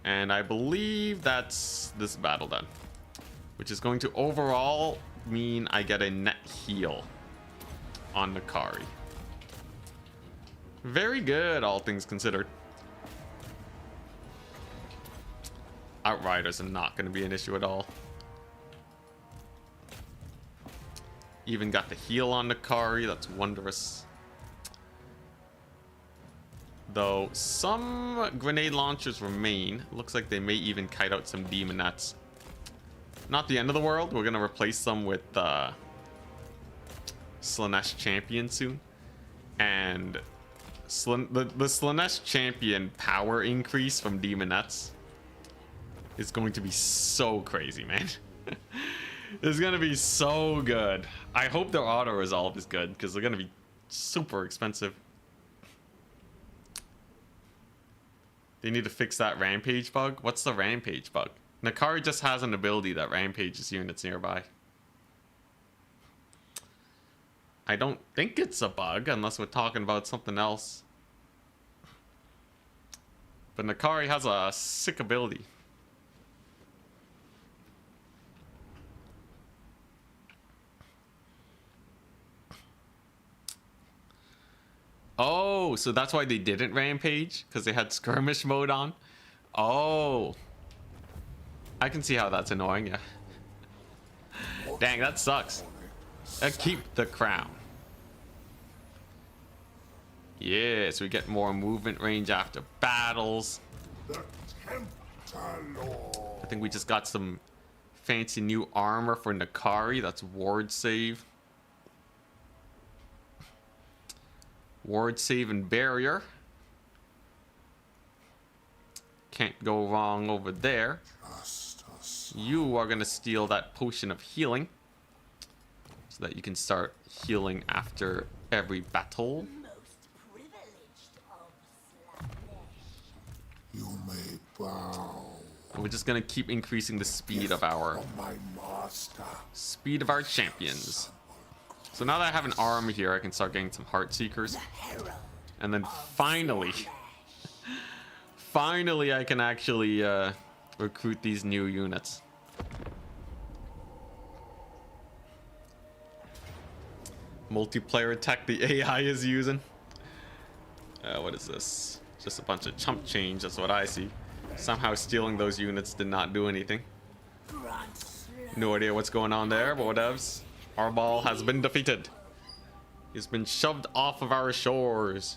And I believe that's this battle done, which is going to overall mean I get a net heal on Nkari. Very good, all things considered. Outriders are not going to be an issue at all. Even got the heal on Nkari. That's wondrous. Though some grenade launchers remain. Looks like they may even kite out some demonettes. Not the end of the world. We're going to replace them with Slanesh Champion soon. And the Slanesh Champion power increase from demonettes is going to be so crazy, man. It's gonna be so good. I hope their auto resolve is good because they're gonna be super expensive. They need to fix that rampage bug. What's the rampage bug? Nkari just has an ability that rampages units nearby. I don't think it's a bug unless we're talking about something else. But Nkari has a sick ability. Oh, so that's why they didn't rampage? Because they had skirmish mode on? Oh. I can see how that's annoying, yeah. Dang, that sucks. Keep the crown. Yeah, so we get more movement range after battles. I think we just got some fancy new armor for Nkari. That's ward save. Ward save and barrier. Can't go wrong over there. You are gonna steal that potion of healing so that you can start healing after every battle. Most privileged of Slanesh. You may bow. And we're just gonna keep increasing the speed of our My master. champions. So now that I have an armor here, I can start getting some heart seekers. And then finally I can actually recruit these new units. Multiplayer tech the AI is using. What is this? Just a bunch of chump change, that's what I see. Somehow stealing those units did not do anything. No idea what's going on there, but whatevs. Our ball has been defeated. He's been shoved off of our shores.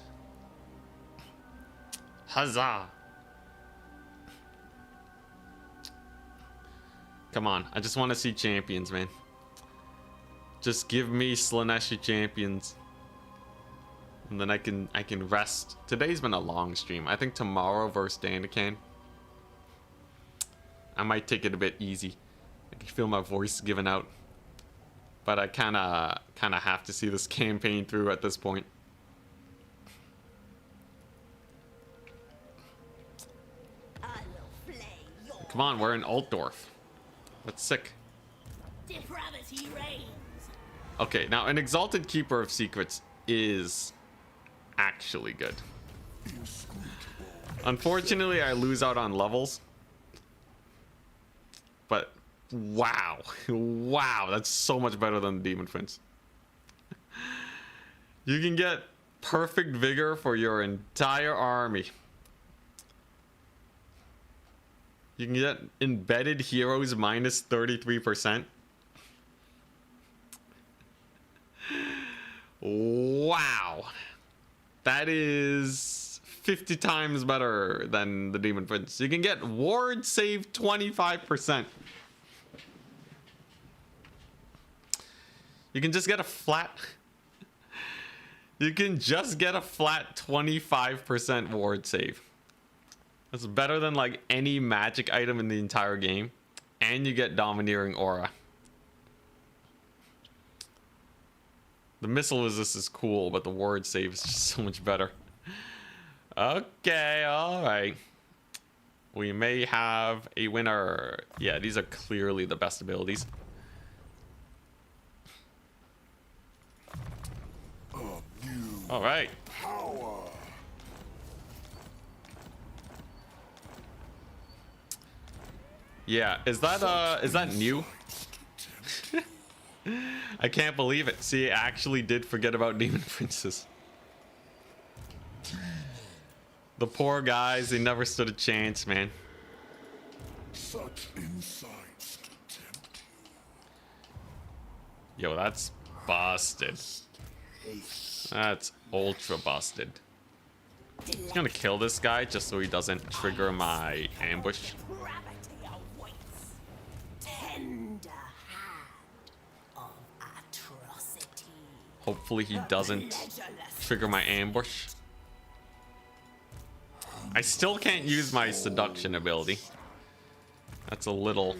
Huzzah! Come on, I just want to see champions, man. Just give me Slaneshi champions. And then I can rest. Today's been a long stream. I think tomorrow versus Dandakan, I might take it a bit easy. I can feel my voice giving out. But I kinda have to see this campaign through at this point. Come on, we're in Altdorf. That's sick. Depravity reigns. Okay, now an Exalted Keeper of Secrets is actually good. Unfortunately, I lose out on levels. But wow. Wow, that's so much better than the Demon Prince. You can get perfect vigor for your entire army. You can get embedded heroes minus 33%. Wow. That is 50 times better than the Demon Prince. You can get ward save 25%. You can just get a flat... You can just get a flat 25% ward save. That's better than like any magic item in the entire game. And you get Domineering Aura. The missile resist is cool, but the ward save is just so much better. Okay, alright. We may have a winner. Yeah, these are clearly the best abilities. Alright. Yeah, is that new? I can't believe it. See, I actually did forget about Demon Princes. The poor guys, they never stood a chance, man. Such insights to tempt Yo, that's busted. That's ultra busted. I'm gonna kill this guy just so he doesn't trigger my ambush. Depravity awaits. Tender hand of atrocity. Hopefully he doesn't trigger my ambush. I still can't use my seduction ability. That's a little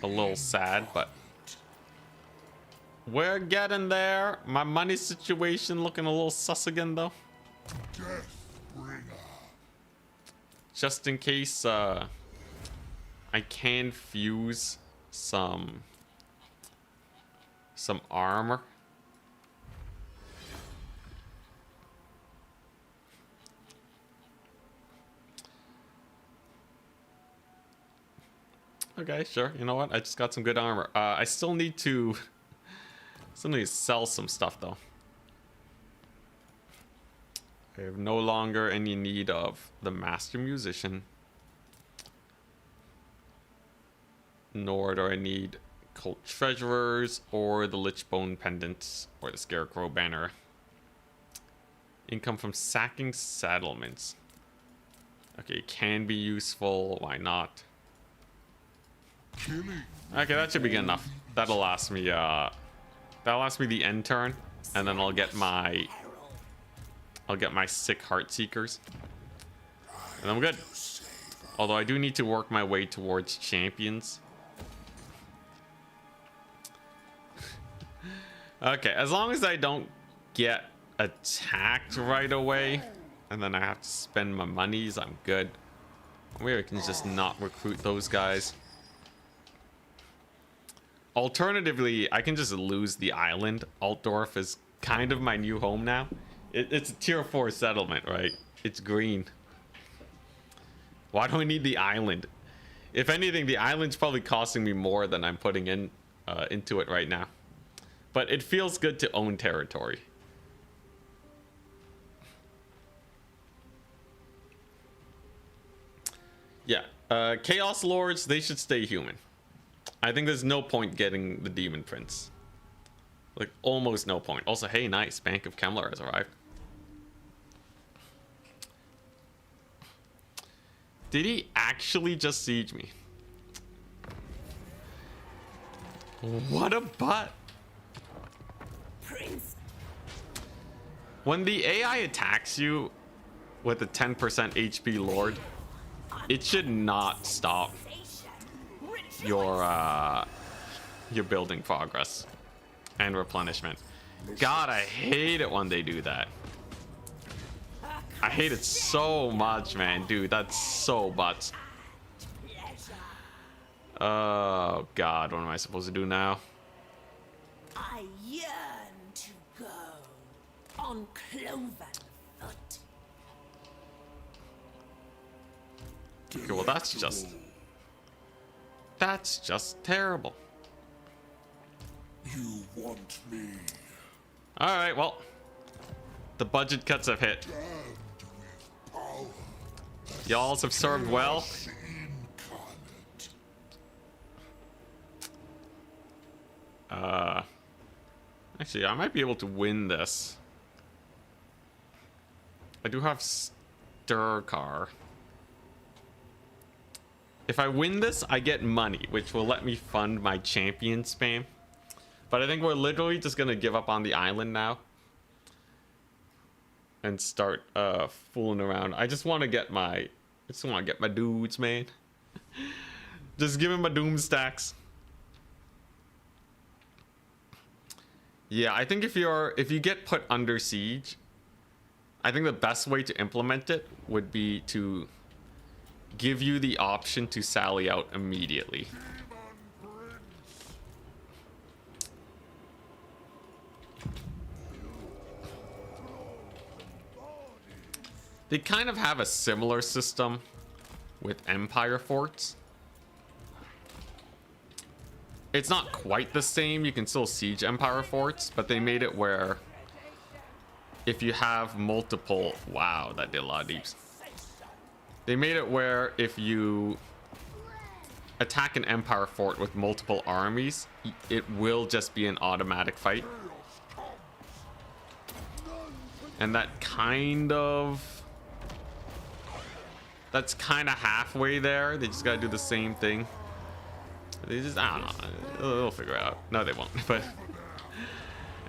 a little sad, but we're getting there. My money situation looking a little sus again, though. Deathbringer. Just in case I can fuse some armor. Okay, sure. You know what? I just got some good armor. I still need to sell some stuff though. I have no longer any need of the master musician, nor do I need cult treasurers or the lichbone pendants or the scarecrow banner. Income from sacking settlements. Okay, can be useful. Why not? Okay, that should be good enough. That'll last me the end turn, and then I'll get my sick heart seekers, and I'm good. Although I do need to work my way towards champions. Okay, as long as I don't get attacked right away, and then I have to spend my monies, I'm good. Maybe I can just not recruit those guys. Alternatively, I can just lose the island. Altdorf is kind of my new home now. It's a tier 4 settlement, right? It's green. Why do I need the island? If anything, the island's probably costing me more than I'm putting into it right now. But it feels good to own territory. Yeah, Chaos Lords, they should stay human. I think there's no point getting the Demon Prince. Like, almost no point. Also, hey, nice. Bank of Kemlar has arrived. Did he actually just siege me? What a butt. Prince. When the AI attacks you with a 10% HP Lord, it should not stop your building progress and replenishment. God, I hate it when they do that. I hate it so much, man. Dude, that's so butts. Oh God, what am I supposed to do now? I yearn to go on cloven foot. Okay, well that's just terrible. You want me? All right, well, the budget cuts have hit. Damned with power. Y'all have served well. Incarnate. Actually, I might be able to win this. I do have Stirkar. If I win this, I get money, which will let me fund my champion spam. But I think we're literally just gonna give up on the island now and start fooling around. I just want to get my dudes, man. Just give him my doom stacks. Yeah, I think if you get put under siege, I think the best way to implement it would be to give you the option to sally out immediately. They kind of have a similar system with Empire forts. It's not quite the same. You can still siege Empire forts, but they made it where if you have multiple... Wow, that did a lot of deeps. They made it where if you attack an Empire fort with multiple armies, it will just be an automatic fight. And that's kind of halfway there. They just gotta do the same thing. They just, I don't know. They'll figure it out. No, they won't. But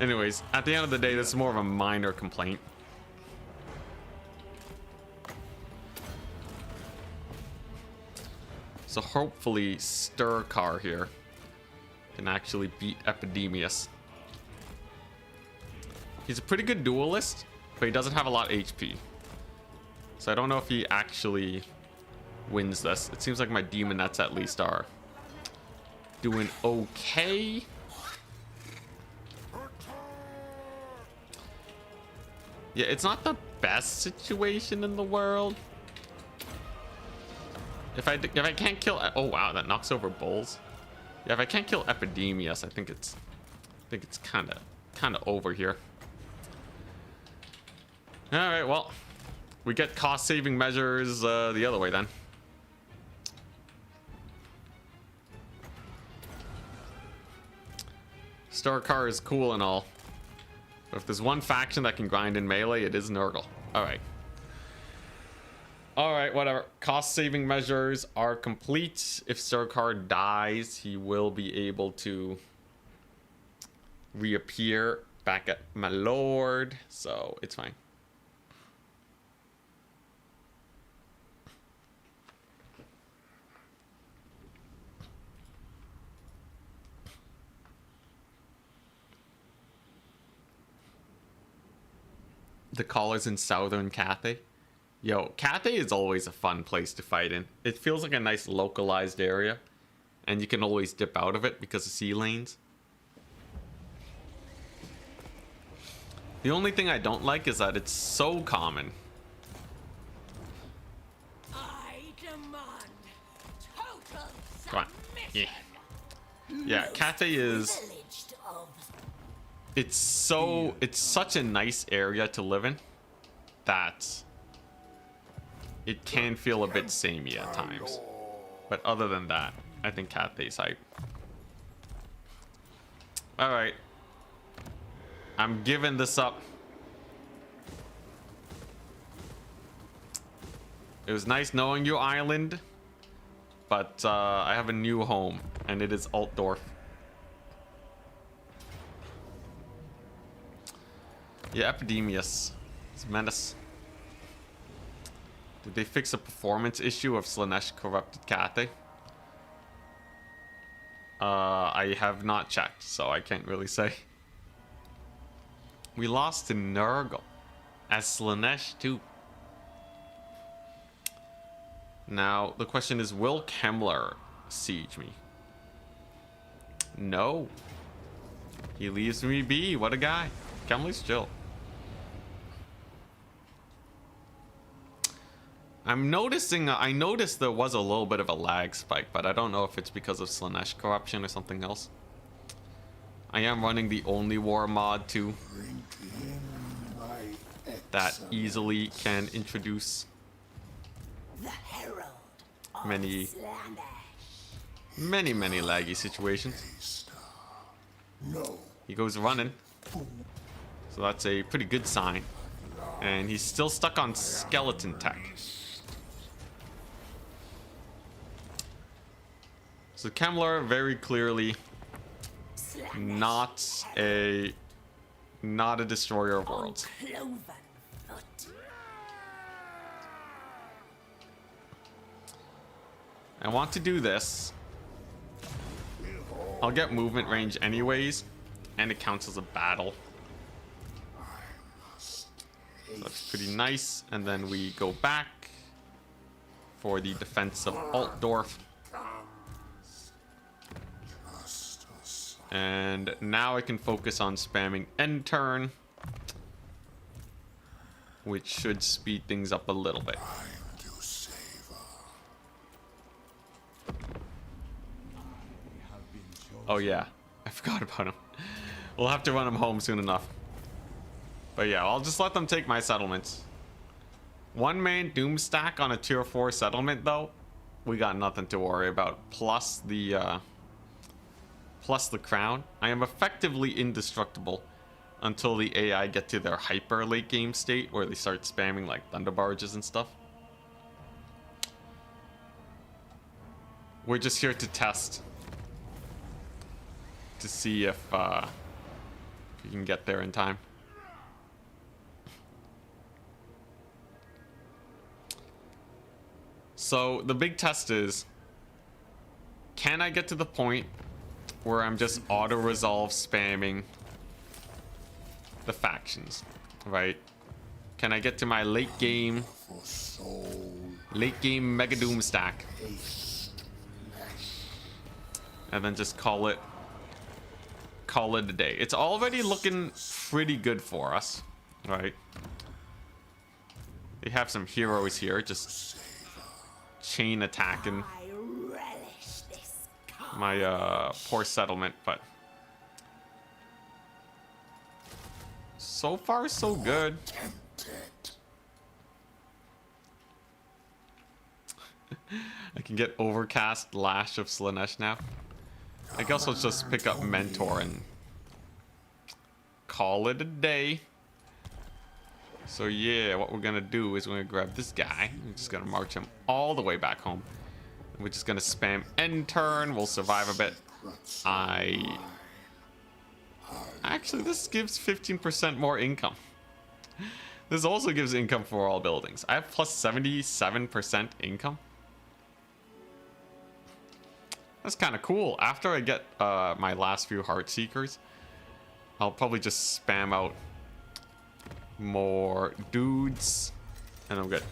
anyways, at the end of the day, this is more of a minor complaint. So hopefully Sturkar here can actually beat Epidemius. He's a pretty good duelist, but he doesn't have a lot of HP. So I don't know if he actually wins this. It seems like my Demonettes at least are doing okay. Yeah, it's not the best situation in the world. If I can't kill, oh wow, that knocks over bulls. Yeah, if I can't kill Epidemius, I think it's kind of over here. All right, well, we get cost-saving measures the other way then. Sturkar is cool and all, but if there's one faction that can grind in melee, it is Nurgle. All right. All right, whatever. Cost-saving measures are complete. If Sturkar dies, he will be able to reappear back at my lord, so it's fine. The callers in southern Cathay. Yo, Cathay is always a fun place to fight in. It feels like a nice localized area, and you can always dip out of it because of sea lanes. The only thing I don't like is that it's so common. I demand total Come on. Yeah. submission. Yeah, Cathay is... Privileged of It's such a nice area to live in that it can feel a bit samey at times. But other than that, I think Cathay's hype. Alright. I'm giving this up. It was nice knowing you, Island. But I have a new home, and it is Altdorf. Yeah, Epidemius. It's a menace. Did they fix a performance issue of Slaanesh corrupted Cathay? I have not checked, so I can't really say. We lost to Nurgle as Slaanesh too. Now, the question is, will Kemmler siege me? No. He leaves me be. What a guy. Kemmler's chill. I'm noticing, I noticed there was a little bit of a lag spike, but I don't know if it's because of Slaanesh corruption or something else. I am running the only war mod too. That easily can introduce the herald of many laggy situations. No. He goes running. So that's a pretty good sign. And he's still stuck on skeleton tech. So Kemmler very clearly not a destroyer of worlds. cloven foot. I want to do this. I'll get movement range anyways, and it counts as a battle. So that's pretty nice. And then we go back for the defense of Altdorf. And now I can focus on spamming end turn, which should speed things up a little bit. Oh yeah, I forgot about him. We'll have to run him home soon enough. But yeah, I'll just let them take my settlements. One man doom stack on a tier 4 settlement though, we got nothing to worry about. Plus the crown. I am effectively indestructible until the AI get to their hyper late game state where they start spamming like thunder barges and stuff. We're just here to test. To see if we can get there in time. So the big test is, can I get to the point where I'm just auto-resolve spamming the factions, right? Can I get to my late game Mega Doom stack and then just call it a day? It's already looking pretty good for us, right? They have some heroes here just chain attacking I relish this carnage. my poor settlement, but so far so good. I can get Overcast Lash of Slanesh now. I guess let's just pick up Mentor and call it a day. So yeah, what we're gonna do is we're gonna grab this guy. We're just gonna march him all the way back home. We're just gonna spam end turn. We'll survive a bit. Actually, this gives 15% more income. This also gives income for all buildings. I have plus 77% income. That's kind of cool. After I get my last few Heart Seekers, I'll probably just spam out more dudes, and I'm good.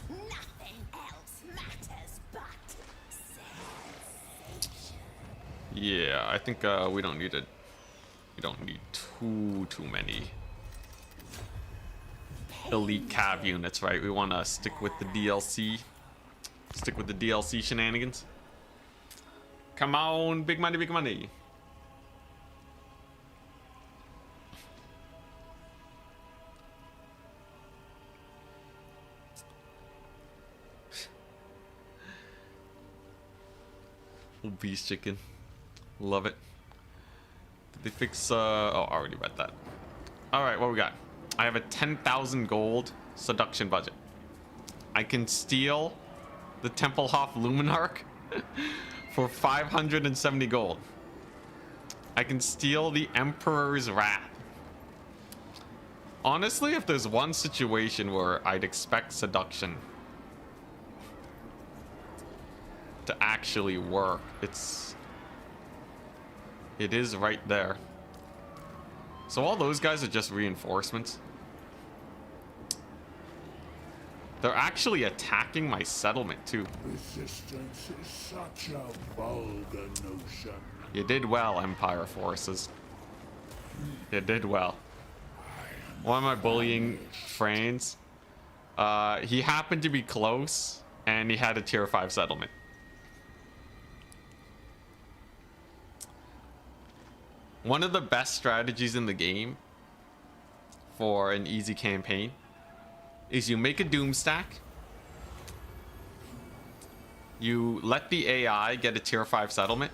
Nothing else matters but sensation. Yeah, I think we don't need too many elite cav units, right? We want to stick with the DLC. Stick with the DLC shenanigans. Come on, big money, big money. Beast chicken. Love it. Did they fix oh, I already read that. Alright, what we got? I have a 10,000 gold seduction budget. I can steal the Templehof Luminarch for 570 gold. I can steal the Emperor's Wrath. Honestly, if there's one situation where I'd expect seduction to actually work, it is right there. So all those guys are just reinforcements. They're actually attacking my settlement too. Resistance is such a vulgar notion. You did well, Empire forces. You did well. One of my bullying friends, he happened to be close, and he had a tier 5 settlement. One of the best strategies in the game for an easy campaign is you make a Doom stack, you let the AI get a tier 5 settlement,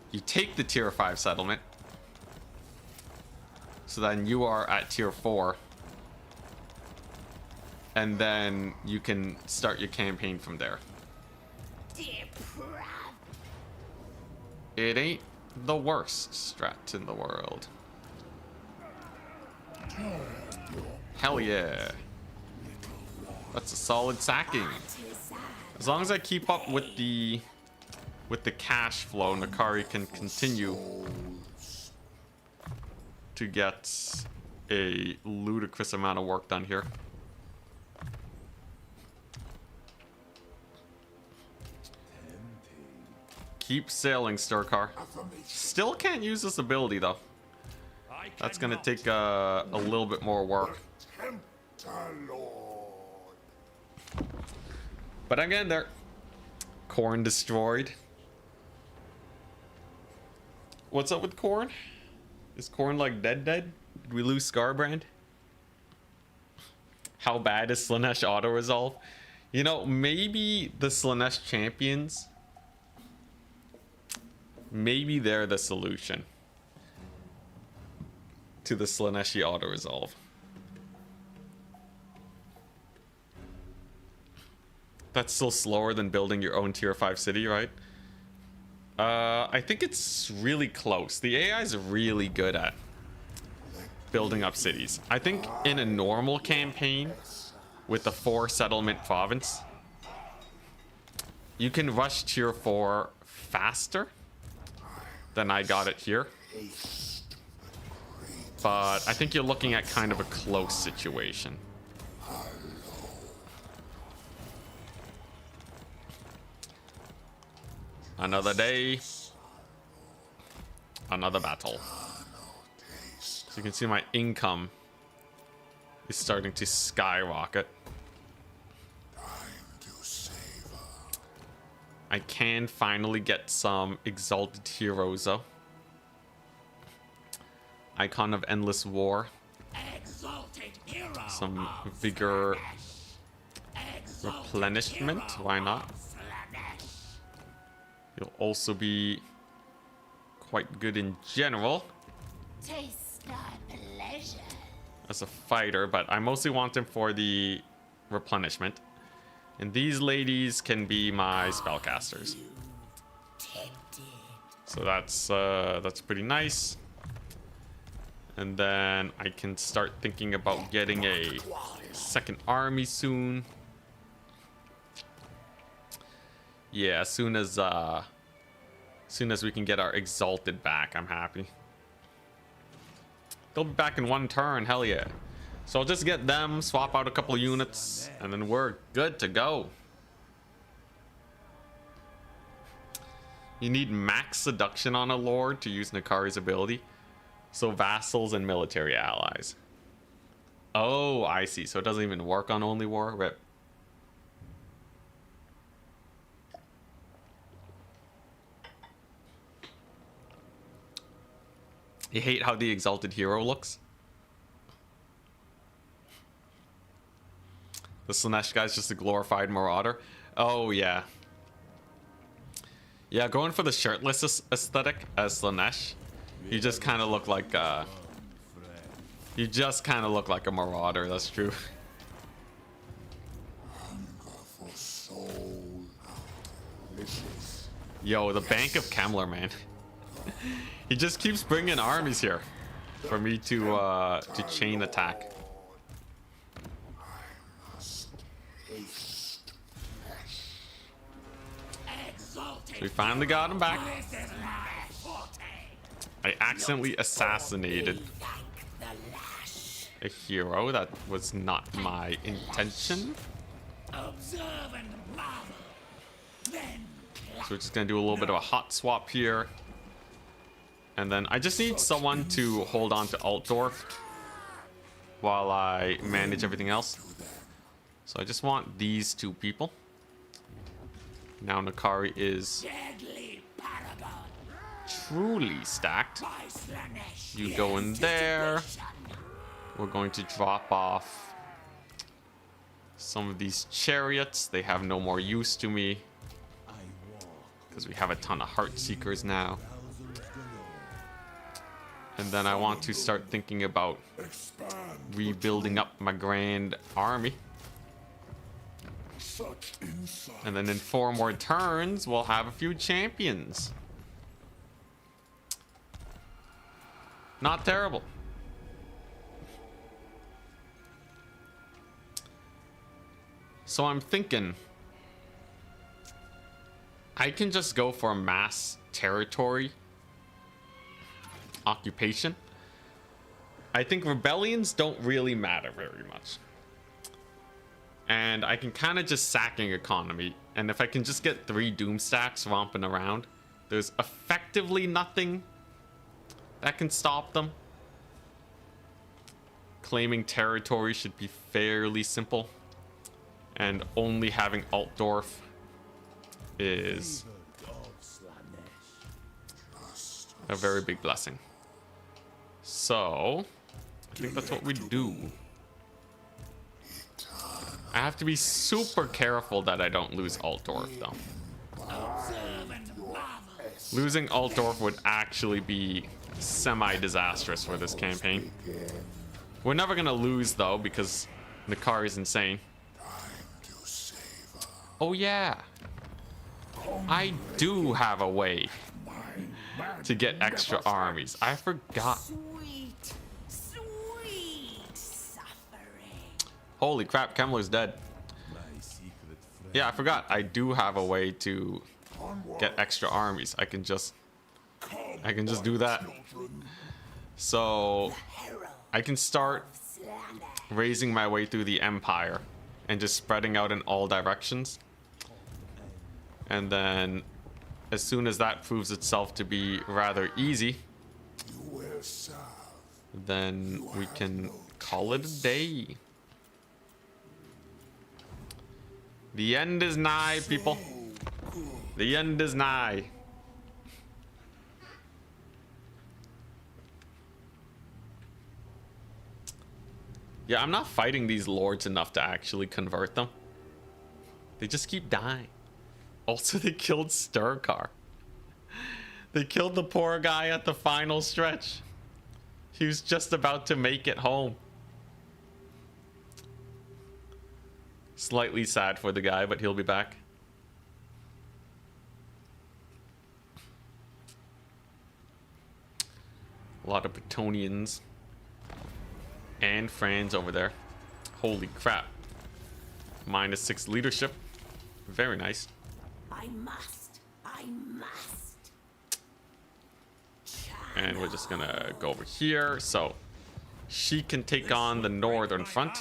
you take the tier 5 settlement, so then you are at tier 4, and then you can start your campaign from there. It ain't the worst strat in the world. Hell yeah. That's a solid sacking. As long as I keep up with the cash flow, Nkari can continue to get a ludicrous amount of work done here. Keep sailing, Sturkar. Still can't use this ability though. That's gonna take a little bit more work. But again, there. Corn destroyed. What's up with Corn? Is Corn like dead? Did we lose Scarbrand? How bad is Slanesh auto resolve? You know, maybe the Slanesh champions, maybe they're the solution to the Slaneshi auto resolve. That's still slower than building your own tier 5 city, right? I think it's really close. The AI is really good at building up cities. I think in a normal campaign with a 4 settlement province, you can rush tier 4 faster than I got it here. But I think you're looking at kind of a close situation. Another day, another battle. So you can see my income is starting to skyrocket. I can finally get some exalted heroes though. Icon of Endless War. Some vigor replenishment, why not? You'll also be quite good in general Taste thy pleasure. as a fighter, but I mostly want him for the replenishment. And these ladies can be my spellcasters. So that's pretty nice. And then I can start thinking about getting a second army soon. Yeah, as soon as we can get our exalted back, I'm happy. They'll be back in one turn, hell yeah. So I'll just get them, swap out a couple of units, and then we're good to go. You need max seduction on a lord to use Nkari's ability. So vassals and military allies. Oh, I see. So it doesn't even work on only war. Rip. You hate how the exalted hero looks? The Slanesh guy's just a glorified marauder. Oh, yeah. Yeah, going for the shirtless aesthetic as Slanesh. You just kind of look like a marauder, that's true. Yo, the Bank of Kemler, man. He just keeps bringing armies here for me to chain attack. So we finally got him back. I accidentally assassinated a hero. That was not my intention. So we're just gonna do a little bit of a hot swap here. And then I just need someone to hold on to Altdorf while I manage everything else. So I just want these two people. Now Nkari is truly stacked. You go in there. We're going to drop off some of these chariots. They have no more use to me because we have a ton of heart seekers now. And then I want to start thinking about rebuilding up my grand army. And then in 4 more turns, we'll have a few champions. Not terrible. So I'm thinking I can just go for a mass territory occupation. I think rebellions don't really matter very much. And I can kind of just sacking economy. And if I can just get 3 doom stacks romping around, there's effectively nothing that can stop them. Claiming territory should be fairly simple. And only having Altdorf is a very big blessing. So, I think that's what we do. I have to be super careful that I don't lose Altdorf, though. Losing Altdorf would actually be semi-disastrous for this campaign. We're never gonna lose, though, because Nkari is insane. Oh, yeah. I do have a way to get extra armies. I forgot. Sweet, sweet suffering. Holy crap, Kemler's dead. Yeah, I forgot. I do have a way to get extra armies. I can just do that. So I can start raising my way through the empire and just spreading out in all directions. And then as soon as that proves itself to be rather easy, then we can call it a day. The end is nigh, people. The end is nigh. Yeah, I'm not fighting these lords enough to actually convert them. They just keep dying. Also, they killed Sturkar. They killed the poor guy at the final stretch. He was just about to make it home. Slightly sad for the guy, but he'll be back. A lot of Bretonians and friends over there. Holy crap. -6 leadership. Very nice. I must. And we're just gonna go over here so she can take on the northern front.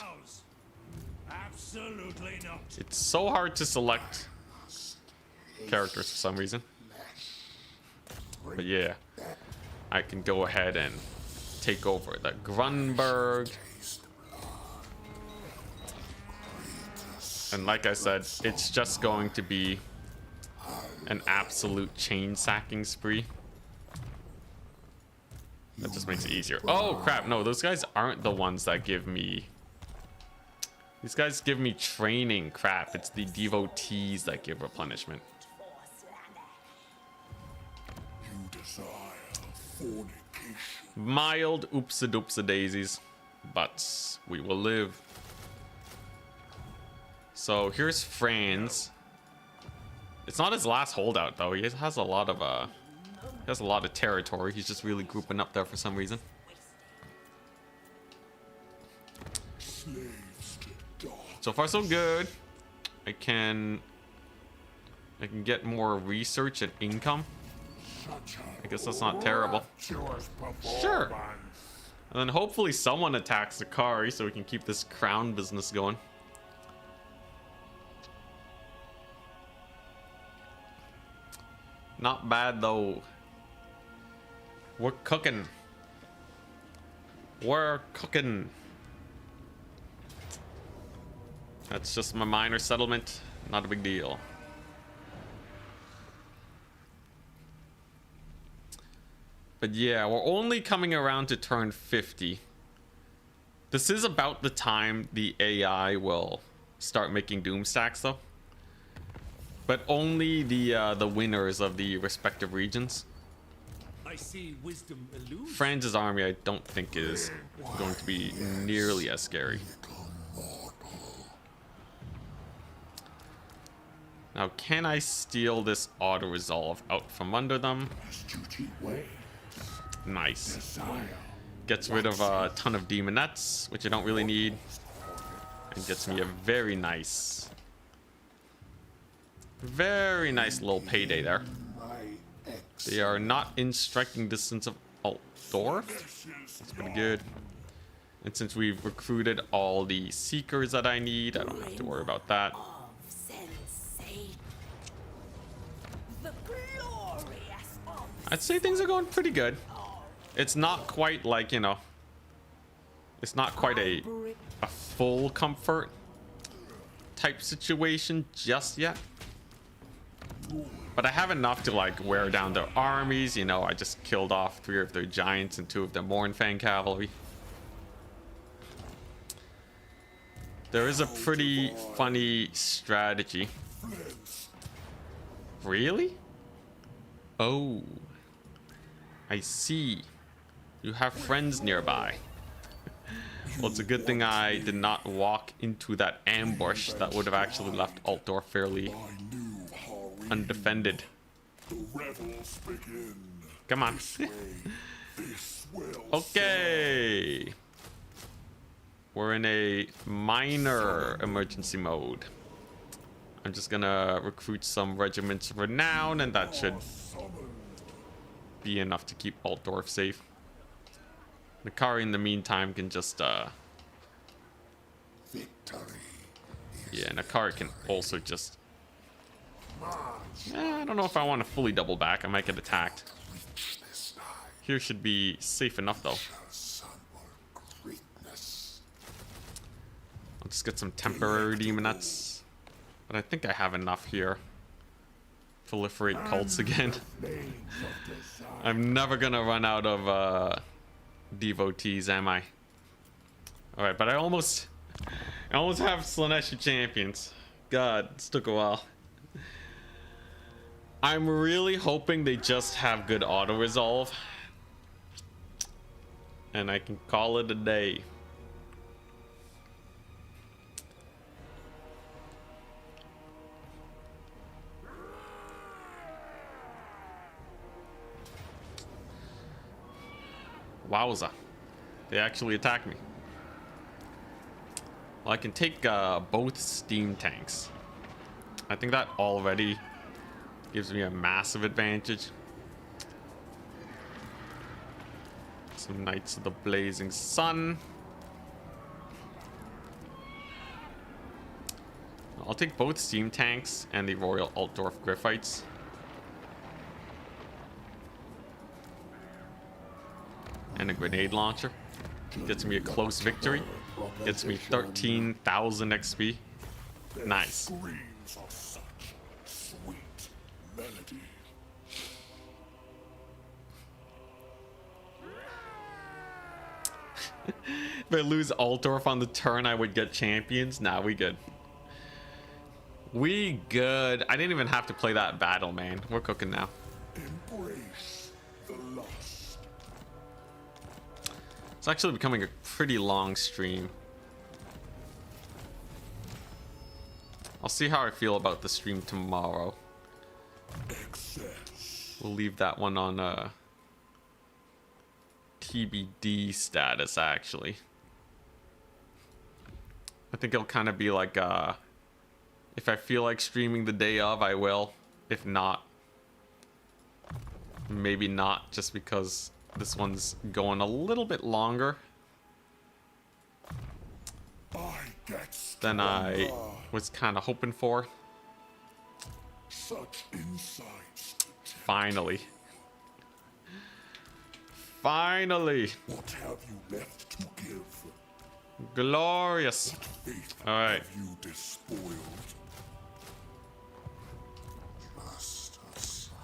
Absolutely not. It's so hard to select characters for some reason. But yeah, I can go ahead and take over the Grunberg. And like I said, it's just going to be an absolute chain sacking spree. That just makes it easier. Oh crap, no, those guys aren't the ones that give me... These guys give me training. Crap, it's the devotees that give replenishment. You desire fornication. Mild oopsa-doopsa daisies, but we will live. So here's Franz. It's not his last holdout though. He has a lot of territory. He's just really grouping up there for some reason. So far so good. I can get more research and income. I guess that's not terrible. Sure. And then hopefully someone attacks Nkari so we can keep this crown business going. Not bad though. We're cooking. We're cooking. That's just my minor settlement. Not a big deal. But yeah, we're only coming around to turn 50. This is about the time the AI will start making doom stacks though. But only the winners of the respective regions. I see wisdom eludes. Franz's army I don't think is going to be nearly as scary. Now, can I steal this auto-resolve out from under them? Nice. Gets rid of a ton of demonettes, which I don't really need. And gets me a very nice little payday there. They are not in striking distance of Altdorf. That's pretty good. And since we've recruited all the seekers that I need, I don't have to worry about that. I'd say things are going pretty good. It's not quite like, you know, it's not quite a full comfort type situation just yet. But I have enough to like wear down their armies. You know, I just killed off 3 of their giants and 2 of their Mornfang cavalry. There is a pretty funny strategy. Really? Oh, I see. You have friends nearby. Well, it's a good thing I did not walk into that ambush. That would have actually left Altdorf fairly undefended. Come on. Okay. We're in a minor emergency mode. I'm just gonna recruit some regiments of renown, and that should be enough to keep Altdorf safe. Nkari in the meantime can just yeah, Nkari can also just I don't know if I want to fully double back. I might get attacked. Here should be safe enough though. I'll just get some temporary demonettes. But I think I have enough here. Proliferate cults again. I'm never gonna run out of devotees, am I? Alright, but I almost have Slaneshi champions. God, it's took a while. I'm really hoping they just have good auto resolve. And I can call it a day. Wowza. They actually attacked me. Well, I can take both steam tanks. I think that already gives me a massive advantage. Some Knights of the Blazing Sun. I'll take both steam tanks and the Royal Altdorf Griffites. And a grenade launcher. Gets me a close victory. Gets me 13,000 XP. Nice. If I lose Altdorf on the turn, I would get champions. Nah, we good. We good. I didn't even have to play that battle, man. We're cooking now. Embrace the lost. It's actually becoming a pretty long stream. I'll see how I feel about the stream tomorrow. Excess. We'll leave that one on TBD status, actually. I think it'll kind of be like if I feel like streaming the day of, I will. If not, maybe not, just because this one's going a little bit longer than I was kind of hoping for. Such insights. Finally. Finally. What have you left to give? Glorious. Faith All right. have you despoiled? Just a son.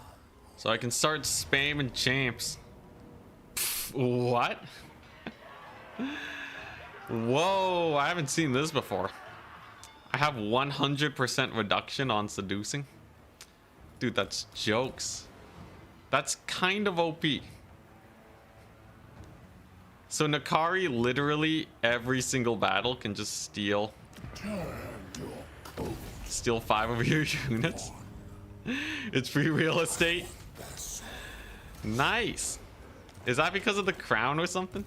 So I can start spamming champs. Pff, what? Whoa, I haven't seen this before. I have 100% reduction on seducing. Dude, that's jokes. That's kind of OP. So Nkari literally every single battle can just steal 5 of your units. It's free real estate. Nice. Is that because of the crown or something?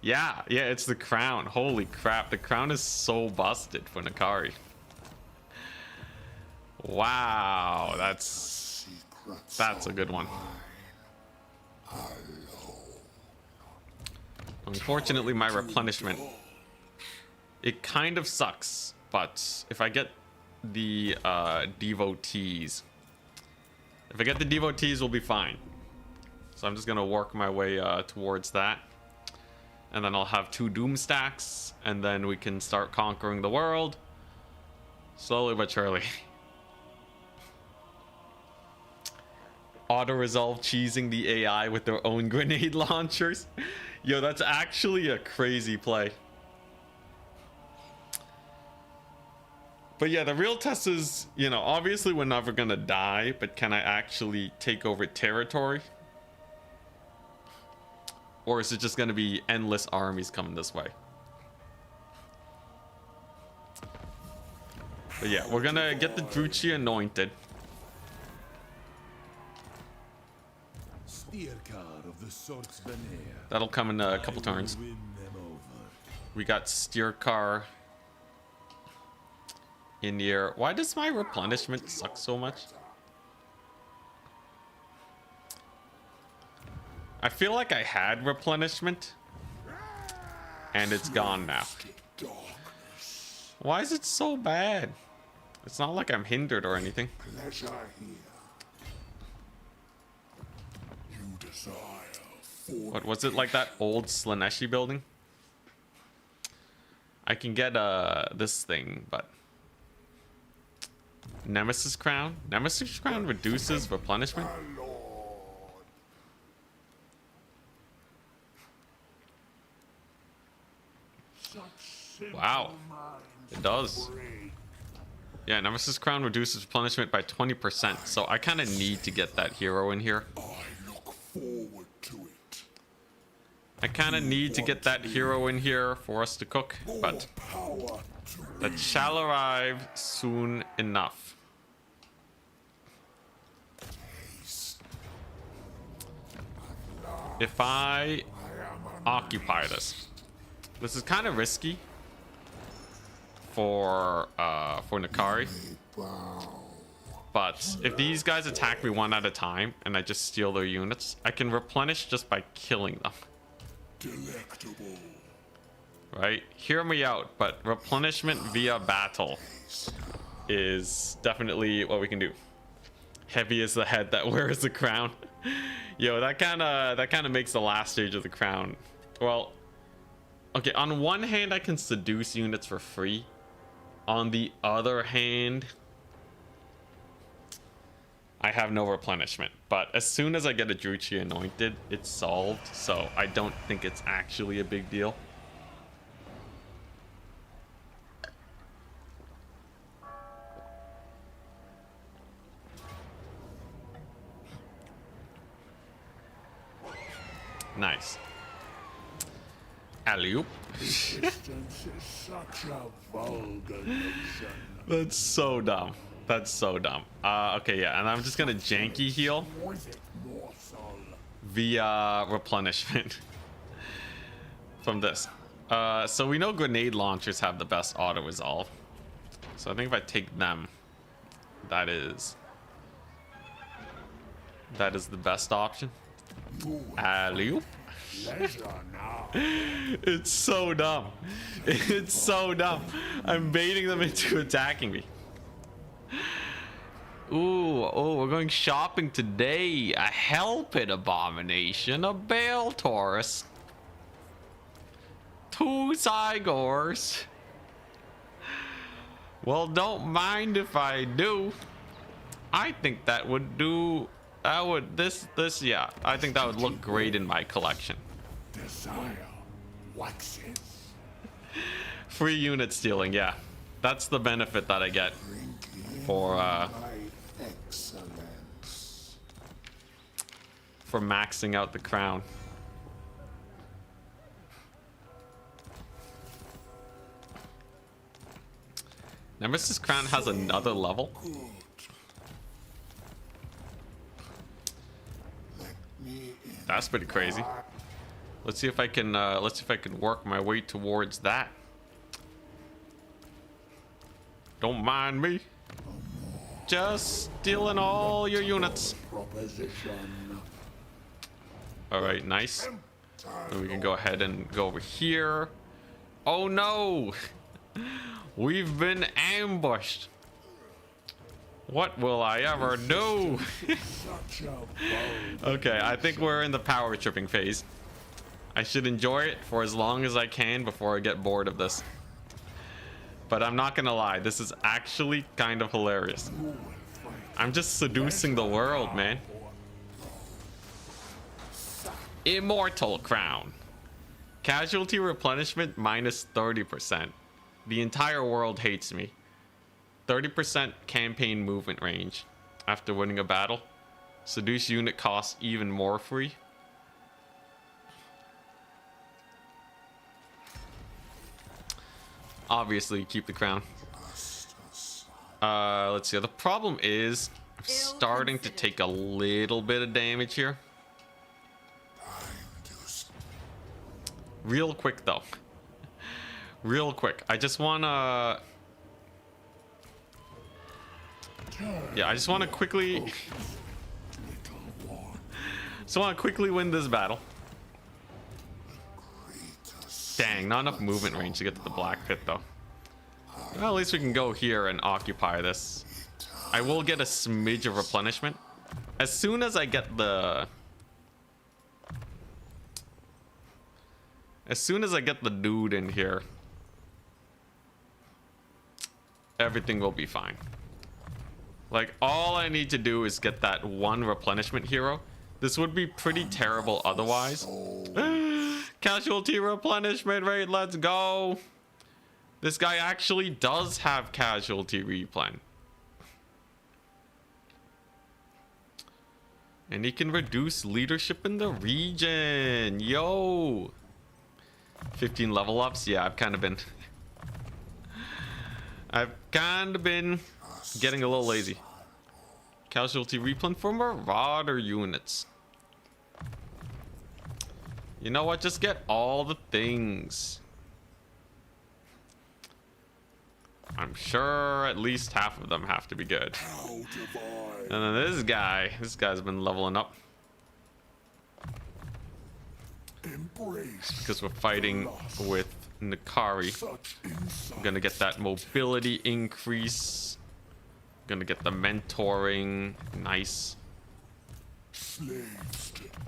Yeah, it's the crown. Holy crap, the crown is so busted for Nkari. Wow, that's a good one. Unfortunately, my replenishment, it kind of sucks, but if I get the devotees, we'll be fine. So I'm just gonna work my way towards that, and then I'll have 2 doom stacks, and then we can start conquering the world slowly but surely. Auto-resolve cheesing the AI with their own grenade launchers. Yo, that's actually a crazy play. But yeah, the real test is, you know, obviously we're never gonna die, but can I actually take over territory? Or is it just gonna be endless armies coming this way? But yeah, we're gonna get the Druchi anointed. Of the Sorts Veneer. That'll come in a couple turns. Win them over. We got Steer Car in here. Why does my replenishment suck so much? I feel like I had replenishment and it's gone now. Why is it so bad? It's not like I'm hindered or anything. Pleasure here. You desire What was it, like that old Slaneshi building? I can get this thing, but Nemesis Crown? Nemesis Crown reduces replenishment? my lord. Such simple Wow. minds It does. break. Yeah, Nemesis Crown reduces replenishment by 20%, so I kind of need to get that hero in here. I look forward to it. I kind of need to get that hero in here for us to cook, but Power to that shall arrive soon enough. If I occupy this, this is kind of risky for Nkari. But if these guys attack me one at a time and I just steal their units, I can replenish just by killing them. delectable. Right? Hear me out, but replenishment via battle is definitely what we can do. Heavy is the head that wears the crown. Yo, that kind of makes the last stage of the crown. Well, okay, on one hand I can seduce units for free. On the other hand, I have no replenishment. But as soon as I get a Druchi anointed, it's solved, so I don't think it's actually a big deal. Nice. Alley-oop. Resistance is such a vulgar notion. That's so dumb. That's so dumb. Okay, yeah, and I'm just gonna janky heal Was it morsel? via replenishment from this. So we know grenade launchers have the best auto resolve. So I think if I take them, that is the best option. Alley-oop. Pleasure now. It's so dumb. It's so dumb. I'm baiting them into attacking me. Ooh, oh, we're going shopping today. A Hell Pit Abomination, a Bale Taurus, 2 Cygors. Well, don't mind if I do. I think that would do. That would yeah. I think that would look great in my collection. Desire waxes. Free unit stealing, yeah. That's the benefit that I get for Excellence. for maxing out the crown. Nemesis Crown has another level. Good. Let me in. That's pretty crazy. Let's see if I can work my way towards that. Don't mind me. Just stealing all your units. Proposition. All right, nice. Then we can go ahead and go over here. Oh no! We've been ambushed. What will I ever do? Such a vulgar. Okay, I think we're in the power tripping phase. I should enjoy it for as long as I can before I get bored of this. But I'm not gonna lie, this is actually kind of hilarious. I'm just seducing the world, man. Immortal Crown. Casualty replenishment minus 30%. The entire world hates me. 30% campaign movement range after winning a battle. Seduce unit costs even more free. Obviously, keep the crown. Let's see. The problem is I'm starting to take a little bit of damage here. Real quick, though. Real quick. I just want to... Yeah, I just want to quickly win this battle. Dang, not enough movement range to get to the black pit though. Well, at least we can go here and occupy this. I will get a smidge of replenishment as soon as I get the dude in here. Everything will be fine. Like, all I need to do is get that one replenishment hero. This would be pretty terrible otherwise. Casualty replenishment rate, let's go. This guy actually does have casualty replen. And he can reduce leadership in the region. Yo. 15 level ups. Yeah, I've kind of been getting a little lazy. Casualty replen for Marauder units. You know what? Just get all the things. I'm sure at least half of them have to be good. And then this guy's been leveling up. Because we're fighting with Nkari. I'm gonna get that mobility increase. Gonna get the mentoring. Nice.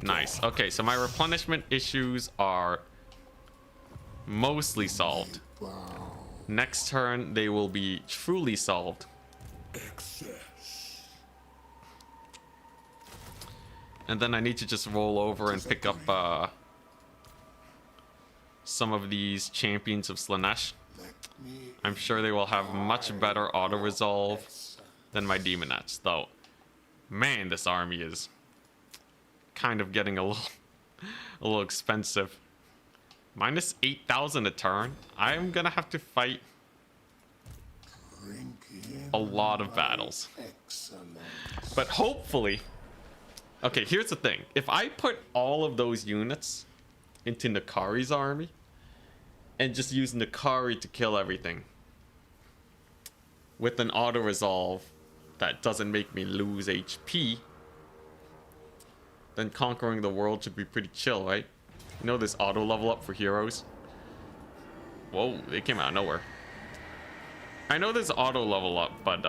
Nice. Okay, so my replenishment issues are mostly solved. Next turn, they will be truly solved. And then I need to just roll over and pick up some of these champions of Slaanesh. I'm sure they will have much better auto-resolve than my Demonettes, though. Man, this army is kind of getting a little expensive. Minus 8,000 a turn. I'm gonna have to fight a lot of battles. But hopefully... Okay, here's the thing. If I put all of those units into Nkari's army and just use Nkari to kill everything with an auto-resolve that doesn't make me lose HP, then conquering the world should be pretty chill, right? You know this auto level up for heroes? Whoa, they came out of nowhere. I know there's auto level up, but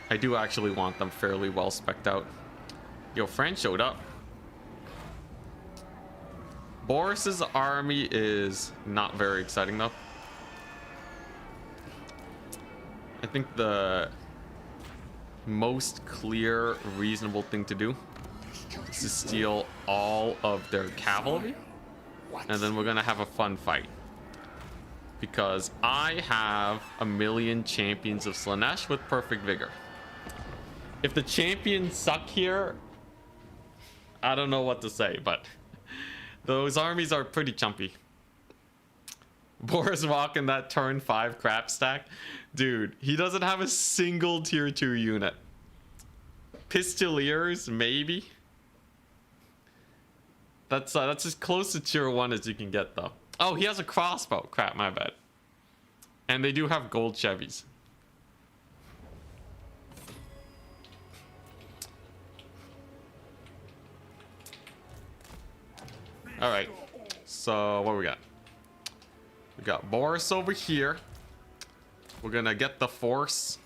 I do actually want them fairly well spec'd out. Yo, Fran showed up. Boris's army is not very exciting though. I think the most clear, reasonable thing to do is to steal all of their cavalry, and then we're gonna have a fun fight. Because I have 1,000,000 champions of Slaanesh with perfect vigor. If the champions suck here, I don't know what to say, but those armies are pretty chumpy. Boris walking that turn 5 crap stack. Dude, he doesn't have a single tier 2 unit. Pistoliers, maybe. That's as close to tier 1 as you can get, though. Oh, he has a crossbow. Crap, my bad. And they do have gold Chevys. All right, so what we got? We got Boris over here. We're gonna get the force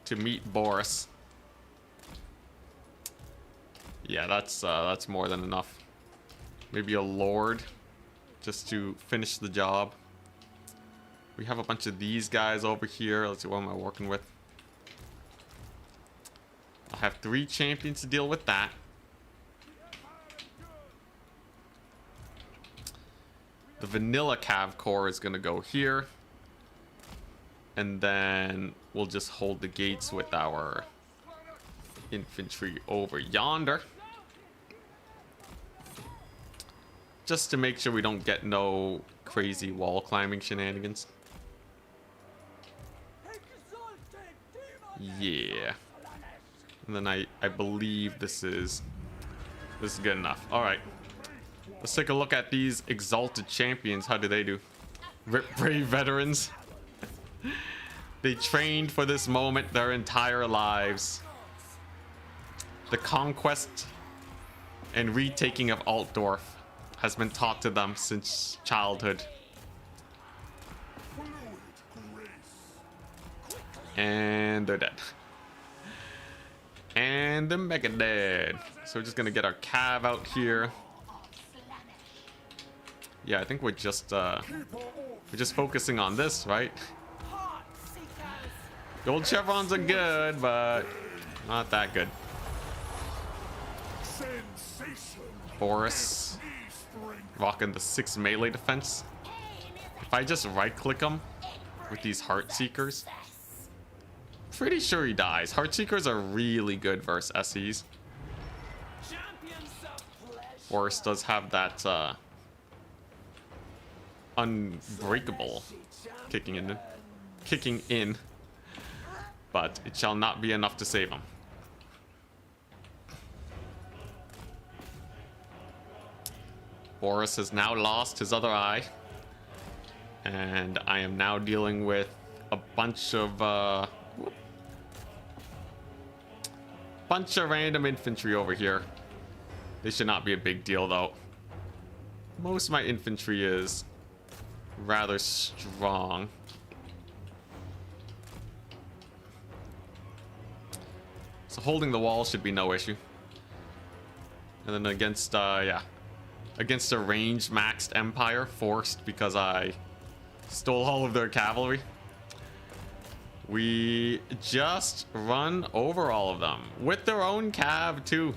to meet Boris. Yeah, that's more than enough. Maybe a lord just to finish the job. We have a bunch of these guys over here. Let's see, what am I working with? I have 3 champions to deal with that. The vanilla cav core is gonna go here, and then we'll just hold the gates with our infantry over yonder, just to make sure we don't get no crazy wall climbing shenanigans. Yeah, and then I believe this is good enough. All right. Let's take a look at these exalted champions. How do they do? Rip brave veterans. They trained for this moment their entire lives. The conquest and retaking of Altdorf has been taught to them since childhood. And they're dead. And the mega dead. So we're just gonna get our cav out here. Yeah, I think we're just focusing on this, right? Gold chevrons are good, but not that good. Boris rocking the 6 melee defense. If I just right click him with these heart seekers, pretty sure he dies. Heart seekers are really good versus SEs. Boris does have that unbreakable kicking in, but it shall not be enough to save him. Boris has now lost his other eye, and I am now dealing with a bunch of random infantry over here. This should not be a big deal though. Most of my infantry is rather strong. So holding the wall should be no issue. And then against against a range maxed empire, forced because I stole all of their cavalry, we just run over all of them with their own cav too.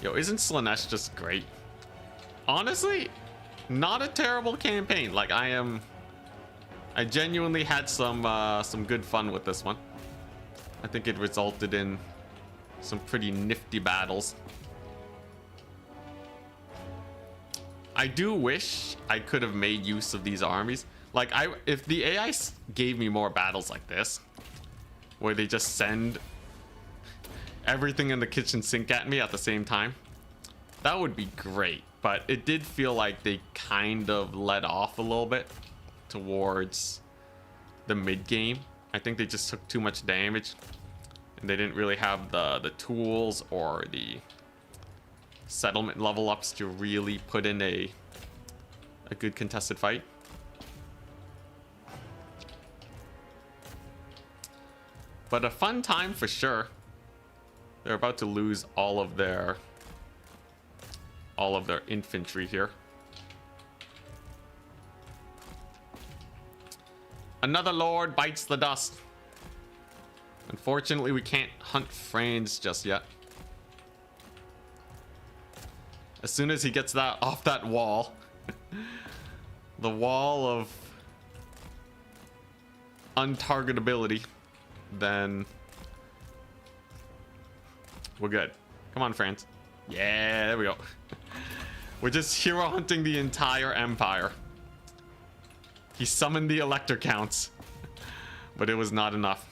Yo, isn't Slaanesh just great? Honestly, not a terrible campaign. Like I genuinely had some good fun with this one. I think it resulted in some pretty nifty battles. I do wish I could have made use of these armies. Like if the AI gave me more battles like this, where they just send everything in the kitchen sink at me at the same time, that would be great. But it did feel like they kind of let off a little bit towards the mid game. I think they just took too much damage, and they didn't really have the tools or the settlement level ups to really put in a good contested fight. But a fun time for sure. They're about to lose all of their infantry here. Another lord bites the dust. Unfortunately, we can't hunt Franz just yet. As soon as he gets that off that wall, the wall of untargetability, then we're good. Come on, Franz. Yeah, there we go. We're just hero hunting the entire empire. He summoned the elector counts, but it was not enough.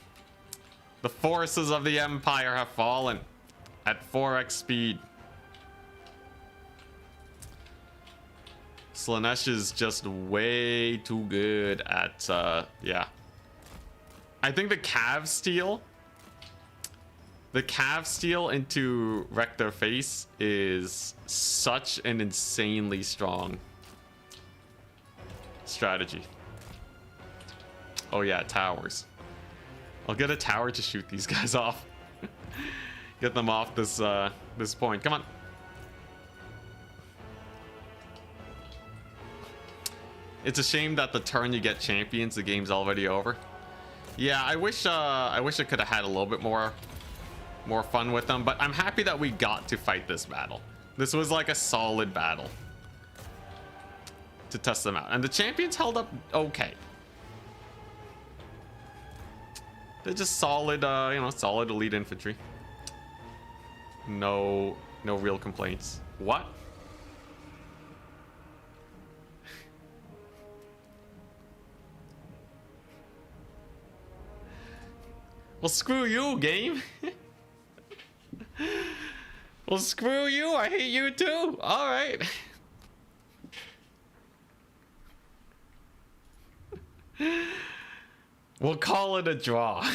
The forces of the empire have fallen at 4x speed. Slaanesh is just way too good at, yeah. I think the cav steal into wreck their face is such an insanely strong strategy. Oh yeah, towers. I'll get a tower to shoot these guys off. Get them off this this point. Come on. It's a shame that the turn you get champions, the game's already over. Yeah, I wish I could have had a little bit more fun with them, but I'm happy that we got to fight this battle. This was like a solid battle to test them out, and the champions held up okay. They're just solid, you know, solid elite infantry. No real complaints. What? Well, screw you, game. Well, screw you. I hate you too. All right. We'll call it a draw.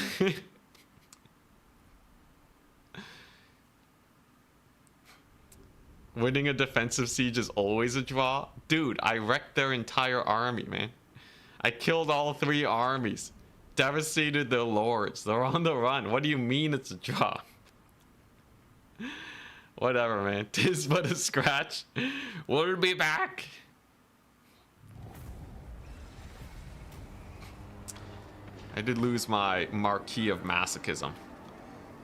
Winning a defensive siege is always a draw. Dude, I wrecked their entire army, man. I killed all 3 armies. Devastated their lords. They're on the run. What do you mean it's a draw? Whatever, man. Tis but a scratch. We'll be back. I did lose my Marquis of Masochism.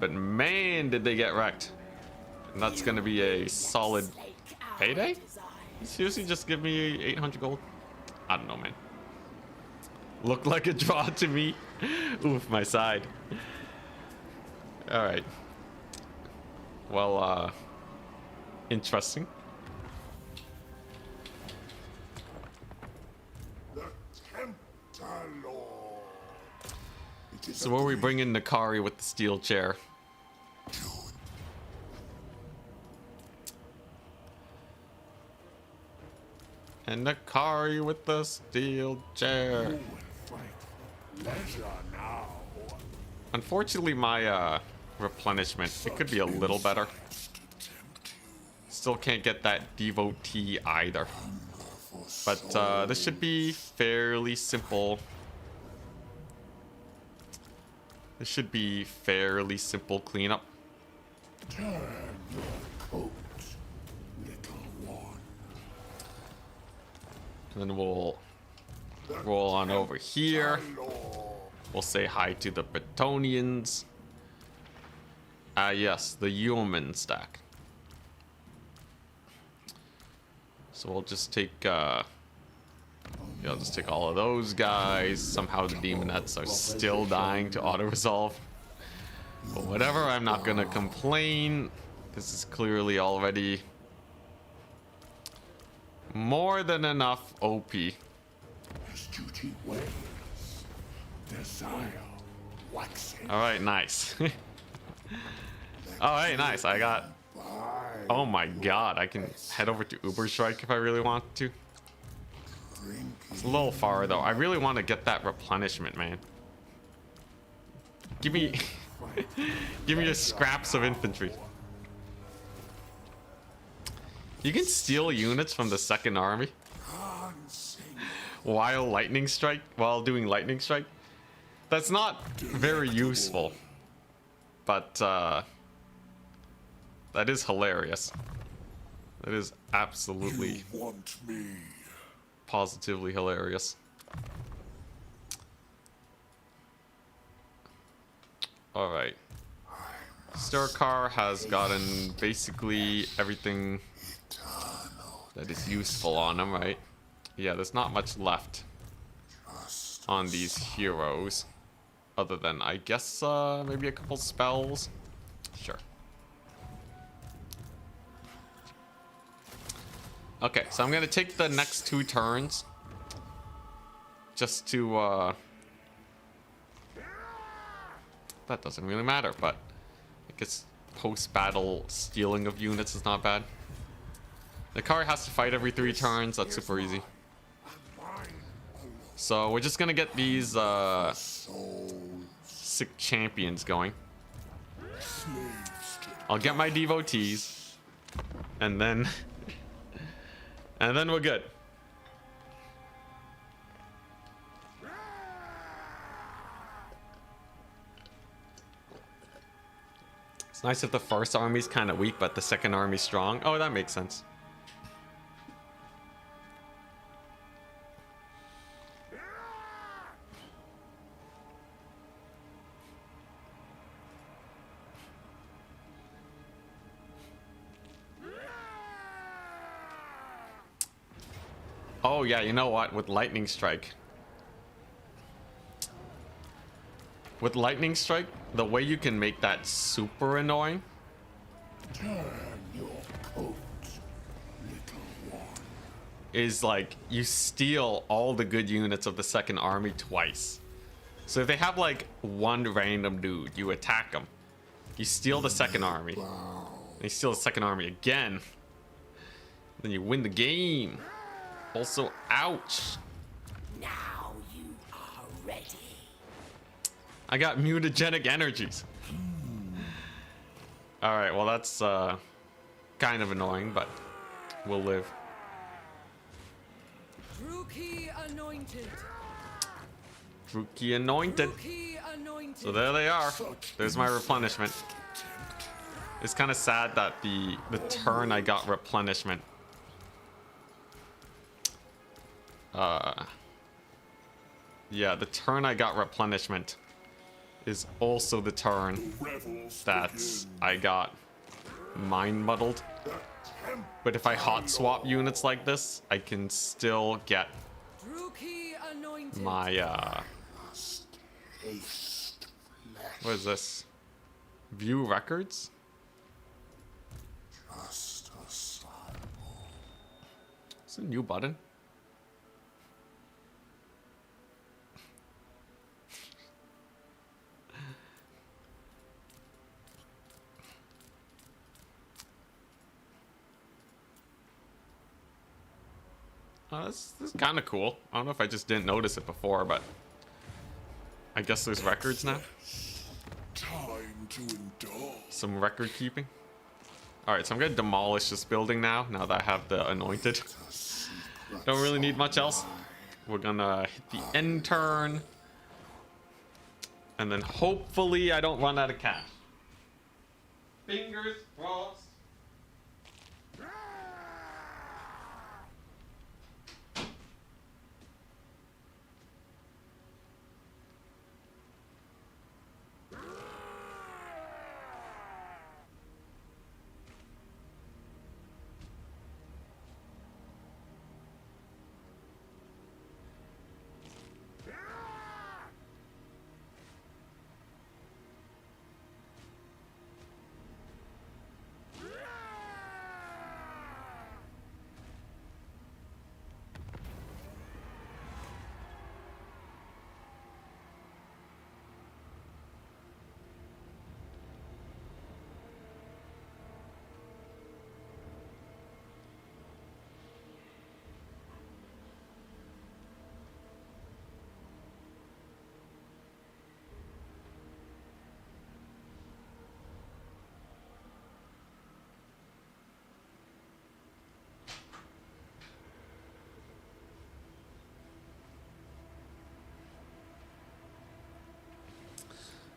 But man, did they get wrecked. And that's gonna be a solid payday? You seriously just give me 800 gold? I don't know, man. Looked like a draw to me. Oof, my side. Alright. Well, interesting. The Tempter Lord. It is So where are we bringing Nkari with the steel chair? And Nkari with the steel chair. leisure now. Unfortunately, my replenishment, it could be a little better. Still can't get that devotee either. But this should be fairly simple. This should be fairly simple cleanup. Turn your coat, little one. And then we'll roll on over here. We'll say hi to the Bretonians. Ah, yes, the yeoman stack. So we'll just take, yeah, I'll just take all of those guys. Somehow the demonettes are still dying to auto-resolve. But whatever, I'm not gonna complain. This is clearly already more than enough OP. As duty waits, desire waxes. Alright, nice. Alright, nice. I got... Oh my god, I can head over to Uberstrike if I really want to. It's a little far though. I really want to get that replenishment, man. Give me... Give me your scraps of infantry. You can steal units from the second army while doing lightning strike. That's not very useful, but that is hilarious. That is absolutely Want me? positively hilarious. All right. Sturkar has gotten basically everything that is useful on him, right? Yeah, there's not much left on these heroes. Other than, I guess, maybe a couple spells. Sure. Okay, so I'm gonna take the next 2 turns. Just to, that doesn't really matter, but I guess post-battle stealing of units is not bad. Nkari has to fight every 3 turns. That's super easy. So we're just gonna get these sick champions going. I'll get my devotees, and then and then we're good. It's nice if the first army's kind of weak, but the second army's strong. Oh, that makes sense. Oh yeah, you know what? With Lightning Strike. With Lightning Strike, the way you can make that super annoying is like you steal all the good units of the second army twice. So if they have like one random dude, you attack them. You steal the second army. And you steal a second army again. Then you win the game. Also, ouch. Now you are ready. I got mutagenic energies. Alright, well that's kind of annoying, but we'll live. Druki anointed. Druki anointed. Druki anointed. So there they are. There's my replenishment. It's kind of sad that the turn I got replenishment. Yeah, the turn I got replenishment is also the turn that I got mind muddled. But if I hot swap units like this, I can still get Druki anointed. my what is this? View records? It's a new button. Oh, this is kind of cool. I don't know if I just didn't notice it before, but I guess there's records now. Time to indulge. Some record keeping. Alright, so I'm gonna demolish this building now that I have the anointed. Don't really need much else. We're gonna hit the end turn. And then hopefully I don't run out of cash. Fingers crossed.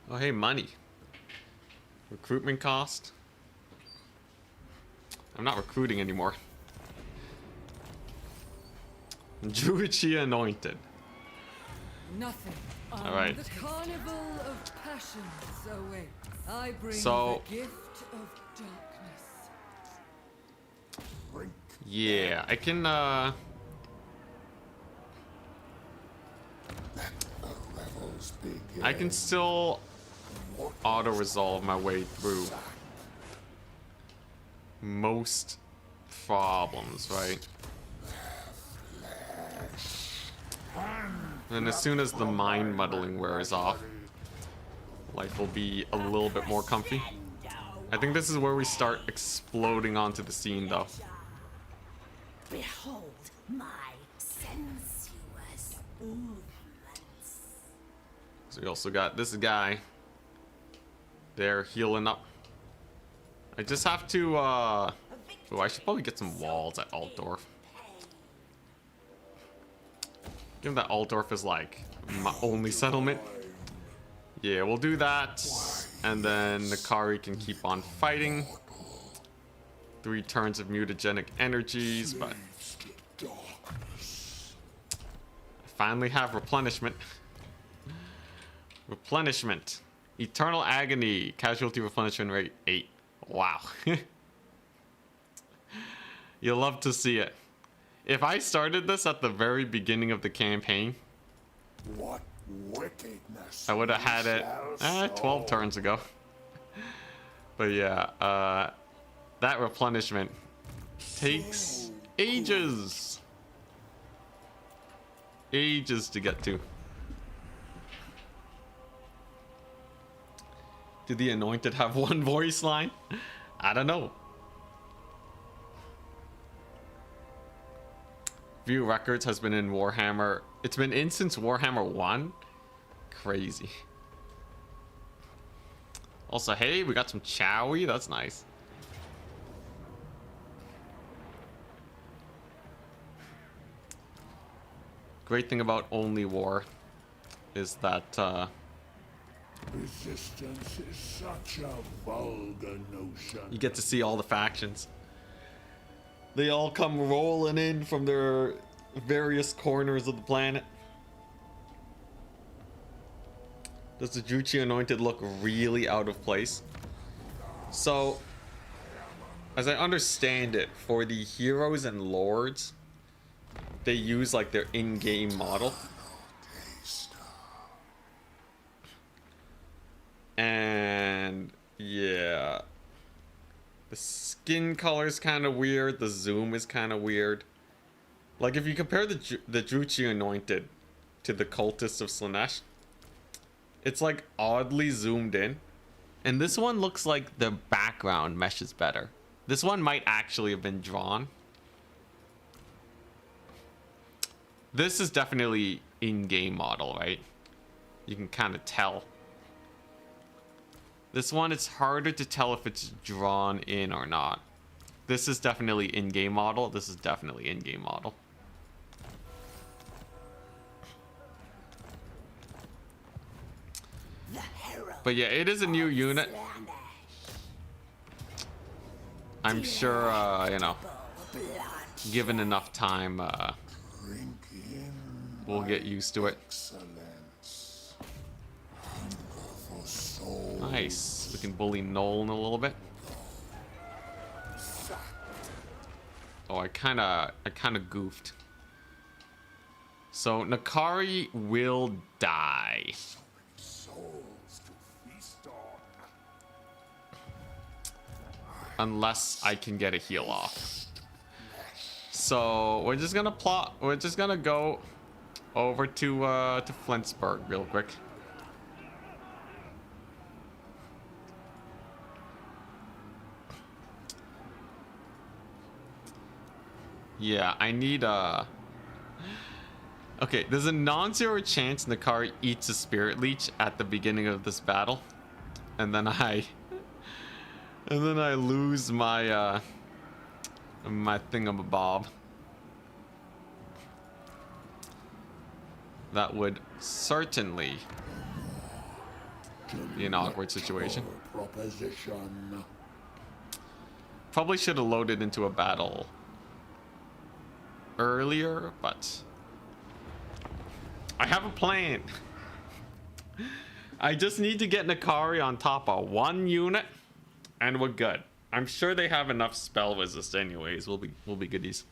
Oh, hey, money. Recruitment cost. I'm not recruiting anymore. Juichi anointed. Nothing. All right. The carnival of passions awaits. I bring So- the gift of darkness. Yeah, I can, I can still auto-resolve my way through most problems, right? And as soon as the mind muddling wears off, life will be a little bit more comfy. I think this is where we start exploding onto the scene, though. Behold my sensuous movements. So we also got this guy there healing up. I just have to, oh, I should probably get some walls at Altdorf. Given that Altdorf is like my only settlement. Yeah, we'll do that. And then Nkari can keep on fighting. 3 turns of mutagenic energies, but I finally have replenishment. Replenishment. Eternal agony. Casualty replenishment rate 8. Wow. You'll love to see it. If I started this at the very beginning of the campaign, What wickedness. I would have had it 12 turns ago. But yeah, that replenishment takes ages. Ages to get to. Do the anointed have one voice line? I don't know. View Records has been in Warhammer. It's been in since Warhammer 1. Crazy. Also, hey, we got some chowie. That's nice. Great thing about Only War is that Resistance is such a vulgar notion. you get to see all the factions. They all come rolling in from their various corners of the planet. Does the Druchii Anointed look really out of place? So, as I understand it, for the heroes and lords, they use like their in-game model. And yeah, the skin color is kind of weird. The zoom is kind of weird. Like if you compare the Druchii Anointed to the Cultists of Slaanesh, it's like oddly zoomed in. And this one looks like the background meshes better. This one might actually have been drawn. This is definitely in-game model, right? You can kind of tell. This one, it's harder to tell if it's drawn in or not. This is definitely in-game model. This is definitely in-game model. But yeah, it is a new unit. I'm sure, you know, given enough time, we'll get used to it. Nice. We can bully Nolan a little bit. Oh, I kind of goofed. So Nkari will die. Unless I can get a heal off. So we're just gonna plot. We're just gonna go over to Flintsburg real quick. Yeah, I need okay, there's a non-zero chance Nkari eats a Spirit Leech at the beginning of this battle, and then I lose my my thingamabob. That would certainly be an awkward situation. Probably should have loaded into a battle earlier, but I have a plan. I just need to get Nkari on top of one unit and we're good. I'm sure they have enough spell resist anyways. We'll be goodies.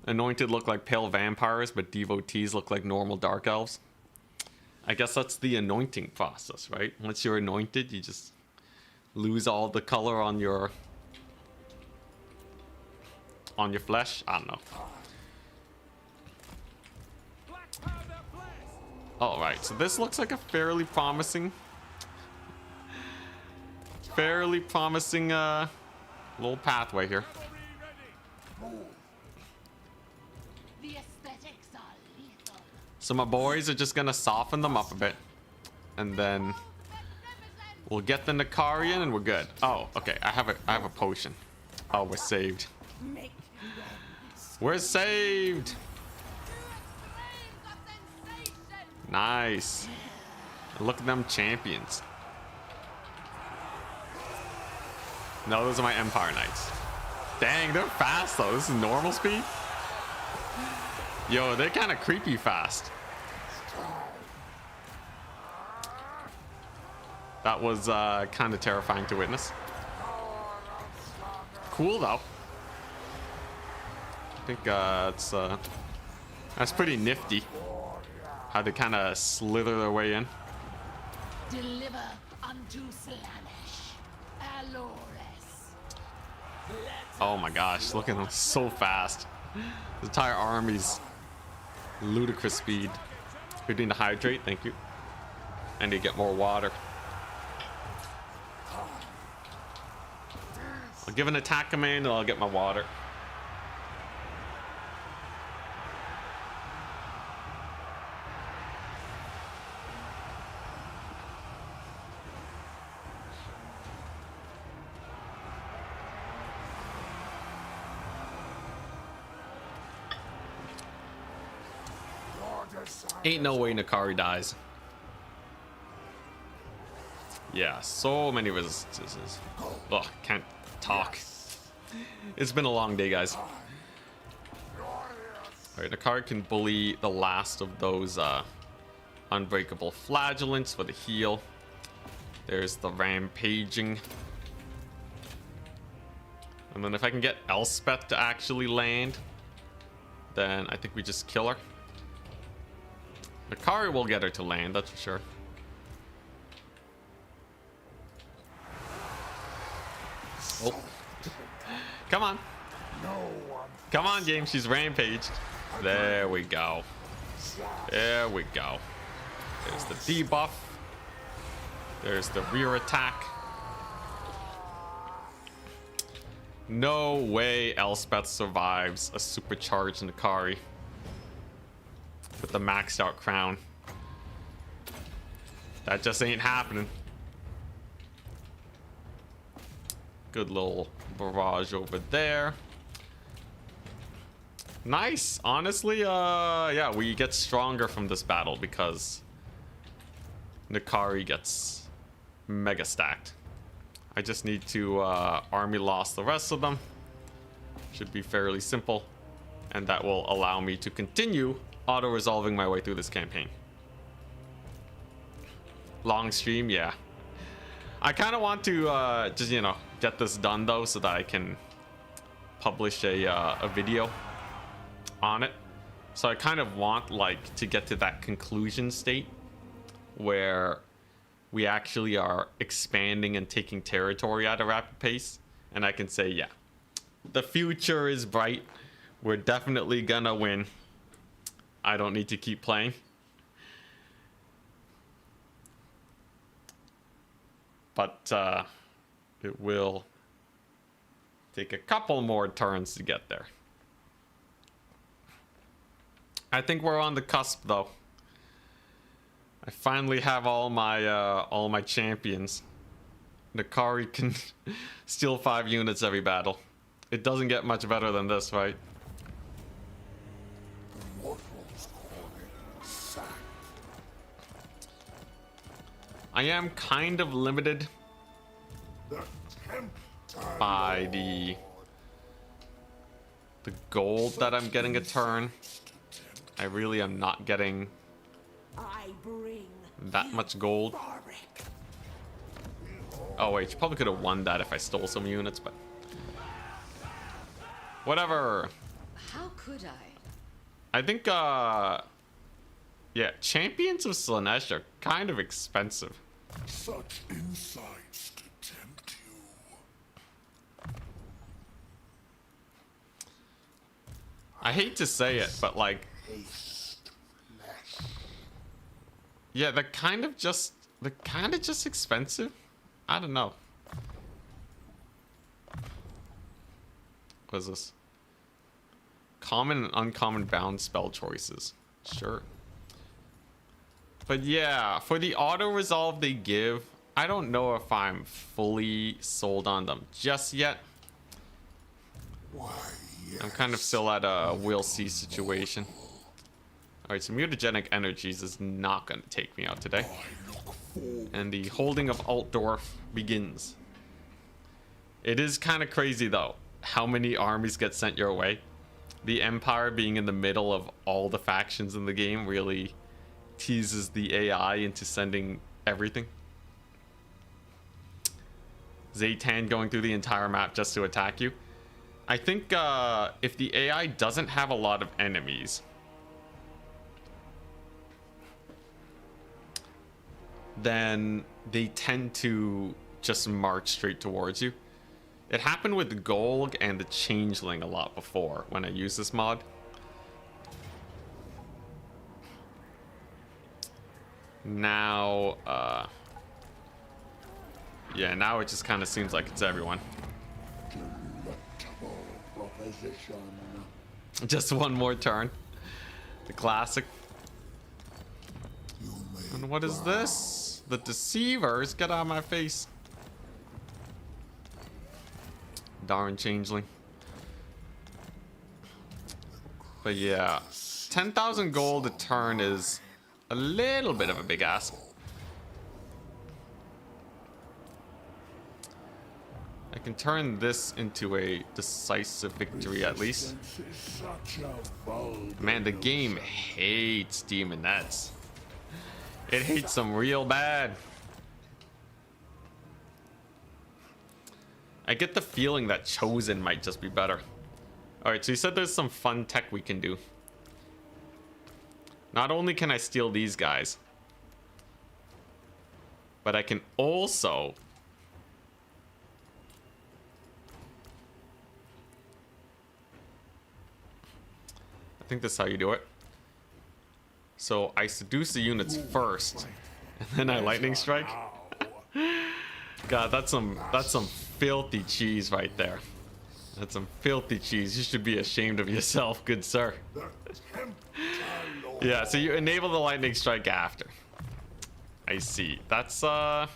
Anointed look like pale vampires, but devotees look like normal dark elves. I guess that's the anointing process, right? Once you're anointed, you just lose all the color on your flesh. I don't know. All right, so this looks like a fairly promising little pathway here. So my boys are just gonna soften them up a bit, and then we'll get the Nkari in and we're good. Oh, okay. I have a potion. Oh, we're saved. We're saved. Nice. Look at them champions. No, those are my Empire Knights. Dang, they're fast though. This is normal speed. Yo, they're kind of creepy fast. That was kind of terrifying to witness. Cool though. I think that's pretty nifty. How they kind of slither their way in. Deliver unto Slaanesh, Alores. Oh my gosh, look at them, so fast. The entire army's ludicrous speed. We need to hydrate, thank you. I need to get more water. I'll give an attack command and I'll get my water. Ain't no way Nkari dies. Yeah, so many resistances. Ugh, can't talk. It's been a long day, guys. Alright, Nkari can bully the last of those unbreakable flagellants for the heal. There's the rampaging. And then if I can get Elspeth to actually land, then I think we just kill her. Nkari will get her to land, that's for sure. Oh. Come on. Come on, game. She's rampaged. There we go. There we go. There's the debuff. There's the rear attack. No way Elspeth survives a supercharged Nkari with the maxed out crown. That just ain't happening. Good little barrage over there. Nice. Honestly, yeah, we get stronger from this battle because Nkari gets mega stacked. I just need to army loss the rest of them. Should be fairly simple. And that will allow me to continue auto-resolving my way through this campaign. Long stream, yeah. I kind of want to just, you know, get this done though, so that I can publish a video on it. So I kind of want like to get to that conclusion state where we actually are expanding and taking territory at a rapid pace, and I can say, yeah, the future is bright. We're definitely gonna win. I don't need to keep playing. But it will take a couple more turns to get there. I think we're on the cusp though. I finally have all my champions. Nkari can steal 5 units every battle. It doesn't get much better than this, right? I am kind of limited by the gold that I'm getting a turn. I really am not getting that much gold. Oh wait, you probably could have won that if I stole some units, but whatever. How could I? I think yeah, Champions of Slaanesh are kind of expensive. Such insights to tempt you. I hate to say it, but like, yeah, they're kind of just expensive. I don't know. What is this? Common and uncommon bound spell choices. Sure. But yeah, for the auto resolve they give, I don't know if I'm fully sold on them just yet. I'm kind of still at a we'll see situation. Alright, so mutagenic energies is not going to take me out today. And the holding of Altdorf begins. It is kind of crazy though, how many armies get sent your way. The Empire being in the middle of all the factions in the game really teases the AI into sending everything. Zaytan going through the entire map just to attack you. I think if the AI doesn't have a lot of enemies, then they tend to just march straight towards you. It happened with the Golg and the Changeling a lot before when I used this mod. Now, yeah, now it just kind of seems like it's everyone. Delectable proposition. Just one more turn. The classic. You may And what is this? The Deceivers? Get out of my face. Darn changeling. But yeah, 10,000 gold a turn is a little bit of a big ask. I can turn this into a decisive victory at least. resistance is such a vulgar Man, the game hates demonettes. It hates them real bad. I get the feeling that Chosen might just be better. Alright, so you said there's some fun tech we can do. Not only can I steal these guys, but I can also... I think that's how you do it. So I seduce the units first, and then I lightning strike. God, that's some filthy cheese right there. That's some filthy cheese. You should be ashamed of yourself, good sir. Yeah, so you enable the lightning strike after. I see. That's yeah,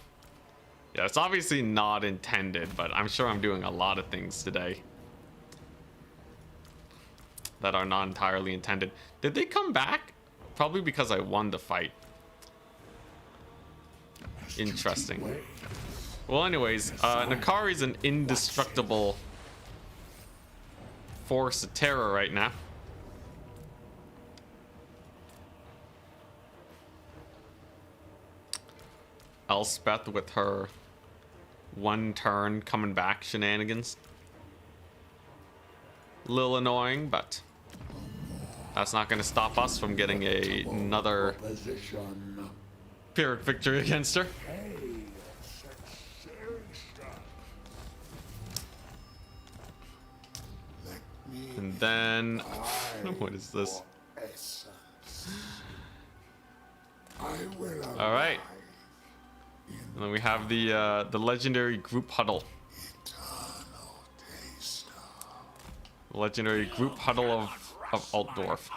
it's obviously not intended, but I'm sure I'm doing a lot of things today that are not entirely intended. Did they come back? Probably because I won the fight. Interesting. Well, anyways, Nkari is an indestructible force of terror right now. Elspeth with her one turn coming back shenanigans. Little annoying, but that's not going to stop us from getting another proposition. Pyrrhic victory against her. And then, what is this? All right. And then we have the legendary group huddle. Legendary group huddle of Altdorf.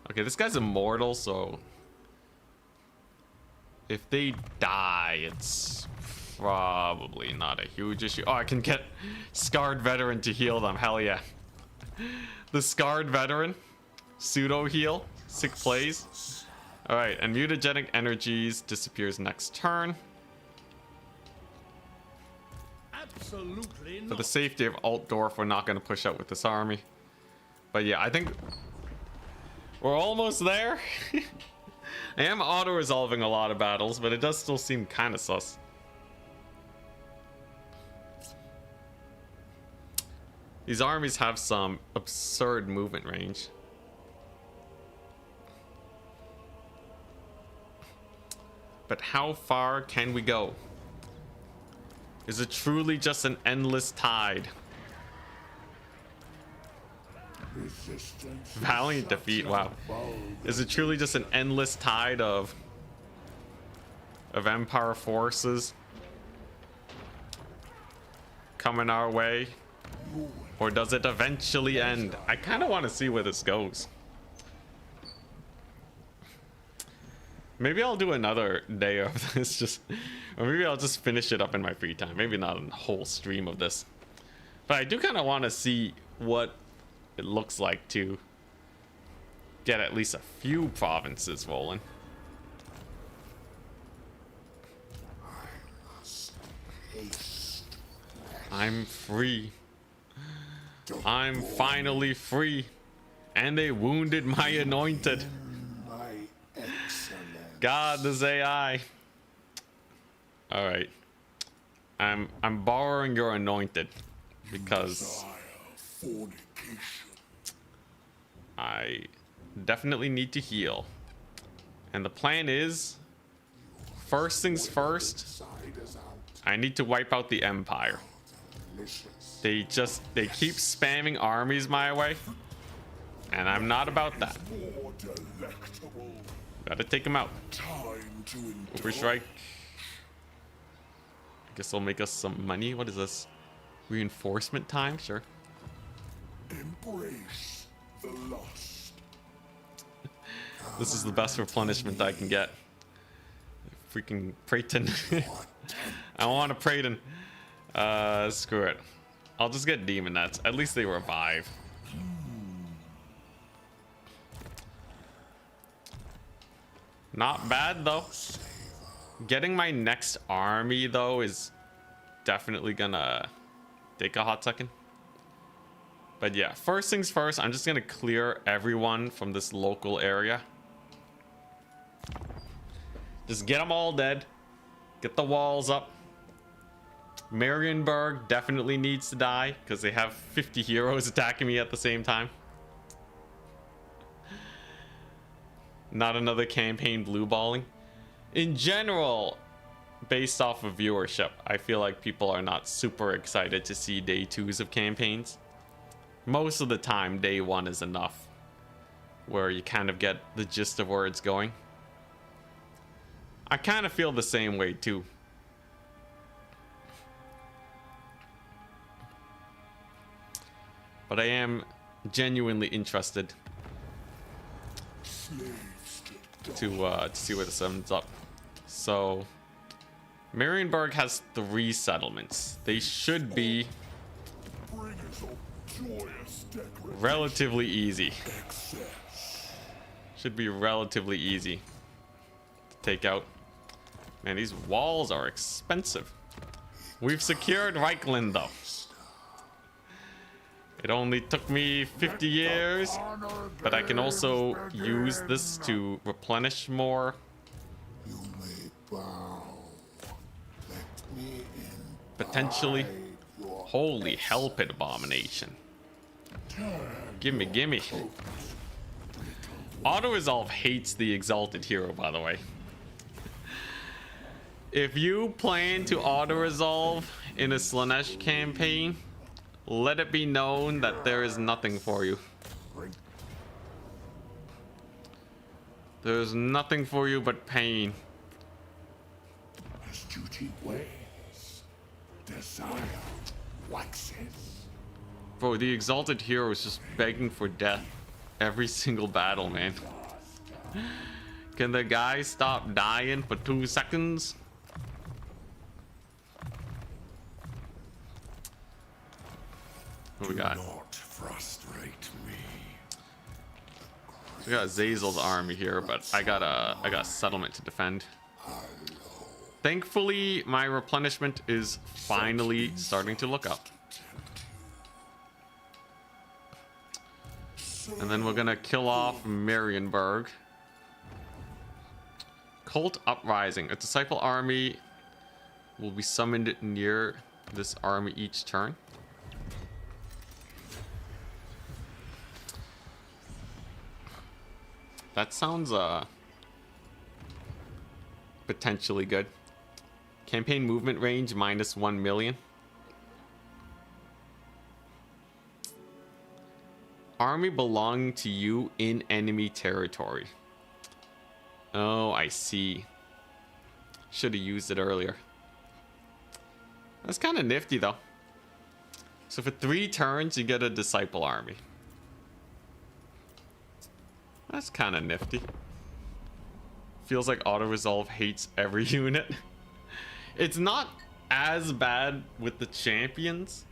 Okay, this guy's immortal, so if they die, it's probably not a huge issue. Oh, I can get Scarred Veteran to heal them. Hell yeah. The Scarred Veteran. Pseudo heal. Sick plays. Alright, and mutagenic energies disappears next turn. Absolutely For not. the safety of Altdorf, we're not going to push out with this army. But yeah, I think we're almost there. I am auto-resolving a lot of battles, but it does still seem kind of sus. These armies have some absurd movement range. But how far can we go? Is it truly just an endless tide? Valiant defeat, wow. Is it truly just an endless tide of Empire forces coming our way? Or does it eventually end? I kind of want to see where this goes. Maybe I'll do another day of this, or maybe I'll just finish it up in my free time. Maybe not a whole stream of this. But I do kind of want to see what it looks like to get at least a few provinces rolling. I'm free. I'm finally free. And they wounded my anointed. God, this AI. All right. I'm borrowing your anointed because I definitely need to heal. And the plan is, first things first, I need to wipe out the Empire. They keep spamming armies my way, and I'm not about that. Gotta take him out. Time to Uber endure. strike. I guess they'll make us some money. What is this? Reinforcement time? Sure. Embrace the lost. This is the best replenishment I can get. Freaking Praeton. I want a Praeton. Screw it. I'll just get Demon Nets. At least they revive. Not bad though. Getting my next army though is definitely gonna take a hot second. But yeah, first things first, I'm just gonna clear everyone from this local area. Just get them all dead. Get the walls up. Marienburg definitely needs to die because they have 50 heroes attacking me at the same time. Not another campaign blue balling. In general, based off of viewership, I feel like people are not super excited to see day 2s of campaigns. Most of the time, day 1 is enough, where you kind of get the gist of where it's going. I kind of feel the same way too. But I am genuinely interested to see where this ends up. So, Marienburg has 3 settlements. They should be relatively easy. Should be relatively easy to take out. Man, these walls are expensive. We've secured Reichland though. It only took me 50 years, but I can also use this to replenish more. You may bow. Let me in. Potentially. Holy hell pit abomination. Gimme, gimme. Auto-resolve hates the exalted hero, by the way. If you plan to auto-resolve in a Slanesh campaign, let it be known that there is nothing for you. There's nothing for you but pain. As duty weighs, desire waxes. Bro, the exalted hero is just begging for death every single battle, man. Can the guy stop dying for 2 seconds? What we got? Do not frustrate me. We got Zazel's army here, but I got a settlement to defend. Thankfully, my replenishment is finally starting to look up. And then we're gonna kill off Marienburg. Cult Uprising. A disciple army will be summoned near this army each turn. That sounds potentially good. Campaign movement range minus 1 million. Army belonging to you in enemy territory. Oh, I see. Should have used it earlier. That's kind of nifty though. So for 3 turns, you get a disciple army. That's kind of nifty. Feels like auto-resolve hates every unit. It's not as bad with the champions.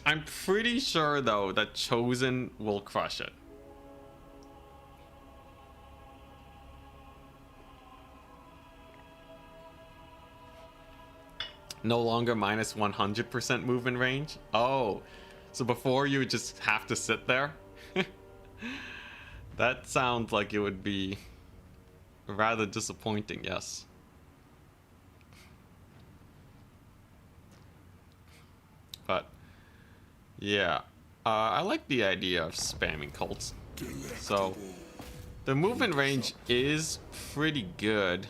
I'm pretty sure though that Chosen will crush it. No longer minus 100% movement range. Oh, so before you would just have to sit there? That sounds like it would be rather disappointing, yes. But yeah, I like the idea of spamming cults. So the movement range is pretty good.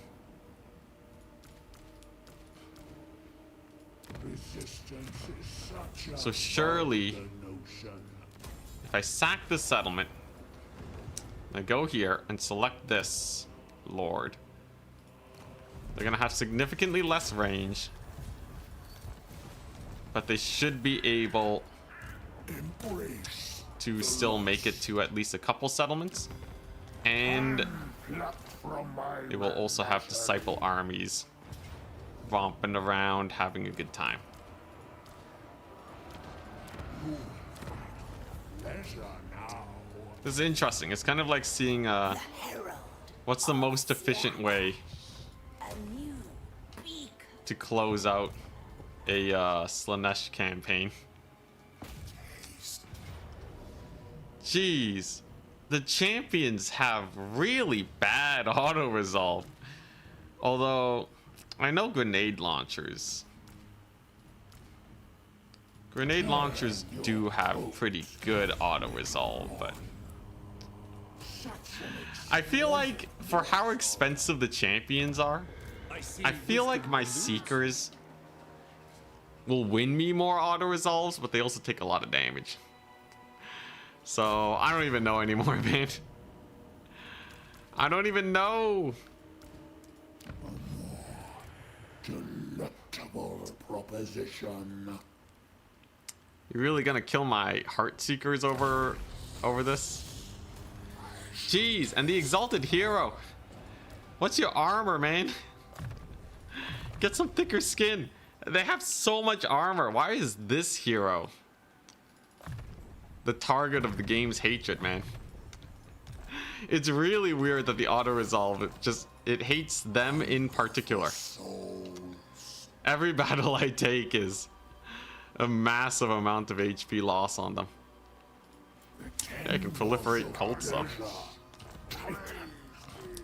So surely, if I sack this settlement, I go here and select this lord. They're gonna have significantly less range, but they should be able to still make it to at least a couple settlements, and they will also have disciple armies romping around having a good time. This is interesting. It's kind of like seeing what's the most efficient way to close out a Slaanesh campaign. Jeez, the champions have really bad auto resolve. Although I know grenade launchers do have pretty good auto resolve, but I feel like for how expensive the champions are, I feel like my seekers will win me more auto resolves, but they also take a lot of damage. So I don't even know anymore, man. I don't even know. Delectable proposition. You're really gonna kill my heart seekers over this? Jeez, and the exalted hero. What's your armor, man? Get some thicker skin. They have so much armor. Why is this hero the target of the game's hatred, man? It's really weird that the auto resolve it hates them in particular. Every battle I take is a massive amount of HP loss on them. Yeah, I can proliferate cults though.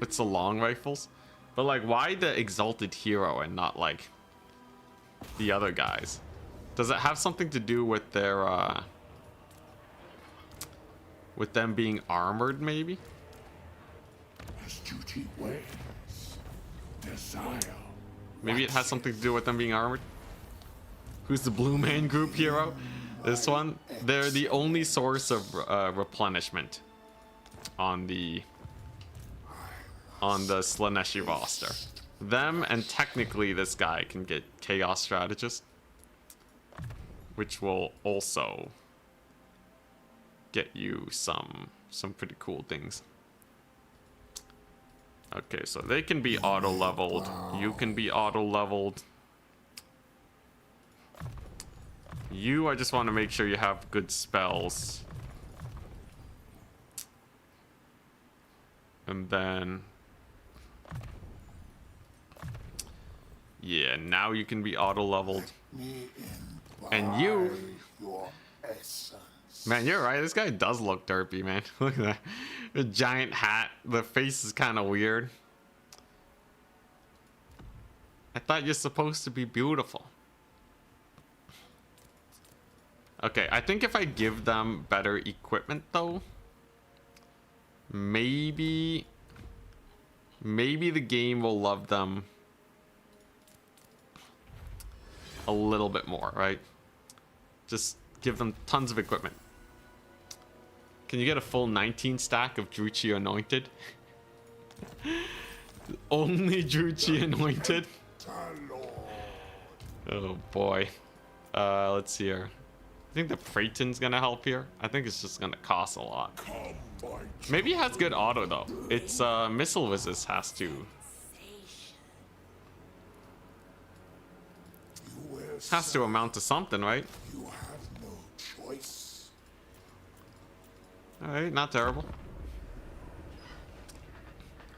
It's the long rifles. But like, why the exalted hero and not like the other guys? Does it have something to do with their with them being armored, maybe? As duty waits, desire. Maybe it has something to do with them being armored. Who's the Blue Man Group hero? This one. They're the only source of replenishment on the Slaaneshi roster. Them and technically this guy can get Chaos Strategist, which will also get you some pretty cool things. Okay, so they can be auto leveled. You can be auto leveled. You, I just want to make sure you have good spells. And then yeah, now you can be auto leveled. And you, man, you're right. This guy does look derpy, man. Look at that. The giant hat. The face is kind of weird. I thought you're supposed to be beautiful. Okay, I think if I give them better equipment, though, maybe the game will love them a little bit more, right? Just give them tons of equipment. Can you get a full 19 stack of Druchii Anointed? Only Druchii Anointed? Oh boy. Let's see here. I think the Praeton's gonna help here. I think it's just gonna cost a lot. Maybe it has good auto though. Its missile resist has to amount to something, right? You have no choice. All right, not terrible.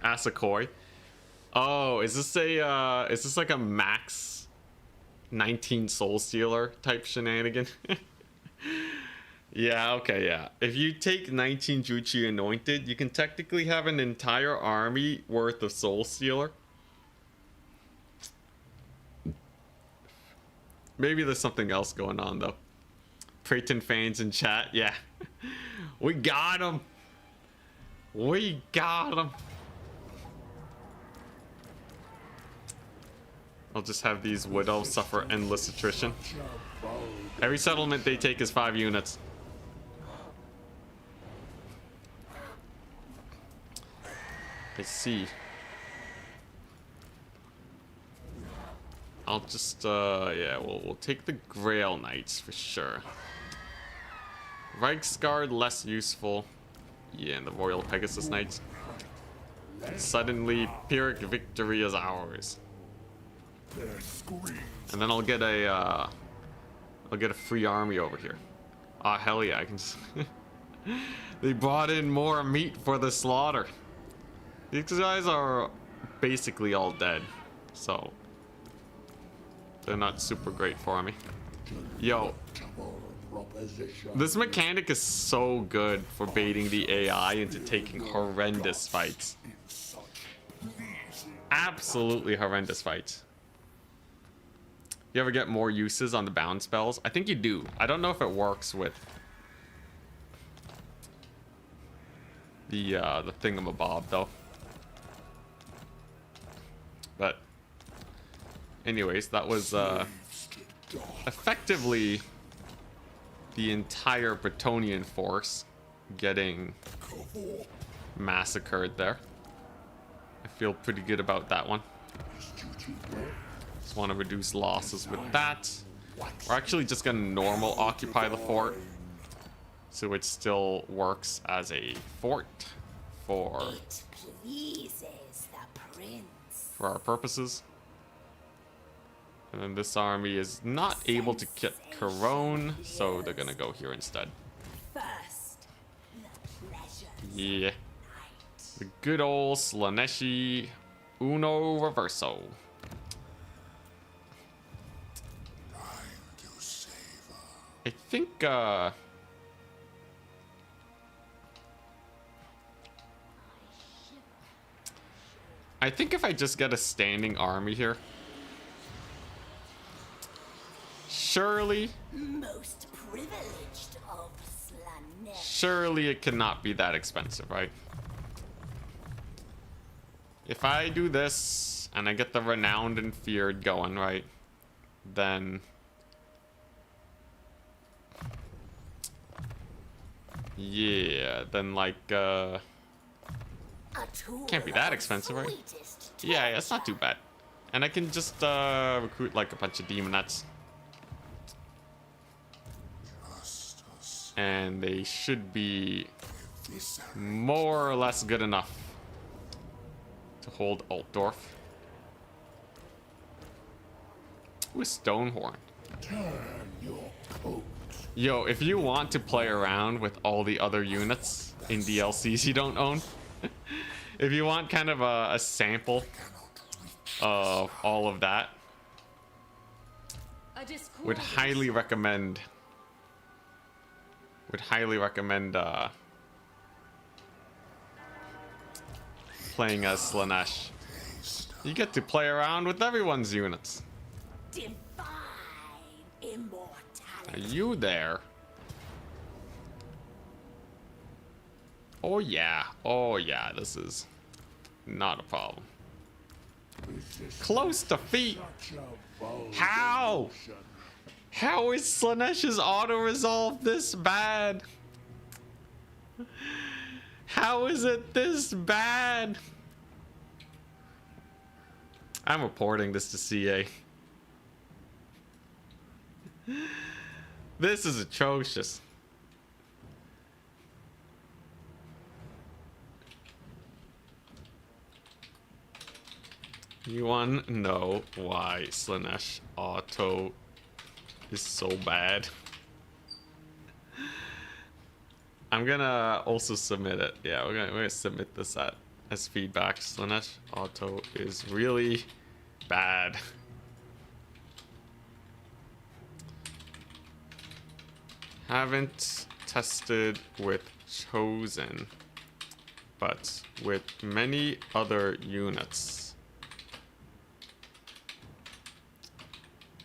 Asakoi. Oh, is this like a max 19 Soul Stealer type shenanigan? Yeah, okay, yeah. If you take 19 Druchii Anointed, you can technically have an entire army worth of Soul Stealer. Maybe there's something else going on, though. Praeton fans in chat, yeah. We got him. We got him. I'll just have these Wood Elves suffer endless attrition. Every settlement they take is 5 units. I see. I'll just yeah, we'll take the Grail Knights for sure. Reiksguard less useful. Yeah, and the Royal Pegasus Knights. Suddenly, Pyrrhic victory is ours. And then I'll get a free army over here. Ah, hell yeah, I can just they brought in more meat for the slaughter. These guys are basically all dead, so they're not super great for me. Yo, this mechanic is so good for baiting the AI into taking horrendous fights. Absolutely horrendous fights. You ever get more uses on the bound spells? I think you do. I don't know if it works with the thingamabob though. But anyways, that was effectively the entire Bretonnian force getting massacred there. I feel pretty good about that one. Just want to reduce losses with that. We're actually just gonna normal occupy the fort, so it still works as a fort for It pleases the prince. our purposes. And then this army is not able to get Corone, so they're gonna go here instead. First, the pleasures Yeah, of night. the good old Slaneshi Uno Reverso. I think if I just get a standing army here, surely Most privileged of Slanesh. surely it cannot be that expensive, right? If I do this and I get the renowned and feared going, right, then yeah, then like can't be that expensive, right? Yeah, it's not too bad. And I can just recruit like a bunch of demonettes. And they should be more or less good enough to hold Altdorf. Ooh, Stonehorn. Yo, if you want to play around with all the other units in DLCs you don't own, if you want kind of a sample of all of that, would highly recommend playing as Slanesh. You get to play around with everyone's units. Divine Are immortality. you there? Oh yeah, this is not a problem. Close defeat. How? How is Slanesh's auto-resolve this bad? How is it this bad? I'm reporting this to CA. This is atrocious. You wanna know why Slanesh auto is so bad? I'm gonna also submit it. Yeah, we're gonna submit this as feedback. Slanesh auto is really bad. Haven't tested with Chosen, but with many other units.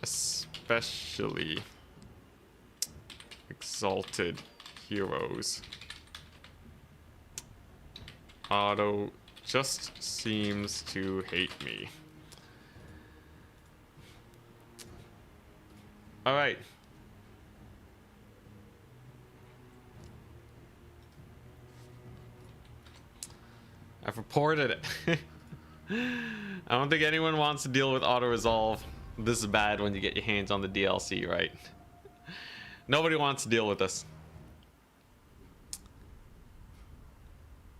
Especially exalted heroes. Otto just seems to hate me. All right. I've reported it. I don't think anyone wants to deal with auto-resolve. This is bad when you get your hands on the DLC, right? Nobody wants to deal with this.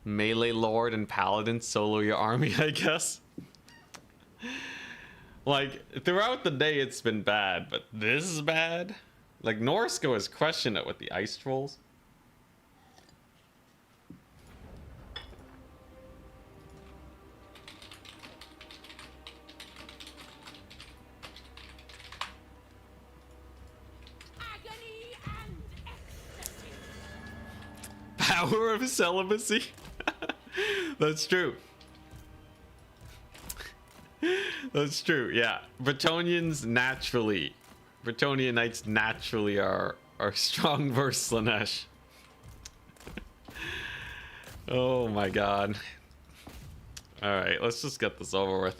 Melee Lord and Paladin solo your army, I guess. Like, throughout the day it's been bad, but this is bad? Like, Norsko is crushing it with the ice trolls. Agony and ecstasy. Power of celibacy. That's true. That's true, yeah. Bretonian Knights naturally are strong versus Slanesh. Oh my god. Alright, let's just get this over with.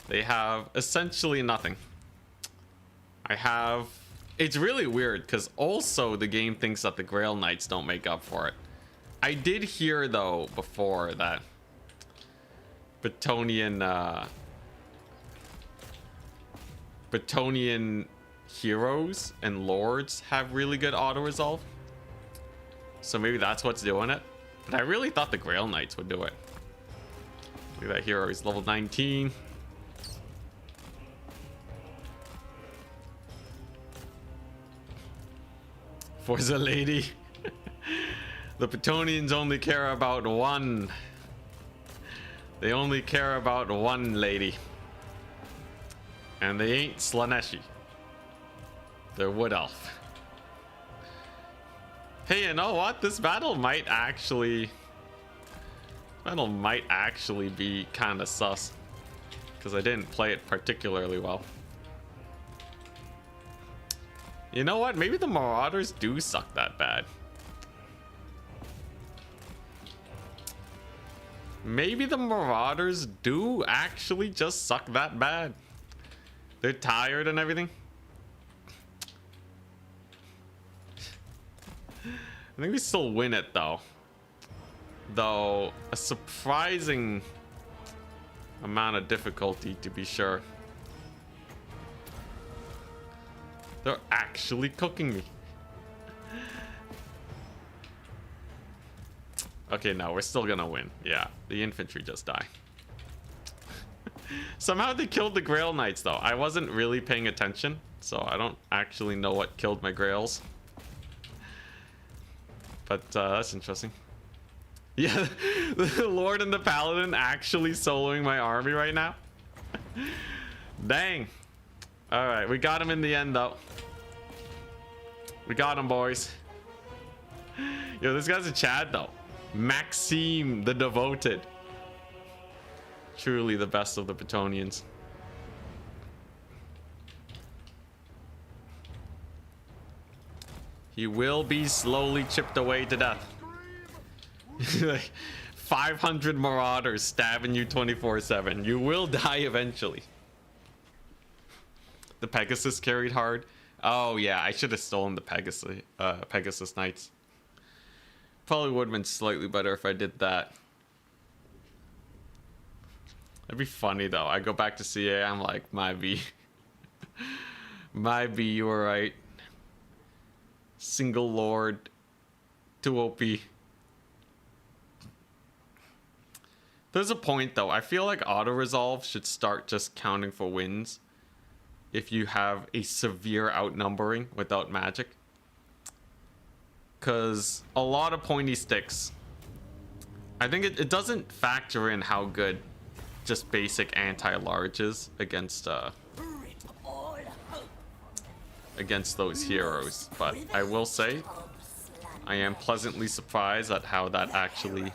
They have essentially nothing. It's really weird because also the game thinks that the Grail Knights don't make up for it. I did hear though before that Bretonian heroes and lords have really good auto resolve. So maybe that's what's doing it. But I really thought the Grail Knights would do it. Look at that hero, he's level 19. Forza lady. The Bretonians only care about one. They only care about one lady. And they ain't Slaneshi. They're Wood Elf. Hey, you know what? This battle might actually be kind of sus. Because I didn't play it particularly well. You know what? Maybe the Marauders do suck that bad. Maybe the Marauders do actually just suck that bad. They're tired and everything. I think we still win it though. Though a surprising amount of difficulty to be sure. They're actually cooking me. Okay, no, we're still gonna win. Yeah, the infantry just die. Somehow they killed the Grail Knights though. I wasn't really paying attention, so I don't actually know what killed my Grails. But that's interesting. Yeah, the Lord and the Paladin actually soloing my army right now. Dang. All right, we got him in the end though. We got him, boys. Yo, this guy's a Chad though. Maxime the Devoted. Truly the best of the Bretonians. He will be slowly chipped away to death. Like 500 Marauders stabbing you 24/7. You will die eventually. The Pegasus carried hard. Oh yeah, I should have stolen the Pegasus Knights. Probably would have been slightly better if I did that. That'd be funny though. I go back to CA, I'm like, my B. My B, you were right. Single Lord. Too OP. There's a point though. I feel like auto-resolve should start just counting for wins if you have a severe outnumbering without magic. Because a lot of pointy sticks, I think it doesn't factor in how good just basic anti-large is against those heroes. But I will say I am pleasantly surprised at how that actually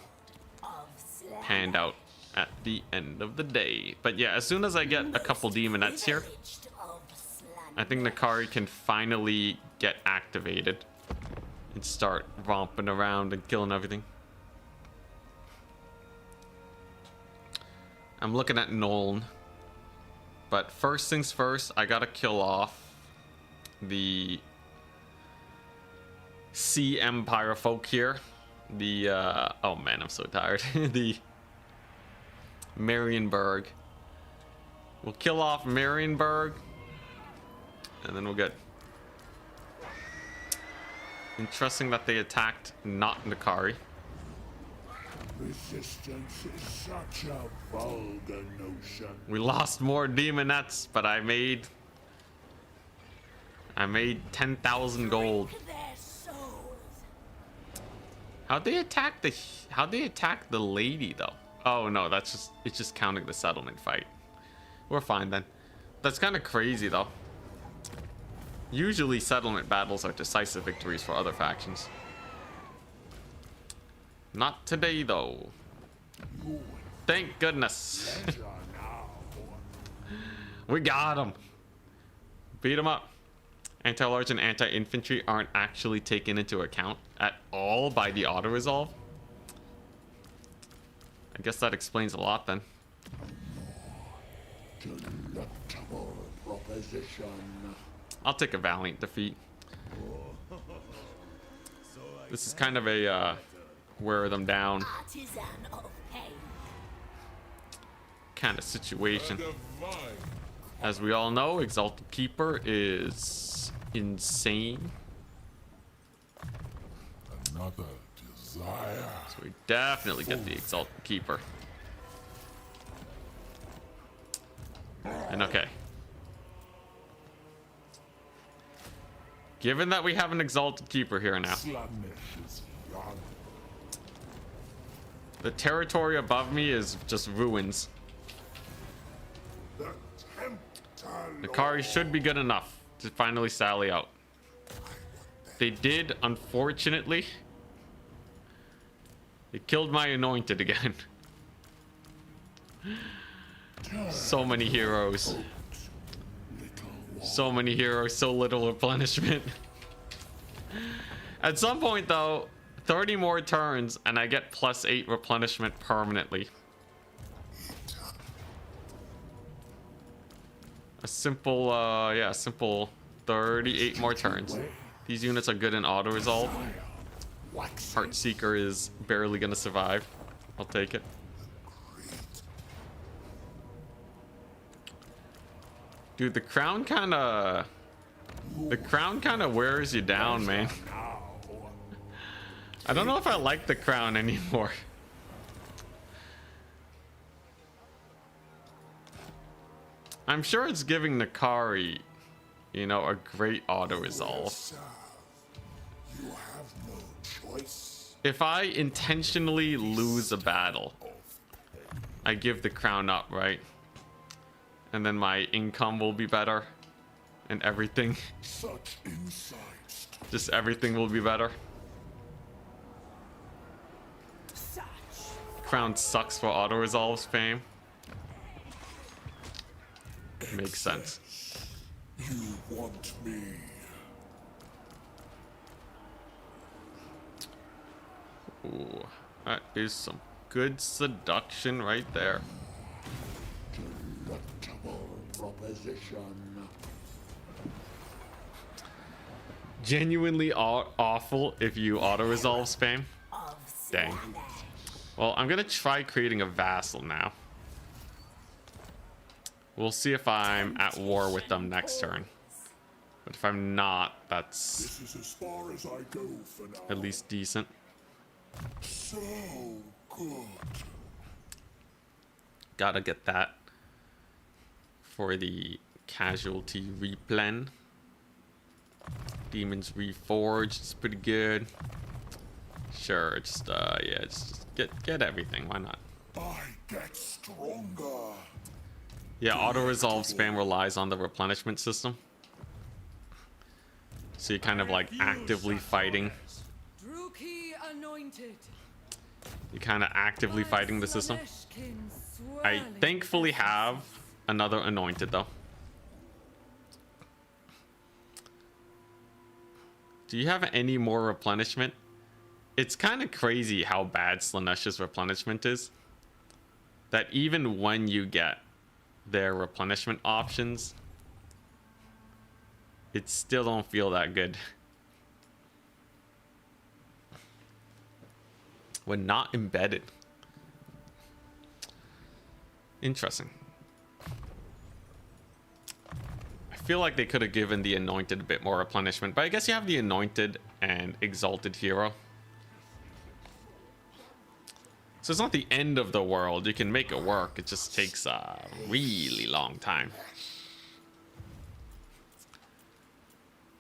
panned out at the end of the day. But yeah, as soon as I get a couple demonettes here, I think Nkari can finally get activated and start romping around and killing everything. I'm looking at Nuln, but first things first, I gotta kill off the Sea Empire folk here. The oh man, I'm so tired. The Marienburg. We'll kill off Marienburg, and then we're good. Interesting that they attacked not Nkari. Resistance is such a vulgar notion. We lost more demonettes, but I made 10,000 gold. Drink their souls. How'd they attack the lady though? Oh no, it's just counting the settlement fight. We're fine then. That's kind of crazy though. Usually settlement battles are decisive victories for other factions. Not today though. Thank goodness. We got him. Beat him up. Anti-large and anti-infantry aren't actually taken into account at all by the auto-resolve. I guess that explains a lot then. Delectable proposition. I'll take a valiant defeat. This is kind of a wear them down Artisan of pain. kind of situation. As we all know, Exalted Keeper is insane. Another desire. So we definitely get the Exalted Keeper. And okay. Given that we have an Exalted Keeper here now, Sluggish is young. the territory above me is just ruins. The tempter Nkari should be good enough to finally sally out. They did, unfortunately. They killed my anointed again. So many heroes. So many heroes, so little replenishment. At some point though, 30 more turns and I get +8 replenishment permanently. A simple, yeah, simple 38 more turns. These units are good in auto-resolve. Heartseeker is barely gonna survive. I'll take it. Dude, the crown kind of wears you down, man. I don't know if I like the crown anymore. I'm sure it's giving Nkari, you know, a great auto resolve. You have no choice. If I intentionally lose a battle, I give the crown up, right? And then my income will be better and everything. Such insights. Just everything will be better. Such. Crown sucks for auto resolve spam. Makes sense. You want me. Ooh, that is some good seduction right there. Delectable proposition. Genuinely awful if you auto resolve spam. Of Dang. slander. Well, I'm gonna try creating a vassal now. We'll see if I'm at war with them next turn. But if I'm not, that's This is as far as I go for now. at least decent. So good. Gotta get that for the casualty replen. Demons Reforged is pretty good. Sure, just yeah, just get everything. Why not? I get stronger. Yeah, auto resolve spam relies on the replenishment system. So you're kind of like actively fighting. Druki anointed. You're kind of actively fighting the system. I thankfully have another anointed though. Do you have any more replenishment? It's kind of crazy how bad Slaaneish's replenishment is. That even when you get their replenishment options, it still don't feel that good. When not embedded. Interesting. I feel like they could have given the Anointed a bit more replenishment, but I guess you have the Anointed and Exalted Hero. So it's not the end of the world. You can make it work. It just takes a really long time.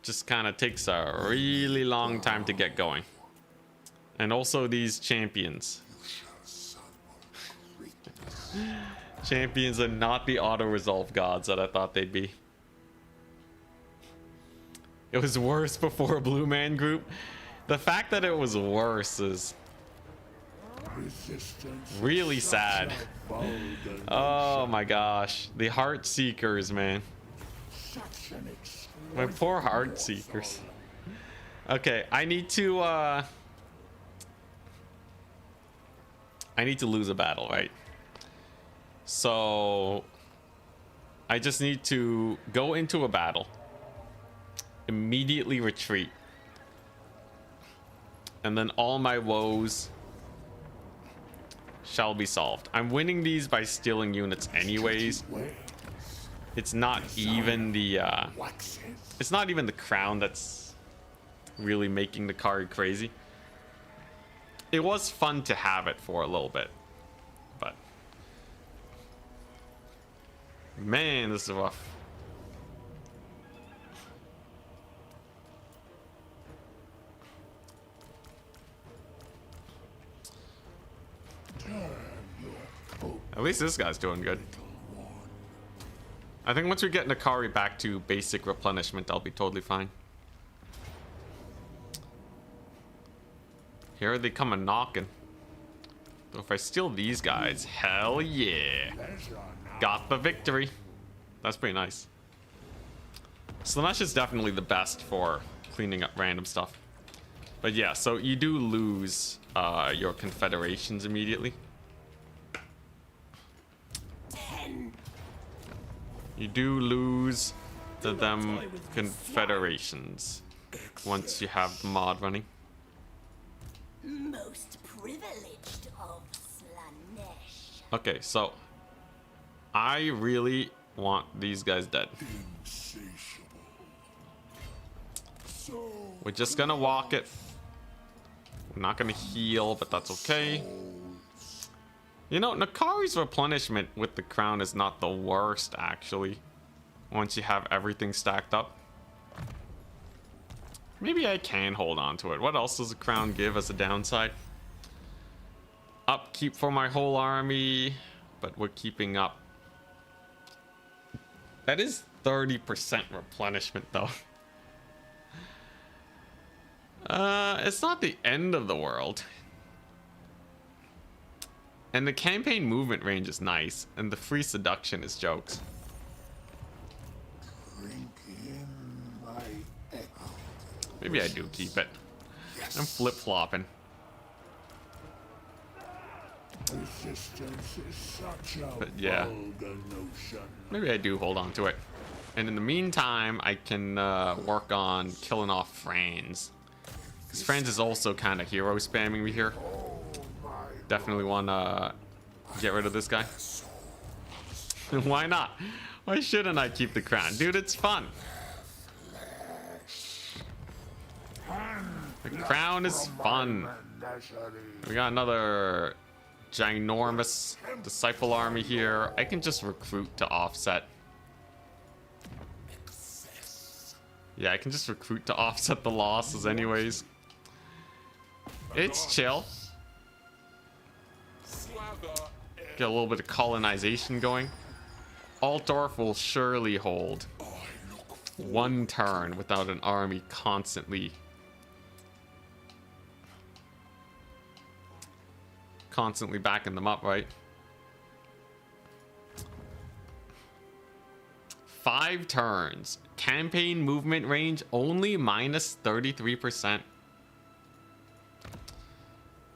Just kind of takes a really long time to get going. And also these champions. Champions are not the auto-resolve gods that I thought they'd be. It was worse before Blue Man Group. The fact that it was worse is really sad. Oh my gosh. The Heart Seekers, man. My poor Heart Seekers. Okay, I need to lose a battle, right? So I just need to go into a battle, immediately retreat, and then all my woes shall be solved. I'm winning these by stealing units anyways. It's not even the crown that's really making the card crazy. It was fun to have it for a little bit, but man, this is rough. At least this guy's doing good. I think once we get Nkari back to basic replenishment, I'll be totally fine. Here they come a knocking. So if I steal these guys, hell yeah. Got the victory. That's pretty nice. Slanesh is definitely the best for cleaning up random stuff. But yeah, so you do lose your confederations immediately. You do lose them confederations once you have the mod running. Most privileged of Slanesh. Okay, so I really want these guys dead. We're just gonna walk it. We're not gonna heal, but that's okay. You know, Nkari's replenishment with the crown is not the worst, actually. Once you have everything stacked up. Maybe I can hold on to it. What else does the crown give as a downside? Upkeep for my whole army, but we're keeping up. That is 30% replenishment, though. It's not the end of the world. And the campaign movement range is nice, and the free seduction is jokes. Maybe I do keep it. I'm flip-flopping. But yeah, maybe I do hold on to it. And in the meantime, I can work on killing off Franz. Because Franz is also kind of hero spamming me here. Definitely want to get rid of this guy. Why not? Why shouldn't I keep the crown? Dude, it's fun. The crown is fun. We got another ginormous disciple army here. I can just recruit to offset. Yeah, I can just recruit to offset the losses anyways. It's chill. Get a little bit of colonization going. Altdorf will surely hold one turn without an army constantly backing them up, right? 5 turns. Campaign movement range only minus 33%.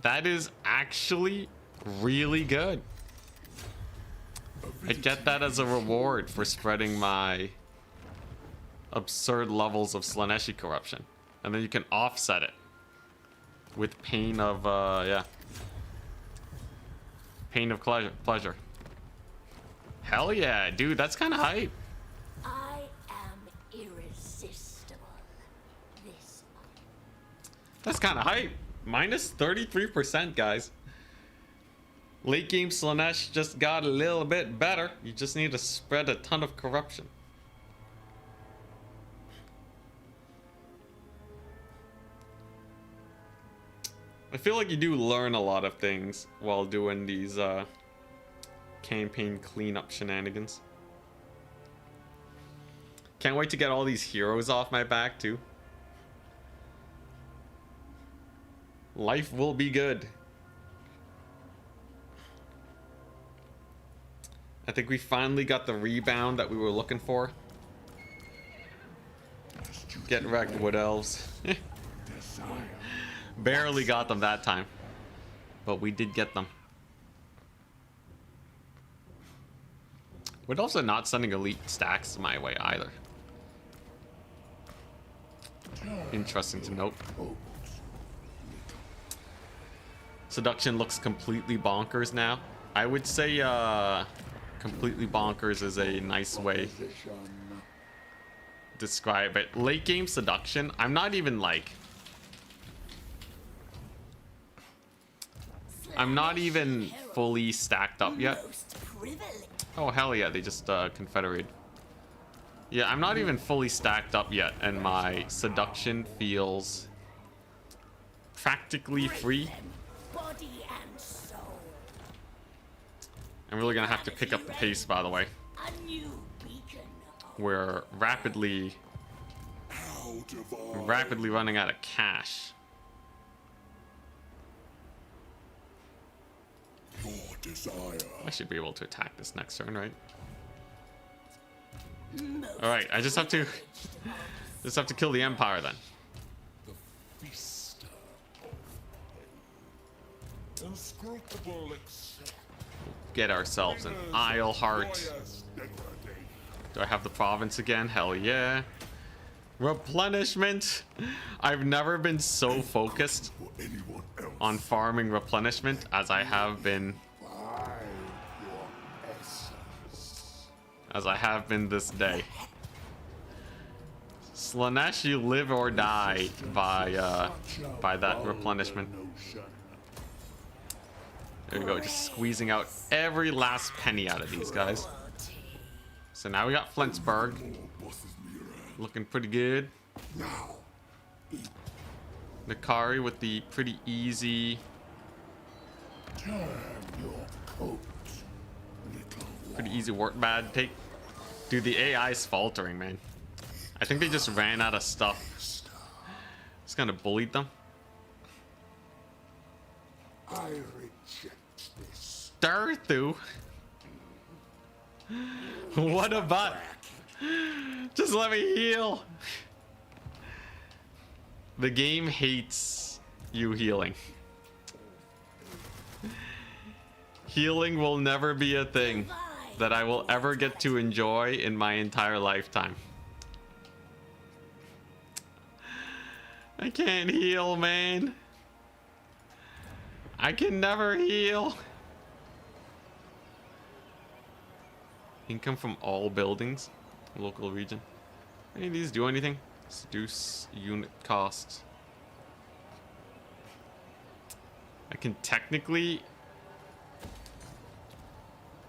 That is actually really good. I get that as a reward for spreading my absurd levels of Slaneshi corruption. And then you can offset it with pain of, yeah. Pain of pleasure. Hell yeah, dude, that's kind of hype. I am That's kind of hype. Minus 33%, guys. Late game Slanesh just got a little bit better. You just need to spread a ton of corruption. I feel like you do learn a lot of things while doing these campaign cleanup shenanigans. Can't wait to get all these heroes off my back too. Life will be good. I think we finally got the rebound that we were looking for. Get wrecked, Wood Elves. Barely got them that time, but we did get them. Wood Elves are not sending elite stacks my way either. Interesting to note. Seduction looks completely bonkers now. I would say completely bonkers is a nice way to describe it. Late game Seduction, I'm not even like... I'm not even fully stacked up yet. Oh, hell yeah, they just confederated. Yeah, I'm not even fully stacked up yet, and my Seduction feels practically free. I'm really gonna have to pick up the pace, by the way. We're rapidly running out of cash. I should be able to attack this next turn, right? All right, I just have to kill the Empire then. Get ourselves an Isle Heart. Do I have the province again? Hell yeah. Replenishment. I've never been so focused on farming replenishment as I have been this day. Slanesh, you live or die by that replenishment. There we go, just squeezing out every last penny out of these guys. So now we got Flintsburg. Looking pretty good. Nkari with the pretty easy... Pretty easy work bad take. Dude, the AI's faltering, man. I think they just ran out of stuff. Just kind of bullied them. I reject this. Darthu. What a butt. Just let me heal. The game hates you healing. Healing will never be a thing that I will ever get to enjoy in my entire lifetime. I can't heal, man. I can never heal. Income from all buildings. Local region. Any of these do anything? Seduce unit cost. I can technically...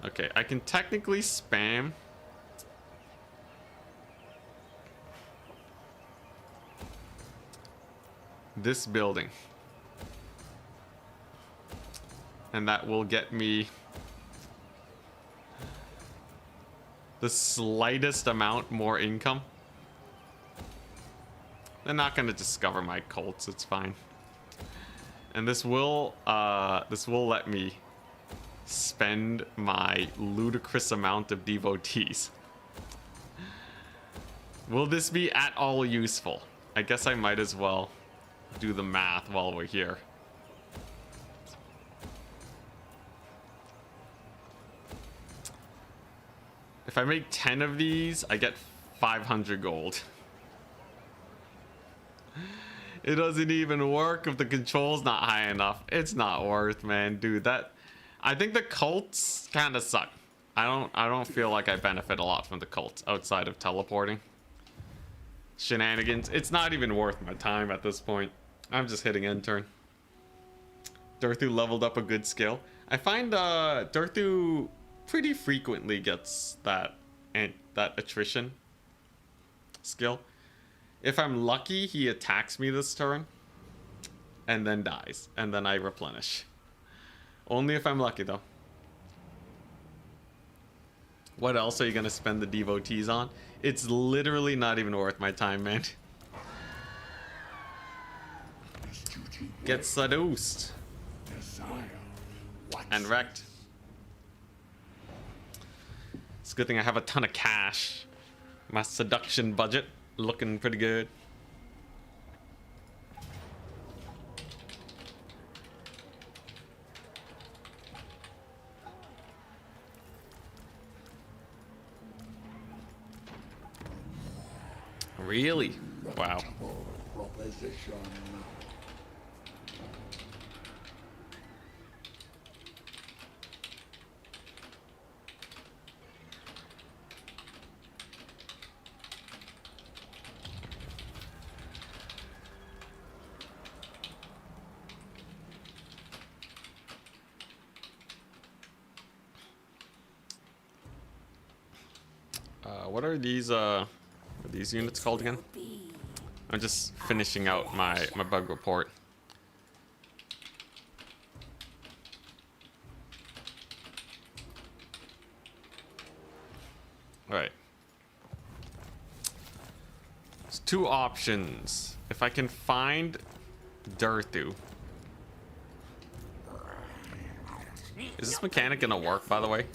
Okay, I can technically spam this building. And that will get me the slightest amount more income. They're not going to discover my cults, it's fine. And this will let me spend my ludicrous amount of devotees. Will this be at all useful? I guess I might as well do the math while we're here. If I make 10 of these, I get 500 gold. It doesn't even work if the control's not high enough. It's not worth, man. Dude, I think the cults kind of suck. I don't feel like I benefit a lot from the cults outside of teleporting. Shenanigans. It's not even worth my time at this point. I'm just hitting intern. Durthu leveled up a good skill. I find Durthu pretty frequently gets that attrition skill. If I'm lucky, he attacks me this turn and then dies, and then I replenish. Only if I'm lucky, though. What else are you gonna spend the devotees on? It's literally not even worth my time, man. Get seduced and wrecked. It's a good thing I have a ton of cash. My seduction budget looking pretty good. Really? Wow. What are these units called again? I'm just finishing out my bug report. All right. There's two options. If I can find Durthu. Is this mechanic gonna work, by the way?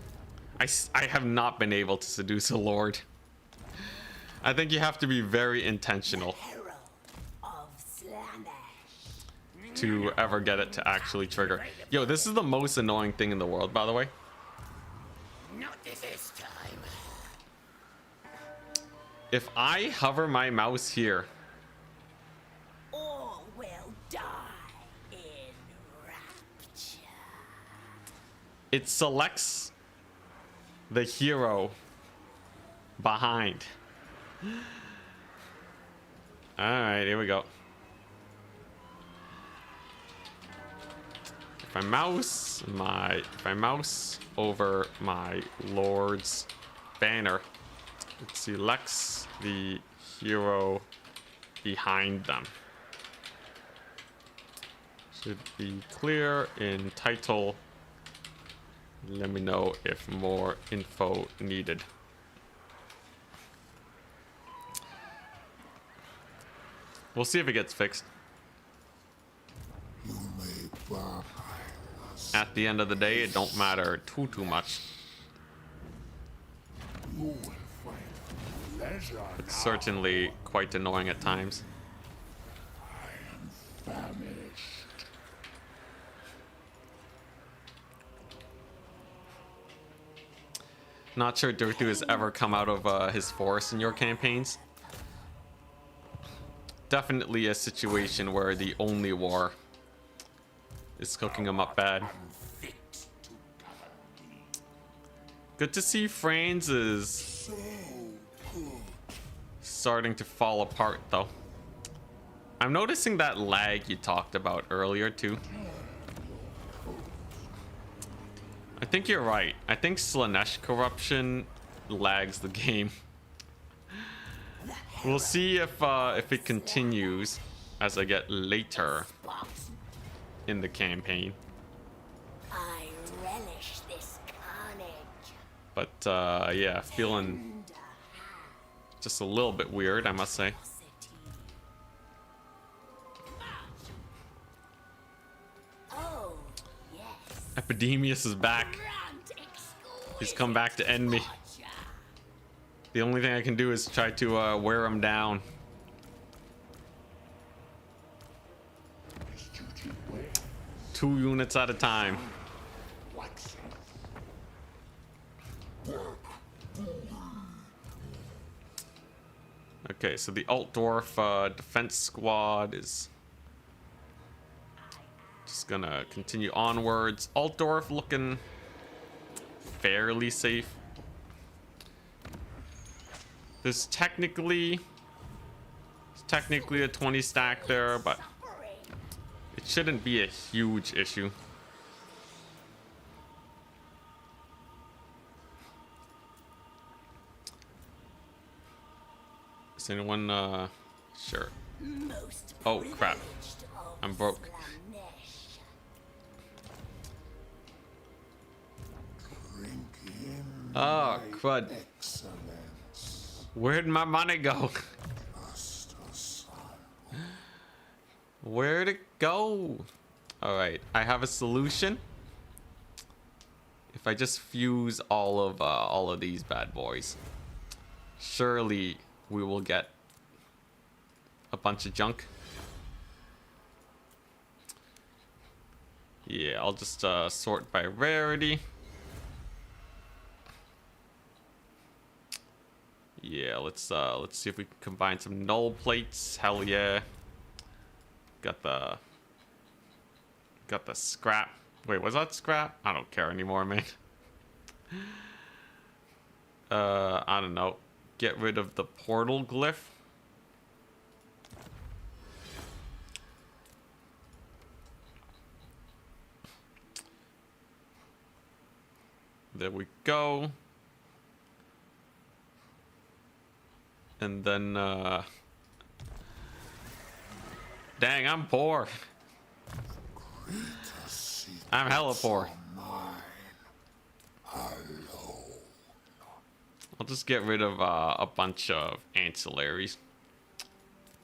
I have not been able to seduce a lord. I think you have to be very intentional to ever get it to actually trigger. Yo, this is the most annoying thing in the world, by the way. Not this time. If I hover my mouse here, All will die in rapture. it selects the hero behind. All right, here we go. If I mouse over my lord's banner, it selects the hero behind them. Should be clear in title. Let me know if more info needed. We'll see if it gets fixed. At the end of the day, it don't matter too much. It's certainly quite annoying at times. Not sure Durthu has ever come out of his forest in your campaigns. Definitely a situation where the only war is cooking him up bad. Good to see Franz is starting to fall apart, though. I'm noticing that lag you talked about earlier, too. I think you're right. I think Slanesh corruption lags the game. We'll see if it continues as I get later in the campaign. I relish this carnage. But yeah, feeling just a little bit weird, I must say. Oh, yes. Epidemius is back. He's come back to end me. The only thing I can do is try to wear him down. Two units at a time. Okay, so the Alt Dwarf defense squad is just gonna continue onwards. Alt Dwarf looking fairly safe. There's technically a 20 stack there, but It shouldn't be a huge issue. Is anyone, sure. Most Oh, crap. privileged of I'm broke. Slanesh. Oh, crud. Excellence. Where'd my money go? Where'd it go? Alright, I have a solution. If I just fuse all of these bad boys, surely we will get a bunch of junk. Yeah, I'll just sort by rarity. Yeah, let's see if we can combine some null plates. Hell yeah. Got the scrap. Wait, was that scrap? I don't care anymore, man. I don't know. Get rid of the portal glyph. There we go. And then, dang, I'm poor. I'm hella poor. I'll just get rid of a bunch of ancillaries.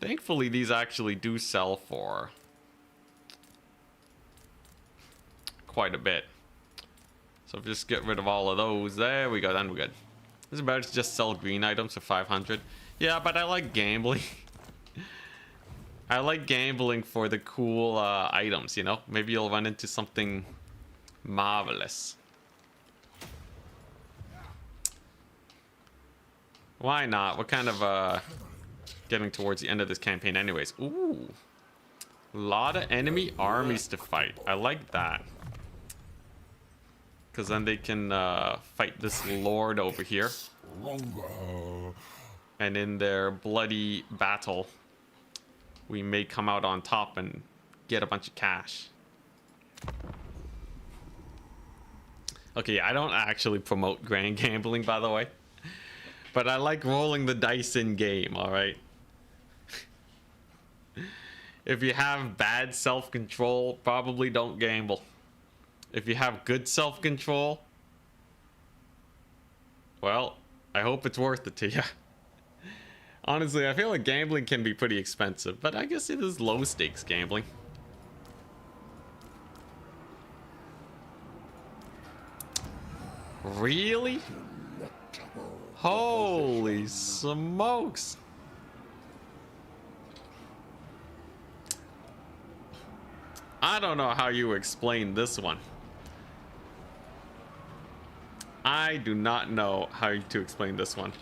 Thankfully, these actually do sell for quite a bit. So if we just get rid of all of those, there we go, then we're good. It's better to just sell green items for 500. Yeah, but I like gambling. I like gambling for the cool items, you know? Maybe you'll run into something marvelous. Why not? We're kind of getting towards the end of this campaign anyways. Ooh. A lot of enemy armies to fight. I like that. Because then they can fight this lord over here. And in their bloody battle, we may come out on top and get a bunch of cash. Okay, I don't actually promote grand gambling, by the way. But I like rolling the dice in game, alright? If you have bad self-control, probably don't gamble. If you have good self-control, well, I hope it's worth it to you. Honestly, I feel like gambling can be pretty expensive, but I guess it is low-stakes gambling. Really? Holy smokes. I don't know how you explain this one. I do not know how to explain this one.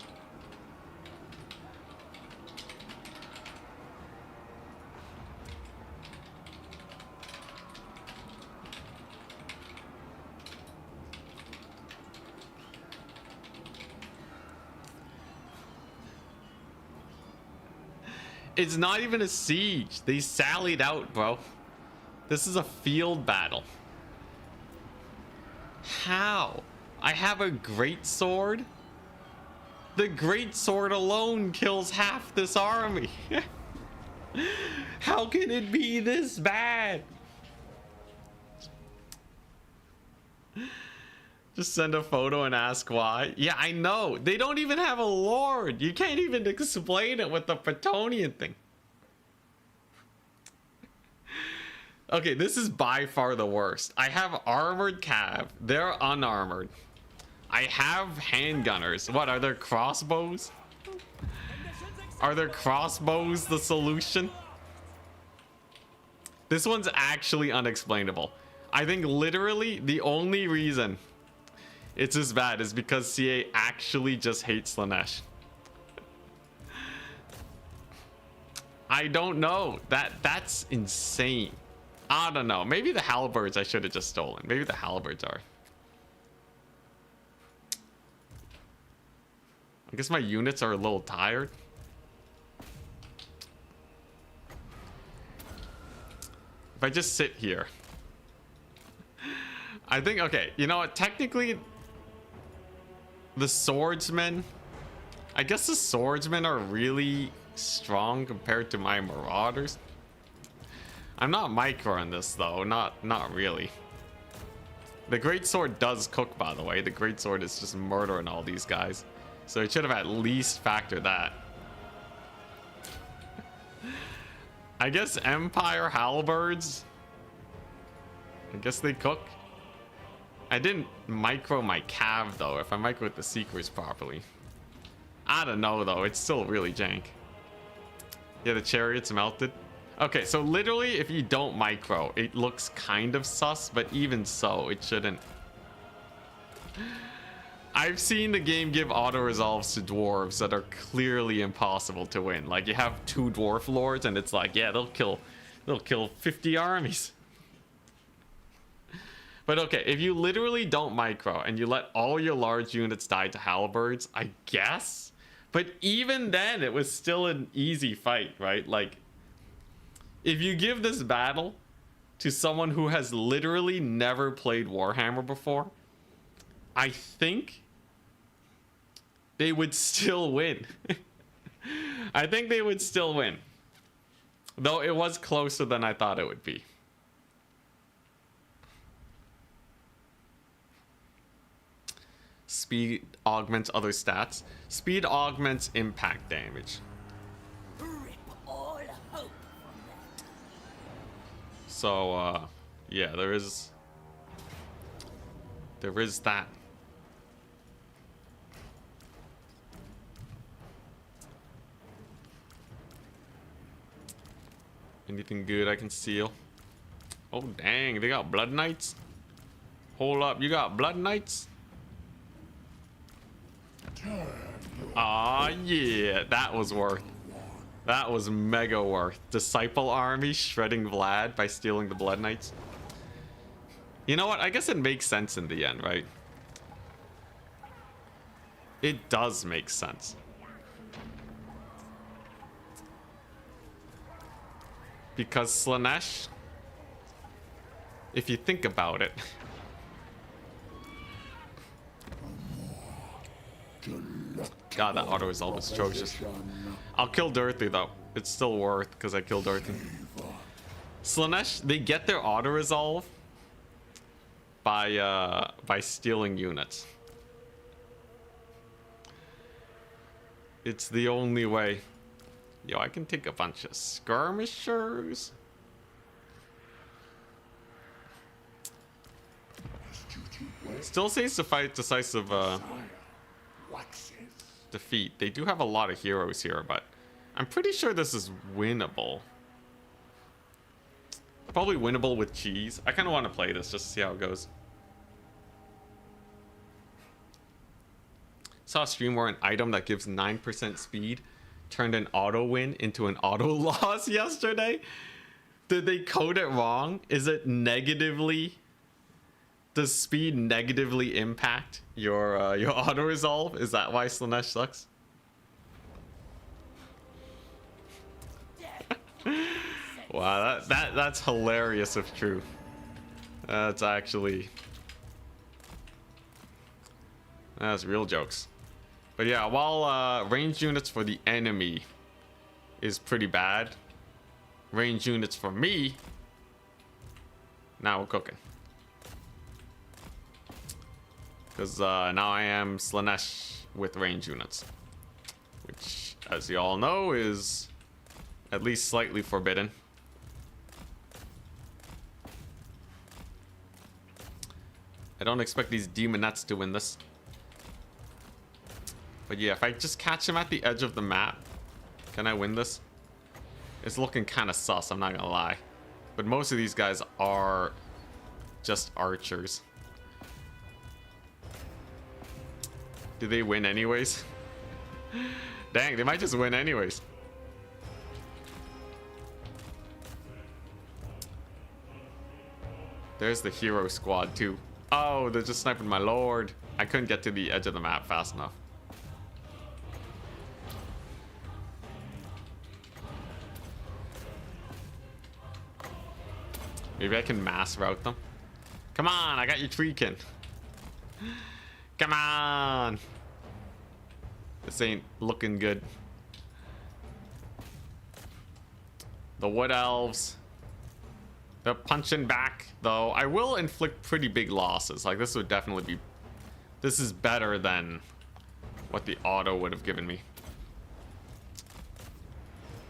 It's not even a siege. They sallied out, bro. This is a field battle. How? I have a great sword. The great sword alone kills half this army. How can it be this bad? Just send a photo and ask why. Yeah, I know. They don't even have a lord. You can't even explain it with the Bretonnian thing. Okay, this is by far the worst. I have armored cav. They're unarmored. I have handgunners. What, are there crossbows? Are there crossbows the solution? This one's actually unexplainable. I think literally the only reason it's as bad is because CA actually just hates Slanesh. I don't know. That's insane. I don't know. Maybe the halberds I should have just stolen. Maybe the halberds are. I guess my units are a little tired. If If I just sit here. I think, okay, you know what? Technically, the swordsmen... I guess the swordsmen are really strong compared to my marauders. I'm not microing this, though. Not really. The greatsword does cook, by the way. The greatsword is just murdering all these guys. So it should have at least factored that. I guess Empire halberds. I guess they cook. I didn't micro my cav, though. If I microed the seekers properly. I don't know, though. It's still really jank. Yeah, the chariot's melted. Okay, so literally, if you don't micro, it looks kind of sus, but even so, it shouldn't. I've seen the game give auto-resolves to dwarves that are clearly impossible to win. Like, you have 2 dwarf lords, and it's like, yeah, they'll kill 50 armies. But okay, if you literally don't micro, and you let all your large units die to halberds, I guess? But even then, it was still an easy fight, right? Like, if you give this battle to someone who has literally never played Warhammer before, I think they would still win. I think they would still win. Though it was closer than I thought it would be. Speed augments other stats. Speed augments impact damage. Rip all hope from that. So, yeah, there is that. Anything good I can steal? Oh, dang, they got Blood Knights? Hold up, you got Blood Knights? Ah, yeah, that was worth. That was mega worth. Disciple army shredding Vlad by stealing the Blood Knights. You know what? I guess it makes sense in the end, right? It does make sense. Because Slaanesh, if you think about it, God, that auto resolve is atrocious. I'll kill Dorothy though. It's still worth because I killed Dorothy. Slaanesh, they get their auto resolve by stealing units. It's the only way. Yo, I can take a bunch of skirmishers. Still says to fight decisive defeat. They do have a lot of heroes here, but I'm pretty sure this is winnable. Probably winnable with cheese. I kind of want to play this just to see how it goes. Saw a stream where an item that gives 9% speed turned an auto win into an auto loss yesterday. Did they code it wrong? Is it negatively? Does speed negatively impact your auto resolve? Is that why Slaanesh sucks? Wow, that's hilarious if true. That's real jokes. But yeah, while ranged units for the enemy is pretty bad, ranged units for me, now we're cooking. Because now I am Slaanesh with range units. Which, as you all know, is at least slightly forbidden. I don't expect these demonettes to win this. But yeah, if I just catch him at the edge of the map, can I win this? It's looking kind of sus, I'm not gonna lie. But most of these guys are just archers. Do they win anyways? Dang, they might just win anyways. There's the hero squad too. Oh, they're just sniping my lord. I couldn't get to the edge of the map fast enough. Maybe I can mass route them. Come on, I got your Treekin. Come on. This ain't looking good. The Wood Elves. They're punching back, though. I will inflict pretty big losses. Like, this would definitely be... This is better than what the auto would have given me.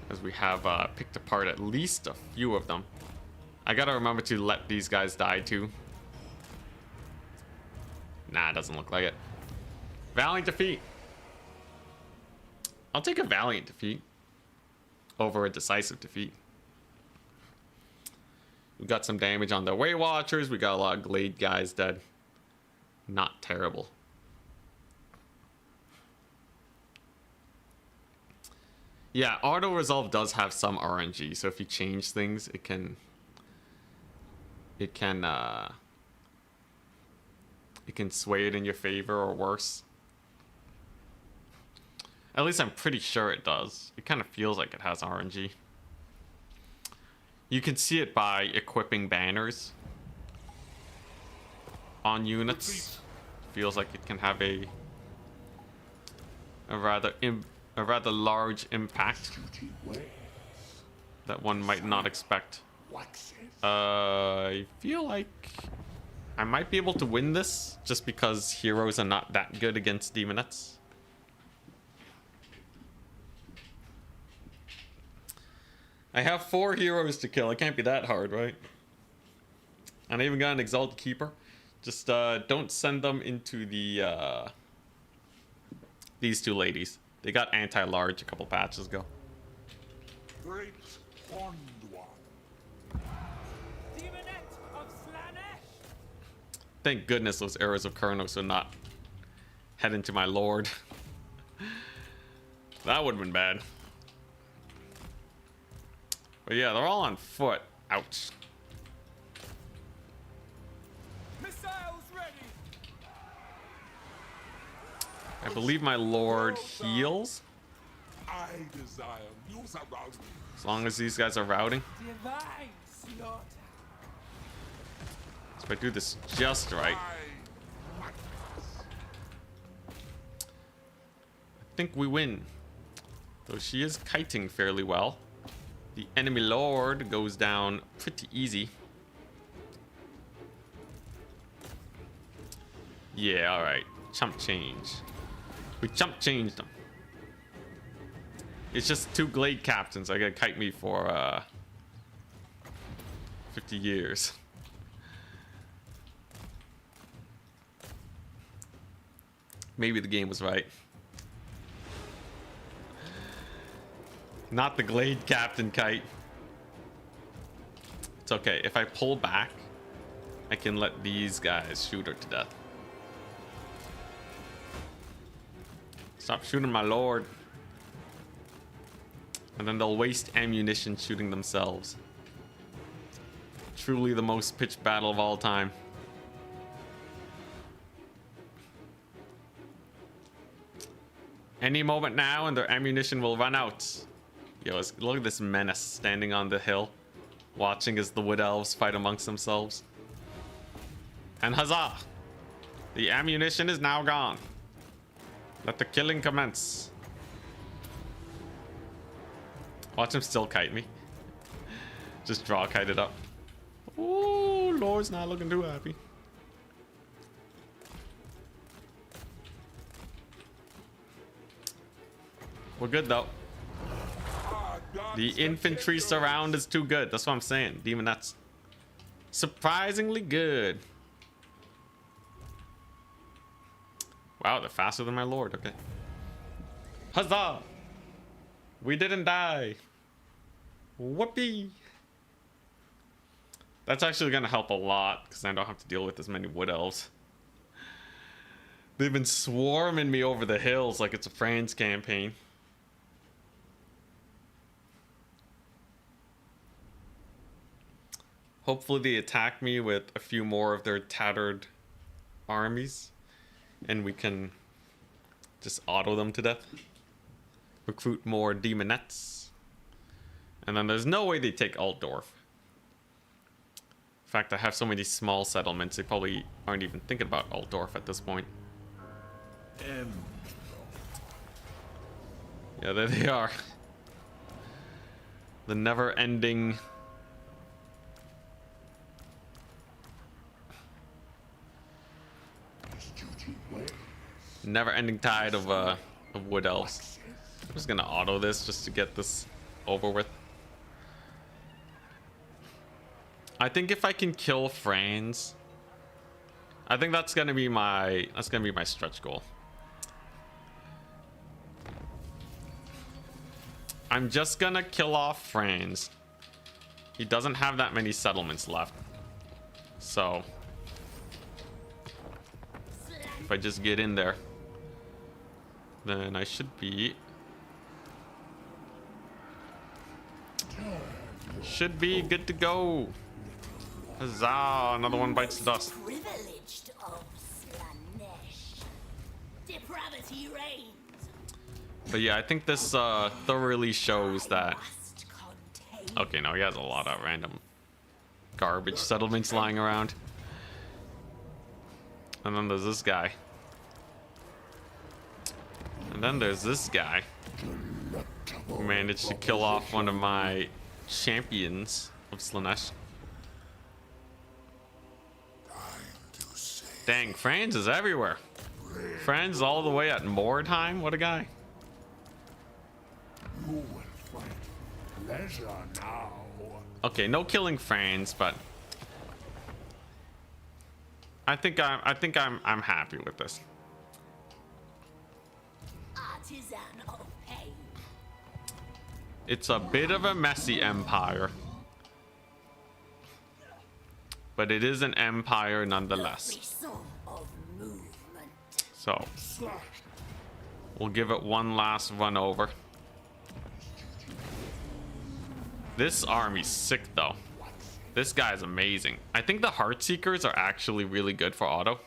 As we have picked apart at least a few of them. I gotta remember to let these guys die, too. Nah, it doesn't look like it. Valiant defeat. I'll take a valiant defeat over a decisive defeat. We got some damage on the Way Watchers. We got a lot of Glade guys dead. Not terrible. Yeah, auto resolve does have some RNG, so if you change things, it can sway it in your favor or worse. At least I'm pretty sure it does. It kind of feels like it has RNG. You can see it by equipping banners on units. Feels like it can have a rather large impact that one might not expect. I feel like I might be able to win this just because heroes are not that good against demonettes. I have 4 heroes to kill. It can't be that hard, right? And I even got an Exalted Keeper. Just don't send them into the these 2 ladies. They got anti-large a couple patches ago. Great Horned One. Demonette of Slanesh! Thank goodness those arrows of Kurnos are not heading to my lord. That would have been bad. But yeah, they're all on foot. Ouch. Missiles ready! I believe my lord heals. I desire news around me. As long as these guys are routing. Divine slaughter! So if I do this just right. I think we win. Though she is kiting fairly well. The enemy lord goes down pretty easy. Yeah, alright. Chump change. We chump changed them. It's just 2 Glade captains are gonna kite me for 50 years. Maybe the game was right. Not the Glade captain kite. It's okay. If I pull back, I can let these guys shoot her to death. Stop shooting my lord. And then they'll waste ammunition shooting themselves. Truly the most pitched battle of all time. Any moment now and their ammunition will run out. Yo, look at this menace standing on the hill, watching as the Wood Elves fight amongst themselves. And huzzah! The ammunition is now gone. Let the killing commence. Watch him still kite me. Just draw kite it up. Ooh, Lord's not looking too happy. We're good though. The infantry surround is too good. That's what I'm saying. Demonettes. Surprisingly good. Wow, they're faster than my lord. Okay. Huzzah! We didn't die. Whoopee! That's actually going to help a lot because I don't have to deal with as many Wood Elves. They've been swarming me over the hills like it's a France campaign. Hopefully they attack me with a few more of their tattered armies and we can just auto them to death. Recruit more demonettes. And then there's no way they take Altdorf. fact, I have so many small settlements, they probably aren't even thinking about Altdorf at this point. Yeah, there they are. The never-ending... never-ending tide of wood elves. I'm just gonna auto this just to get this over with. I think if I can kill Franz, I think that's gonna be my stretch goal. I'm just gonna kill off Franz. He doesn't have that many settlements left, so if I just get in there, then I should be good to go. Huzzah! Another one bites the dust. Privileged of Slanesh. Depravity reigns. But yeah, I think this thoroughly shows that. Must contain. Okay, no, he has a lot of random garbage settlements lying around. And then there's this guy. And then there's this guy who managed to kill off one of my champions of Slanesh. Dang, Franz is everywhere. Franz all the way at Mordheim? What a guy. You will find pleasure now. Okay, no killing Franz, but I think I'm happy with this. Artisan of pain. It's a bit of a messy empire, but it is an empire nonetheless. Frisson of movement. So we'll give it one last run over. This army's sick though. This guy's amazing. I think the Heartseekers are actually really good for auto.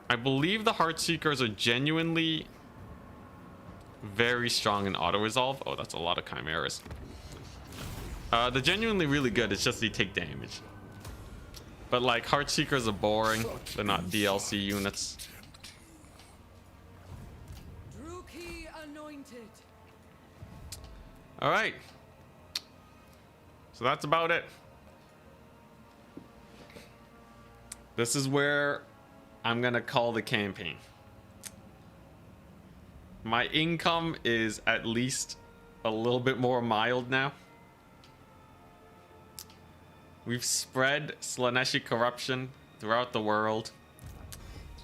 I believe the Heartseekers are genuinely very strong in auto resolve. Oh, that's a lot of chimeras. They're genuinely really good. It's just they take damage. But like Heartseekers are boring. They're not DLC units. Druki anointed. All right. So that's about it. This is where I'm gonna call the campaign. My income is at least a little bit more mild now. We've spread Slaneshi corruption throughout the world.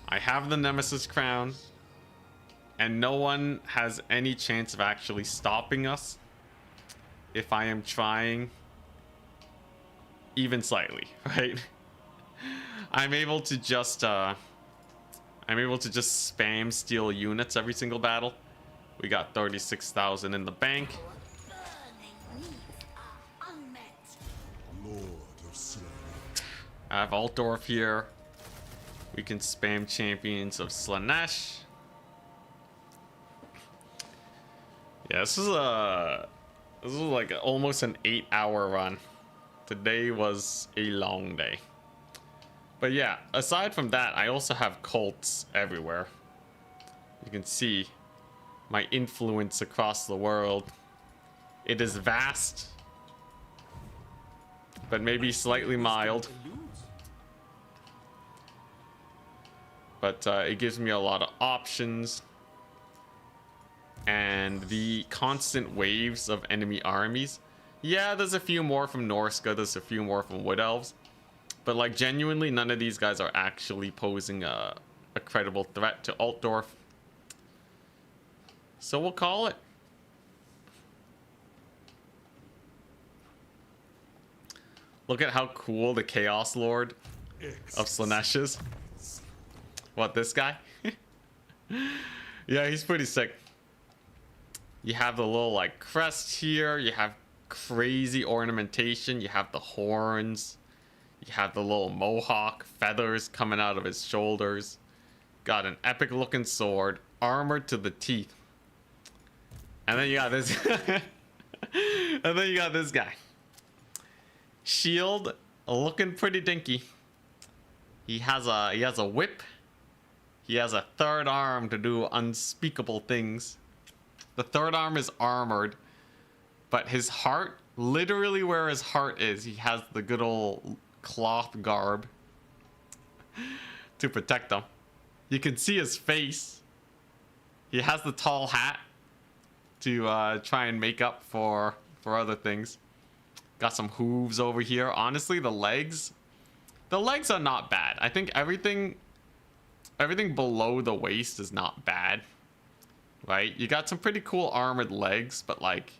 I have the Nemesis crown, and no one has any chance of actually stopping us if I am trying even slightly, right? I'm able to just spam steal units every single battle. We got 36,000 in the bank. Burning needs are unmet. Lord of Slanesh. I have Altdorf here. We can spam champions of Slanesh. Yeah, this is like almost an 8-hour run. Today was a long day. But yeah, aside from that, I also have cults everywhere. You can see my influence across the world. It is vast, but maybe slightly mild. But it gives me a lot of options. And the constant waves of enemy armies. Yeah, there's a few more from Norska, there's a few more from Wood Elves. But like genuinely, none of these guys are actually posing a credible threat to Altdorf. So we'll call it. Look at how cool the Chaos Lord of Slanesh is. What, this guy? Yeah, he's pretty sick. You have the little like crest here. You have crazy ornamentation. You have the horns. You have the little mohawk feathers coming out of his shoulders. Got an epic looking sword, armored to the teeth. And then you got this. And then you got this guy. Shield looking pretty dinky. He has a whip. He has a third arm to do unspeakable things. The third arm is armored, but his heart, literally where his heart is, he has the good old cloth garb to protect him. You can see his face. He has the tall hat to try and make up for other things. Got some hooves over here. Honestly, the legs are not bad. I think everything below the waist is not bad. Right? You got some pretty cool armored legs, but like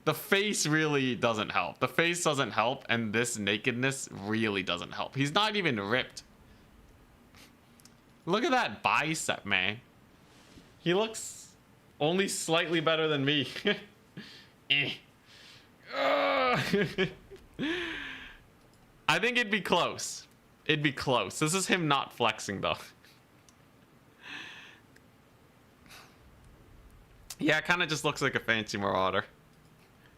the face really doesn't help. The face doesn't help, and this nakedness really doesn't help. He's not even ripped. Look at that bicep, man. He looks only slightly better than me. I think it'd be close. It'd be close. This is him not flexing, though. Yeah, it kind of just looks like a fancy marauder.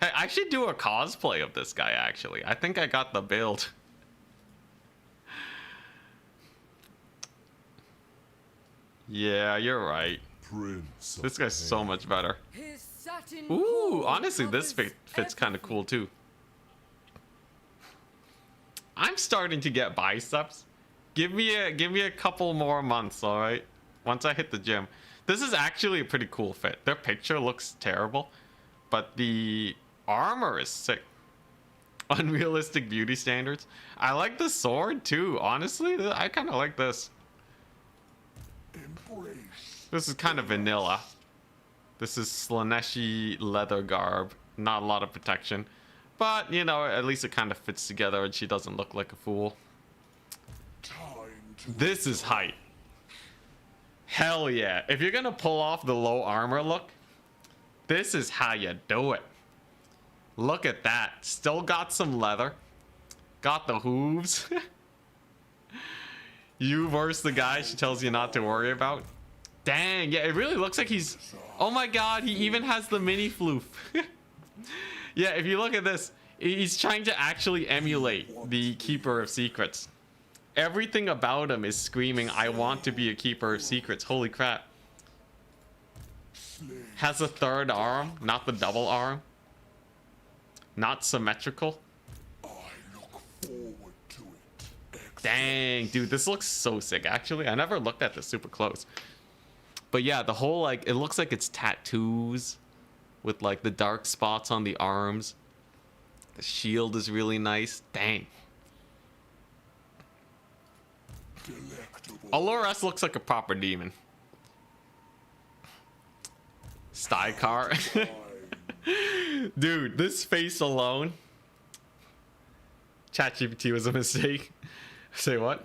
Hey, I should do a cosplay of this guy, actually. I think I got the build. Yeah, you're right. Prince This guy's so much better. His satin Ooh, cord honestly, this covers fits kind of cool, everything. too. I'm starting to get biceps. Give me a couple more months, all right? Once I hit the gym. This is actually a pretty cool fit. Their picture looks terrible, but the armor is sick. Unrealistic beauty standards. I like the sword too. Honestly, I kind of like this. This is kind of vanilla. This is Slaneshi leather garb. Not a lot of protection, but you know, at least it kind of fits together, and she doesn't look like a fool. This is hype. Hell yeah. If you're gonna pull off the low armor look, this is how you do it. Look at that. Still got some leather. Got the hooves. You versus the guy she tells you not to worry about. Dang, yeah, it really looks like he's... Oh my god, he even has the mini floof. Yeah, if you look at this, he's trying to actually emulate the Keeper of Secrets. Everything about him is screaming, I want to be a Keeper of Secrets. Holy crap. Has a third arm, not the double arm. Not symmetrical. I look forward to it. Dang, dude, this looks so sick. Actually, I never looked at this super close. But yeah, the whole, like, it looks like it's tattoos with, like, the dark spots on the arms. The shield is really nice. Dang. Delectable. Allure-S looks like a proper demon. Stykar. Dude, this face alone. ChatGPT was a mistake. Say what?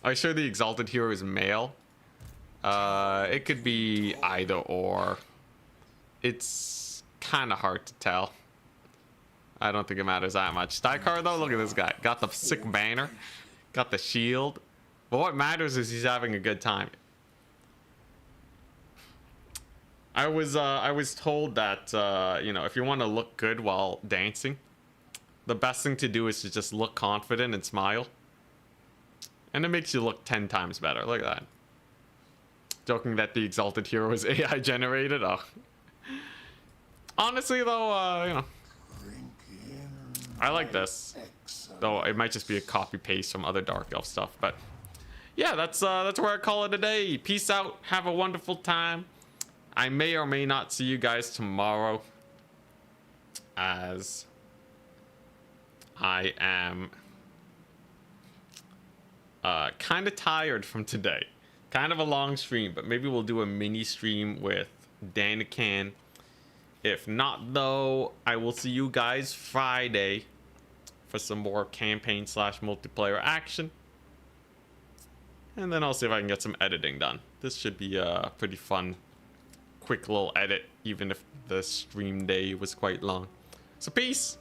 Are you sure the Exalted Hero is male? It could be either or. It's kind of hard to tell. I don't think it matters that much. Stykar though, look at this guy. Got the sick banner. Got the shield. But what matters is he's having a good time. I was told that you know, if you want to look good while dancing, the best thing to do is to just look confident and smile. And it makes you look 10 times better. Look at that. Joking that the Exalted Hero is AI generated. Oh. Honestly though, you know, I like this. Though it might just be a copy paste from other Dark Elf stuff. But yeah, that's where I call it a day. Peace out. Have a wonderful time. I may or may not see you guys tomorrow, as I am kind of tired from today. Kind of a long stream, but maybe we'll do a mini stream with Danican. If not, though, I will see you guys Friday for some more campaign / multiplayer action. And then I'll see if I can get some editing done. This should be a pretty fun, quick little edit, even if the stream day was quite long. So peace.